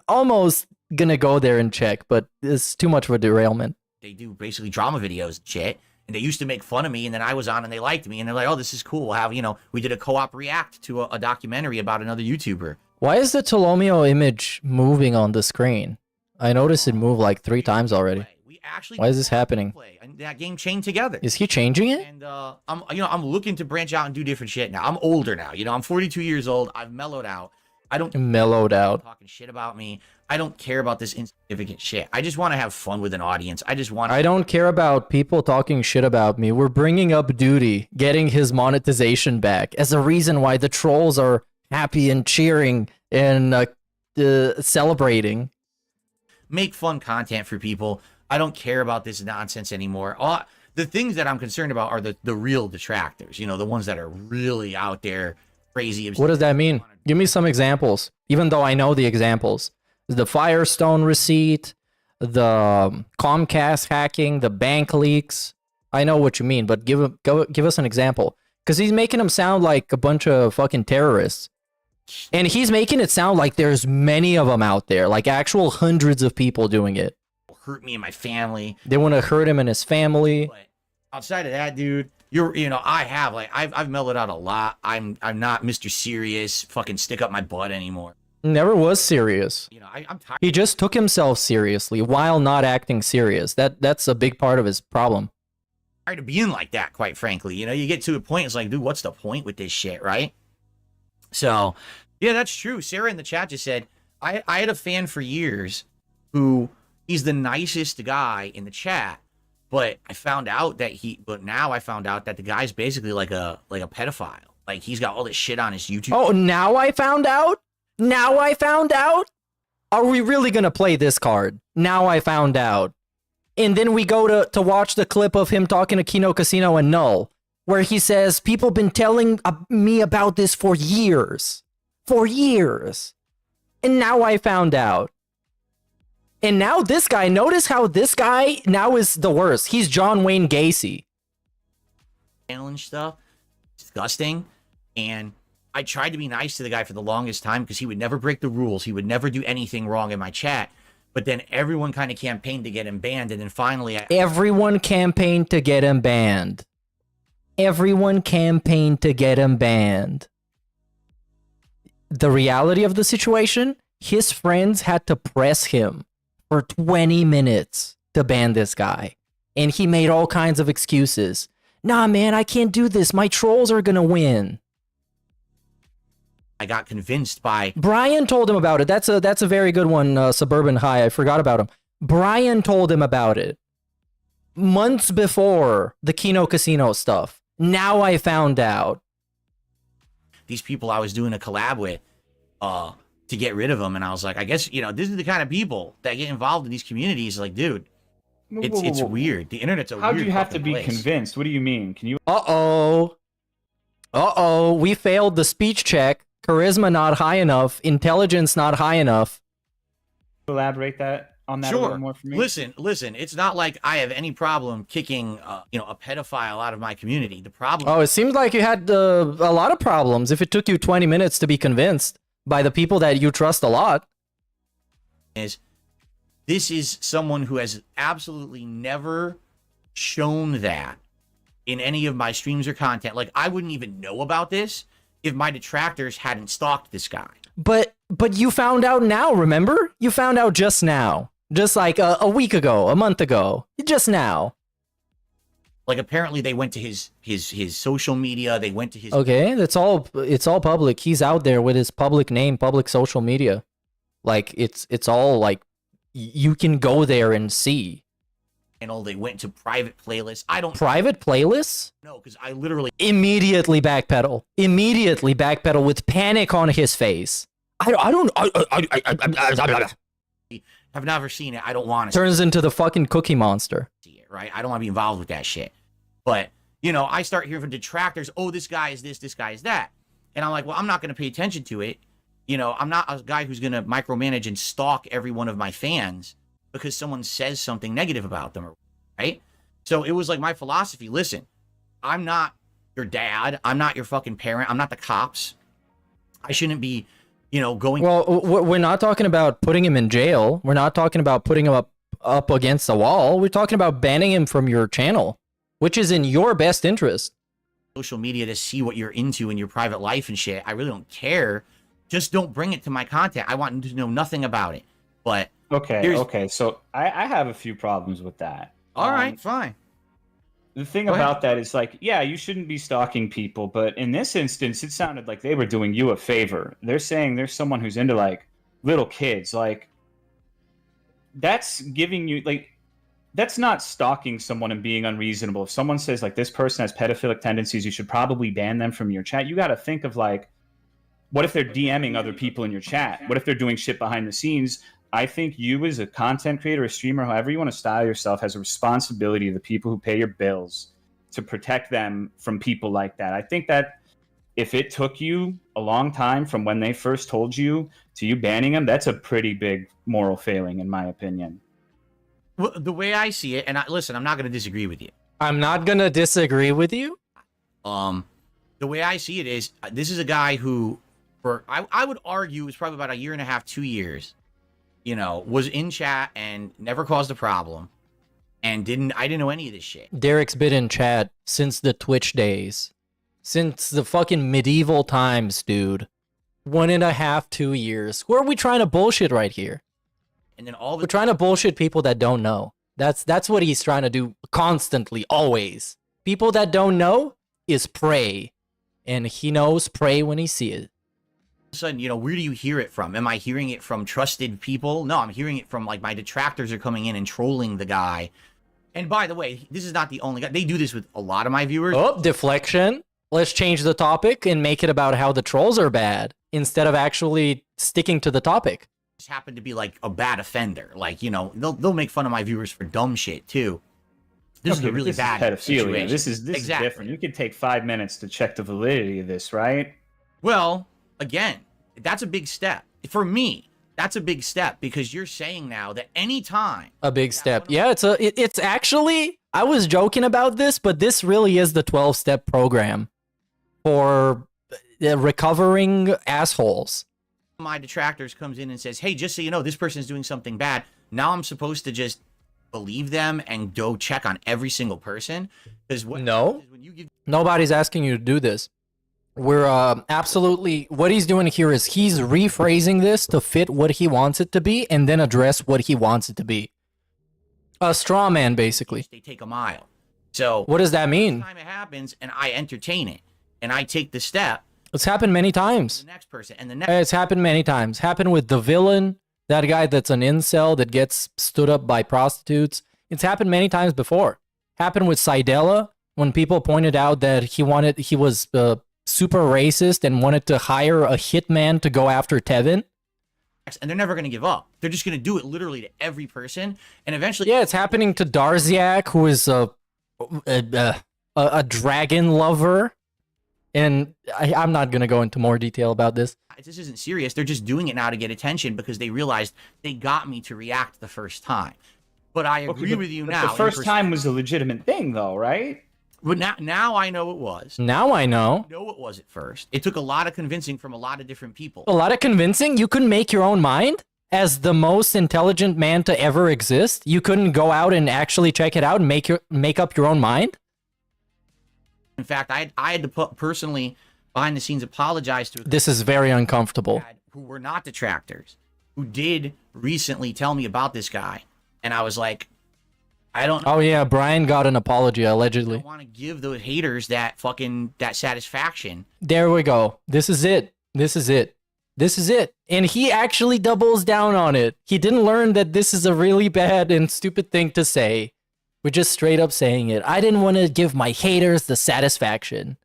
almost gonna go there and check, but it's too much of a derailment. They do basically drama videos and shit, and they used to make fun of me, and then I was on and they liked me, and they're like, oh, this is cool. We'll have, we did a co-op react to a documentary about another YouTuber. Why is the Tolomeo image moving on the screen? I noticed it moved like 3 times already. Why is this happening? That game chained together. Is he changing it? And I'm looking to branch out and do different shit now. I'm older now. I'm 42 years old. I've mellowed out. I don't mellowed out. Talking shit about me. I don't care about this insignificant shit. I just want to have fun with an audience. I don't care about people talking shit about me. We're bringing up Duty getting his monetization back as a reason why the trolls are happy and cheering and celebrating. Make fun content for people. I don't care about this nonsense anymore. The things that I'm concerned about are the real detractors. The ones that are really out there crazy. What does that mean? Give me some examples, even though I know the examples. The Firestone receipt, the Comcast hacking, the bank leaks. I know what you mean, but give us an example. Because he's making them sound like a bunch of fucking terrorists. And he's making it sound like there's many of them out there, like actual hundreds of people doing it. Hurt me and my family. They want to hurt him and his family. But outside of that, dude, I've mellowed out a lot. I'm not Mr. Serious, fucking stick up my butt anymore. Never was serious. I'm tired. He just took himself seriously while not acting serious. That's a big part of his problem. I'm tired of being like that, quite frankly. You get to a point, it's like, dude, what's the point with this shit, right? So, yeah, that's true. Sarah in the chat just said, I had a fan for years who he's the nicest guy in the chat, but now I found out that the guy's basically like a pedophile. Like he's got all this shit on his YouTube. Oh, now I found out? Now I found out? Are we really gonna play this card? Now I found out. And then we go to watch the clip of him talking to Kino Casino and Null, where he says, people been telling me about this for years. For years. And now I found out. And now this guy, notice how this guy now is the worst. He's John Wayne Gacy. Challenge stuff. Disgusting. And I tried to be nice to the guy for the longest time because he would never break the rules. He would never do anything wrong in my chat. But then everyone kind of campaigned to get him banned. And then finally... Everyone campaigned to get him banned. Everyone campaigned to get him banned. The reality of the situation, his friends had to press him for 20 minutes to ban this guy. And he made all kinds of excuses. Nah, man, I can't do this. My trolls are gonna win. I got convinced by... Brian told him about it. That's a very good one, Suburban High. I forgot about him. Brian told him about it. Months before the Kino Casino stuff. Now I found out. These people I was doing a collab with to get rid of them. And I was like, I guess, this is the kind of people that get involved in these communities. Like, dude, it's weird. The internet's a weird How do you have to be place. convinced? What do you mean? Can you... Uh-oh. We failed the speech check. Charisma not high enough. Intelligence not high enough. Elaborate on that a little more for me? Listen. It's not like I have any problem kicking, a pedophile out of my community. The problem... Oh, it seems like you had a lot of problems if it took you 20 minutes to be convinced by the people that you trust a lot. This is someone who has absolutely never shown that in any of my streams or content. Like, I wouldn't even know about this if my detractors hadn't stalked this guy. But you found out now, remember? You found out just now. Just like a week ago, a month ago. Just now. Like, apparently they went to his social media, they went to his... Okay, it's all public. He's out there with his public name, public social media. Like, it's all, like, you can go there and see. They went to private playlists. Private playlists? No, because I literally... Immediately backpedal. Immediately backpedal with panic on his face. I have never seen it. I don't want to. Turns into the fucking Cookie Monster. See it, right? I don't want to be involved with that shit. But, I start hearing from detractors, oh, this guy is this guy is that. And I'm like, well, I'm not going to pay attention to it. I'm not a guy who's going to micromanage and stalk every one of my fans because someone says something negative about them, right? So it was like my philosophy, listen, I'm not your dad. I'm not your fucking parent. I'm not the cops. I shouldn't be, going... Well, we're not talking about putting him in jail. We're not talking about putting him up against the wall. We're talking about banning him from your channel, which is in your best interest. Social media to see what you're into in your private life and shit. I really don't care. Just don't bring it to my content. I want to know nothing about it. But... Okay, so I have a few problems with that. All right, fine. The thing about that is, like, yeah, you shouldn't be stalking people, but in this instance, it sounded like they were doing you a favor. They're saying there's someone who's into, like, little kids. Like, that's giving you, like, that's not stalking someone and being unreasonable. If someone says, like, this person has pedophilic tendencies, you should probably ban them from your chat. You got to think of, like, what if they're DMing other people in your chat? What if they're doing shit behind the scenes? I think you as a content creator, a streamer, however you want to style yourself, has a responsibility to the people who pay your bills to protect them from people like that. I think that if it took you a long time from when they first told you to you banning them, that's a pretty big moral failing, in my opinion. Well, the way I see it, and listen, I'm not going to disagree with you. I'm not going to disagree with you? The way I see it is, this is a guy who, I would argue, was probably about a year and a half, 2 years, was in chat and never caused a problem, and I didn't know any of this shit. Derek's been in chat since the Twitch days. Since the fucking medieval times, dude. 1.5, 2 years. Who are we trying to bullshit right here? And then we're trying to bullshit people that don't know. That's what he's trying to do constantly, always. People that don't know is prey. And he knows prey when he sees it. a sudden, you know, where do you hear it from? Am I hearing it from trusted people? No, I'm hearing it from like my detractors are coming in and trolling the guy. And by the way, this is not the only guy. They do this with a lot of my viewers. Oh, deflection. Let's change the topic and make it about how the trolls are bad instead of actually sticking to the topic. Just happen to be like a bad offender. Like, you know, they'll make fun of my viewers for dumb shit too. This is a really bad pedophilia. situation. This is exactly different. You could take 5 minutes to check the validity of this, right? Well, again, that's a big step for me. That's a big step because you're saying now that anytime a big step. Yeah, it's actually, I was joking about this, but this really is the 12-step program for recovering assholes. my detractors comes in and says, hey, just so you know, this person is doing something bad. Now I'm supposed to just believe them and go check on every single person? Because no, nobody's asking you to do this. We're absolutely, what he's doing here is he's rephrasing this to fit what he wants it to be and then address what he wants it to be. A straw man, basically. They take a mile. So what does that mean? Every time it happens and I entertain it and I take the step. It's happened many times. The next person and the next. It's happened many times. Happened with the villain, that guy that's an incel that gets stood up by prostitutes. It's happened many times before. Happened with Sidella when people pointed out that he was super racist and wanted to hire a hitman to go after Tevin. And they're never going to give up. They're just going to do it literally to every person. And eventually... Yeah, it's happening to Darziak, who is a dragon lover. And I'm not going to go into more detail about this. This isn't serious. They're just doing it now to get attention because they realized they got me to react the first time. But I agree with you now. The first time was a legitimate thing, though, right? But now I know it was. Now I know. I know it was at first. It took a lot of convincing from a lot of different people. A lot of convincing? You couldn't make your own mind? As the most intelligent man to ever exist? You couldn't go out and actually check it out and make up your own mind? In fact, I had to personally, behind the scenes, apologize to... This is very uncomfortable. ...who were not detractors, who did recently tell me about this guy. And I was like... I don't know. Oh yeah, Brian got an apology, allegedly. I want to give those haters that satisfaction. There we go. This is it. This is it. This is it. And he actually doubles down on it. He didn't learn that this is a really bad and stupid thing to say. We're just straight up saying it. I didn't want to give my haters the satisfaction.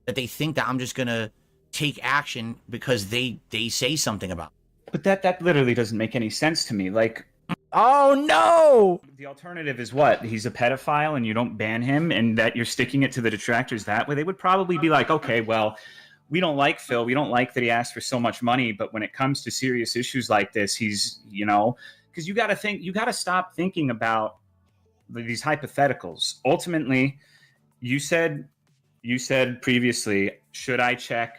That they think that I'm just going to take action because they say something about it. But that literally doesn't make any sense to me. Like... Oh no! The alternative is what? He's a pedophile and you don't ban him and that you're sticking it to the detractors that way? They would probably be like, okay, well, we don't like Phil. We don't like that he asked for so much money. But when it comes to serious issues like this, he's, you know, because you got to stop thinking about these hypotheticals. Ultimately, you said previously, should I check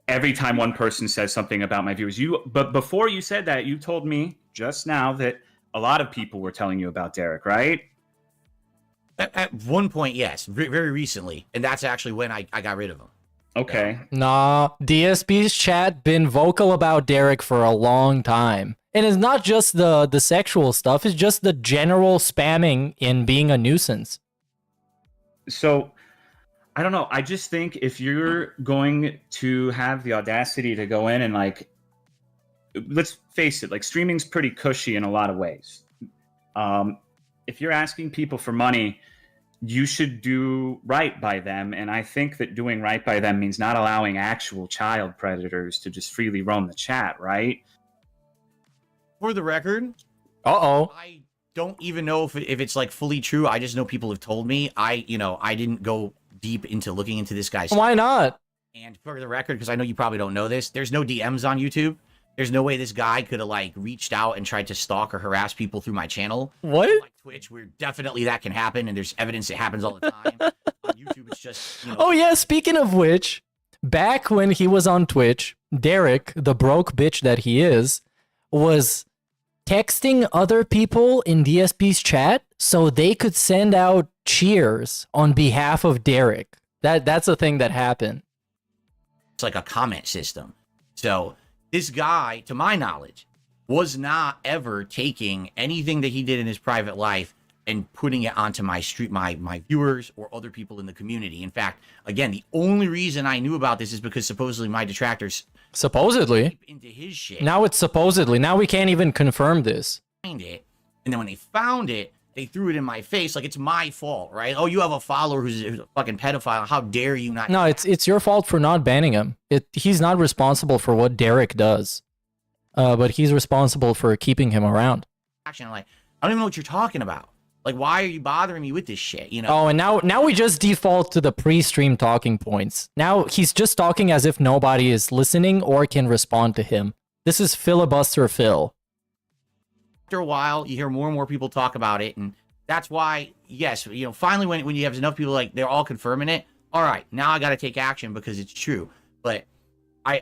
every time one person says something about my viewers? But before you said that, you told me just now that a lot of people were telling you about Derek, right? At one point, yes, very recently, and that's actually when I got rid of him. Okay. Nah, DSP's chat been vocal about Derek for a long time. And it's not just the sexual stuff, it's just the general spamming and being a nuisance. So, I don't know. I just think if you're going to have the audacity to go in and like, let's face it, like streaming's pretty cushy in a lot of ways. If you're asking people for money, you should do right by them. And I think that doing right by them means not allowing actual child predators to just freely roam the chat, right? For the record, I don't even know if it's like fully true. I just know people have told me. I didn't go deep into looking into this guy's. Why not? And for the record, because I know you probably don't know this, there's no DMs on YouTube. There's no way this guy could have like reached out and tried to stalk or harass people through my channel. What? Like Twitch, where definitely that can happen, and there's evidence it happens all the time. On YouTube, it's just, you know. Oh yeah, speaking of which, back when he was on Twitch, Derek, the broke bitch that he is, was texting other people in DSP's chat so they could send out cheers on behalf of Derek. That's a thing that happened. It's like a comment system. So this guy, to my knowledge, was not ever taking anything that he did in his private life and putting it onto my street, my viewers or other people in the community. In fact, again, the only reason I knew about this is because supposedly my detractors supposedly into his shit. Now it's supposedly. Now we can't even confirm this. Find it, and then when they found it, they threw it in my face like it's my fault, right? Oh, you have a follower who's a fucking pedophile. How dare you not? No, it's your fault for not banning him. He's not responsible for what Derek does, but he's responsible for keeping him around. Action, like I don't even know what you're talking about. Like, why are you bothering me with this shit? You know? Oh, and now we just default to the pre-stream talking points. Now he's just talking as if nobody is listening or can respond to him. This is filibuster Phil. After a while, you hear more and more people talk about it, and that's why, yes, you know, finally when you have enough people, like, they're all confirming it, all right, now I got to take action because it's true. But my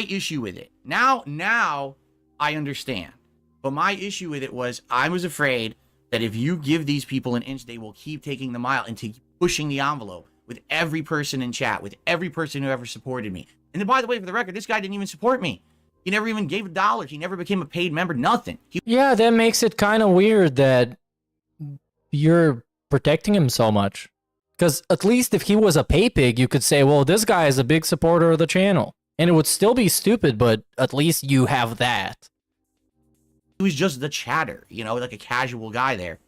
issue with it, now I understand. But my issue with it was I was afraid that if you give these people an inch, they will keep taking the mile and keep pushing the envelope with every person in chat, with every person who ever supported me. And then, by the way, for the record, this guy didn't even support me. He never even gave $1. He never became a paid member, nothing. Yeah, that makes it kind of weird that you're protecting him so much. Because at least if he was a pay pig, you could say, well, this guy is a big supporter of the channel. And it would still be stupid, but at least you have that. He was just the chatter, you know, like a casual guy there.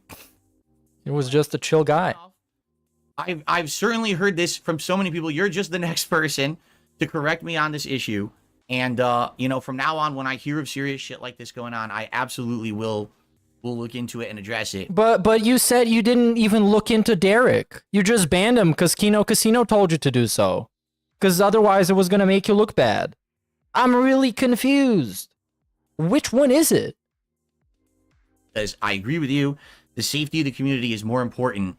It was just a chill guy. I've certainly heard this from so many people. You're just the next person to correct me on this issue. And, you know, from now on, when I hear of serious shit like this going on, I absolutely will look into it and address it. But you said you didn't even look into Derek. You just banned him because Kino Casino told you to do so. Because otherwise it was going to make you look bad. I'm really confused. Which one is it? Because I agree with you. The safety of the community is more important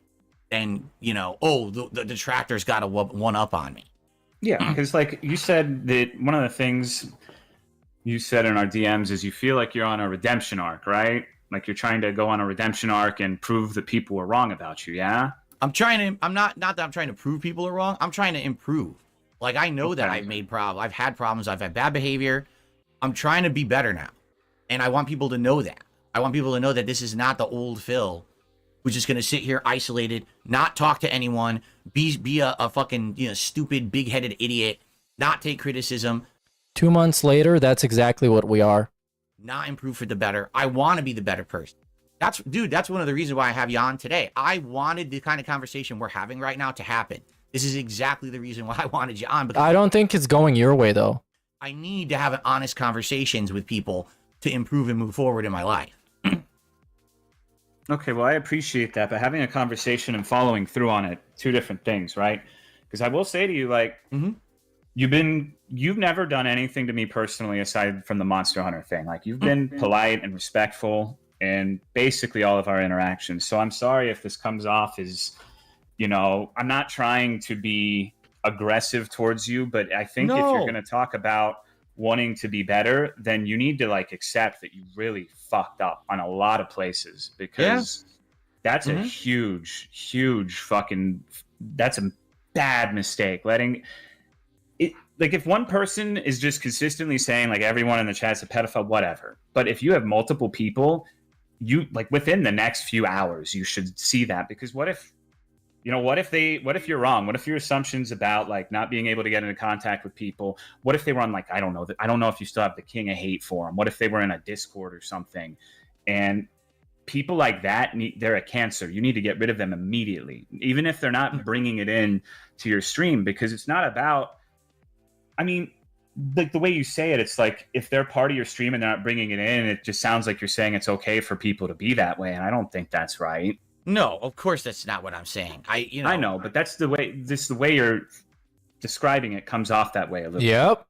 than, you know, oh, the detractors got a one up on me. Yeah, because like you said that one of the things you said in our DMs is you feel like you're on a redemption arc, right? Like you're trying to go on a redemption arc and prove that people were wrong about you, yeah? I'm not that I'm trying to prove people are wrong. I'm trying to improve. Like, I know that I've made problems. I've had problems. I've had bad behavior. I'm trying to be better now. And I want people to know that. I want people to know that this is not the old Phil who's just going to sit here isolated, not talk to anyone, be a fucking, you know, stupid, big-headed idiot, not take criticism. 2 months later, that's exactly what we are. Not improve for the better. I want to be the better person. That's one of the reasons why I have you on today. I wanted the kind of conversation we're having right now to happen. This is exactly the reason why I wanted you on. Because I don't think it's going your way, though. I need to have honest conversations with people to improve and move forward in my life. Okay, well, I appreciate that, but having a conversation and following through on it, two different things, right? Because I will say to you, like, you've never done anything to me personally aside from the Monster Hunter thing. Like, you've been polite and respectful in basically all of our interactions. So I'm sorry if this comes off as, you know, I'm not trying to be aggressive towards you, but I think if you're going to talk about wanting to be better, then you need to like accept that you really fucked up on a lot of places, because that's a huge fucking, that's a bad mistake. Letting it, like, if one person is just consistently saying like everyone in the chat's a pedophile, whatever, but if you have multiple people, you like within the next few hours you should see that. Because what if, you know, what if you're wrong? What if your assumptions about like not being able to get into contact with people, what if they were on like, I don't know if you still have the King of Hate forum. What if they were in a Discord or something? And people like that, they're a cancer. You need to get rid of them immediately, even if they're not bringing it in to your stream, because it's not about, I mean, like the way you say it, it's like if they're part of your stream and they're not bringing it in, it just sounds like you're saying it's okay for people to be that way. And I don't think that's right. No, of course that's not what I'm saying. I know, but that's the way. The way you're describing it comes off that way a little. Yep.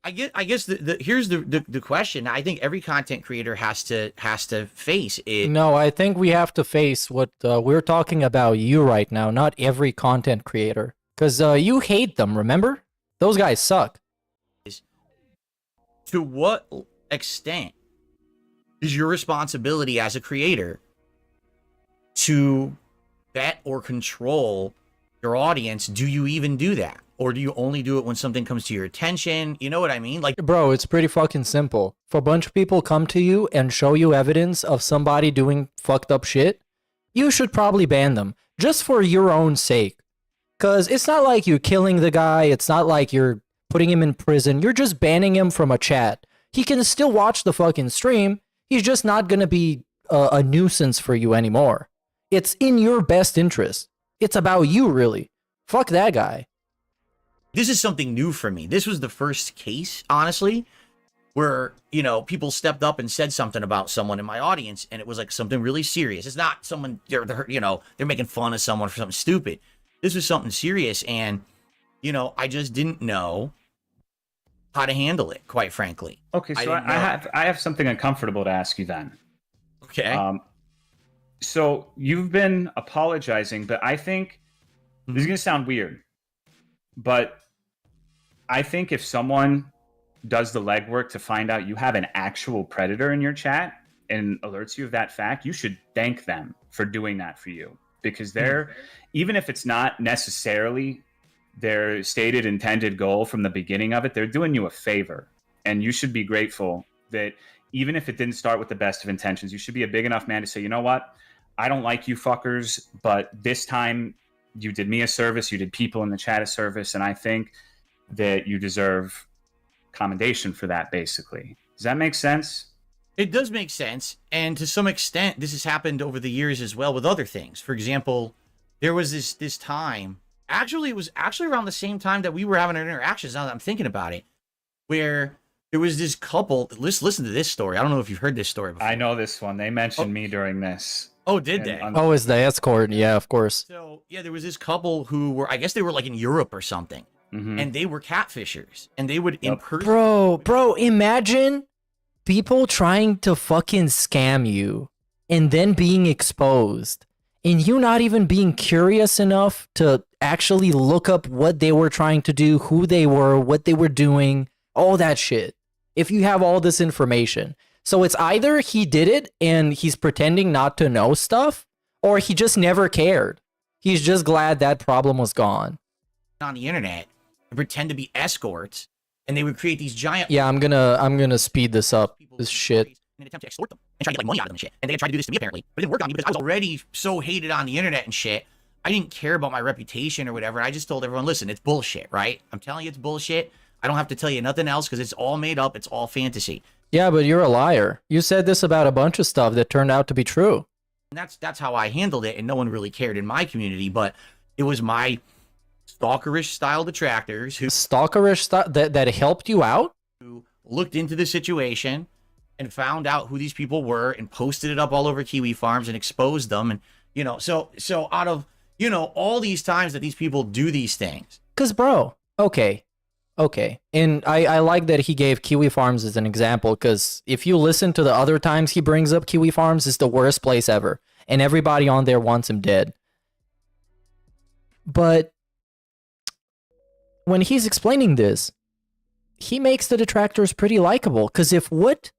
I guess here's the question. I think every content creator has to face it. No, I think we have to face what we're talking about you right now, not every content creator, because you hate them. Remember, those guys suck. To what extent is your responsibility as a creator to vet or control your audience, do you even do that? Or do you only do it when something comes to your attention? You know what I mean? Like, bro, it's pretty fucking simple. If a bunch of people come to you and show you evidence of somebody doing fucked up shit, you should probably ban them just for your own sake. Because it's not like you're killing the guy. It's not like you're putting him in prison. You're just banning him from a chat. He can still watch the fucking stream. He's just not going to be a nuisance for you anymore. It's in your best interest. It's about you, really. Fuck that guy. this is something new for me. This was the first case, honestly, where, you know, people stepped up and said something about someone in my audience, and it was like something really serious. It's not someone, they're you know, they're making fun of someone for something stupid. This was something serious, and, you know, I just didn't know how to handle it, quite frankly. Okay, so I have something uncomfortable to ask you then. Okay. So you've been apologizing, but I think this is going to sound weird, but I think if someone does the legwork to find out you have an actual predator in your chat and alerts you of that fact, you should thank them for doing that for you, because they're, even if it's not necessarily their stated intended goal from the beginning of it, they're doing you a favor, and you should be grateful that even if it didn't start with the best of intentions, you should be a big enough man to say, you know what, I don't like you fuckers, but this time you did me a service, you did people in the chat a service, and I think that you deserve commendation for that, basically. Does that make sense? It does make sense, and to some extent, this has happened over the years as well with other things. For example, there was this time, actually, it was actually around the same time that we were having our interactions, now that I'm thinking about it, where there was this couple. Listen to this story. I don't know if you've heard this story before. I know this one. They mentioned me during this. Oh, did they? Oh, it's the escort. Yeah, of course. So, yeah, there was this couple who were, I guess they were like in Europe or something. And they were catfishers. And they would impersonate. Bro, imagine people trying to fucking scam you and then being exposed. And you not even being curious enough to actually look up what they were trying to do, who they were, what they were doing, all that shit. If you have all this information. So it's either he did it and he's pretending not to know stuff, or he just never cared. He's just glad that problem was gone. On the internet and pretend to be escorts, and they would create these giant... Yeah, I'm gonna speed this up. This shit. And attempt to extort them and try to get like money out of them and shit. And they tried to do this to me apparently, but it didn't work on me because I was already so hated on the internet and shit. I didn't care about my reputation or whatever. I just told everyone, listen, it's bullshit, right? I'm telling you it's bullshit. I don't have to tell you nothing else because it's all made up. It's all fantasy. Yeah, but you're a liar. You said this about a bunch of stuff that turned out to be true. And that's how I handled it, and no one really cared in my community, but it was my stalkerish style detractors who... Stalkerish style that helped you out? Who looked into the situation and found out who these people were and posted it up all over Kiwi Farms and exposed them. And, you know, so out of, you know, all these times that these people do these things. Because, bro, okay. And I like that he gave Kiwi Farms as an example, because if you listen to the other times he brings up Kiwi Farms, it's the worst place ever. And everybody on there wants him dead. But when he's explaining this, he makes the detractors pretty likable, because if what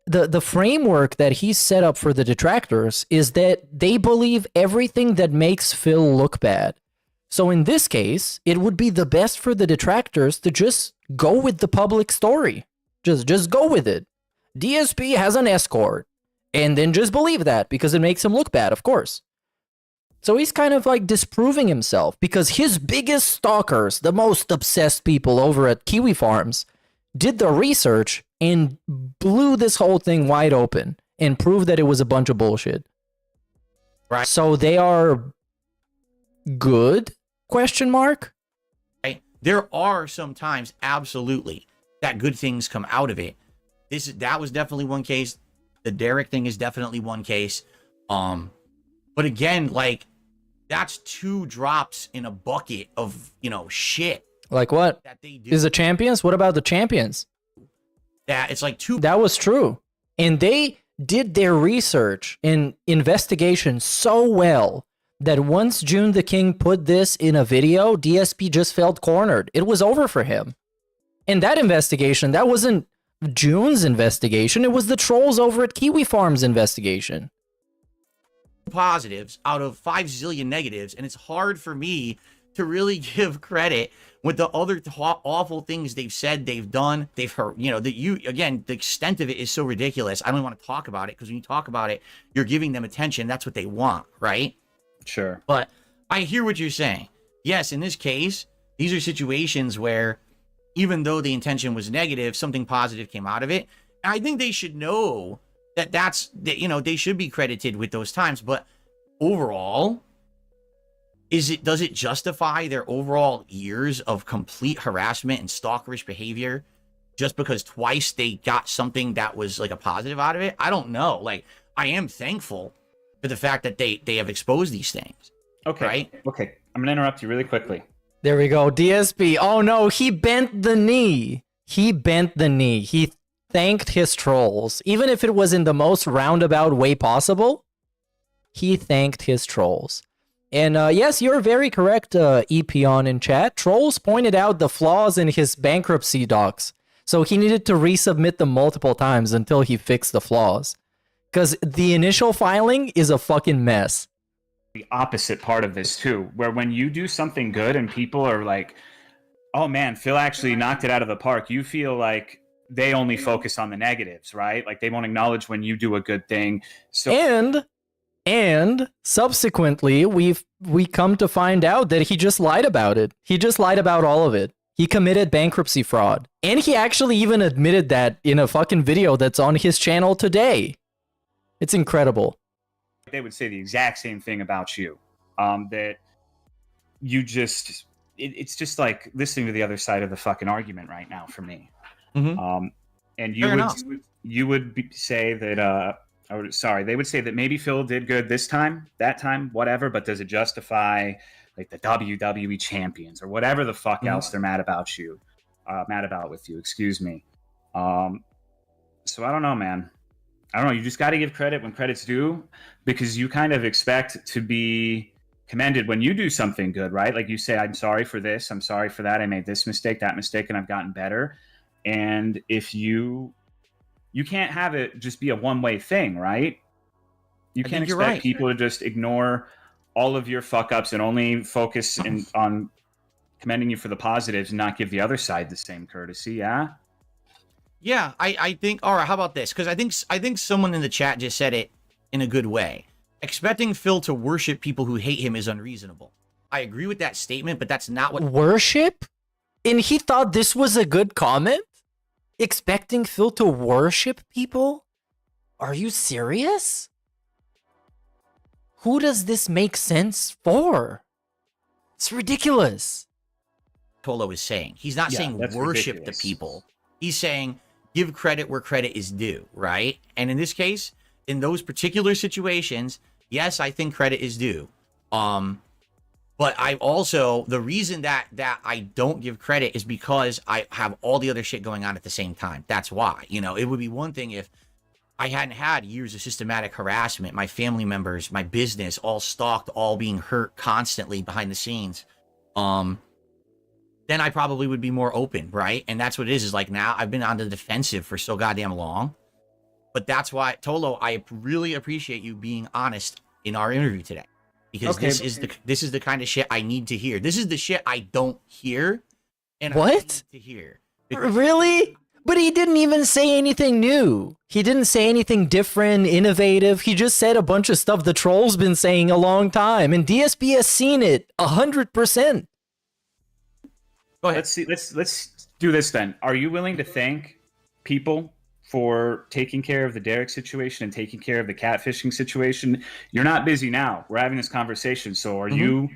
the framework that he's set up for the detractors is that they believe everything that makes Phil look bad. So in this case, it would be the best for the detractors to just go with the public story. Just go with it. DSP has an escort, and then just believe that because it makes him look bad, of course. So he's kind of like disproving himself, because his biggest stalkers, the most obsessed people over at Kiwi Farms, did the research and blew this whole thing wide open and proved that it was a bunch of bullshit. Right. So they are good? Question mark? Right. There are some times, absolutely, that good things come out of it. That was definitely one case. The Derek thing is definitely one case. But again, like, that's 2 drops in a bucket of, you know, shit. Like what? That they do. Is the champions? What about the champions? That it's like 2. That was true. And they did their research and investigation so well that once June the King put this in a video, DSP just felt cornered. It was over for him. And that investigation, that wasn't June's investigation. It was the trolls over at Kiwi Farms investigation. Positives out of 5 zillion negatives, and it's hard for me to really give credit with the other awful things they've said, they've done, they've heard. You know, again, the extent of it is so ridiculous. I don't want to talk about it because when you talk about it, you're giving them attention. That's what they want, right? Sure. But I hear what you're saying. Yes, in this case, these are situations where even though the intention was negative, something positive came out of it. And I think they should know that they should be credited with those times. But overall, does it justify their overall years of complete harassment and stalkerish behavior just because twice they got something that was like a positive out of it? I don't know. Like, I am thankful for the fact that they have exposed these things. Okay. Right? Okay. I'm going to interrupt you really quickly. There we go. DSP. Oh no, he bent the knee. He bent the knee. He thanked his trolls. Even if it was in the most roundabout way possible, he thanked his trolls. And yes, you're very correct, Epion in chat. Trolls pointed out the flaws in his bankruptcy docs. So he needed to resubmit them multiple times until he fixed the flaws. Because the initial filing is a fucking mess. The opposite part of this too, where when you do something good and people are like, oh man, Phil actually knocked it out of the park, you feel like they only focus on the negatives, right? Like they won't acknowledge when you do a good thing. So And subsequently, we come to find out that he just lied about it. He just lied about all of it. He committed bankruptcy fraud. And he actually even admitted that in a fucking video that's on his channel today. It's incredible. they would say the exact same thing about you. That you just, it's just like listening to the other side of the fucking argument right now for me. Mm-hmm. And you would say that, they would say that maybe Phil did good this time, that time, whatever, but does it justify like the WWE champions or whatever the fuck else they're mad about with you, excuse me. So I don't know, man. I don't know. You just got to give credit when credit's due, because you kind of expect to be commended when you do something good, right? Like you say, I'm sorry for this, I'm sorry for that, I made this mistake, that mistake, and I've gotten better. And if you can't have it just be a one-way thing, right? You can't expect people to just ignore all of your fuck-ups and only focus on commending you for the positives and not give the other side the same courtesy, yeah? Yeah, I think, all right, how about this? Because I think someone in the chat just said it in a good way. Expecting Phil to worship people who hate him is unreasonable. I agree with that statement, but that's not what... Worship? And he thought this was a good comment? Expecting Phil to worship people? Are you serious? Who does this make sense for? It's ridiculous. Tolo is saying. He's not saying worship the people. He's saying give credit where credit is due, right? And in this case, in those particular situations, yes, I think credit is due. But I also, the reason that I don't give credit is because I have all the other shit going on at the same time. That's why. You know, it would be one thing if I hadn't had years of systematic harassment, my family members, my business, all stalked, all being hurt constantly behind the scenes. Then I probably would be more open, right? And that's what it is like now I've been on the defensive for so goddamn long. But that's why, Tolo, I really appreciate you being honest in our interview today. Because this is the kind of shit I need to hear. This is the shit I don't hear. And what? I need to hear. Really? But he didn't even say anything new. He didn't say anything different, innovative. He just said a bunch of stuff the troll's been saying a long time. And DSP has seen it 100%. Go ahead. Let's do this then. Are you willing to thank people for taking care of the Derek situation and taking care of the catfishing situation? You're not busy now. We're having this conversation. So are you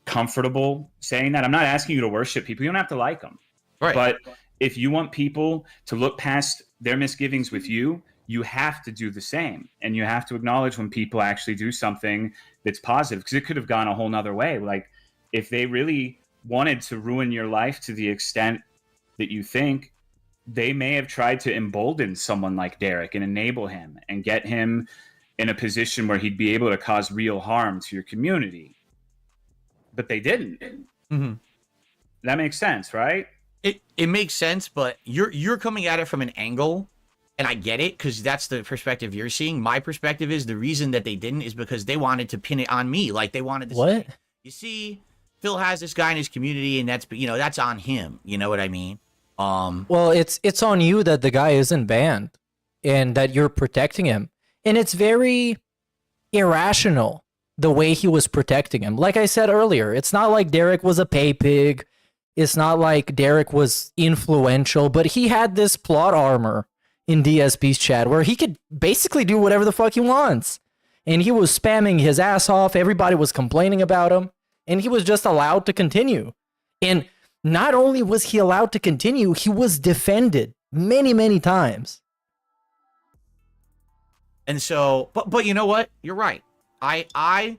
comfortable saying that? I'm not asking you to worship people. You don't have to like them. Right. But if you want people to look past their misgivings with you, you have to do the same. And you have to acknowledge when people actually do something that's positive, because it could have gone a whole nother way. Like if they really wanted to ruin your life to the extent that you think, they may have tried to embolden someone like Derek and enable him and get him in a position where he'd be able to cause real harm to your community. But they didn't. Mm-hmm. That makes sense, right? It makes sense, but you're coming at it from an angle, and I get it, because that's the perspective you're seeing. My perspective is the reason that they didn't is because they wanted to pin it on me. Like they wanted to say, you see, Phil has this guy in his community, and that's on him. You know what I mean? Well, it's on you that the guy isn't banned and that you're protecting him. And it's very irrational the way he was protecting him. Like I said earlier, it's not like Derek was a pay pig. It's not like Derek was influential, but he had this plot armor in DSP's chat where he could basically do whatever the fuck he wants. And he was spamming his ass off. Everybody was complaining about him. And he was just allowed to continue. And not only was he allowed to continue, he was defended many, many times. And so, but you know what? You're right. I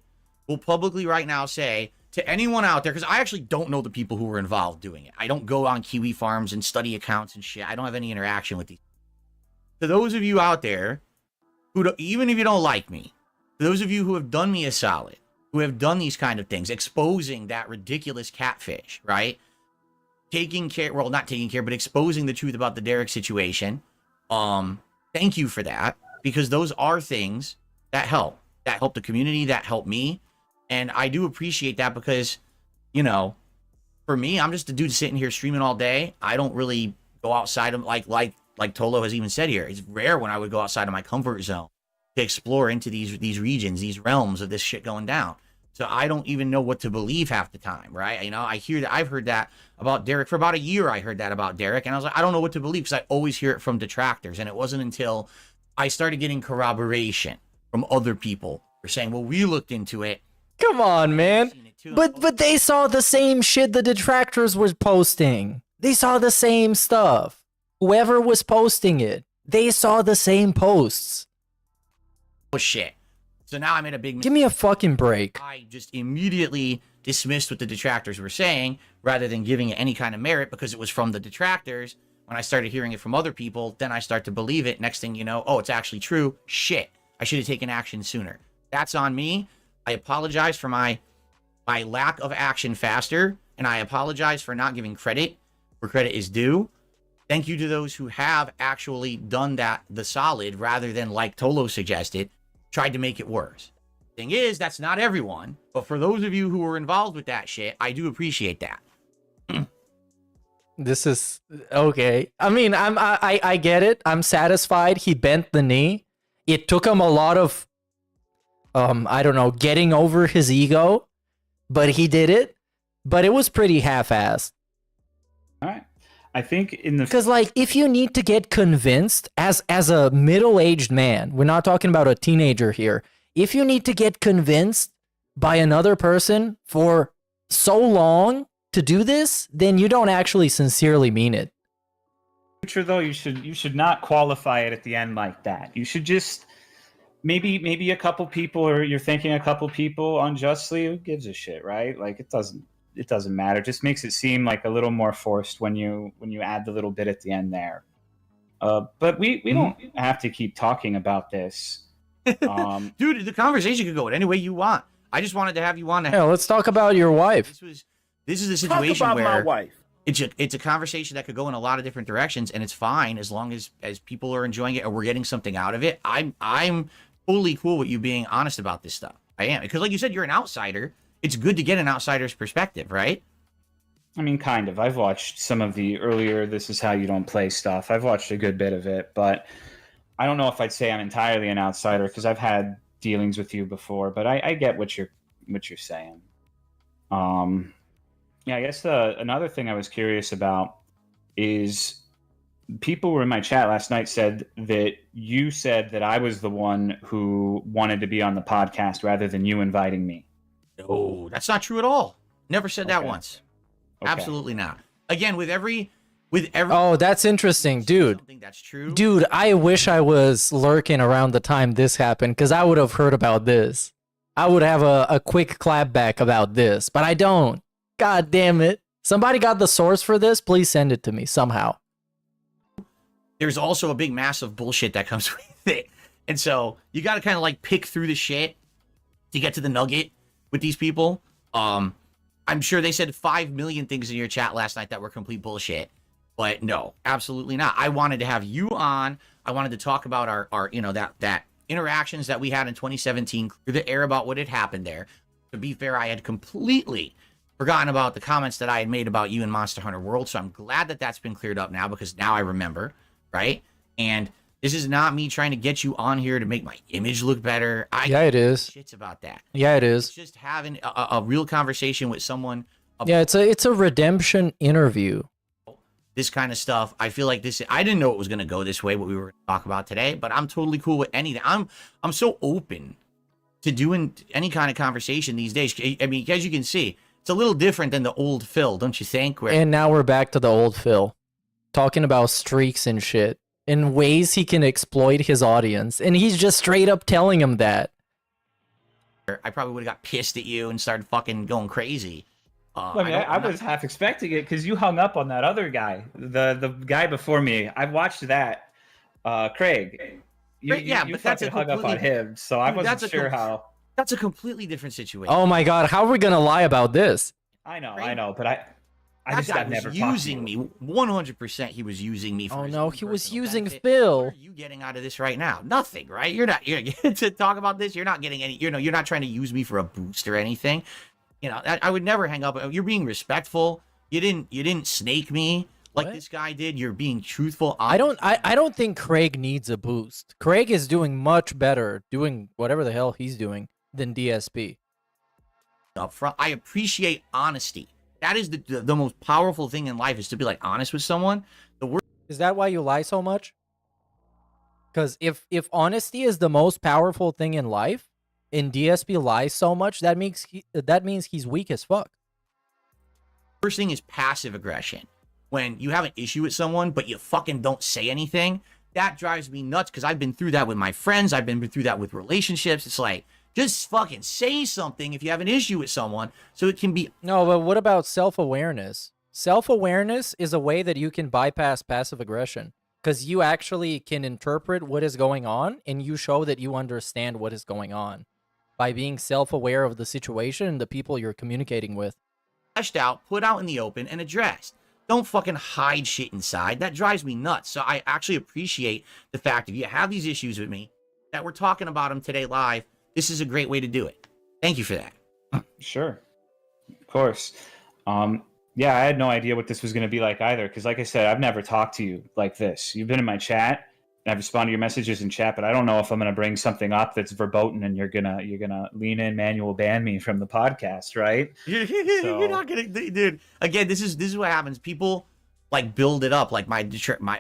will publicly right now say to anyone out there, because I actually don't know the people who were involved doing it. I don't go on Kiwi farms and study accounts and shit. I don't have any interaction with these. To those of you out there who don't, even if you don't like me, to those of you who have done me a solid, who have done these kind of things, exposing that ridiculous catfish, right? Taking care, well, not taking care, but exposing the truth about the Derek situation. Thank you for that, because those are things that help the community, that help me. And I do appreciate that because, you know, for me, I'm just a dude sitting here streaming all day. I don't really go outside of, like Tolo has even said here, it's rare when I would go outside of my comfort zone to explore into these regions, these realms of this shit going down. So I don't even know what to believe half the time, right? You know, I've heard that about Derek for about a year. I heard that about Derek, and I was like, I don't know what to believe because I always hear it from detractors. And it wasn't until I started getting corroboration from other people who are saying, well, we looked into it. Come on, man. But they saw the same shit the detractors were posting. They saw the same stuff. Whoever was posting it, they saw the same posts. Oh, shit. So now I'm in a big... Give me a fucking break. I just immediately dismissed what the detractors were saying rather than giving it any kind of merit because it was from the detractors. When I started hearing it from other people, then I start to believe it. Next thing you know, oh, it's actually true. Shit. I should have taken action sooner. That's on me. I apologize for my lack of action faster, and I apologize for not giving credit where credit is due. Thank you to those who have actually done that the solid rather than, like Tolo suggested, tried to make it worse. Thing is, that's not everyone, but for those of you who were involved with that shit, I do appreciate that. This is okay. I mean, I get it. I'm satisfied he bent the knee. It took him a lot of I don't know, getting over his ego, but he did it. But it was pretty half-assed. All right. I think in the... Because, like, if you need to get convinced as a middle-aged man, we're not talking about a teenager here. If you need to get convinced by another person for so long to do this, then you don't actually sincerely mean it. Future, though, you should not qualify it at the end like that. You should just... Maybe a couple people, or you're thinking a couple people unjustly. Who gives a shit, right? Like, it doesn't matter. It just makes it seem like a little more forced when you add the little bit at the end there. But we don't have to keep talking about this. Dude, the conversation could go any way you want. I just wanted to have you on. Yeah, let's talk about your wife. This is a situation Talk about where my wife. It's a conversation that could go in a lot of different directions, and it's fine as long as people are enjoying it or we're getting something out of it. I'm fully cool with you being honest about this stuff. I am, because like you said, you're an outsider. It's good to get an outsider's perspective, right? I mean, kind of. I've watched some of the earlier This Is How You Don't Play stuff. I've watched a good bit of it, but I don't know if I'd say I'm entirely an outsider because I've had dealings with you before, but I get what you're saying. Yeah, I guess another thing I was curious about is people who were in my chat last night said that you said that I was the one who wanted to be on the podcast rather than you inviting me. No, that's not true at all. Never said that once. Okay. Absolutely not. Again, with every Oh, that's interesting, dude. Something that's true. Dude, I wish I was lurking around the time this happened because I would have heard about this. I would have a quick clapback about this, but I don't. God damn it. Somebody got the source for this? Please send it to me somehow. There's also a big massive bullshit that comes with it. And so you got to kind of like pick through the shit to get to the nugget with these people. I'm sure they said 5 million things in your chat last night that were complete bullshit. But no, absolutely not. I wanted to have you on. I wanted to talk about our that interactions that we had in 2017, clear the air about what had happened there. To be fair, I had completely forgotten about the comments that I had made about you in Monster Hunter World. So I'm glad that that's been cleared up now, because now I remember, right? And this is not me trying to get you on here to make my image look better. Yeah, it is. Shits about that. Yeah, it is. It's just having a real conversation with someone. Yeah, it's a redemption interview. This kind of stuff. I feel like this. I didn't know it was going to go this way, what we were going to talk about today, but I'm totally cool with anything. I'm so open to doing any kind of conversation these days. I mean, as you can see, it's a little different than the old Phil, don't you think? And now we're back to the old Phil, talking about streaks and shit, in ways he can exploit his audience, and he's just straight up telling him that. I probably would have got pissed at you and started fucking going crazy. I mean, I was half expecting it because you hung up on that other guy, the guy before me. I watched that, Craig. But that's hung up on him, so I wasn't sure how. That's a completely different situation. Oh my god, how are we gonna lie about this? I know, but I just guy got never was using me 100%. He was using me. For Oh his no, own he was personal using benefit. Phil. What are you getting out of this right now? Nothing, right? You're not to talk about this. You're not getting any. You're not trying to use me for a boost or anything. You know, I would never hang up. You're being respectful. You didn't snake me like this guy did. You're being truthful. I don't think Craig needs a boost. Craig is doing much better doing whatever the hell he's doing than DSP. Up front, I appreciate honesty. That is the most powerful thing in life, is to be like honest with someone. The word Is that why you lie so much? Because if honesty is the most powerful thing in life, and DSP lies so much, that means he's weak as fuck. First thing is passive aggression. When you have an issue with someone, but you fucking don't say anything, that drives me nuts, because I've been through that with my friends. I've been through that with relationships. It's like, just fucking say something if you have an issue with someone, so it can be... No, but what about self-awareness? Self-awareness is a way that you can bypass passive aggression, because you actually can interpret what is going on, and you show that you understand what is going on by being self-aware of the situation and the people you're communicating with. Fleshed out, put out in the open, and addressed. Don't fucking hide shit inside. That drives me nuts. So I actually appreciate the fact that you have these issues with me, that we're talking about them today live. This is a great way to do it. Thank you for that. Sure. Of course. Yeah, I had no idea what this was going to be like either, because like I said, I've never talked to you like this. You've been in my chat, and I've responded to your messages in chat, but I don't know if I'm going to bring something up that's verboten and you're gonna lean in, manual ban me from the podcast, right? You're not gonna, dude. Again, this is what happens. People like build it up, like my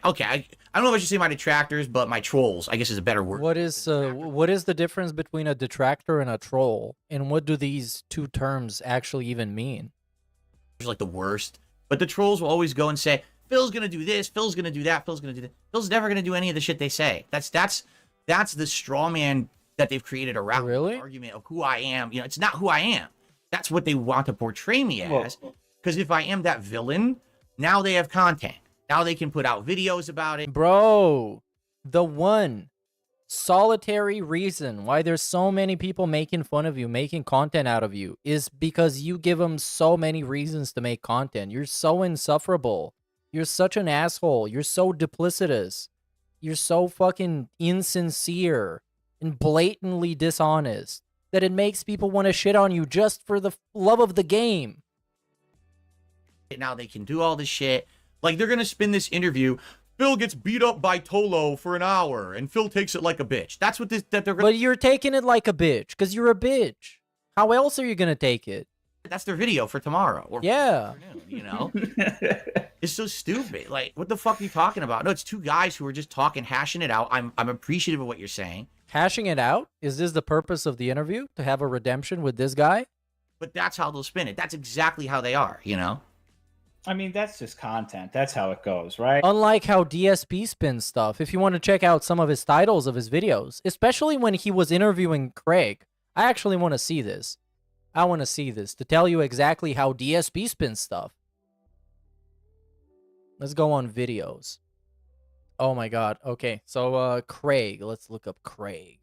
okay. I don't know if I should say my detractors, but my trolls, I guess, is a better word. What is the difference between a detractor and a troll, and what do these two terms actually even mean? Like the worst, but the trolls will always go and say, Phil's gonna do this, Phil's gonna do that, Phil's gonna do that. Phil's never gonna do any of the shit they say. That's the straw man that they've created around the argument of who I am. You know, it's not who I am. That's what they want to portray me as. Because if I am that villain, now they have content. Now they can put out videos about it. Bro, the one solitary reason why there's so many people making fun of you, making content out of you, is because you give them so many reasons to make content. You're so insufferable. You're such an asshole. You're so duplicitous. You're so fucking insincere and blatantly dishonest that it makes people want to shit on you just for the love of the game. Now they can do all this shit. Like, they're gonna spin this interview. Phil gets beat up by Tolo for an hour, and Phil takes it like a bitch. That's what that they're gonna... But you're taking it like a bitch, because you're a bitch. How else are you gonna take it? That's their video for tomorrow. Or yeah. You know? It's so stupid. Like, what the fuck are you talking about? No, it's two guys who are just talking, hashing it out. I'm appreciative of what you're saying. Hashing it out? Is this the purpose of the interview? To have a redemption with this guy? But that's how they'll spin it. That's exactly how they are, you know? I mean, that's just content. That's how it goes, right? Unlike how DSP spins stuff, if you want to check out some of his titles of his videos, especially when he was interviewing Craig, I actually want to see this. I want to see this to tell you exactly how DSP spins stuff. Let's go on videos. Oh my god. Okay, so Craig. Let's look up Craig.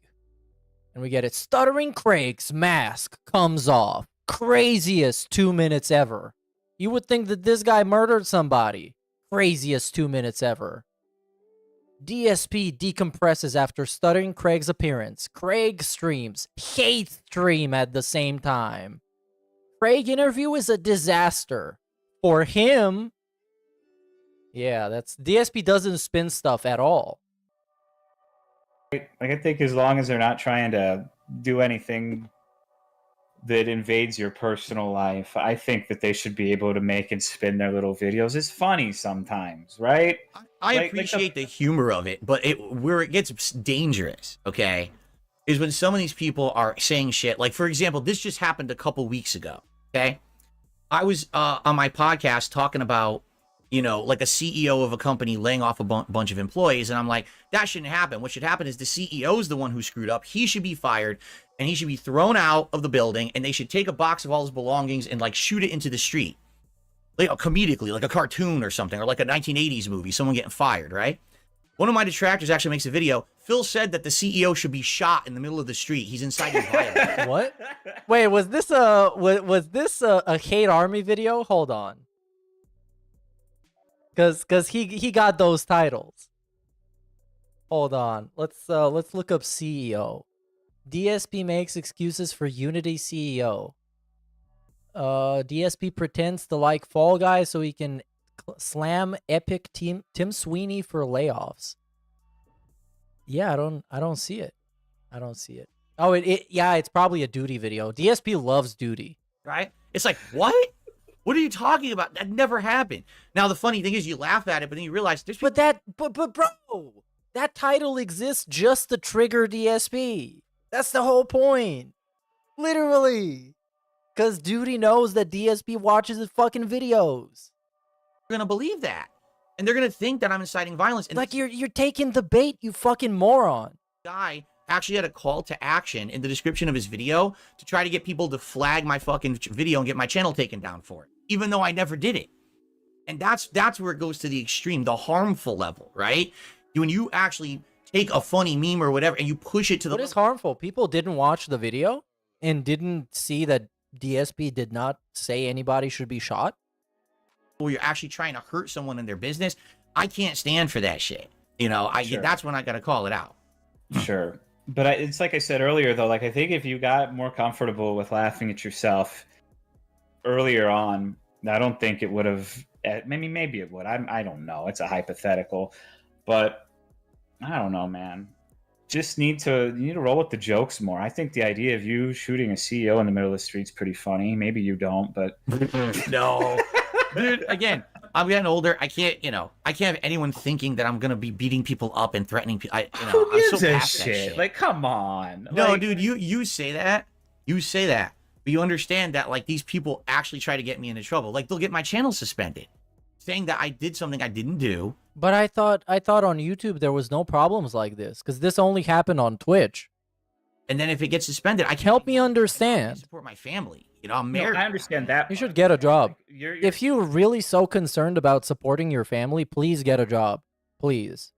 And we get it. Stuttering Craig's mask comes off. Craziest 2 minutes ever. You would think that this guy murdered somebody. Craziest 2 minutes ever. DSP decompresses after Stuttering Craig's appearance. Craig streams. Hate stream at the same time. Craig interview is a disaster. For him, yeah, that's DSP doesn't spin stuff at all. Like, I think as long as they're not trying to do anything that invades your personal life, I think that they should be able to make and spin their little videos. It's funny sometimes, right? I appreciate the humor of it, but where it gets dangerous, okay, is when some of these people are saying shit. Like, for example, this just happened a couple weeks ago, okay? I was on my podcast talking about, you know, like a CEO of a company laying off a bunch of employees, and I'm like, that shouldn't happen. What should happen is the CEO is the one who screwed up. He should be fired, and he should be thrown out of the building, and they should take a box of all his belongings and, like, shoot it into the street. Like, comedically, like a cartoon or something, or like a 1980s movie, someone getting fired, right? One of my detractors actually makes a video. Phil said that the CEO should be shot in the middle of the street. He's inciting violence. What? Wait, was this a hate army video? Hold on. Cause he got those titles. Hold on. Let's look up CEO. DSP makes excuses for Unity CEO. DSP pretends to like Fall Guys so he can slam Epic Tim Sweeney for layoffs. Yeah, I don't see it. I don't see it. Oh, yeah, it's probably a Duty video. DSP loves Duty. Right? It's like, what? What are you talking about? That never happened. Now, the funny thing is you laugh at it, but then you realize there's but bro, that title exists just to trigger DSP. That's the whole point. Literally. Because Duty knows that DSP watches his fucking videos. They're going to believe that. And they're going to think that I'm inciting violence. And like, you're taking the bait, you fucking moron. Guy actually had a call to action in the description of his video to try to get people to flag my fucking video and get my channel taken down for it, even though I never did it. And that's where it goes to the extreme, the harmful level, right? When you actually take a funny meme or whatever and you push it to the... What is harmful? People didn't watch the video and didn't see that DSP did not say anybody should be shot? Or you're actually trying to hurt someone in their business. I can't stand for that shit. You know, Sure. That's when I got to call it out. Sure. But it's like I said earlier, though, like I think if you got more comfortable with laughing at yourself earlier on, I don't think it would have, maybe it would. I don't know. It's a hypothetical. But I don't know, man. Just you need to roll with the jokes more. I think the idea of you shooting a CEO in the middle of the street is pretty funny. Maybe you don't, but no. Dude, again, I'm getting older. I can't have anyone thinking that I'm gonna be beating people up and threatening people. Who I'm gives so a past that shit? Like, come on. No, Like, dude, you say that, but you understand that like these people actually try to get me into trouble. Like they'll get my channel suspended, saying that I did something I didn't do. But I thought on YouTube there was no problems like this because this only happened on Twitch. And then if it gets suspended, I can't help me understand. Support my family. You know, I'm married. I understand that. You should get a job. You're If you're really so concerned about supporting your family, please get a job. Please.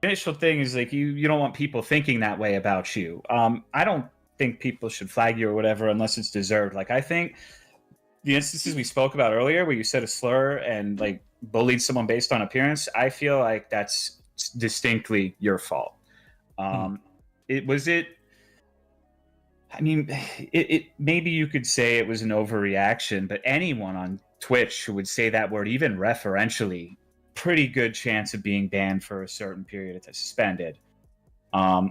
initial thing is like you don't want people thinking that way about you. I don't think people should flag you or whatever unless it's deserved. Like I think the instances we spoke about earlier where you said a slur and like bullied someone based on appearance, I feel like that's distinctly your fault. It maybe you could say it was an overreaction, but anyone on Twitch who would say that word, even referentially, pretty good chance of being banned for a certain period of time, suspended. I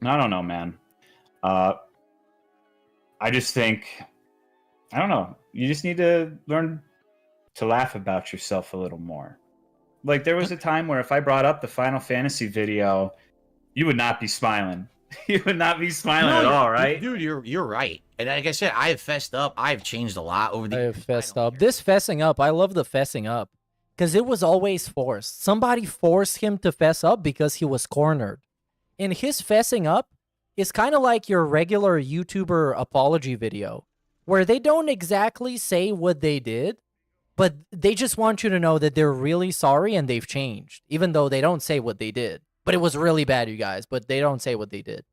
don't know, man. I just think, I don't know. You just need to learn to laugh about yourself a little more. Like there was a time where if I brought up the Final Fantasy video, you would not be smiling. You would not be smiling at all, right? Dude, you're right. And like I said, I have fessed up. I've changed a lot over the years. I have fessed up. This fessing up, I love the fessing up. Because it was always forced. Somebody forced him to fess up because he was cornered. And his fessing up is kind of like your regular YouTuber apology video, where they don't exactly say what they did, but they just want you to know that they're really sorry and they've changed, even though they don't say what they did. But it was really bad, you guys, but they don't say what they did.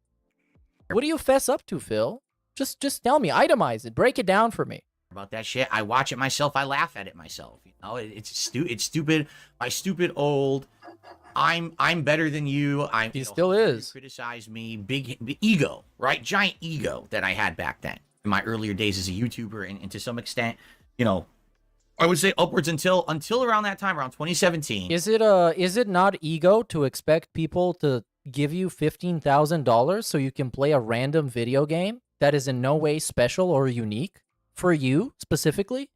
What do you fess up to, Phil? Just tell me, itemize it, break it down for me. About that shit, I watch it myself, I laugh at it myself. You know, it's stupid. My stupid old, I'm better than you. He still is. Criticize me, big ego, right? Giant ego that I had back then. in my earlier days as a YouTuber, and to some extent, you know, I would say upwards until around that time, around 2017. Is it not ego to expect people to give you $15,000 so you can play a random video game that is in no way special or unique for you specifically?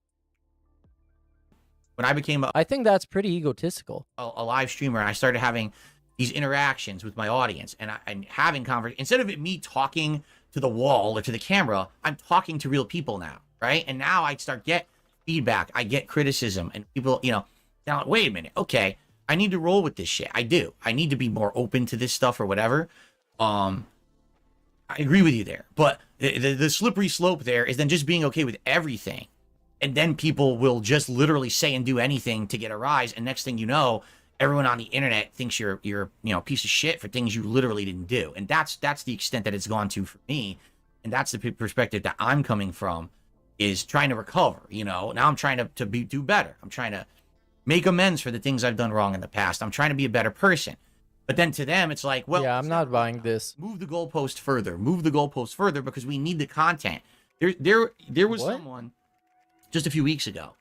When I became I think that's pretty egotistical. A live streamer, and I started having these interactions with my audience, and having conversations, instead of me talking to the wall or to the camera, I'm talking to real people now, right? And now I get feedback, I get criticism, and people, you know, now wait a minute, okay, I need to roll with this shit. I do. I need to be more open to this stuff or whatever. I agree with you there, but the slippery slope there is then just being okay with everything, and then people will just literally say and do anything to get a rise, and next thing you know, everyone on the internet thinks you're you know, a piece of shit for things you literally didn't do. And that's the extent that it's gone to for me, and that's the perspective that I'm coming from, is trying to recover. You know, now I'm trying to do better. I'm trying to make amends for the things I've done wrong in the past. I'm trying to be a better person. But then to them, it's like, well, yeah, I'm not buying this. Move the goalpost further. Move the goalpost further, because we need the content. There was someone just a few weeks ago.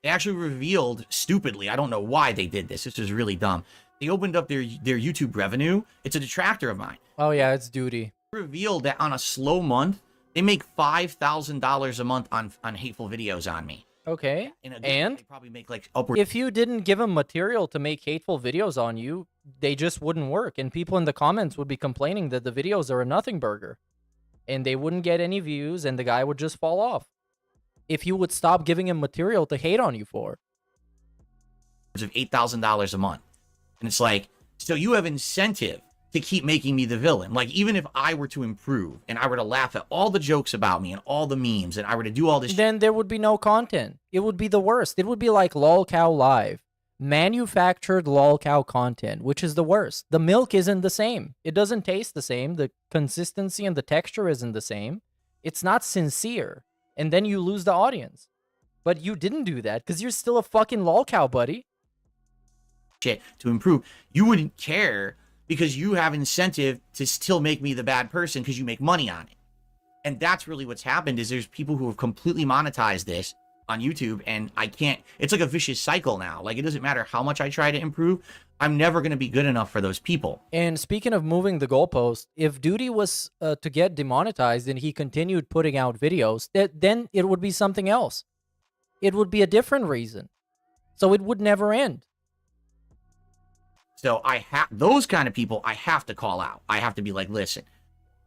They actually revealed, stupidly, I don't know why they did this. This is really dumb. They opened up their YouTube revenue. It's a detractor of mine. Oh yeah, it's duty. Revealed that on a slow month, they make $5,000 a month on hateful videos on me. Okay, and they probably make like upwards. If you didn't give them material to make hateful videos on you, they just wouldn't work, and people in the comments would be complaining that the videos are a nothing burger, and they wouldn't get any views, and the guy would just fall off. If you would stop giving him material to hate on you for. Of $8,000 a month. And it's like, so you have incentive to keep making me the villain. Like, even if I were to improve and I were to laugh at all the jokes about me and all the memes, and I were to do all this, then there would be no content. It would be the worst. It would be like LOLcow Live. Manufactured LOLcow content, which is the worst. The milk isn't the same. It doesn't taste the same. The consistency and the texture isn't the same. It's not sincere. And then you lose the audience. But you didn't do that because you're still a fucking LOLcow, buddy. Shit to improve. You wouldn't care because you have incentive to still make me the bad person because you make money on it. And that's really what's happened, is there's people who have completely monetized this on YouTube, and I can't, it's like a vicious cycle now. Like, it doesn't matter how much I try to improve, I'm never going to be good enough for those people. And speaking of moving the goalpost, if Duty was to get demonetized and he continued putting out videos, then it would be something else. It would be a different reason. So it would never end. So those kind of people, I have to call out. I have to be like, listen,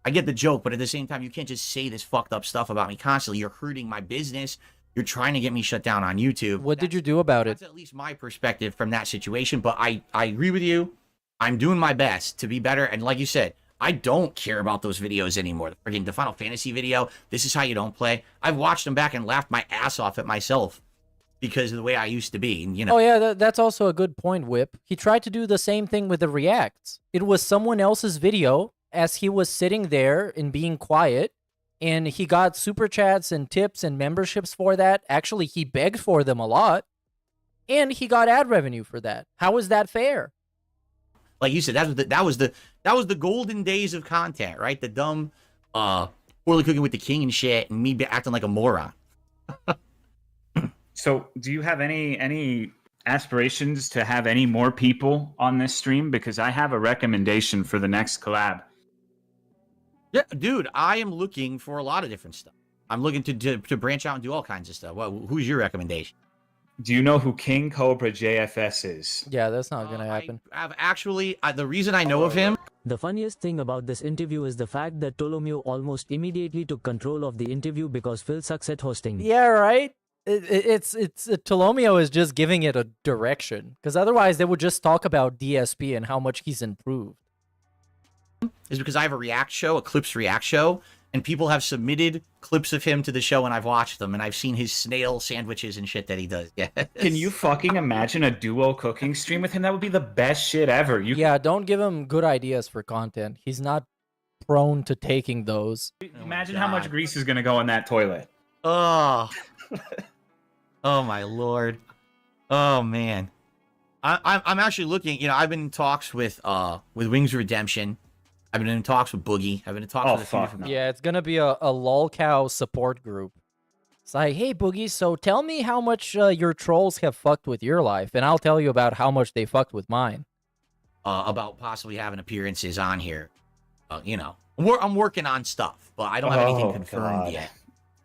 I get the joke, but at the same time, you can't just say this fucked up stuff about me constantly. You're hurting my business. You're trying to get me shut down on YouTube. What did you do about it? That's at least my perspective from that situation. But I agree with you. I'm doing my best to be better. And like you said, I don't care about those videos anymore. The Final Fantasy video, this is how you don't play. I've watched them back and laughed my ass off at myself because of the way I used to be. And, you know. Oh, yeah, that's also a good point, Whip. He tried to do the same thing with the reacts. It was someone else's video as he was sitting there and being quiet. And he got super chats and tips and memberships for that. Actually, he begged for them a lot. And he got ad revenue for that. How is that fair? Like you said, that was the golden days of content, right? The dumb, poorly cooking with the king and shit, and me acting like a moron. So, do you have any aspirations to have any more people on this stream? Because I have a recommendation for the next collab. Yeah, dude, I am looking for a lot of different stuff. I'm looking to branch out and do all kinds of stuff. Well, who's your recommendation? Do you know who King Cobra JFS is? Yeah, that's not going to happen. I've actually, the reason I know of him... The funniest thing about this interview is the fact that Ptolemy almost immediately took control of the interview because Phil sucks at hosting. Yeah, right? It's Ptolomeo is just giving it a direction. Because otherwise they would just talk about DSP and how much he's improved. Is because I have a Clips React show, and people have submitted clips of him to the show, and I've watched them, and I've seen his snail sandwiches and shit that he does. Yeah. Can you fucking imagine a duo cooking stream with him? That would be the best shit ever. Yeah, don't give him good ideas for content. He's not prone to taking those. Imagine how much grease is going to go in that toilet. Oh. Oh, my Lord. Oh, man. I'm actually looking, I've been in talks with Wings of Redemption, I've been in talks with Boogie. I've been in talks with a few different people. Yeah, it's gonna be a lolcow support group. It's like, hey, Boogie, so tell me how much your trolls have fucked with your life, and I'll tell you about how much they fucked with mine. About possibly having appearances on here. You know, I'm working on stuff, but I don't have anything confirmed yet.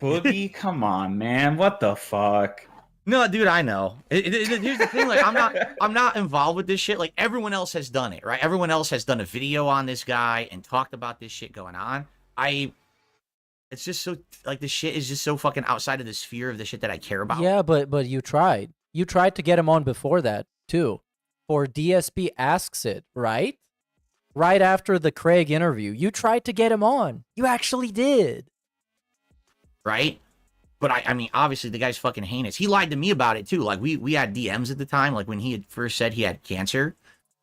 Boogie, come on, man. What the fuck? No, dude, I know. Here's the thing, like, I'm not involved with this shit. Like, everyone else has done it, right? Everyone else has done a video on this guy and talked about this shit going on. It's just so, like, this shit is just so fucking outside of the sphere of the shit that I care about. Yeah, but you tried. You tried to get him on before that, too. For DSP Asks It, right? Right after the Craig interview. You tried to get him on. You actually did. Right? But I mean, obviously the guy's fucking heinous. He lied to me about it too. Like we had DMs at the time. Like when he had first said he had cancer,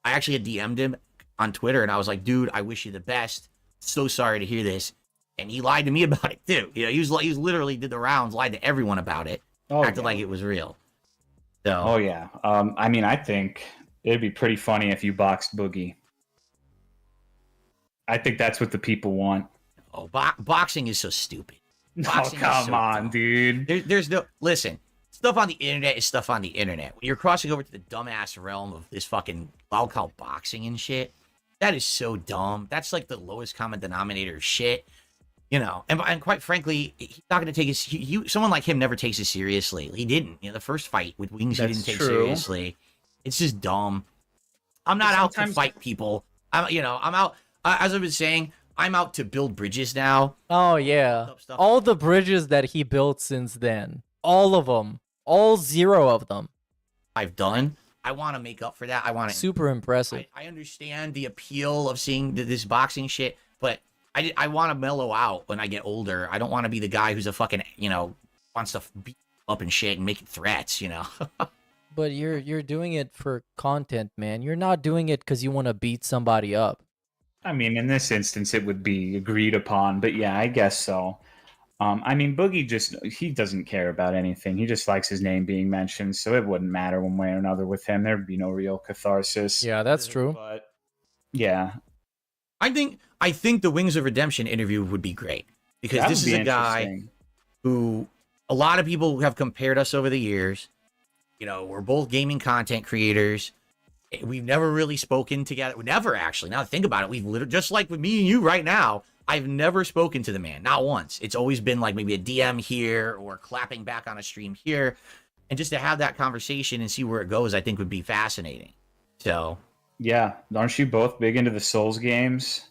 I actually had DM'd him on Twitter and I was like, dude, I wish you the best. So sorry to hear this. And he lied to me about it too. You know, he was literally did the rounds, lied to everyone about it, acted like it was real. So. Oh yeah. I mean, I think it'd be pretty funny if you boxed Boogie. I think that's what the people want. Oh, boxing is so stupid. Oh, come on, dude. There's no... Listen, stuff on the internet is stuff on the internet. When you're crossing over to the dumbass realm of this fucking... I'll call boxing and shit. That is so dumb. That's like the lowest common denominator of shit. You know, and quite frankly, he's not going to take his... someone like him never takes it seriously. He didn't. You know, the first fight with Wings, he didn't take seriously. It's just dumb. I'm not out to fight people. I'm out... as I've been saying... I'm out to build bridges now. Oh, yeah. All the bridges that he built since then. All of them. All 0 of them. I've done. I want to make up for that. I want to... Super impressive. I understand the appeal of seeing this boxing shit, but I want to mellow out when I get older. I don't want to be the guy who's a fucking, wants to beat up and shit and make threats, But you're doing it for content, man. You're not doing it because you want to beat somebody up. I mean, in this instance, it would be agreed upon, but yeah, I guess so. I mean, Boogie he doesn't care about anything. He just likes his name being mentioned, so it wouldn't matter one way or another with him. There'd be no real catharsis. Yeah, that's true. But yeah. I think the Wings of Redemption interview would be great because this is a guy who a lot of people have compared us over the years. We're both gaming content creators. We've never really spoken together. We never actually. Now think about it. We've literally, just like with me and you right now, I've never spoken to the man. Not once. It's always been like maybe a DM here or clapping back on a stream here. And just to have that conversation and see where it goes, I think would be fascinating. So. Yeah. Aren't you both big into the Souls games?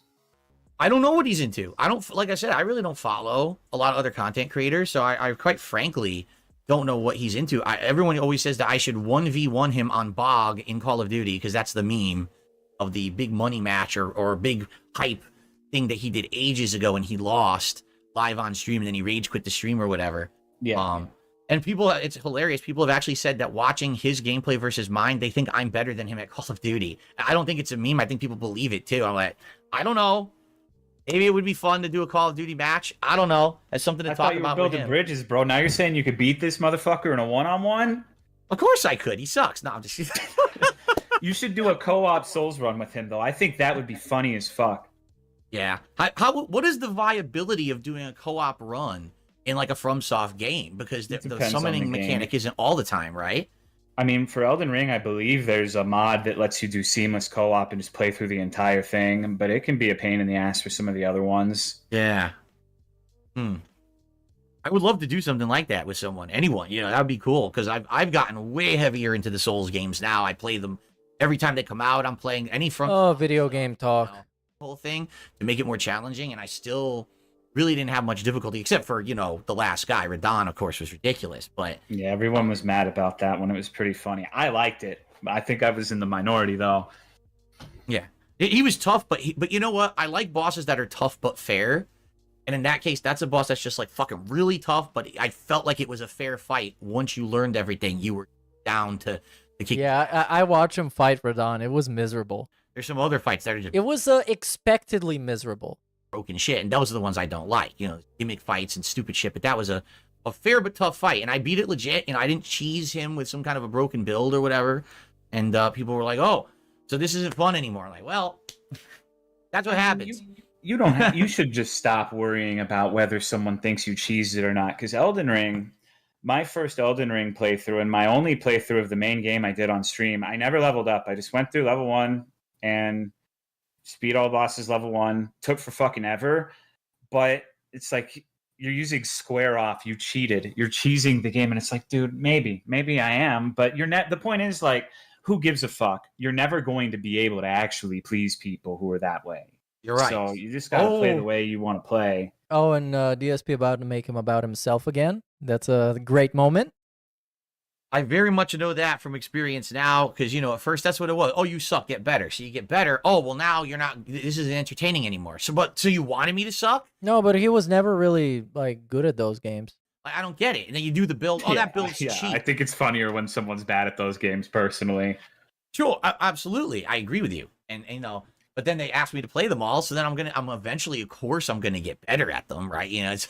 I don't know what he's into. Like I said, I really don't follow a lot of other content creators. So I quite frankly don't know what he's into. Everyone always says that I should 1v1 him on Bog in Call of Duty because that's the meme of the big money match or big hype thing that he did ages ago and he lost live on stream and then he rage quit the stream or whatever. Yeah. And people, it's hilarious. People have actually said that watching his gameplay versus mine, they think I'm better than him at Call of Duty. I don't think it's a meme. I think people believe it too. I'm like, I don't know. Maybe it would be fun to do a Call of Duty match. I don't know. That's something to talk about with him. Bridges, bro. Now you're saying you could beat this motherfucker in a one-on-one? Of course I could. He sucks. No, I'm just... You should do a co-op Souls run with him, though. I think that would be funny as fuck. Yeah. What is the viability of doing a co-op run in like a FromSoft game? Because the summoning mechanic isn't all the time, right? I mean, for Elden Ring, I believe there's a mod that lets you do seamless co-op and just play through the entire thing, but it can be a pain in the ass for some of the other ones. Yeah. I would love to do something like that with someone, anyone. That would be cool because I've gotten way heavier into the Souls games now. I play them every time they come out. I'm playing any video game talk. Whole thing to make it more challenging, and I still really didn't have much difficulty except for the last guy. Radon, of course, was ridiculous, but yeah, everyone was mad about that one. It was pretty funny. I liked it. I think I was in the minority though. Yeah, he was tough, but you know what? I like bosses that are tough but fair, and in that case, that's a boss that's just like fucking really tough. But I felt like it was a fair fight. Once you learned everything, you were down to the kick. Yeah, I watched him fight Radon. It was miserable. There's some other fights that are just... It was expectedly miserable. Broken shit, and those are the ones I don't like. Gimmick fights and stupid shit, but that was a fair but tough fight, and I beat it legit, I didn't cheese him with some kind of a broken build or whatever, and people were like, oh, so this isn't fun anymore. I'm like, well, That's what happens. You don't have, you should just stop worrying about whether someone thinks you cheesed it or not. Because Elden Ring, my first Elden Ring playthrough and my only playthrough of the main game I did on stream, I never leveled up. I just went through level 1 and speed all bosses level 1. Took for fucking ever. But it's like you're using square off. You cheated. You're cheesing the game. And it's like, dude, maybe I am. But you're not. The point is, like, who gives a fuck? You're never going to be able to actually please people who are that way. You're right. So you just gotta play the way you want to play. Oh, and DSP about to make him about himself again. That's a great moment. I very much know that from experience now, because, you know, at first that's what it was. Oh, you suck, get better. So you get better. Oh, well, now you're not, this isn't entertaining anymore. So you wanted me to suck? No, but he was never really, like, good at those games. Like, I don't get it. And then you do the build. Oh, that build's cheap. I think it's funnier when someone's bad at those games, personally. Sure, absolutely. I agree with you. And you know, but then they asked me to play them all, so then I'm eventually, of course, I'm gonna get better at them, right? You know, and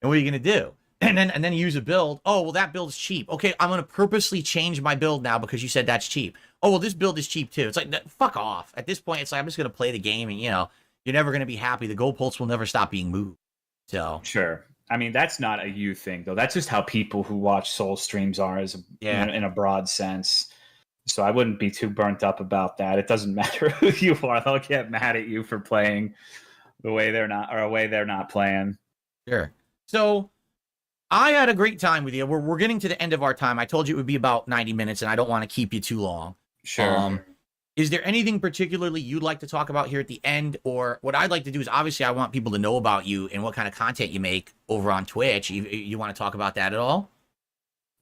what are you gonna do? And then you use a build. Oh, well, that build's cheap. Okay, I'm gonna purposely change my build now because you said that's cheap. Oh, well, this build is cheap too. It's like, fuck off. At this point, it's like I'm just gonna play the game, and you know, you're never gonna be happy. The goalposts will never stop being moved. So sure. I mean, that's not a you thing, though. That's just how people who watch Soul streams are, in a broad sense. So I wouldn't be too burnt up about that. It doesn't matter who you are; they'll get mad at you for playing the way they're not, or a way they're not playing. Sure. So I had a great time with you. We're getting to the end of our time. I told you it would be about 90 minutes, and I don't want to keep you too long. Sure. Is there anything particularly you'd like to talk about here at the end? Or what I'd like to do is, obviously, I want people to know about you and what kind of content you make over on Twitch. You want to talk about that at all?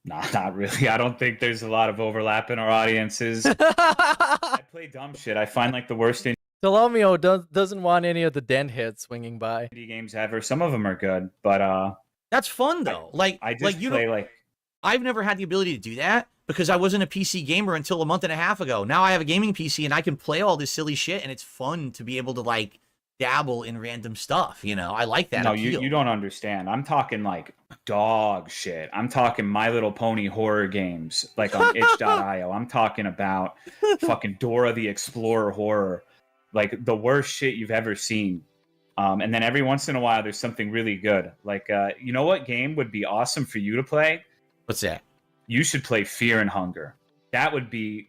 No, not really. I don't think there's a lot of overlap in our audiences. I play dumb shit. I find like the worst Salomio doesn't want any of the dent hits swinging by. indie games ever. Some of them are good, but that's fun though. I just play like I've never had the ability to do that because I wasn't a PC gamer until a month and a half ago. Now I have a gaming PC and I can play all this silly shit, and it's fun to be able to like dabble in random stuff. You know, I like that. No, appeal. you don't understand. I'm talking like dog shit. I'm talking My Little Pony horror games, like on itch.io. I'm talking about fucking Dora the Explorer horror, like the worst shit you've ever seen. And then every once in a while, there's something really good. Like, you know what game would be awesome for you to play? What's that? You should play Fear and Hunger. That would be.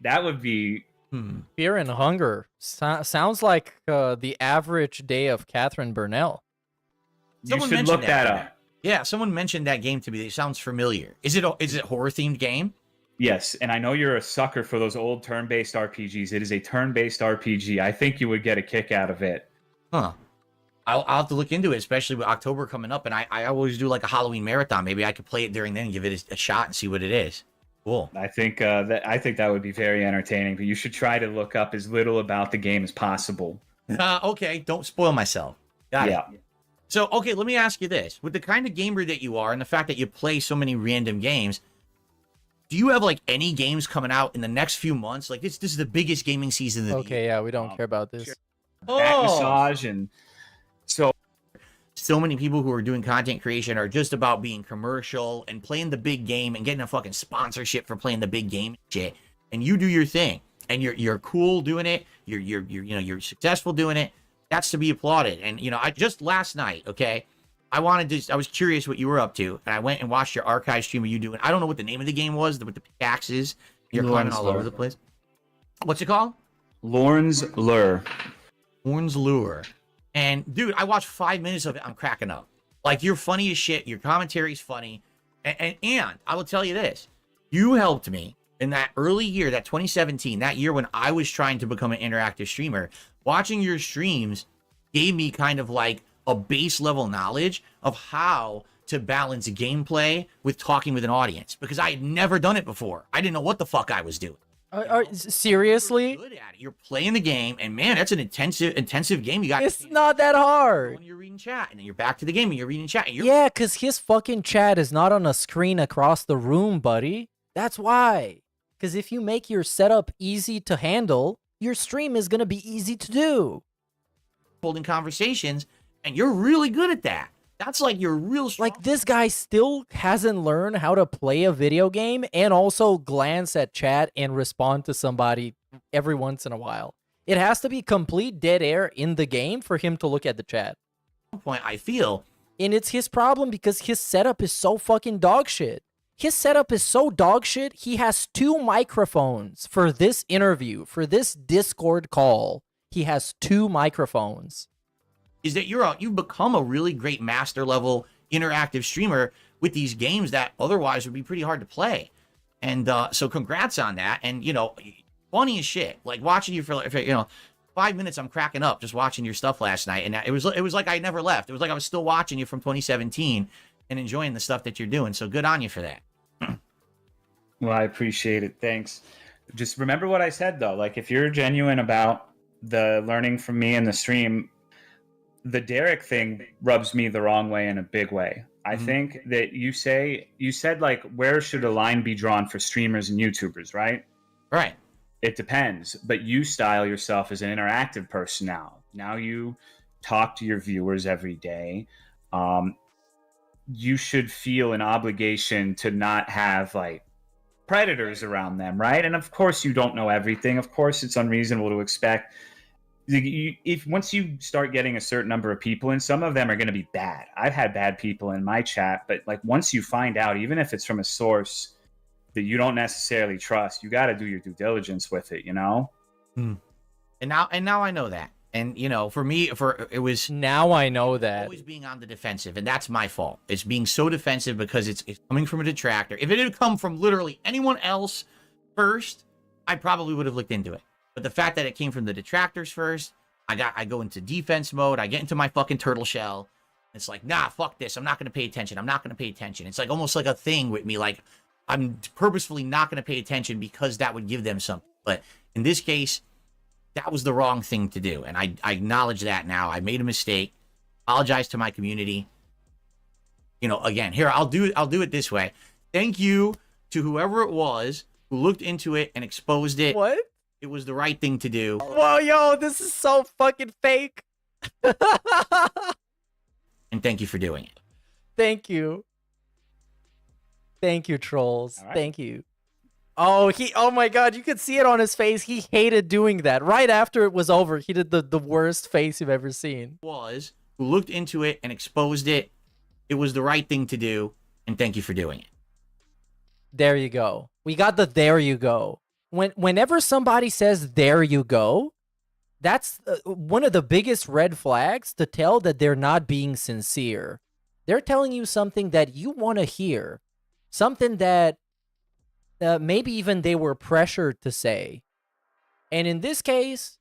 Fear and Hunger sounds like the average day of Catherine Burnell. You should look that up. Yeah, someone mentioned that game to me. It sounds familiar. Is it a horror themed game? Yes, and I know you're a sucker for those old turn-based RPGs. It is a turn-based RPG. I think you would get a kick out of it. Huh. I'll have to look into it, especially with October coming up. And I always do like a Halloween marathon. Maybe I could play it during then and give it a shot and see what it is. Cool. I think that would be very entertaining. But you should try to look up as little about the game as possible. Okay, don't spoil myself. Got it. So, okay, let me ask you this. With the kind of gamer that you are and the fact that you play so many random games, do you have, like, any games coming out in the next few months? Like, this is the biggest gaming season of the year. Okay, yeah, we don't care about this. Back massage and so many people who are doing content creation are just about being commercial and playing the big game and getting a fucking sponsorship for playing the big game shit. And you do your thing, and you're cool doing it. You're successful doing it. That's to be applauded. And you know, I just last night, okay, I was curious what you were up to, and I went and watched your archive stream of you doing. I don't know what the name of the game was with the pickaxes. You're climbing all over the place. What's it called? Lorne's Lure. Lorne's Lure. And dude, I watched 5 minutes of it. I'm cracking up. Like, you're funny as shit. Your commentary's funny. And I will tell you this. You helped me in that early year, that 2017, that year when I was trying to become an interactive streamer. Watching your streams gave me kind of like a base level knowledge of how to balance gameplay with talking with an audience, because I had never done it before. I didn't know what the fuck I was doing. Seriously? You're good at it. You're playing the game, and man, that's an intensive game. You got. It's not that hard. You're reading chat, and then you're back to the game, and you're reading chat. And Yeah, because his fucking chat is not on a screen across the room, buddy. That's why. Because if you make your setup easy to handle, your stream is gonna be easy to do. Holding conversations, and you're really good at that. That's like your real strong. Like, this guy still hasn't learned how to play a video game and also glance at chat and respond to somebody every once in a while. It has to be complete dead air in the game for him to look at the chat. Point, I feel. And it's his problem because his setup is so fucking dog shit. His setup is so dog shit, he has 2 microphones for this interview, for this Discord call. He has 2 microphones. Is that you've become a really great master level interactive streamer with these games that otherwise would be pretty hard to play. And so congrats on that. And, you know, funny as shit. Like watching you for 5 minutes, I'm cracking up just watching your stuff last night. And it was like I never left. It was like I was still watching you from 2017 and enjoying the stuff that you're doing. So good on you for that. Well, I appreciate it. Thanks. Just remember what I said, though. Like, if you're genuine about the learning from me in the stream, the Derek thing rubs me the wrong way in a big way. I think that you said, like, where should a line be drawn for streamers and YouTubers, right? Right. It depends. But you style yourself as an interactive person now. Now you talk to your viewers every day. You should feel an obligation to not have, like, predators around them, right? And of course you don't know everything. Of course it's unreasonable to expect. If once you start getting a certain number of people, and some of them are going to be bad. I've had bad people in my chat, but like once you find out, even if it's from a source that you don't necessarily trust, you got to do your due diligence with it, you know? And now I know that. And, you know, for me, it was... Now I know that. Always being on the defensive, and that's my fault. It's being so defensive because it's coming from a detractor. If it had come from literally anyone else first, I probably would have looked into it. But the fact that it came from the detractors first, I go into defense mode, I get into my fucking turtle shell. It's like, nah, fuck this. I'm not going to pay attention. I'm not going to pay attention. It's like almost like a thing with me. Like, I'm purposefully not going to pay attention because that would give them something. But in this case... that was the wrong thing to do, and I acknowledge that now. I made a mistake. Apologize to my community. You know, again, here I'll do it this way. Thank you to whoever it was who looked into it and exposed it. What? It was the right thing to do. Whoa, yo, this is so fucking fake. And thank you for doing it. Thank you. Thank you, trolls. All right. Thank you. Oh my god, you could see it on his face. He hated doing that. Right after it was over, he did the worst face you've ever seen. Was who looked into it and exposed it. It was the right thing to do, and thank you for doing it. There you go. We got the there you go. Whenever somebody says there you go, that's one of the biggest red flags to tell that they're not being sincere. They're telling you something that you want to hear. Something that maybe even they were pressured to say. And in this case,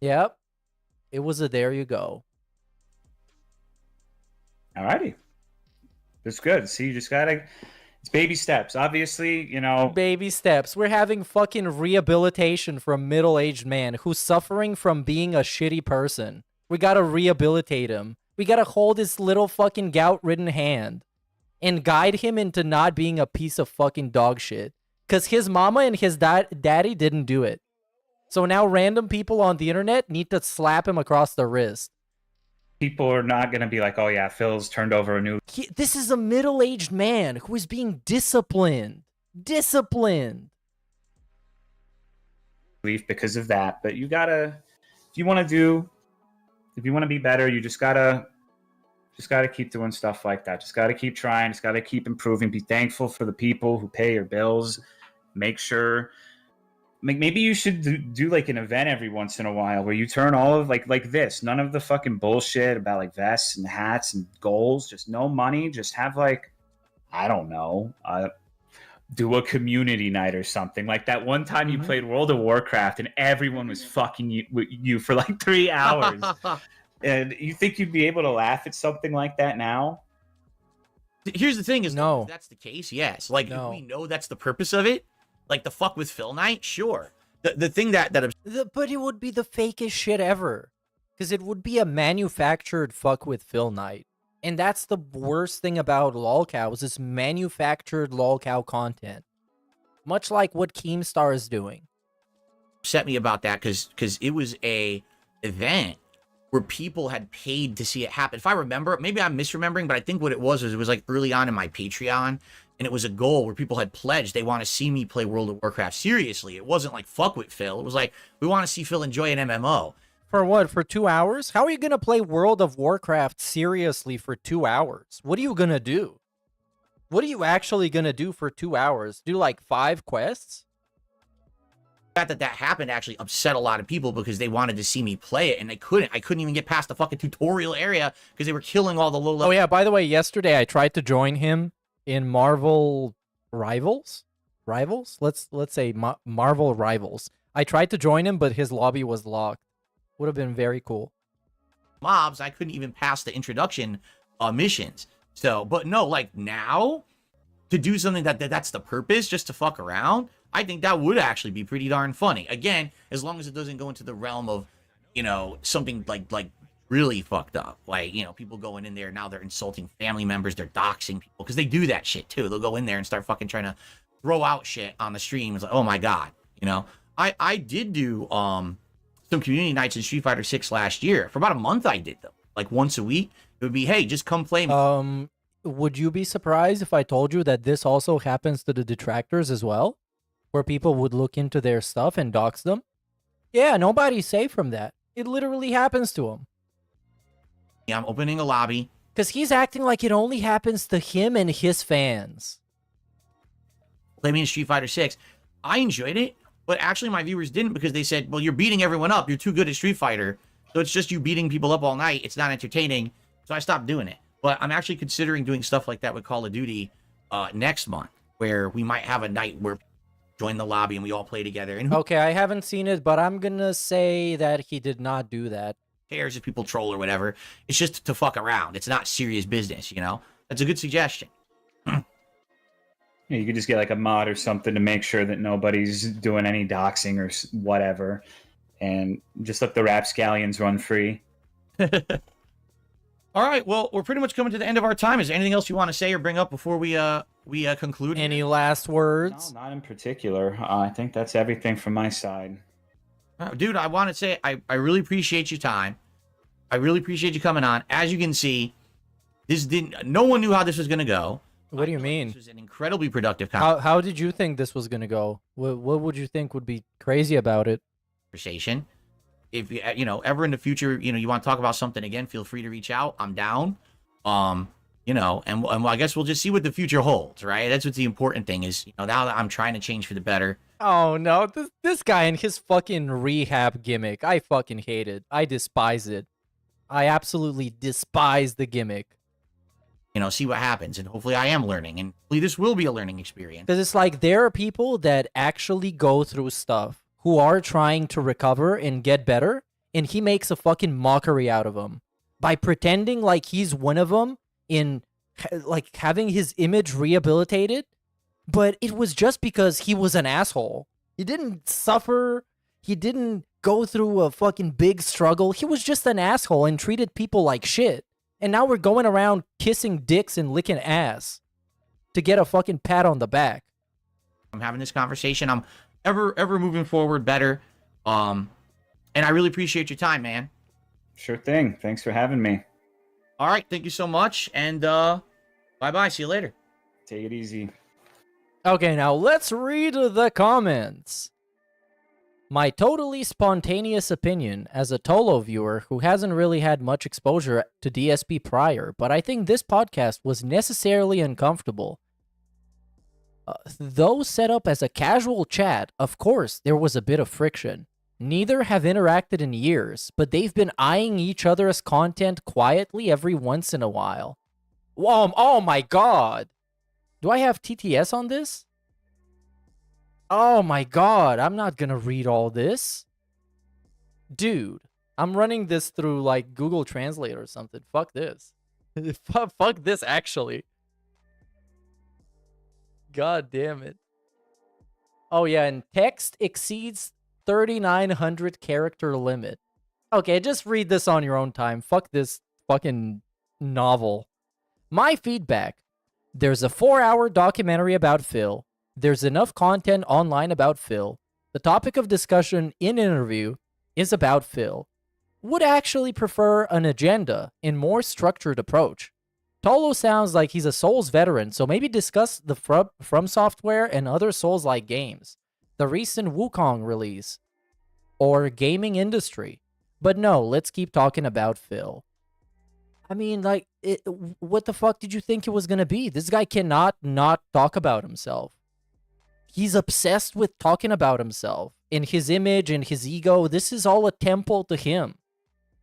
yep, it was a there you go. Alrighty. That's good. See, you just gotta... It's baby steps. Obviously, you know... Baby steps. We're having fucking rehabilitation from a middle-aged man who's suffering from being a shitty person. We gotta rehabilitate him. We gotta hold his little fucking gout-ridden hand and guide him into not being a piece of fucking dog shit. Because his mama and his daddy didn't do it. So now random people on the internet need to slap him across the wrist. People are not going to be like, oh yeah, Phil's turned over a new... This is a middle-aged man who is being disciplined. Disciplined. ...leaf because of that. But you gotta... If you want to be better, you just gotta keep doing stuff like that. Just gotta keep trying. Just gotta keep improving. Be thankful for the people who pay your bills. Make sure, maybe you should do like an event every once in a while where you turn all of like this, none of the fucking bullshit about like vests and hats and goals, just no money. Just have like, I don't know, do a community night or something. Like that one time you played World of Warcraft and everyone was fucking you for like 3 hours. And you think you'd be able to laugh at something like that now? Here's the thing is, no. If that's the case, yes. Like, no. If we know that's the purpose of it, like the fuck with Phil night, sure. The thing that but it would be the fakest shit ever. Because it would be a manufactured fuck with Phil night. And that's the worst thing about lolcows is manufactured lolcow content. Much like what Keemstar is doing. upset me about that because it was a event where people had paid to see it happen. If I remember, maybe I'm misremembering, but I think what it was like early on in my Patreon, and it was a goal where people had pledged they want to see me play World of Warcraft seriously. It wasn't like fuck with Phil. It was like, we want to see Phil enjoy an MMO. For what? For 2 hours? How are you going to play World of Warcraft seriously for 2 hours? What are you going to do? What are you actually going to do for 2 hours? Do like 5 quests? The fact that happened actually upset a lot of people because they wanted to see me play it and they couldn't. I couldn't even get past the fucking tutorial area because they were killing all the low level. Oh yeah, by the way, yesterday I tried to join him in Marvel Rivals. Let's say Marvel Rivals. I tried to join him, but his lobby was locked. Would have been very cool. Mobs, I couldn't even pass the introduction missions. So, but no, like now to do something that's the purpose, just to fuck around, I think that would actually be pretty darn funny. Again, as long as it doesn't go into the realm of, you know, something like really fucked up. Like, you know, people going in there, now they're insulting family members, they're doxing people, because they do that shit too. They'll go in there and start fucking trying to throw out shit on the stream. It's like, oh my God, you know. I did do some community nights in Street Fighter 6 last year. For about a month I did them. Like once a week. It would be, hey, just come play me. Would you be surprised if I told you that this also happens to the detractors as well? Where people would look into their stuff and dox them? Yeah, nobody's safe from that. It literally happens to them. Yeah, I'm opening a lobby. Because he's acting like it only happens to him and his fans. Play me in Street Fighter 6. I enjoyed it, but actually my viewers didn't because they said, well, you're beating everyone up. You're too good at Street Fighter. So it's just you beating people up all night. It's not entertaining. So I stopped doing it. But I'm actually considering doing stuff like that with Call of Duty next month, where we might have a night where join the lobby and we all play together. And okay, I haven't seen it, but I'm gonna say that he did not do that. Cares if people troll or whatever. It's just to fuck around. It's not serious business, you know? That's a good suggestion. Yeah, you could just get like a mod or something to make sure that nobody's doing any doxing or whatever. And just let the rapscallions run free. All right, well, we're pretty much coming to the end of our time. Is there anything else you want to say or bring up before we conclude? Any last words? No, not in particular. I think that's everything from my side. Dude, I want to say I really appreciate your time. I really appreciate you coming on. As you can see, no one knew how this was going to go. What do you mean? This was an incredibly productive How did you think this was going to go? What would you think would be crazy about it? Conversation. If you know, ever in the future, you know, you want to talk about something again, feel free to reach out. I'm down. You know, and I guess we'll just see what the future holds, right? That's what the important thing is. You know, now that I'm trying to change for the better. Oh no, this guy and his fucking rehab gimmick. I fucking hate it. I despise it. I absolutely despise the gimmick. You know, see what happens, and hopefully I am learning, and hopefully this will be a learning experience. Because it's like there are people that actually go through stuff who are trying to recover and get better, and he makes a fucking mockery out of them by pretending like he's one of them in like having his image rehabilitated, but it was just because he was an asshole. He didn't suffer. He didn't go through a fucking big struggle. He was just an asshole and treated people like shit. And now we're going around kissing dicks and licking ass to get a fucking pat on the back. I'm having this conversation. I'm ever moving forward better. And I really appreciate your time, man. Sure thing. Thanks for having me. All right, thank you so much, and bye-bye. See you later. Take it easy. Okay, now let's read the comments. My totally spontaneous opinion as a Tolo viewer who hasn't really had much exposure to DSP prior, but I think this podcast was necessarily uncomfortable. Though set up as a casual chat, of course, there was a bit of friction. Neither have interacted in years, but they've been eyeing each other's content quietly every once in a while. Whoa, oh my god! Do I have TTS on this? Oh my god, I'm not gonna read all this. Dude, I'm running this through like Google Translate or something. Fuck this. Fuck this, actually. God damn it. Oh yeah, and text exceeds 3,900 character limit. Okay, just read this on your own time. Fuck this fucking novel. My feedback. There's a 4-hour documentary about Phil. There's enough content online about Phil. The topic of discussion in interview is about Phil. Would actually prefer an agenda and more structured approach. Tolo sounds like he's a Souls veteran, so maybe discuss the From Software and other Souls-like games, the recent Wukong release, or gaming industry. But no, let's keep talking about Phil. I mean, like, what the fuck did you think it was gonna be? This guy cannot not talk about himself. He's obsessed with talking about himself and his image and his ego. This is all a temple to him.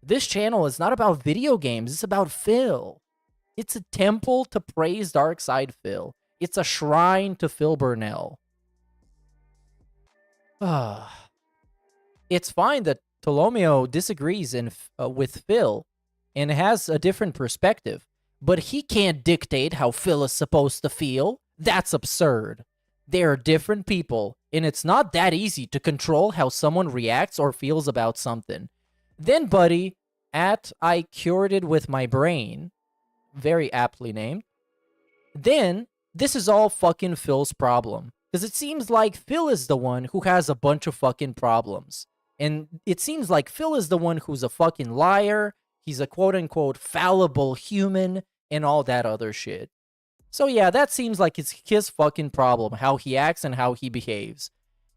This channel is not about video games. It's about Phil. It's a temple to praise Darkside Phil. It's a shrine to Phil Burnell. It's fine that Tolomeo disagrees with Phil and has a different perspective, but he can't dictate how Phil is supposed to feel. That's absurd. They're different people, and it's not that easy to control how someone reacts or feels about something. Then, buddy, at I cured it with my brain, very aptly named, then this is all fucking Phil's problem. Because it seems like Phil is the one who has a bunch of fucking problems. And it seems like Phil is the one who's a fucking liar. He's a quote-unquote fallible human and all that other shit. So yeah, that seems like it's his fucking problem, how he acts and how he behaves.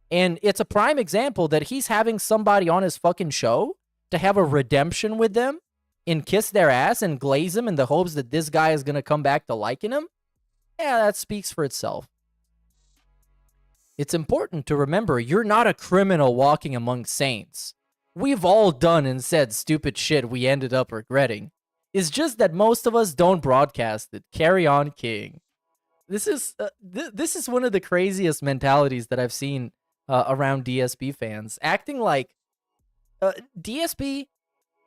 And it's a prime example that he's having somebody on his fucking show to have a redemption with them and kiss their ass and glaze them in the hopes that this guy is going to come back to liking him. Yeah, that speaks for itself. It's important to remember you're not a criminal walking among saints. We've all done and said stupid shit we ended up regretting. It's just that most of us don't broadcast it. Carry on, King. This is one of the craziest mentalities that I've seen around DSP fans. Acting like DSP,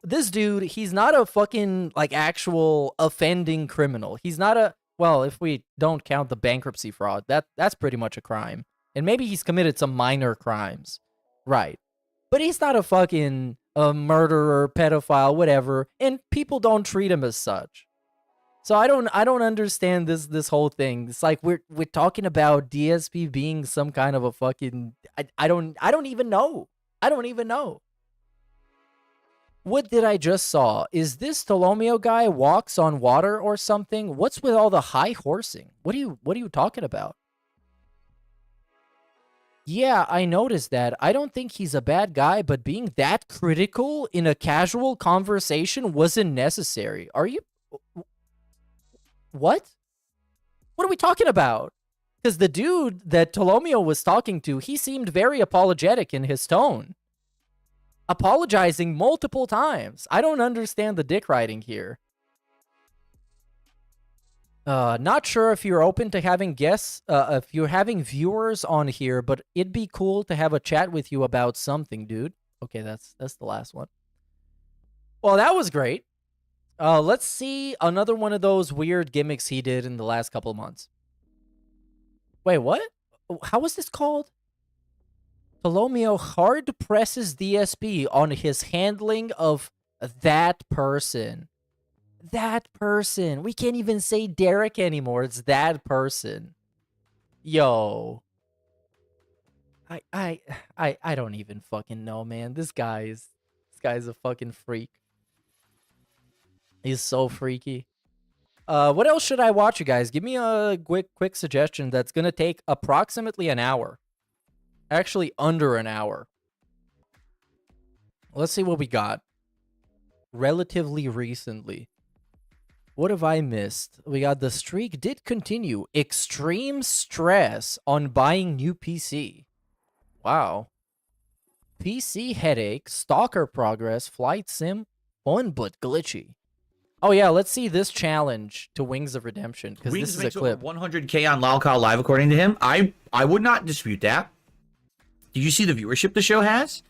this dude, he's not a fucking like actual offending criminal. He's not a, well, if we don't count the bankruptcy fraud, that's pretty much a crime. And maybe he's committed some minor crimes. Right. But he's not a fucking murderer, pedophile, whatever. And people don't treat him as such. So I don't understand this whole thing. It's like we're talking about DSP being some kind of a fucking I don't even know. I don't even know. What did I just saw? Is this Tolomeo guy walks on water or something? What's with all the high horsing? What are you talking about? Yeah, I noticed that. I don't think he's a bad guy, but being that critical in a casual conversation wasn't necessary. Are you... What? What are we talking about? Because the dude that Tolomeo was talking to, he seemed very apologetic in his tone. Apologizing multiple times. I don't understand the dick riding here. Not sure if you're open to having guests, if you're having viewers on here, but it'd be cool to have a chat with you about something, dude. Okay, that's the last one. Well, that was great. Let's see another one of those weird gimmicks he did in the last couple of months. Wait, what? How was this called? Tolomeo hard presses DSP on his handling of that person. That person. We can't even say Derek anymore. It's that person. Yo. I don't even fucking know, man. This guy's a fucking freak. He's so freaky. What else should I watch, you guys? Give me a quick suggestion that's gonna take approximately an hour. Actually, under an hour. Let's see what we got. Relatively recently. What have I missed? We got the streak did continue. Extreme stress on buying new PC. Wow. PC headache, stalker progress, flight sim, fun but glitchy. Oh yeah, let's see this challenge to Wings of Redemption, because this is a clip. 100K on Lalcal Live, according to him. I would not dispute that. Did you see the viewership the show has?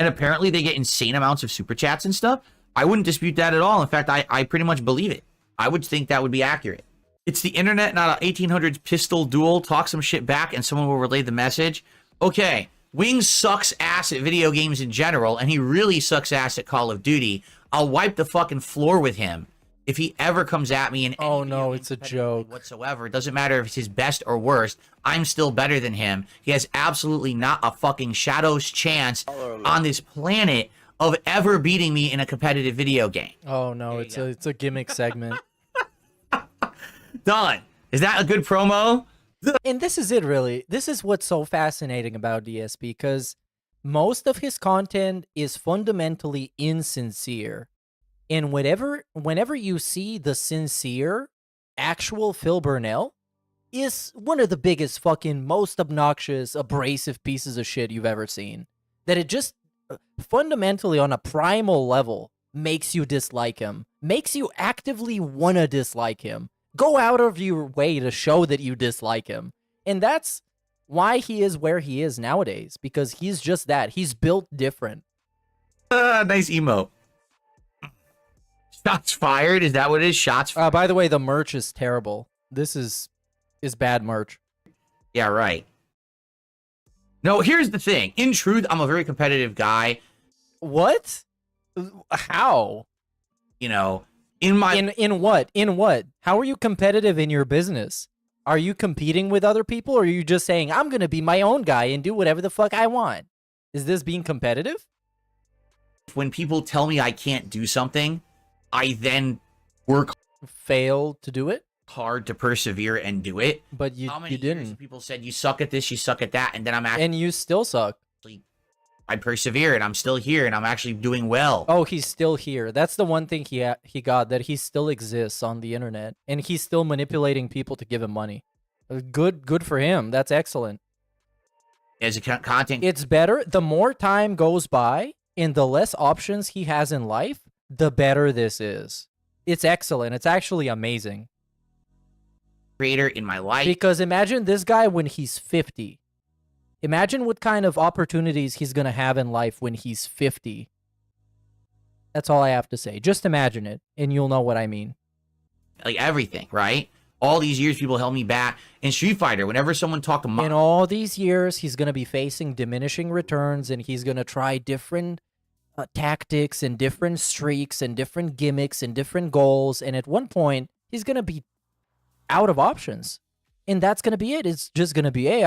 And apparently they get insane amounts of super chats and stuff. I wouldn't dispute that at all. In fact, I pretty much believe it. I would think that would be accurate. It's the internet, not a 1800s pistol duel. Talk some shit back and someone will relay the message. Okay, Wings sucks ass at video games in general, and he really sucks ass at Call of Duty. I'll wipe the fucking floor with him if he ever comes at me in oh no, it's a joke whatsoever. It doesn't matter if it's his best or worst. I'm still better than him. He has absolutely not a fucking shadow's chance on this planet of ever beating me in a competitive video game. Oh no, it's a gimmick segment. Done. Is that a good promo? And this is it, really. This is what's so fascinating about DSP, because most of his content is fundamentally insincere. And whenever you see the sincere, actual Phil Burnell is one of the biggest, fucking, most obnoxious, abrasive pieces of shit you've ever seen. That it just fundamentally, on a primal level, makes you dislike him. Makes you actively want to dislike him. Go out of your way to show that you dislike him. And that's why he is where he is nowadays. Because he's just that. He's built different. Nice emote. Shots fired? Is that what it is? Shots fired? By the way, the merch is terrible. This is bad merch. Yeah, right. No, here's the thing. In truth, I'm a very competitive guy. What? How? You know, in what? In what? How are you competitive in your business? Are you competing with other people, or are you just saying, I'm going to be my own guy and do whatever the fuck I want? Is this being competitive? When people tell me I can't do something, I then fail to do it? Hard to persevere and do it. But you How many didn't. years people said, you suck at this, you suck at that, and then I'm actually... And you still suck. I persevere, and I'm still here, and I'm actually doing well. Oh, he's still here. That's the one thing he got, that he still exists on the internet. And he's still manipulating people to give him money. Good for him. That's excellent. As a content... It's better. The more time goes by, and the less options he has in life, the better this is. It's excellent. It's actually amazing. Creator in my life. Because imagine this guy when he's 50. Imagine what kind of opportunities he's going to have in life when he's 50. That's all I have to say. Just imagine it, and you'll know what I mean. Like everything, right? All these years, people held me back. In Street Fighter, whenever someone talked to In all these years, he's going to be facing diminishing returns, and he's going to try different tactics and different streaks and different gimmicks and different goals. And at one point, he's going to be out of options. And that's going to be it. It's just going to be, hey,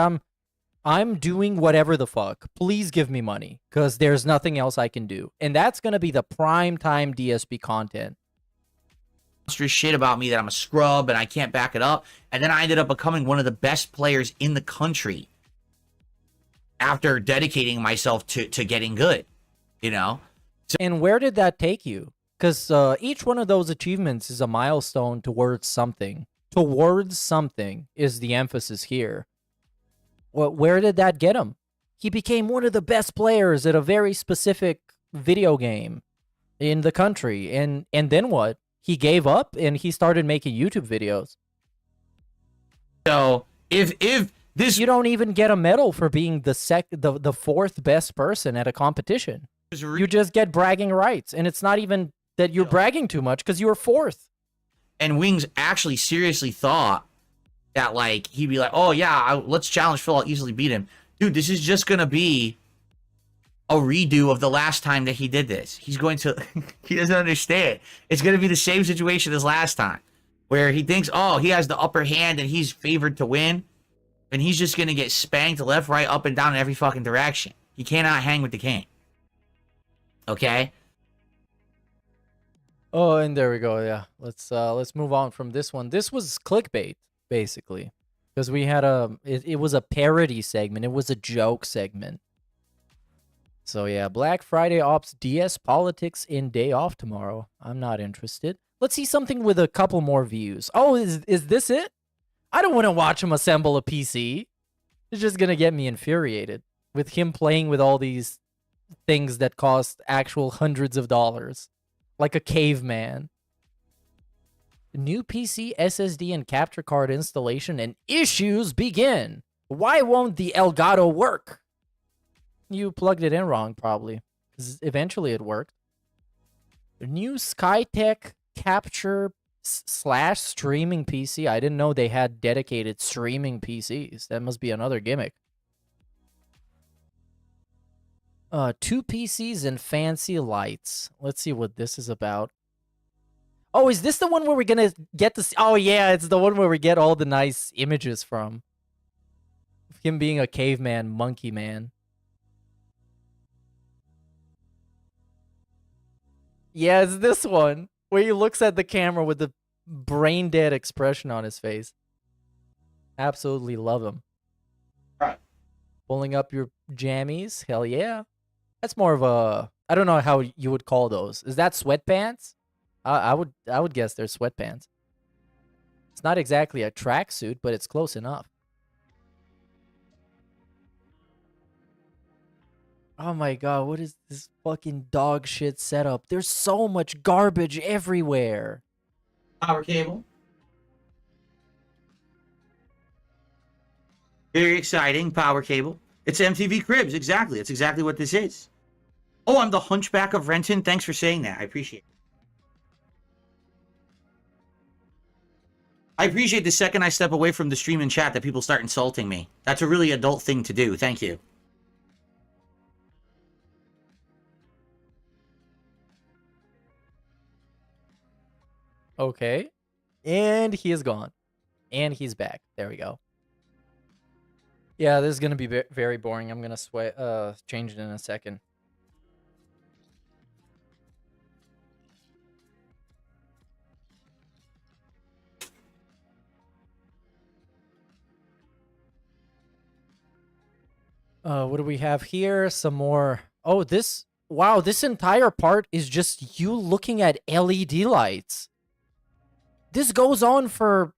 I'm doing whatever the fuck. Please give me money, because there's nothing else I can do. And that's going to be the prime time DSP content. Monstrous shit about me that I'm a scrub and I can't back it up. And then I ended up becoming one of the best players in the country after dedicating myself to getting good, you know? And where did that take you? Because each one of those achievements is a milestone towards something. Towards something is the emphasis here. Well, where did that get him? He became one of the best players at a very specific video game in the country. And then what? He gave up and he started making YouTube videos. So if this... You don't even get a medal for being the fourth best person at a competition. You just get bragging rights. And it's not even that you're bragging too much, because you were fourth. And Wings actually seriously thought that, like, he'd be like, oh, yeah, let's challenge Phil. I'll easily beat him. Dude, this is just going to be a redo of the last time that he did this. He's going to... he doesn't understand. It's going to be the same situation as last time, where he thinks, oh, he has the upper hand and he's favored to win. And he's just going to get spanked left, right, up, and down in every fucking direction. He cannot hang with the king. Okay? Oh, and there we go. Yeah, let's move on from this one. This was clickbait, basically, because we had it was a parody segment. It was a joke segment. So yeah, Black Friday ops DS politics in day off tomorrow. I'm not interested. Let's see something with a couple more views. Oh, is this it? I don't want to watch him assemble a PC. It's just gonna get me infuriated with him playing with all these things that cost actual hundreds of dollars. Like a caveman. New PC, SSD, and capture card installation and issues begin. Why won't the Elgato work? You plugged it in wrong, probably. Because eventually it worked. New Skytech capture / streaming PC. I didn't know they had dedicated streaming PCs. That must be another gimmick. 2 PCs and fancy lights. Let's see what this is about. Oh, is this the one where we're gonna get this? Oh yeah, it's the one where we get all the nice images from. Him being a caveman, monkey man. Yeah, it's this one where he looks at the camera with the brain dead expression on his face. Absolutely love him. Right. Pulling up your jammies. Hell yeah. That's more of a, I don't know how you would call those. Is that sweatpants? I would guess they're sweatpants. It's not exactly a tracksuit, but it's close enough. Oh my god, what is this fucking dog shit setup? There's so much garbage everywhere. Power cable. Very exciting, power cable. It's MTV Cribs, exactly. It's exactly what this is. Oh, I'm the Hunchback of Renton. Thanks for saying that. I appreciate it. I appreciate the second I step away from the stream and chat that people start insulting me. That's a really adult thing to do. Thank you. Okay. And he is gone. And he's back. There we go. Yeah, this is going to be very boring. I'm going to change it in a second. What do we have here? Some more. Oh, this. Wow, this entire part is just you looking at LED lights. This goes on for.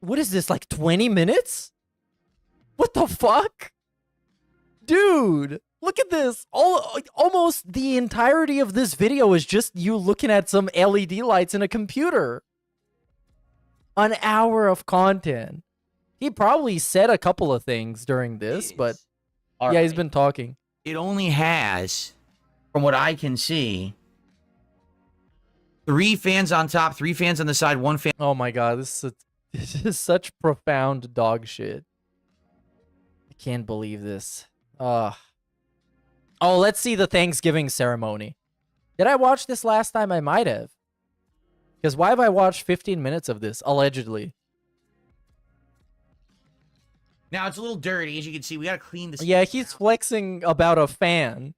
What is this, like 20 minutes? What the fuck? Dude, look at this. Almost the entirety of this video is just you looking at some LED lights in a computer. An hour of content. He probably said a couple of things during this, but yeah, he's been talking. It only has, from what I can see, 3 fans on top, 3 fans on the side, 1 fan. Oh my god, this is such profound dog shit. I can't believe this. Oh, let's see the Thanksgiving ceremony. Did I watch this last time? I might have. Because why have I watched 15 minutes of this, allegedly? Now, it's a little dirty. As you can see, we got to clean this. Yeah, he's flexing about a fan.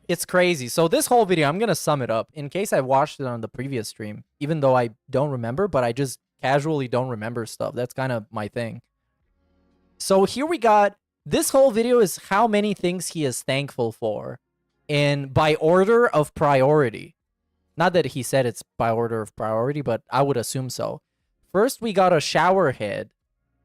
It's crazy. So this whole video, I'm going to sum it up. In case I watched it on the previous stream, even though I don't remember, but I just casually don't remember stuff. That's kind of my thing. So here we got, this whole video is how many things he is thankful for. And by order of priority. Not that he said it's by order of priority, but I would assume so. First, we got a shower head.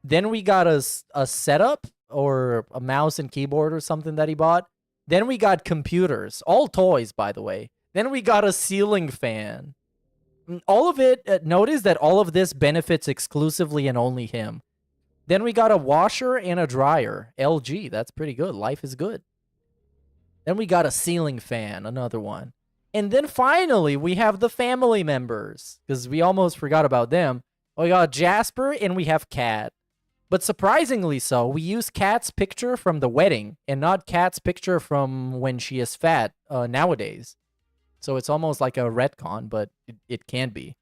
Then we got a setup or a mouse and keyboard or something that he bought. Then we got computers. All toys, by the way. Then we got a ceiling fan. All of it, notice that all of this benefits exclusively and only him. Then we got a washer and a dryer. LG, that's pretty good. Life is good. Then we got a ceiling fan, another one. And then finally, we have the family members. Because we almost forgot about them. We got Jasper and we have Kat. But surprisingly so, we use Kat's picture from the wedding and not Kat's picture from when she is fat nowadays. So it's almost like a retcon, but it can be.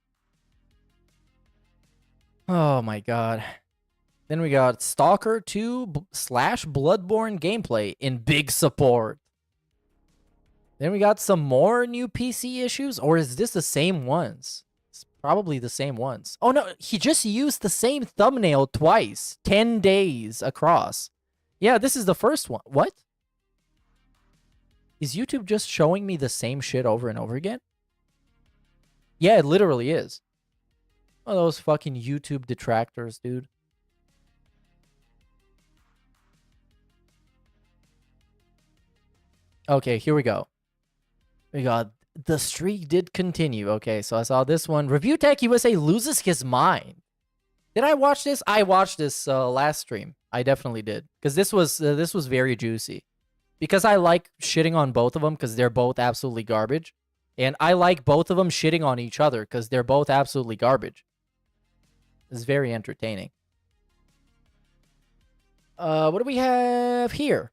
Oh my god. Then we got Stalker 2 / Bloodborne gameplay in big support. Then we got some more new PC issues, or is this the same ones? It's probably the same ones. Oh no, he just used the same thumbnail twice. 10 days across. Yeah, this is the first one. What? Is YouTube just showing me the same shit over and over again? Yeah, it literally is. One of those fucking YouTube detractors, dude. Okay, here we go. We got the streak did continue. Okay, so I saw this one. Review Tech USA loses his mind. Did I watch this? I watched this last stream. I definitely did. Because this was very juicy. Because I like shitting on both of them because they're both absolutely garbage. And I like both of them shitting on each other because they're both absolutely garbage. It's very entertaining. What do we have here?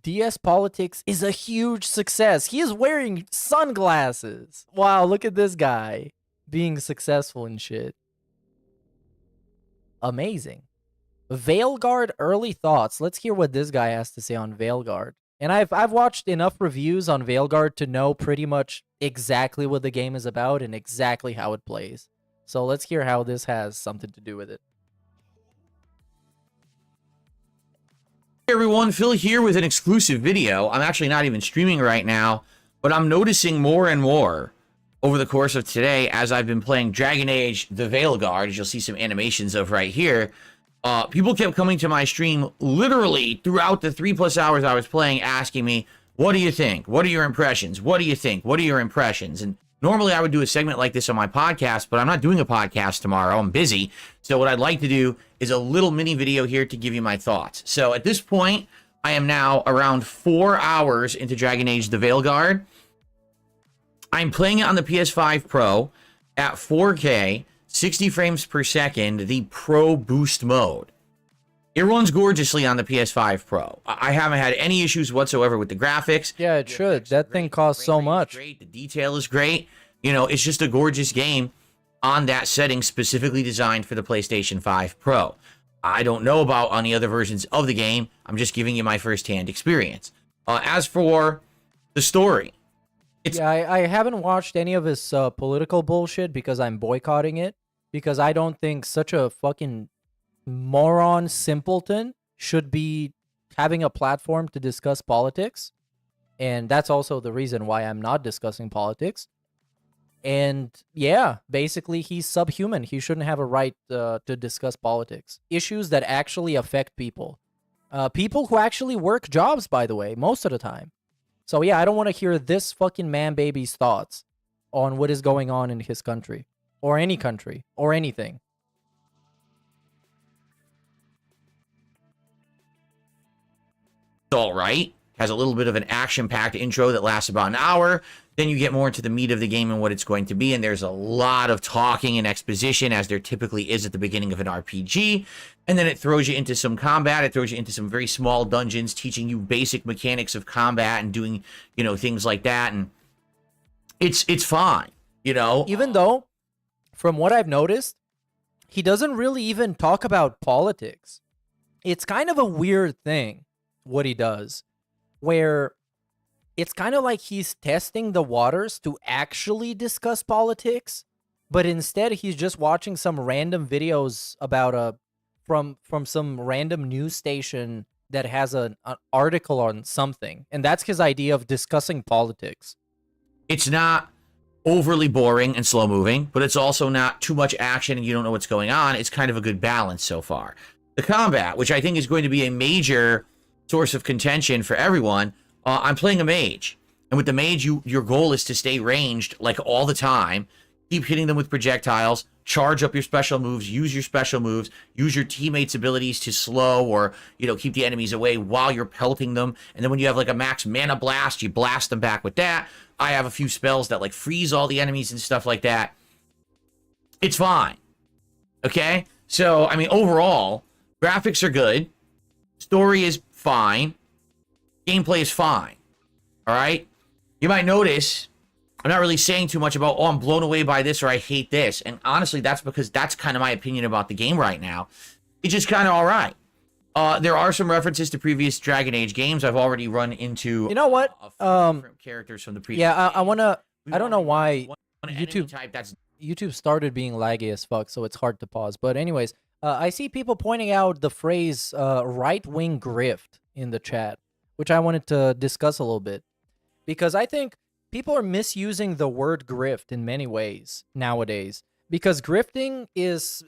DS Politics is a huge success. He is wearing sunglasses. Wow, look at this guy being successful and shit. Amazing. Veilguard early thoughts. Let's hear what this guy has to say on Veilguard. And I've watched enough reviews on Veilguard to know pretty much exactly what the game is about and exactly how it plays. So let's hear how this has something to do with it. Hey everyone, Phil here with an exclusive video. I'm actually not even streaming right now, but I'm noticing more and more over the course of today as I've been playing Dragon Age The Veilguard, as you'll see some animations of right here. People kept coming to my stream literally throughout the 3+ hours I was playing, asking me, what do you think? What are your impressions? What do you think? What are your impressions? And normally I would do a segment like this on my podcast, but I'm not doing a podcast tomorrow. I'm busy. So what I'd like to do is a little mini video here to give you my thoughts. So at this point, I am now around 4 hours into Dragon Age The Veilguard. I'm playing it on the PS5 Pro at 4K, 60 frames per second, the Pro Boost mode. It runs gorgeously on the PS5 Pro. I haven't had any issues whatsoever with the graphics. Yeah, it should. That thing costs so much. Great. The detail is great. You know, it's just a gorgeous game on that setting specifically designed for the PlayStation 5 Pro. I don't know about any other versions of the game. I'm just giving you my firsthand experience. As for the story, yeah, I haven't watched any of his political bullshit because I'm boycotting it. Because I don't think such a fucking moron simpleton should be having a platform to discuss politics. And that's also the reason why I'm not discussing politics. And yeah, basically he's subhuman. He shouldn't have a right to discuss politics. Issues that actually affect people. People who actually work jobs, by the way, most of the time. So yeah, I don't want to hear this fucking man baby's thoughts on what is going on in his country. Or any country. Or anything. all right. Has a little bit of an action-packed intro that lasts about an hour. Then you get more into the meat of the game and what it's going to be, and there's a lot of talking and exposition, as there typically is at the beginning of an RPG. And then it throws you into some combat. It throws you into some very small dungeons, teaching you basic mechanics of combat and doing, you know, things like that. And it's fine, you know. Even though, from what I've noticed, he doesn't really even talk about politics. It's kind of a weird thing, what he does, where it's kind of like he's testing the waters to actually discuss politics, but instead he's just watching some random videos about from some random news station that has an article on something, and that's his idea of discussing politics. It's not overly boring and slow moving, but it's also not too much action and you don't know what's going on. It's kind of a good balance so far. The combat, which I think is going to be a major source of contention for everyone. I'm playing a mage, and with the mage, your goal is to stay ranged like all the time. Keep hitting them with projectiles, charge up your special moves, use your special moves, use your teammates' abilities to slow or, you know, keep the enemies away while you're pelting them. And then when you have like a max mana blast, you blast them back with that. I have a few spells that like freeze all the enemies and stuff like that. It's fine. Okay? So, I mean, overall, graphics are good. Story is fine. Gameplay is fine. All right? You might notice I'm not really saying too much about, oh, I'm blown away by this or I hate this. And honestly, that's because that's kind of my opinion about the game right now. It's just kind of all right. There are some references to previous Dragon Age games. I've already run into, you know what? Different characters from the previous Yeah, I want to, We I don't know want why one YouTube, type that's YouTube started being laggy as fuck, so it's hard to pause. But anyways, I see people pointing out the phrase right-wing grift in the chat, which I wanted to discuss a little bit. Because I think people are misusing the word grift in many ways nowadays. Because grifting is,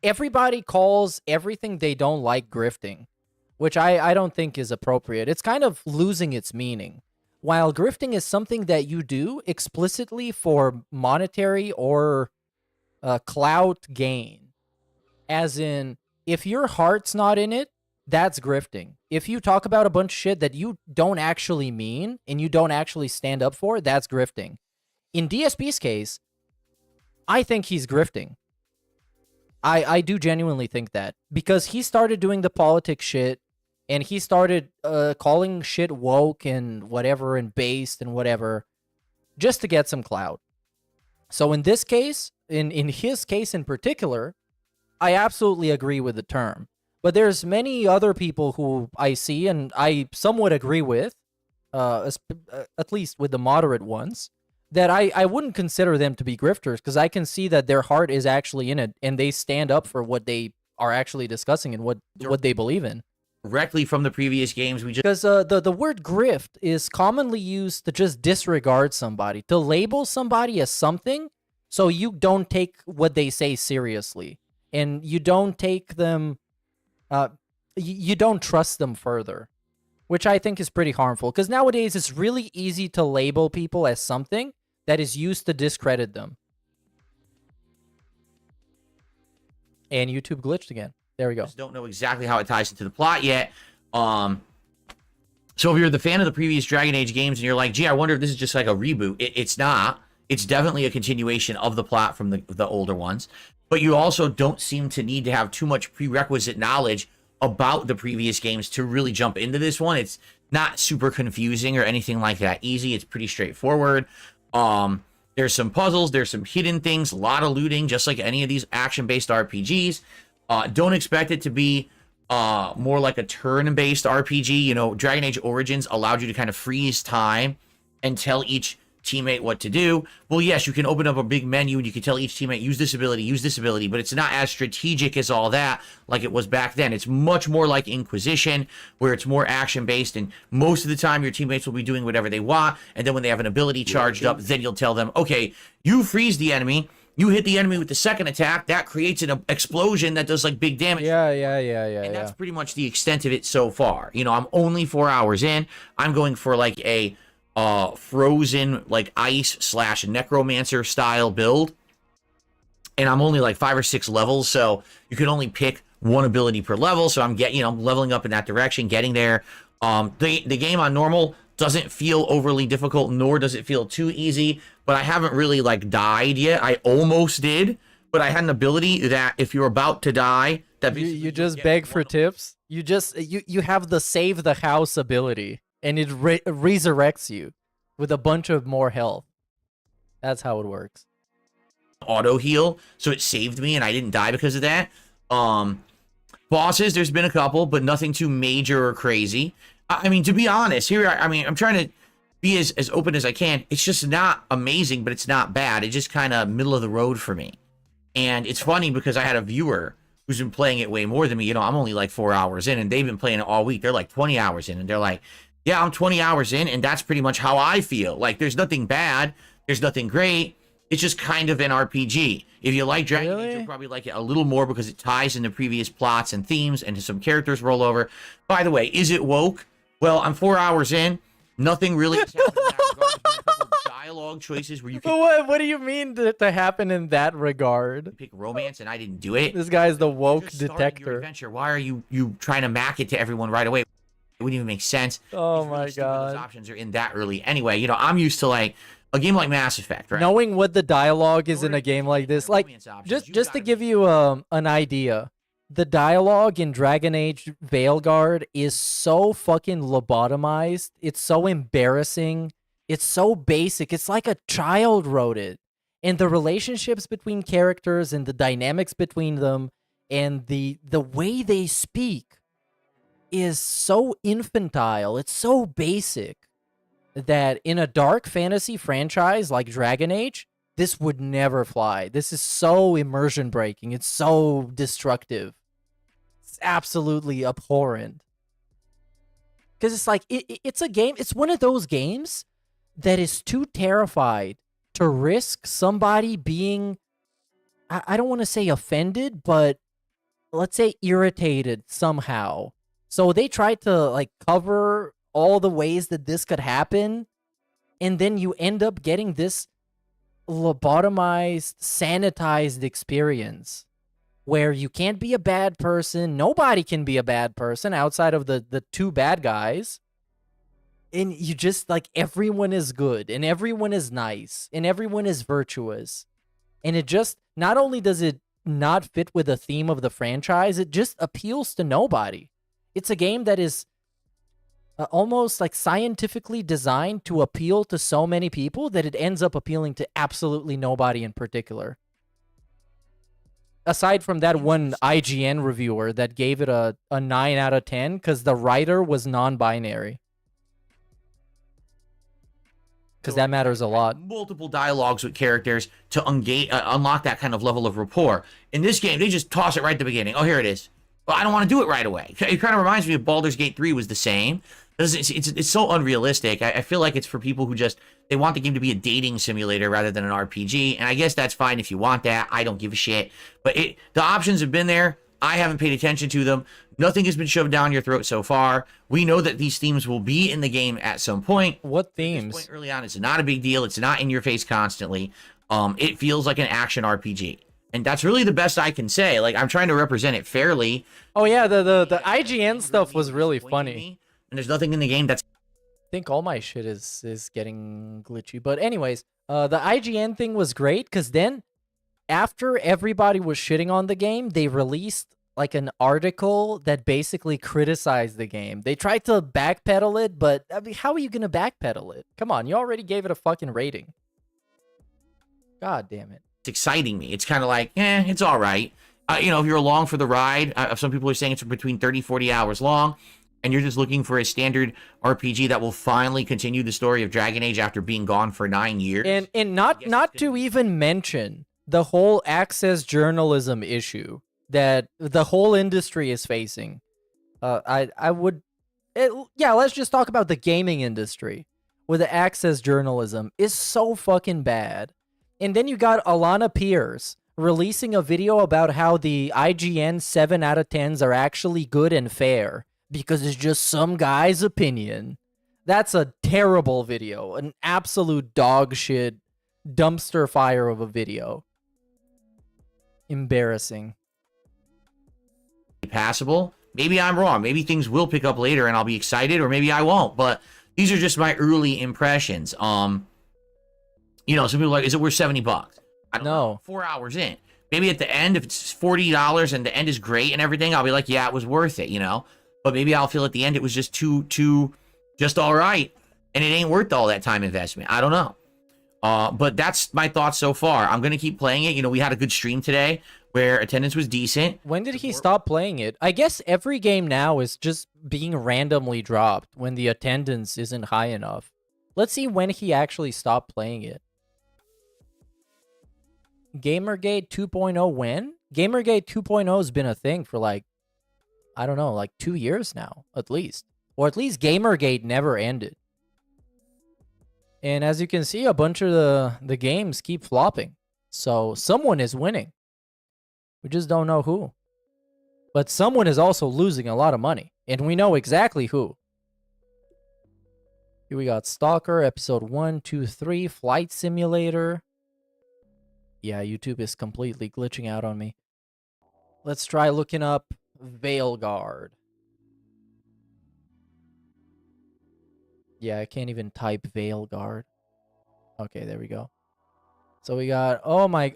everybody calls everything they don't like grifting, which I don't think is appropriate. It's kind of losing its meaning. While grifting is something that you do explicitly for monetary or clout gain. As in, if your heart's not in it, that's grifting. If you talk about a bunch of shit that you don't actually mean and you don't actually stand up for, that's grifting. In DSP's case, I think he's grifting. I do genuinely think that. Because he started doing the politics shit and he started calling shit woke and whatever and based and whatever just to get some clout. So in this case, in his case in particular, I absolutely agree with the term. But there's many other people who I see and I somewhat agree with at least with the moderate ones, that I wouldn't consider them to be grifters, because I can see that their heart is actually in it and they stand up for what they are actually discussing and what they believe in. Directly from the previous games, we just... Because the word grift is commonly used to just disregard somebody, to label somebody as something, so you don't take what they say seriously, and you don't take them, you don't trust them further, which I think is pretty harmful. Because nowadays it's really easy to label people as something that is used to discredit them. And YouTube glitched again. There we go. Just don't know exactly how it ties into the plot yet. So if you're the fan of the previous Dragon Age games and you're like, gee, I wonder if this is just like a reboot, it's not. It's definitely a continuation of the plot from the older ones. But you also don't seem to need to have too much prerequisite knowledge about the previous games to really jump into this one. It's not super confusing or anything like that. Easy. It's pretty straightforward. There's some puzzles. There's some hidden things. A lot of looting, just like any of these action-based RPGs. Don't expect it to be more like a turn-based RPG. You know, Dragon Age Origins allowed you to kind of freeze time and tell each teammate what to do. Well, yes, you can open up a big menu and you can tell each teammate, use this ability, but it's not as strategic as all that like it was back then. It's much more like Inquisition, where it's more action-based, and most of the time your teammates will be doing whatever they want, and then when they have an ability charged up, then you'll tell them, okay, you freeze the enemy, you hit the enemy with the second attack, that creates an explosion that does like big damage. Yeah. And that's pretty much the extent of it so far. You know, I'm only 4 hours in. I'm going for like a frozen like ice / necromancer style build. And I'm only like 5 or 6 levels, so you can only pick one ability per level. So I'm leveling up in that direction, getting there. The game on normal doesn't feel overly difficult, nor does it feel too easy, but I haven't really like died yet. I almost did, but I had an ability that if you're about to die, that you just beg for tips. You have the save the house ability, and it resurrects you with a bunch of more health. That's how it works. Auto heal, so it saved me and I didn't die because of that. Bosses, there's been a couple, but nothing too major or crazy. I mean, to be honest, I'm trying to be as open as I can. It's just not amazing, but it's not bad. It's just kind of middle of the road for me. And it's funny because I had a viewer who's been playing it way more than me. You know, I'm only like 4 hours in, and they've been playing it all week. They're like 20 hours in, and they're like, yeah, I'm 20 hours in, and that's pretty much how I feel. Like, there's nothing bad. There's nothing great. It's just kind of an RPG. If you like Dragon Age, you'll probably like it a little more because it ties into previous plots and themes, and some characters roll over. By the way, is it woke? Well, I'm 4 hours in. Nothing really has happened in that regard. There's been a couple of dialogue choices where you can... What do you mean to happen in that regard? Pick romance, and I didn't do it. This guy's the woke You're just starting detector. your adventure. Why are you trying to mack it to everyone right away? It wouldn't even make sense. Oh It's really my stupid those god. options are in that early. Anyway, you know, I'm used to like a game like Mass Effect, right? Knowing what the dialogue is in a game like this, like just to give you an idea, the dialogue in Dragon Age Veilguard is so fucking lobotomized. It's so embarrassing. It's so basic. It's like a child wrote it. And the relationships between characters and the dynamics between them and the way they speak is so infantile. It's so basic that in a dark fantasy franchise like Dragon Age, this would never fly. This is so immersion breaking. It's so destructive. It's absolutely abhorrent. Because it's like, it's a game, it's one of those games that is too terrified to risk somebody being, I don't want to say offended, but let's say irritated somehow. So they tried to like cover all the ways that this could happen, and then you end up getting this lobotomized, sanitized experience where you can't be a bad person. Nobody can be a bad person outside of the two bad guys. And you just like, everyone is good and everyone is nice and everyone is virtuous. And it just, not only does it not fit with the theme of the franchise, it just appeals to nobody. It's a game that is almost like scientifically designed to appeal to so many people that it ends up appealing to absolutely nobody in particular. Aside from that one IGN reviewer that gave it a 9 out of 10 because the writer was non-binary. because that matters a lot. Multiple dialogues with characters to unlock that kind of level of rapport. In this game, they just toss it right at the beginning. Oh, here it is. Well, I don't want to do it right away. It kind of reminds me of Baldur's Gate 3 was the same. It's so unrealistic. I feel like it's for people who they want the game to be a dating simulator rather than an RPG. And I guess that's fine if you want that. I don't give a shit. But the options have been there. I haven't paid attention to them. Nothing has been shoved down your throat so far. We know that these themes will be in the game at some point. What themes? At this point early on, it's not a big deal. It's not in your face constantly. It feels like an action RPG. And that's really the best I can say. Like, I'm trying to represent it fairly. Oh yeah, the IGN stuff was really funny. And there's nothing in the game that's... I think all my shit is getting glitchy. But anyways, the IGN thing was great because then after everybody was shitting on the game, they released like an article that basically criticized the game. They tried to backpedal it, but I mean, how are you going to backpedal it? Come on, you already gave it a fucking rating. God damn it. It's exciting me. It's kind of like, it's all right. If you're along for the ride, some people are saying it's between 30, 40 hours long, and you're just looking for a standard RPG that will finally continue the story of Dragon Age after being gone for 9 years. And not to even mention the whole access journalism issue that the whole industry is facing. Let's just talk about the gaming industry, where the access journalism is so fucking bad. And then you got Alana Pierce releasing a video about how the IGN 7 out of 10s are actually good and fair because it's just some guy's opinion. That's a terrible video, an absolute dog shit dumpster fire of a video. Embarrassing. Passable. Maybe I'm wrong. Maybe things will pick up later and I'll be excited, or maybe I won't. But these are just my early impressions. Some people are like, is it worth $70? I don't know. 4 hours in. Maybe at the end, if it's $40 and the end is great and everything, I'll be like, yeah, it was worth it, But maybe I'll feel at the end it was just just all right, and it ain't worth all that time investment. I don't know. But that's my thoughts so far. I'm gonna keep playing it. We had a good stream today where attendance was decent. When did he stop playing it? I guess every game now is just being randomly dropped when the attendance isn't high enough. Let's see when he actually stopped playing it. Gamergate 2.0 when? Gamergate 2.0 has been a thing for like 2 years now, at least. Or at least Gamergate never ended. And as you can see, a bunch of the games keep flopping. So someone is winning. We just don't know who. But someone is also losing a lot of money. And we know exactly who. Here we got Stalker, episode 1, 2, 3, Flight Simulator. Yeah, YouTube is completely glitching out on me. Let's try looking up Veilguard. Yeah, I can't even type Veilguard. Okay, there we go. So we got, oh my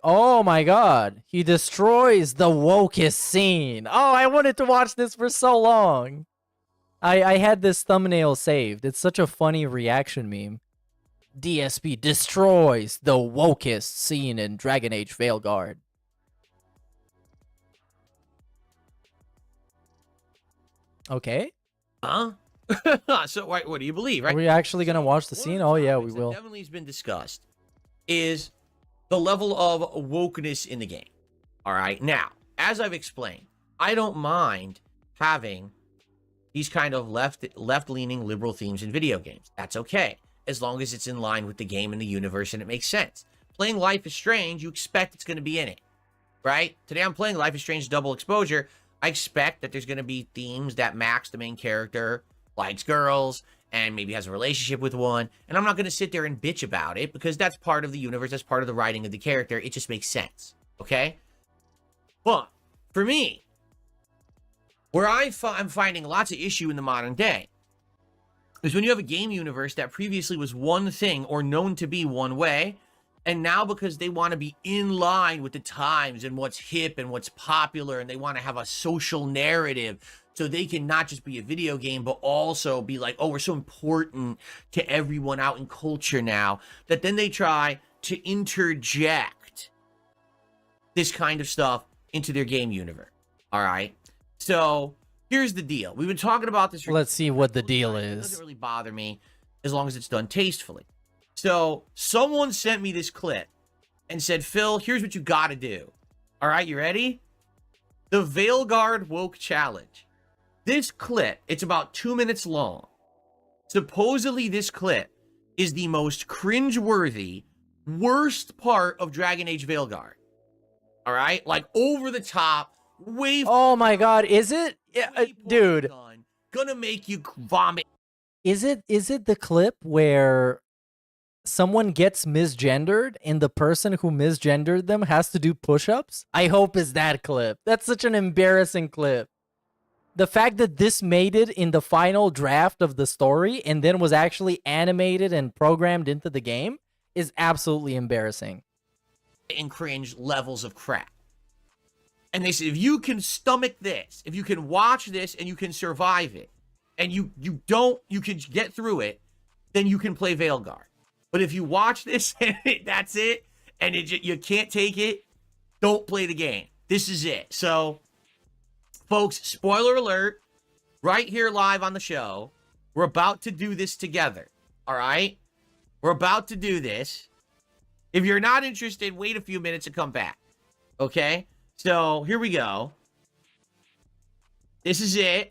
god. He destroys the wokest scene. Oh, I wanted to watch this for so long. I had this thumbnail saved. It's such a funny reaction meme. DSP destroys the wokest scene in Dragon Age Veilguard. Okay. Huh? So what do you believe, right? Are we actually going to watch the scene? Oh, yeah, we will. Definitely has been discussed is the level of wokeness in the game. All right. Now, as I've explained, I don't mind having these kind of left-leaning liberal themes in video games. That's okay, as long as it's in line with the game and the universe and it makes sense. Playing Life is Strange, you expect it's going to be in it, right? Today I'm playing Life is Strange Double Exposure. I expect that there's going to be themes that Max, the main character, likes girls and maybe has a relationship with one. And I'm not going to sit there and bitch about it because that's part of the universe. That's part of the writing of the character. It just makes sense, okay? But for me, where I'm finding lots of issue in the modern day is when you have a game universe that previously was one thing or known to be one way, and now because they want to be in line with the times and what's hip and what's popular, and they want to have a social narrative so they can not just be a video game, but also be like, oh, we're so important to everyone out in culture now, that then they try to interject this kind of stuff into their game universe. All right? So here's the deal. We've been talking about this. Let's see what the deal is. It doesn't really bother me as long as it's done tastefully. So someone sent me this clip and said, Phil, here's what you got to do. All right, you ready? The Veilguard Woke Challenge. This clip, it's about 2 minutes long. Supposedly this clip is the most cringeworthy, worst part of Dragon Age Veilguard. All right? Like over the top, way. Oh my god, is it? Yeah, dude. Gonna make you vomit. Is it the clip where someone gets misgendered and the person who misgendered them has to do push-ups? I hope it's that clip. That's such an embarrassing clip. The fact that this made it in the final draft of the story and then was actually animated and programmed into the game is absolutely embarrassing. And cringe levels of crap. And they said, if you can stomach this, if you can watch this and you can survive it, and you can get through it, then you can play Veilguard. But if you watch this and that's it, and you can't take it, don't play the game. This is it. So, folks, spoiler alert, right here live on the show, we're about to do this together, all right? We're about to do this. If you're not interested, wait a few minutes and come back, okay? So, here we go. This is it.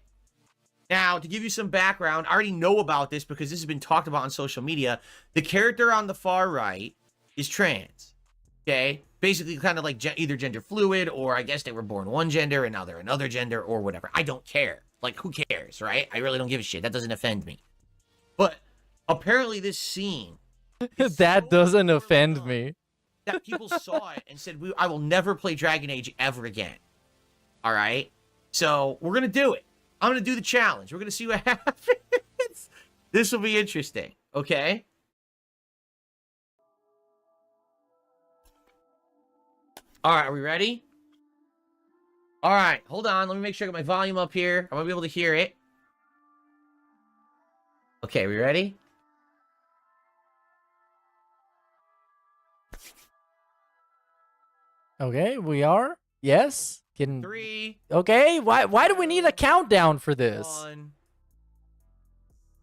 Now, to give you some background, I already know about this because this has been talked about on social media. The character on the far right is trans, okay? Basically kind of like either gender fluid, or I guess they were born one gender and now they're another gender or whatever. I don't care. Like, who cares, right? I really don't give a shit. That doesn't offend me. But apparently this scene... that doesn't offend me. That people saw it and said, I will never play Dragon Age ever again. All right? So, we're going to do it. I'm going to do the challenge. We're going to see what happens. This will be interesting, okay? All right, are we ready? All right, hold on. Let me make sure I got my volume up here. I'm going to be able to hear it. Okay, we ready? Okay, we are. Yes. 3. Okay, why do we need a countdown for this? 1.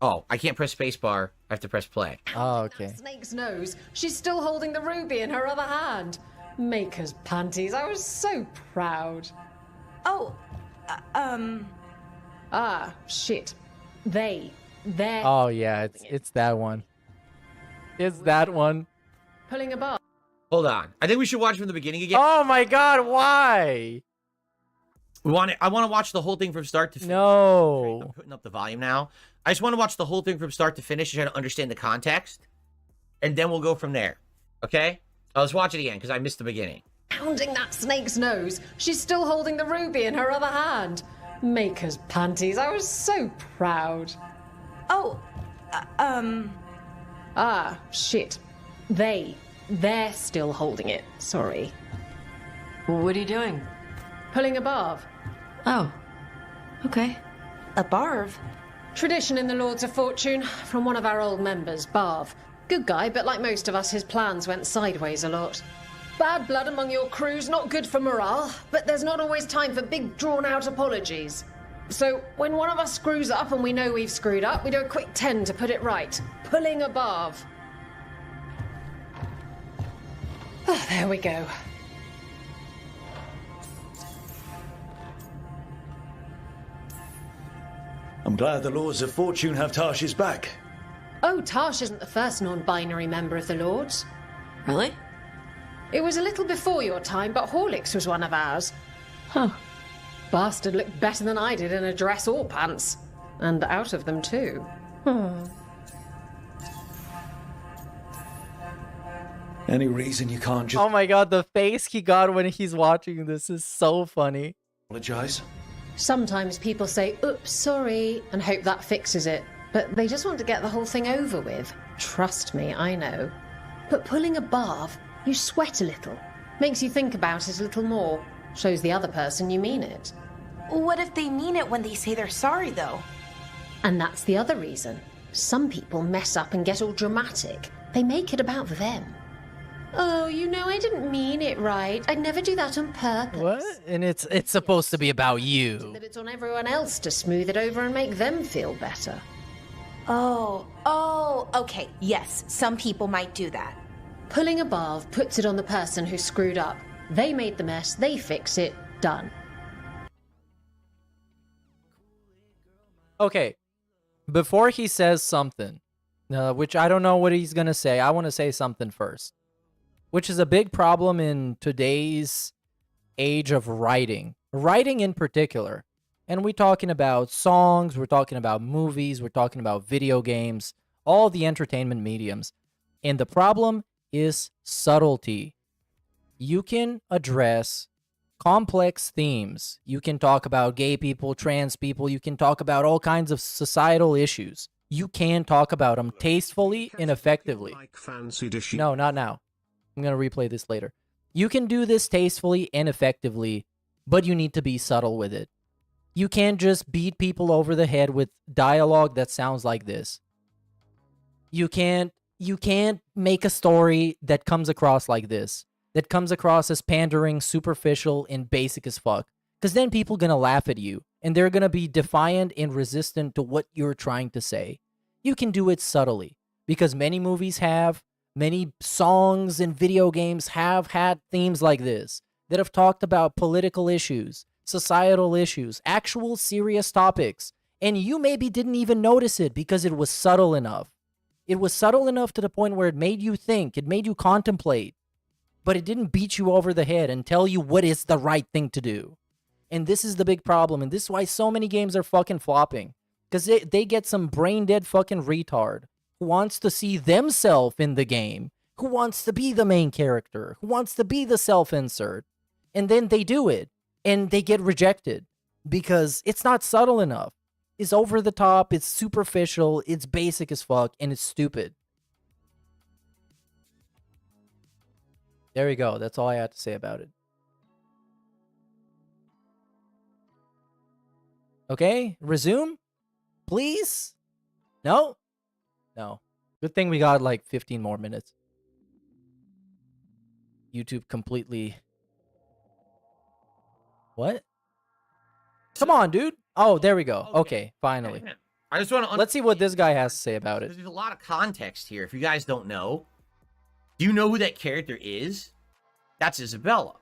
Oh, I can't press spacebar. I have to press play. Oh, okay. Snake's nose. She's still holding the ruby in her other hand. Maker's panties. I was so proud. Oh, Ah, shit. They're... Oh yeah, it's that one. It's that one. Pulling a bar. Hold on. I think we should watch from the beginning again. Oh my god, why? I want to watch the whole thing from start to finish. No. I'm putting up the volume now. I just want to watch the whole thing from start to finish to try to understand the context. And then we'll go from there. Okay? Let's watch it again, because I missed the beginning. Pounding that snake's nose. She's still holding the ruby in her other hand. Maker's panties. I was so proud. Oh, Ah, shit. They're still holding it. Sorry. What are you doing? Pulling a barv. Oh, okay. A barv? Tradition in the Lords of Fortune from one of our old members, Barv. Good guy, but like most of us, his plans went sideways a lot. Bad blood among your crews, not good for morale, but there's not always time for big, drawn-out apologies. So, when one of us screws up and we know we've screwed up, we do a quick 10 to put it right. Pulling a barv. Oh, there we go. I'm glad the Lords of Fortune have Tarsh's back. Oh, Tarsh isn't the first non-binary member of the Lords. Really? It was a little before your time, but Horlicks was one of ours. Huh. Bastard looked better than I did in a dress or pants. And out of them, too. Any reason you can't just Oh my god, the face he got when he's watching this is so funny. apologize? Sometimes people say, oops, sorry, and hope that fixes it. But they just want to get the whole thing over with. Trust me, I know. But pulling a barv, you sweat a little. Makes you think about it a little more. Shows the other person you mean it. What if they mean it when they say they're sorry, though? And that's the other reason. Some people mess up and get all dramatic. They make it about them. Oh, you know, I didn't mean it right. I'd never do that on purpose. What? And it's supposed to be about you. That it's on everyone else to smooth it over and make them feel better. Oh, okay. Yes, some people might do that. Pulling a barv puts it on the person who screwed up. They made the mess, they fix it, done. Okay, before he says something, which I don't know what he's going to say, I want to say something first, which is a big problem in today's age of writing in particular. And we're talking about songs, we're talking about movies, we're talking about video games, all the entertainment mediums. And the problem is subtlety. You can address complex themes. You can talk about gay people, trans people. You can talk about all kinds of societal issues. You can talk about them tastefully and effectively. No, not now. I'm going to replay this later. You can do this tastefully and effectively, but you need to be subtle with it. You can't just beat people over the head with dialogue that sounds like this. You can't make a story that comes across like this. That comes across as pandering, superficial, and basic as fuck. Because then people are going to laugh at you. And they're going to be defiant and resistant to what you're trying to say. You can do it subtly. Because many movies have, many songs and video games have had themes like this. That have talked about political issues, societal issues, actual serious topics. And you maybe didn't even notice it because it was subtle enough. It was subtle enough to the point where it made you think, it made you contemplate. But it didn't beat you over the head and tell you what is the right thing to do. And this is the big problem. And this is why so many games are fucking flopping. Because they get some brain-dead fucking retard who wants to see themselves in the game, who wants to be the main character, who wants to be the self-insert. And then they do it. And they get rejected. Because it's not subtle enough. It's over the top, it's superficial, it's basic as fuck, and it's stupid. There we go. That's all I had to say about it. Okay, resume? Please? No? No. Good thing we got like 15 more minutes. YouTube completely... What? Come on, dude. Oh, there we go. Okay, finally. I just want to... Let's see what this guy has to say about it. There's a lot of context here. If you guys don't know, do you know who that character is? That's Isabella.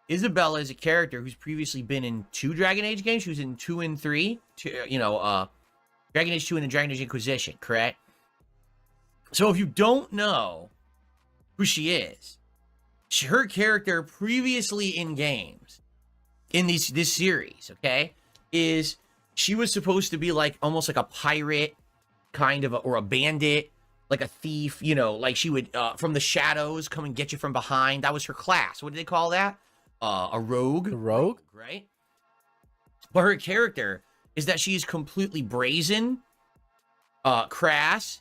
Isabella is a character who's previously been in 2 Dragon Age games. She was in 2 and 3. Dragon Age 2 and the Dragon Age Inquisition, correct? So if you don't know who she is, her character previously in games, in this series, okay, is she was supposed to be like almost like a pirate, kind of, or a bandit, like a thief, like she would, from the shadows, come and get you from behind. That was her class. What do they call that? A rogue. A rogue? Right? But her character is that she's completely brazen, crass,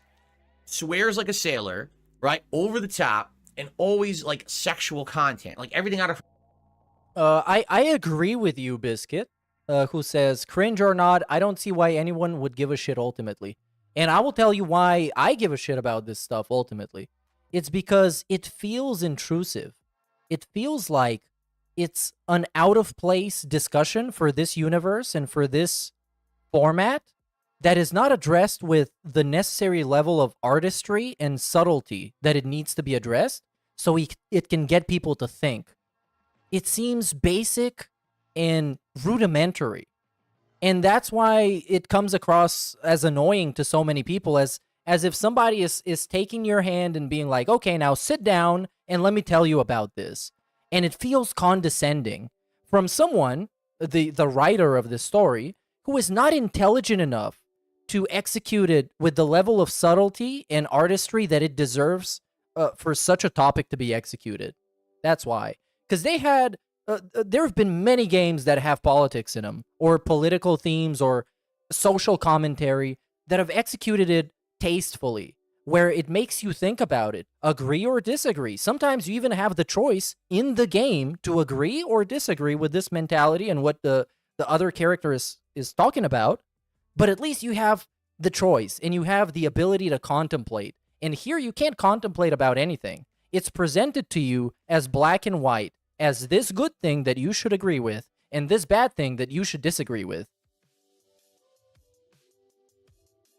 swears like a sailor, right? Over the top, and always like sexual content. Like everything out of... I agree with you, Biscuit, who says, cringe or not, I don't see why anyone would give a shit ultimately. And I will tell you why I give a shit about this stuff ultimately. It's because it feels intrusive. It feels like it's an out-of-place discussion for this universe and for this format that is not addressed with the necessary level of artistry and subtlety that it needs to be addressed so it can get people to think. It seems basic and rudimentary. And that's why it comes across as annoying to so many people, as if somebody is taking your hand and being like, okay, now sit down and let me tell you about this. And it feels condescending from someone, the writer of this story, who is not intelligent enough to execute it with the level of subtlety and artistry that it deserves for such a topic to be executed. That's why. Because they had... there have been many games that have politics in them, or political themes, or social commentary that have executed it tastefully, where it makes you think about it, agree or disagree. Sometimes you even have the choice in the game to agree or disagree with this mentality and what the other character is talking about, but at least you have the choice and you have the ability to contemplate. And here you can't contemplate about anything. It's presented to you as black and white, as this good thing that you should agree with, and this bad thing that you should disagree with.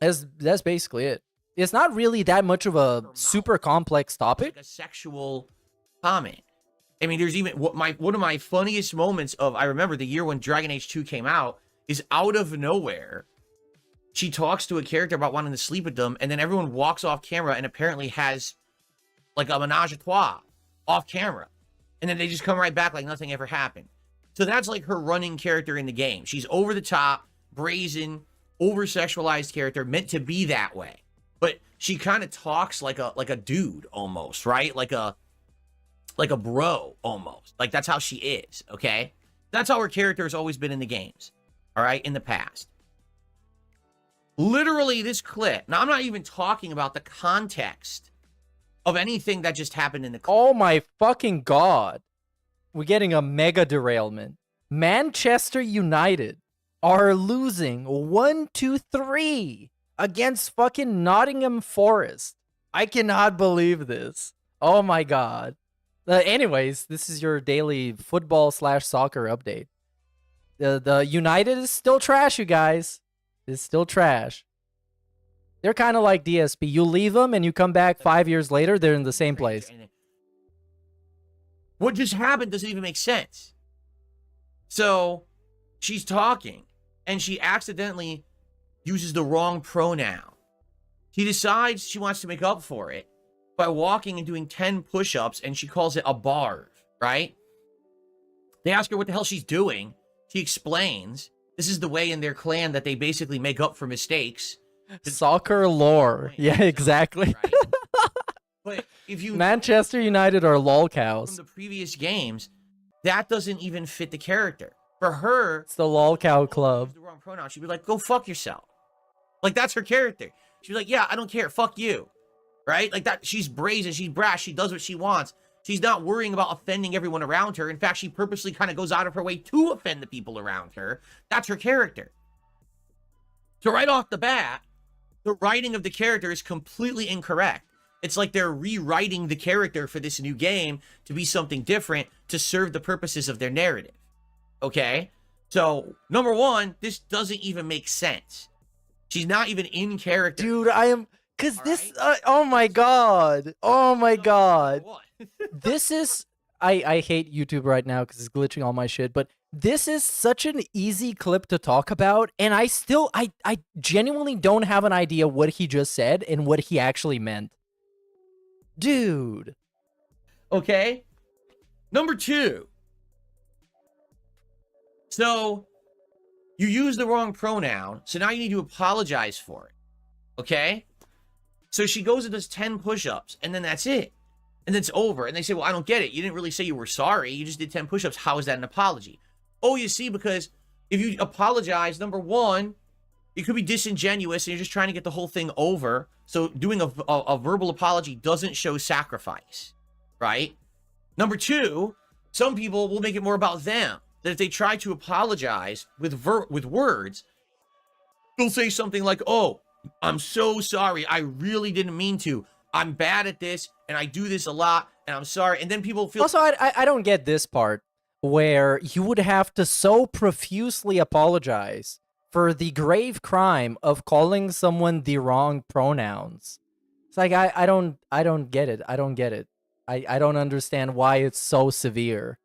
That's basically it. It's not really that much of a super complex topic. Like a sexual comment. I mean, there's even one of my funniest moments of, I remember the year when Dragon Age 2 came out, is out of nowhere, she talks to a character about wanting to sleep with them, and then everyone walks off camera and apparently has like a menage a trois off camera. And then they just come right back like nothing ever happened. So that's like her running character in the game. She's over the top, brazen, over-sexualized character, meant to be that way. But she kind of talks like a dude almost, right? Like a bro almost. Like that's how she is, okay? That's how her character has always been in the games, all right, in the past. Literally this clip. Now, I'm not even talking about the context of anything that just happened in the clip. Oh my fucking god. We're getting a mega derailment. Manchester United are losing 1-3 against fucking Nottingham Forest. I cannot believe this. Oh my god. Anyways, this is your daily football/soccer update. The United is still trash, you guys. It's still trash. They're kind of like DSP. You leave them and you come back 5 years later, they're in the same place. What just happened doesn't even make sense. So she's talking and she accidentally uses the wrong pronoun. She decides she wants to make up for it by walking and doing 10 push-ups, and she calls it a barv, right? They ask her what the hell she's doing. She explains this is the way in their clan that they basically make up for mistakes. Soccer lore. Yeah, exactly. Right? But if you Manchester United are lolcows. From the previous games, that doesn't even fit the character. For her, it's the lolcow club. The wrong pronoun. She'd be like, "Go fuck yourself." Like that's her character. She'd be like, "Yeah, I don't care. Fuck you." Right? Like that. She's brazen. She's brash. She does what she wants. She's not worrying about offending everyone around her. In fact, she purposely kind of goes out of her way to offend the people around her. That's her character. So right off the bat, the writing of the character is completely incorrect. It's like they're rewriting the character for this new game to be something different to serve the purposes of their narrative. Okay? So, number one, this doesn't even make sense. She's not even in character. Dude, I am... Because this... oh my god. Oh my god. This is... I hate YouTube right now because it's glitching all my shit, but this is such an easy clip to talk about, and I genuinely don't have an idea what he just said and what he actually meant. Dude. Okay. Number two. So, you use the wrong pronoun, so now you need to apologize for it. Okay? So she goes and does 10 push-ups, and then that's it. And then it's over. And they say, well, I don't get it. You didn't really say you were sorry. You just did 10 push-ups. How is that an apology? Oh, you see, because if you apologize, number one, it could be disingenuous and you're just trying to get the whole thing over. So doing a verbal apology doesn't show sacrifice, right? Number two, some people will make it more about them. That if they try to apologize with words, they'll say something like, oh, I'm so sorry. I really didn't mean to. I'm bad at this and I do this a lot and I'm sorry. And then people feel... Also, I don't get this part where you would have to so profusely apologize for the grave crime of calling someone the wrong pronouns. It's like, I don't get it. I don't get it. I don't understand why it's so severe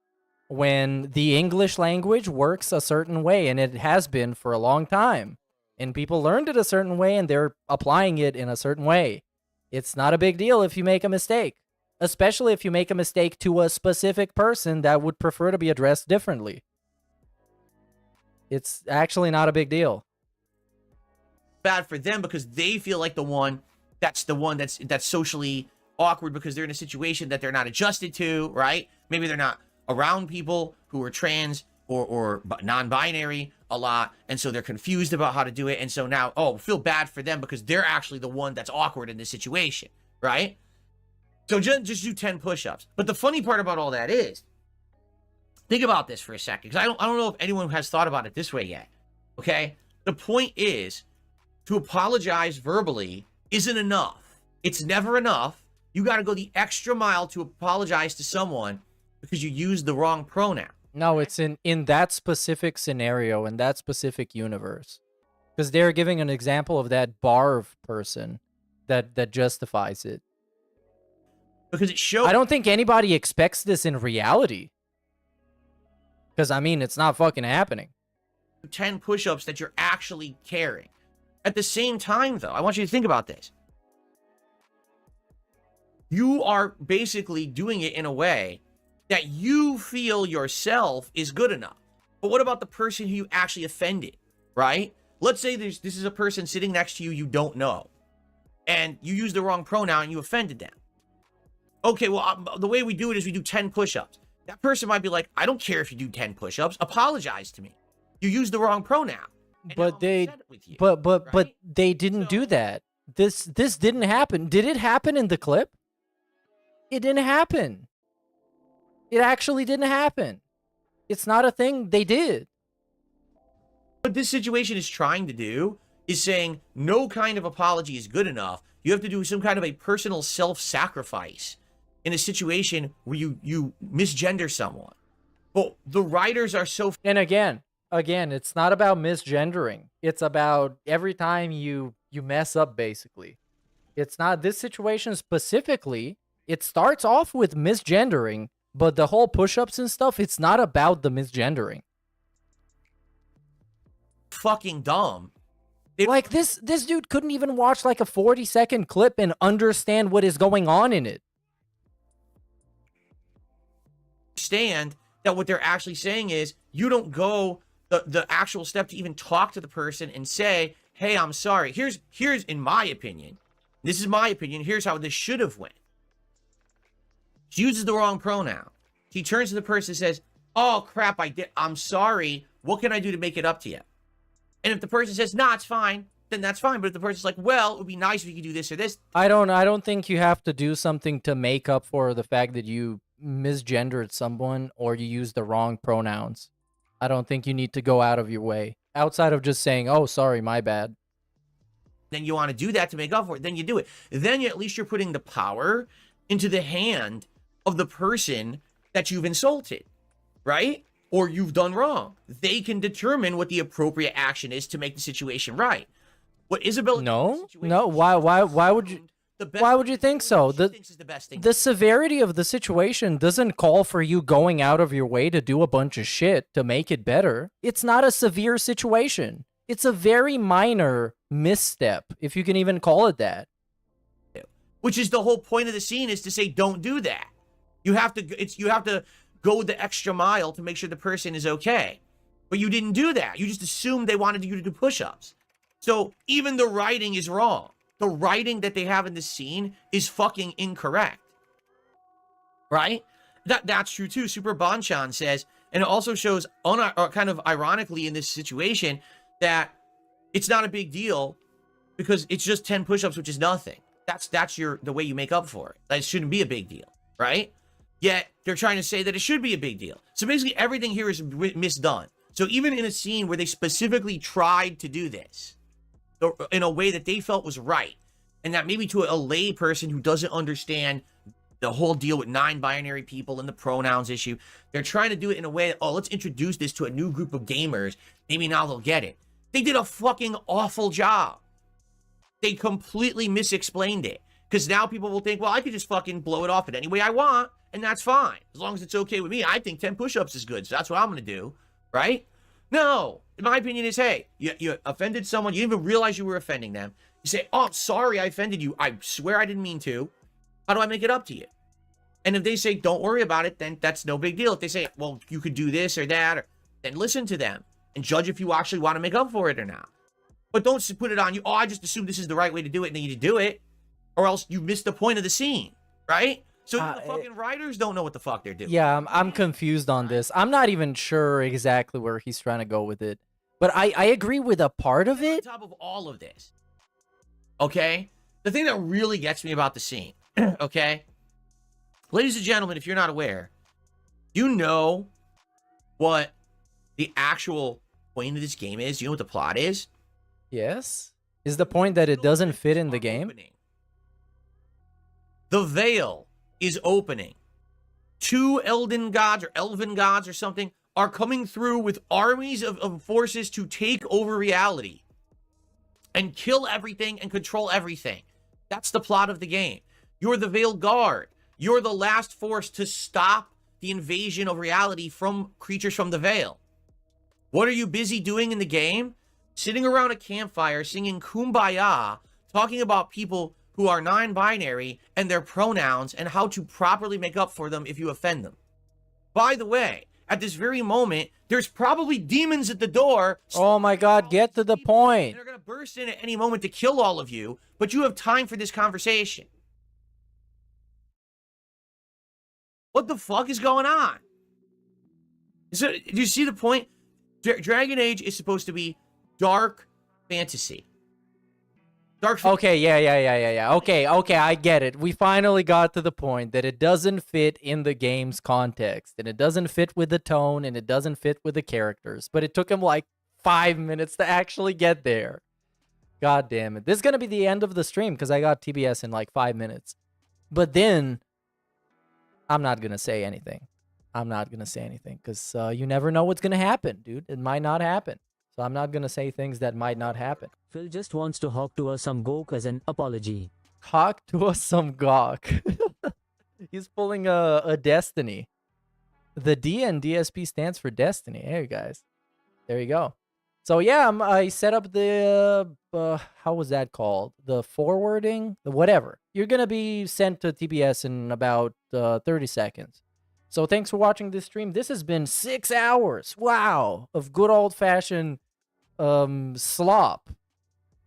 when the English language works a certain way, and it has been for a long time. And people learned it a certain way, and they're applying it in a certain way. It's not a big deal if you make a mistake, especially if you make a mistake to a specific person that would prefer to be addressed differently. It's actually not a big deal. Bad for them because they feel like the one that's socially awkward because they're in a situation that they're not adjusted to, right? Maybe they're not around people who are trans or non-binary a lot, and so they're confused about how to do it, and so now, oh, feel bad for them because they're actually the one that's awkward in this situation, right? So just do 10 push-ups. But the funny part about all that is, think about this for a second, because I don't know if anyone has thought about it this way yet, okay? The point is, to apologize verbally isn't enough. It's never enough. You got to go the extra mile to apologize to someone because you used the wrong pronoun. No, it's in that specific scenario, in that specific universe. Because they're giving an example of that Barv person that justifies it. Because it shows... I don't think anybody expects this in reality. Because, I mean, it's not fucking happening. 10 push-ups that you're actually caring. At the same time, though, I want you to think about this. You are basically doing it in a way that you feel yourself is good enough. But what about the person who you actually offended, right? Let's say this is a person sitting next to you don't know, and you use the wrong pronoun and you offended them. Okay, well, the way we do it is we do 10 push-ups. That person might be like, I don't care if you do 10 push-ups. Apologize to me. You used the wrong pronoun. But they, but they didn't do that. This didn't happen. Did it happen in the clip? It didn't happen. It actually didn't happen. It's not a thing they did. What this situation is trying to do is saying no kind of apology is good enough. You have to do some kind of a personal self-sacrifice in a situation where you misgender someone. But the writers are so... And again, it's not about misgendering. It's about every time you mess up, basically. It's not this situation specifically. It starts off with misgendering, but the whole push-ups and stuff, it's not about the misgendering. Fucking dumb. Like, this dude couldn't even watch like a 40-second clip and understand what is going on in it. Understand that what they're actually saying is you don't go the actual step to even talk to the person and say, hey, I'm sorry. Here's in my opinion, this is my opinion, here's how this should have went. She uses the wrong pronoun. She turns to the person and says, oh crap, I'm sorry. What can I do to make it up to you? And if the person says, nah, it's fine, then that's fine. But if the person's like, well, it would be nice if you could do this or this. I don't think you have to do something to make up for the fact that you misgendered someone or you used the wrong pronouns. I don't think you need to go out of your way. Outside of just saying, oh, sorry, my bad. Then you want to do that to make up for it. Then you do it. Then at least you're putting the power into the hand of the person that you've insulted, right? Or you've done wrong. They can determine what the appropriate action is to make the situation right. What Isabella... No. Why would you... Why would you think so? The severity of the situation doesn't call for you going out of your way to do a bunch of shit to make it better. It's not a severe situation. It's a very minor misstep, if you can even call it that. Which is the whole point of the scene, is to say, don't do that. You have to go the extra mile to make sure the person is okay. But you didn't do that. You just assumed they wanted you to do push-ups. So even the writing is wrong. The writing that they have in this scene is fucking incorrect. Right? That's true too. Super Bonchan says, and it also shows kind of ironically in this situation that it's not a big deal because it's just 10 push-ups, which is nothing. That's the way you make up for it. That shouldn't be a big deal, right? Yet they're trying to say that it should be a big deal. So basically everything here is misdone. So even in a scene where they specifically tried to do this in a way that they felt was right, and that maybe to a lay person who doesn't understand the whole deal with non-binary people and the pronouns issue, they're trying to do it in a way that, oh, let's introduce this to a new group of gamers. Maybe now they'll get it. They did a fucking awful job. They completely misexplained it. Because now people will think, well, I could just fucking blow it off in any way I want, and that's fine. As long as it's okay with me, I think 10 push-ups is good, so that's what I'm going to do, right? No. In my opinion is, hey, you offended someone, you didn't even realize you were offending them. You say, oh, I'm sorry I offended you. I swear I didn't mean to. How do I make it up to you? And if they say, don't worry about it, then that's no big deal. If they say, well, you could do this or that, then listen to them and judge if you actually want to make up for it or not. But don't put it on you, oh, I just assume this is the right way to do it, and then you do it. Or else you miss the point of the scene, right? So the fucking writers don't know what the fuck they're doing. Yeah, I'm confused on this. I'm not even sure exactly where he's trying to go with it. But I agree with a part of it. On top of all of this, okay? The thing that really gets me about the scene, okay? Ladies and gentlemen, if you're not aware, you know what the actual point of this game is? You know what the plot is? Yes. Is the point that it doesn't fit in the game? The veil is opening. 2 elven gods or something are coming through with armies of forces to take over reality. and kill everything and control everything. That's the plot of the game. You're the Veiled Guard. You're the last force to stop the invasion of reality from creatures from the Veil. What are you busy doing in the game? Sitting around a campfire singing Kumbaya, talking about people who are non-binary and their pronouns and how to properly make up for them if you offend them. By the way, at this very moment, there's probably demons at the door. Oh my God, get to the point. They're going to burst in at any moment to kill all of you, but you have time for this conversation. What the fuck is going on? Do you see the point? Dragon Age is supposed to be dark fantasy. Okay, yeah. Okay, I get it. We finally got to the point that it doesn't fit in the game's context, and it doesn't fit with the tone, and it doesn't fit with the characters. But it took him like 5 minutes to actually get there. God damn it. This is going to be the end of the stream because I got TBS in like 5 minutes. But then, I'm not going to say anything. I'm not going to say anything because you never know what's going to happen, dude. It might not happen. So I'm not going to say things that might not happen. Phil just wants to hawk to us some gawk as an apology. Hawk to us some gawk. He's pulling a Destiny. The D in DSP stands for Destiny. Hey, guys. There you go. So, yeah, I set up the, how was that called? The forwarding? Whatever. You're going to be sent to TBS in about 30 seconds. So, thanks for watching this stream. This has been 6 hours. Wow. Of good old-fashioned slop.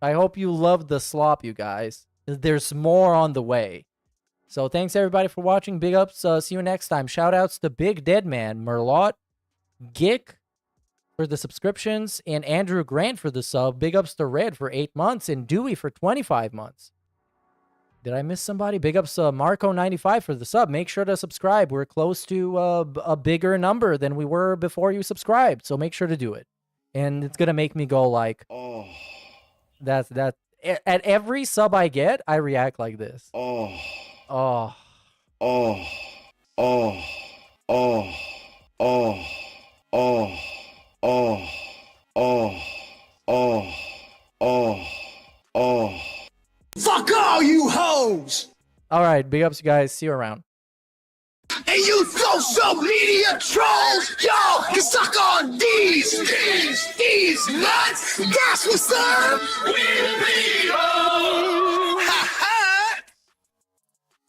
I hope you loved the slop, you guys. There's more on the way. So thanks everybody for watching. Big ups. See you next time. Shout outs to Big Dead Man, Merlot, Gick for the subscriptions, and Andrew Grant for the sub. Big ups to Red for 8 months and Dewey for 25 months. Did I miss somebody? Big ups Marco95 for the sub. Make sure to subscribe. We're close to a bigger number than we were before you subscribed. So make sure to do it. And it's going to make me go like, oh, that's that. At every sub I get, I react like this. Oh, oh, oh, oh, oh, oh, oh, oh, oh, oh, oh, oh. Fuck all you hoes! All right, big ups, you guys. See you around. And you social media trolls, y'all can suck on these nuts. That's what's up. We'll be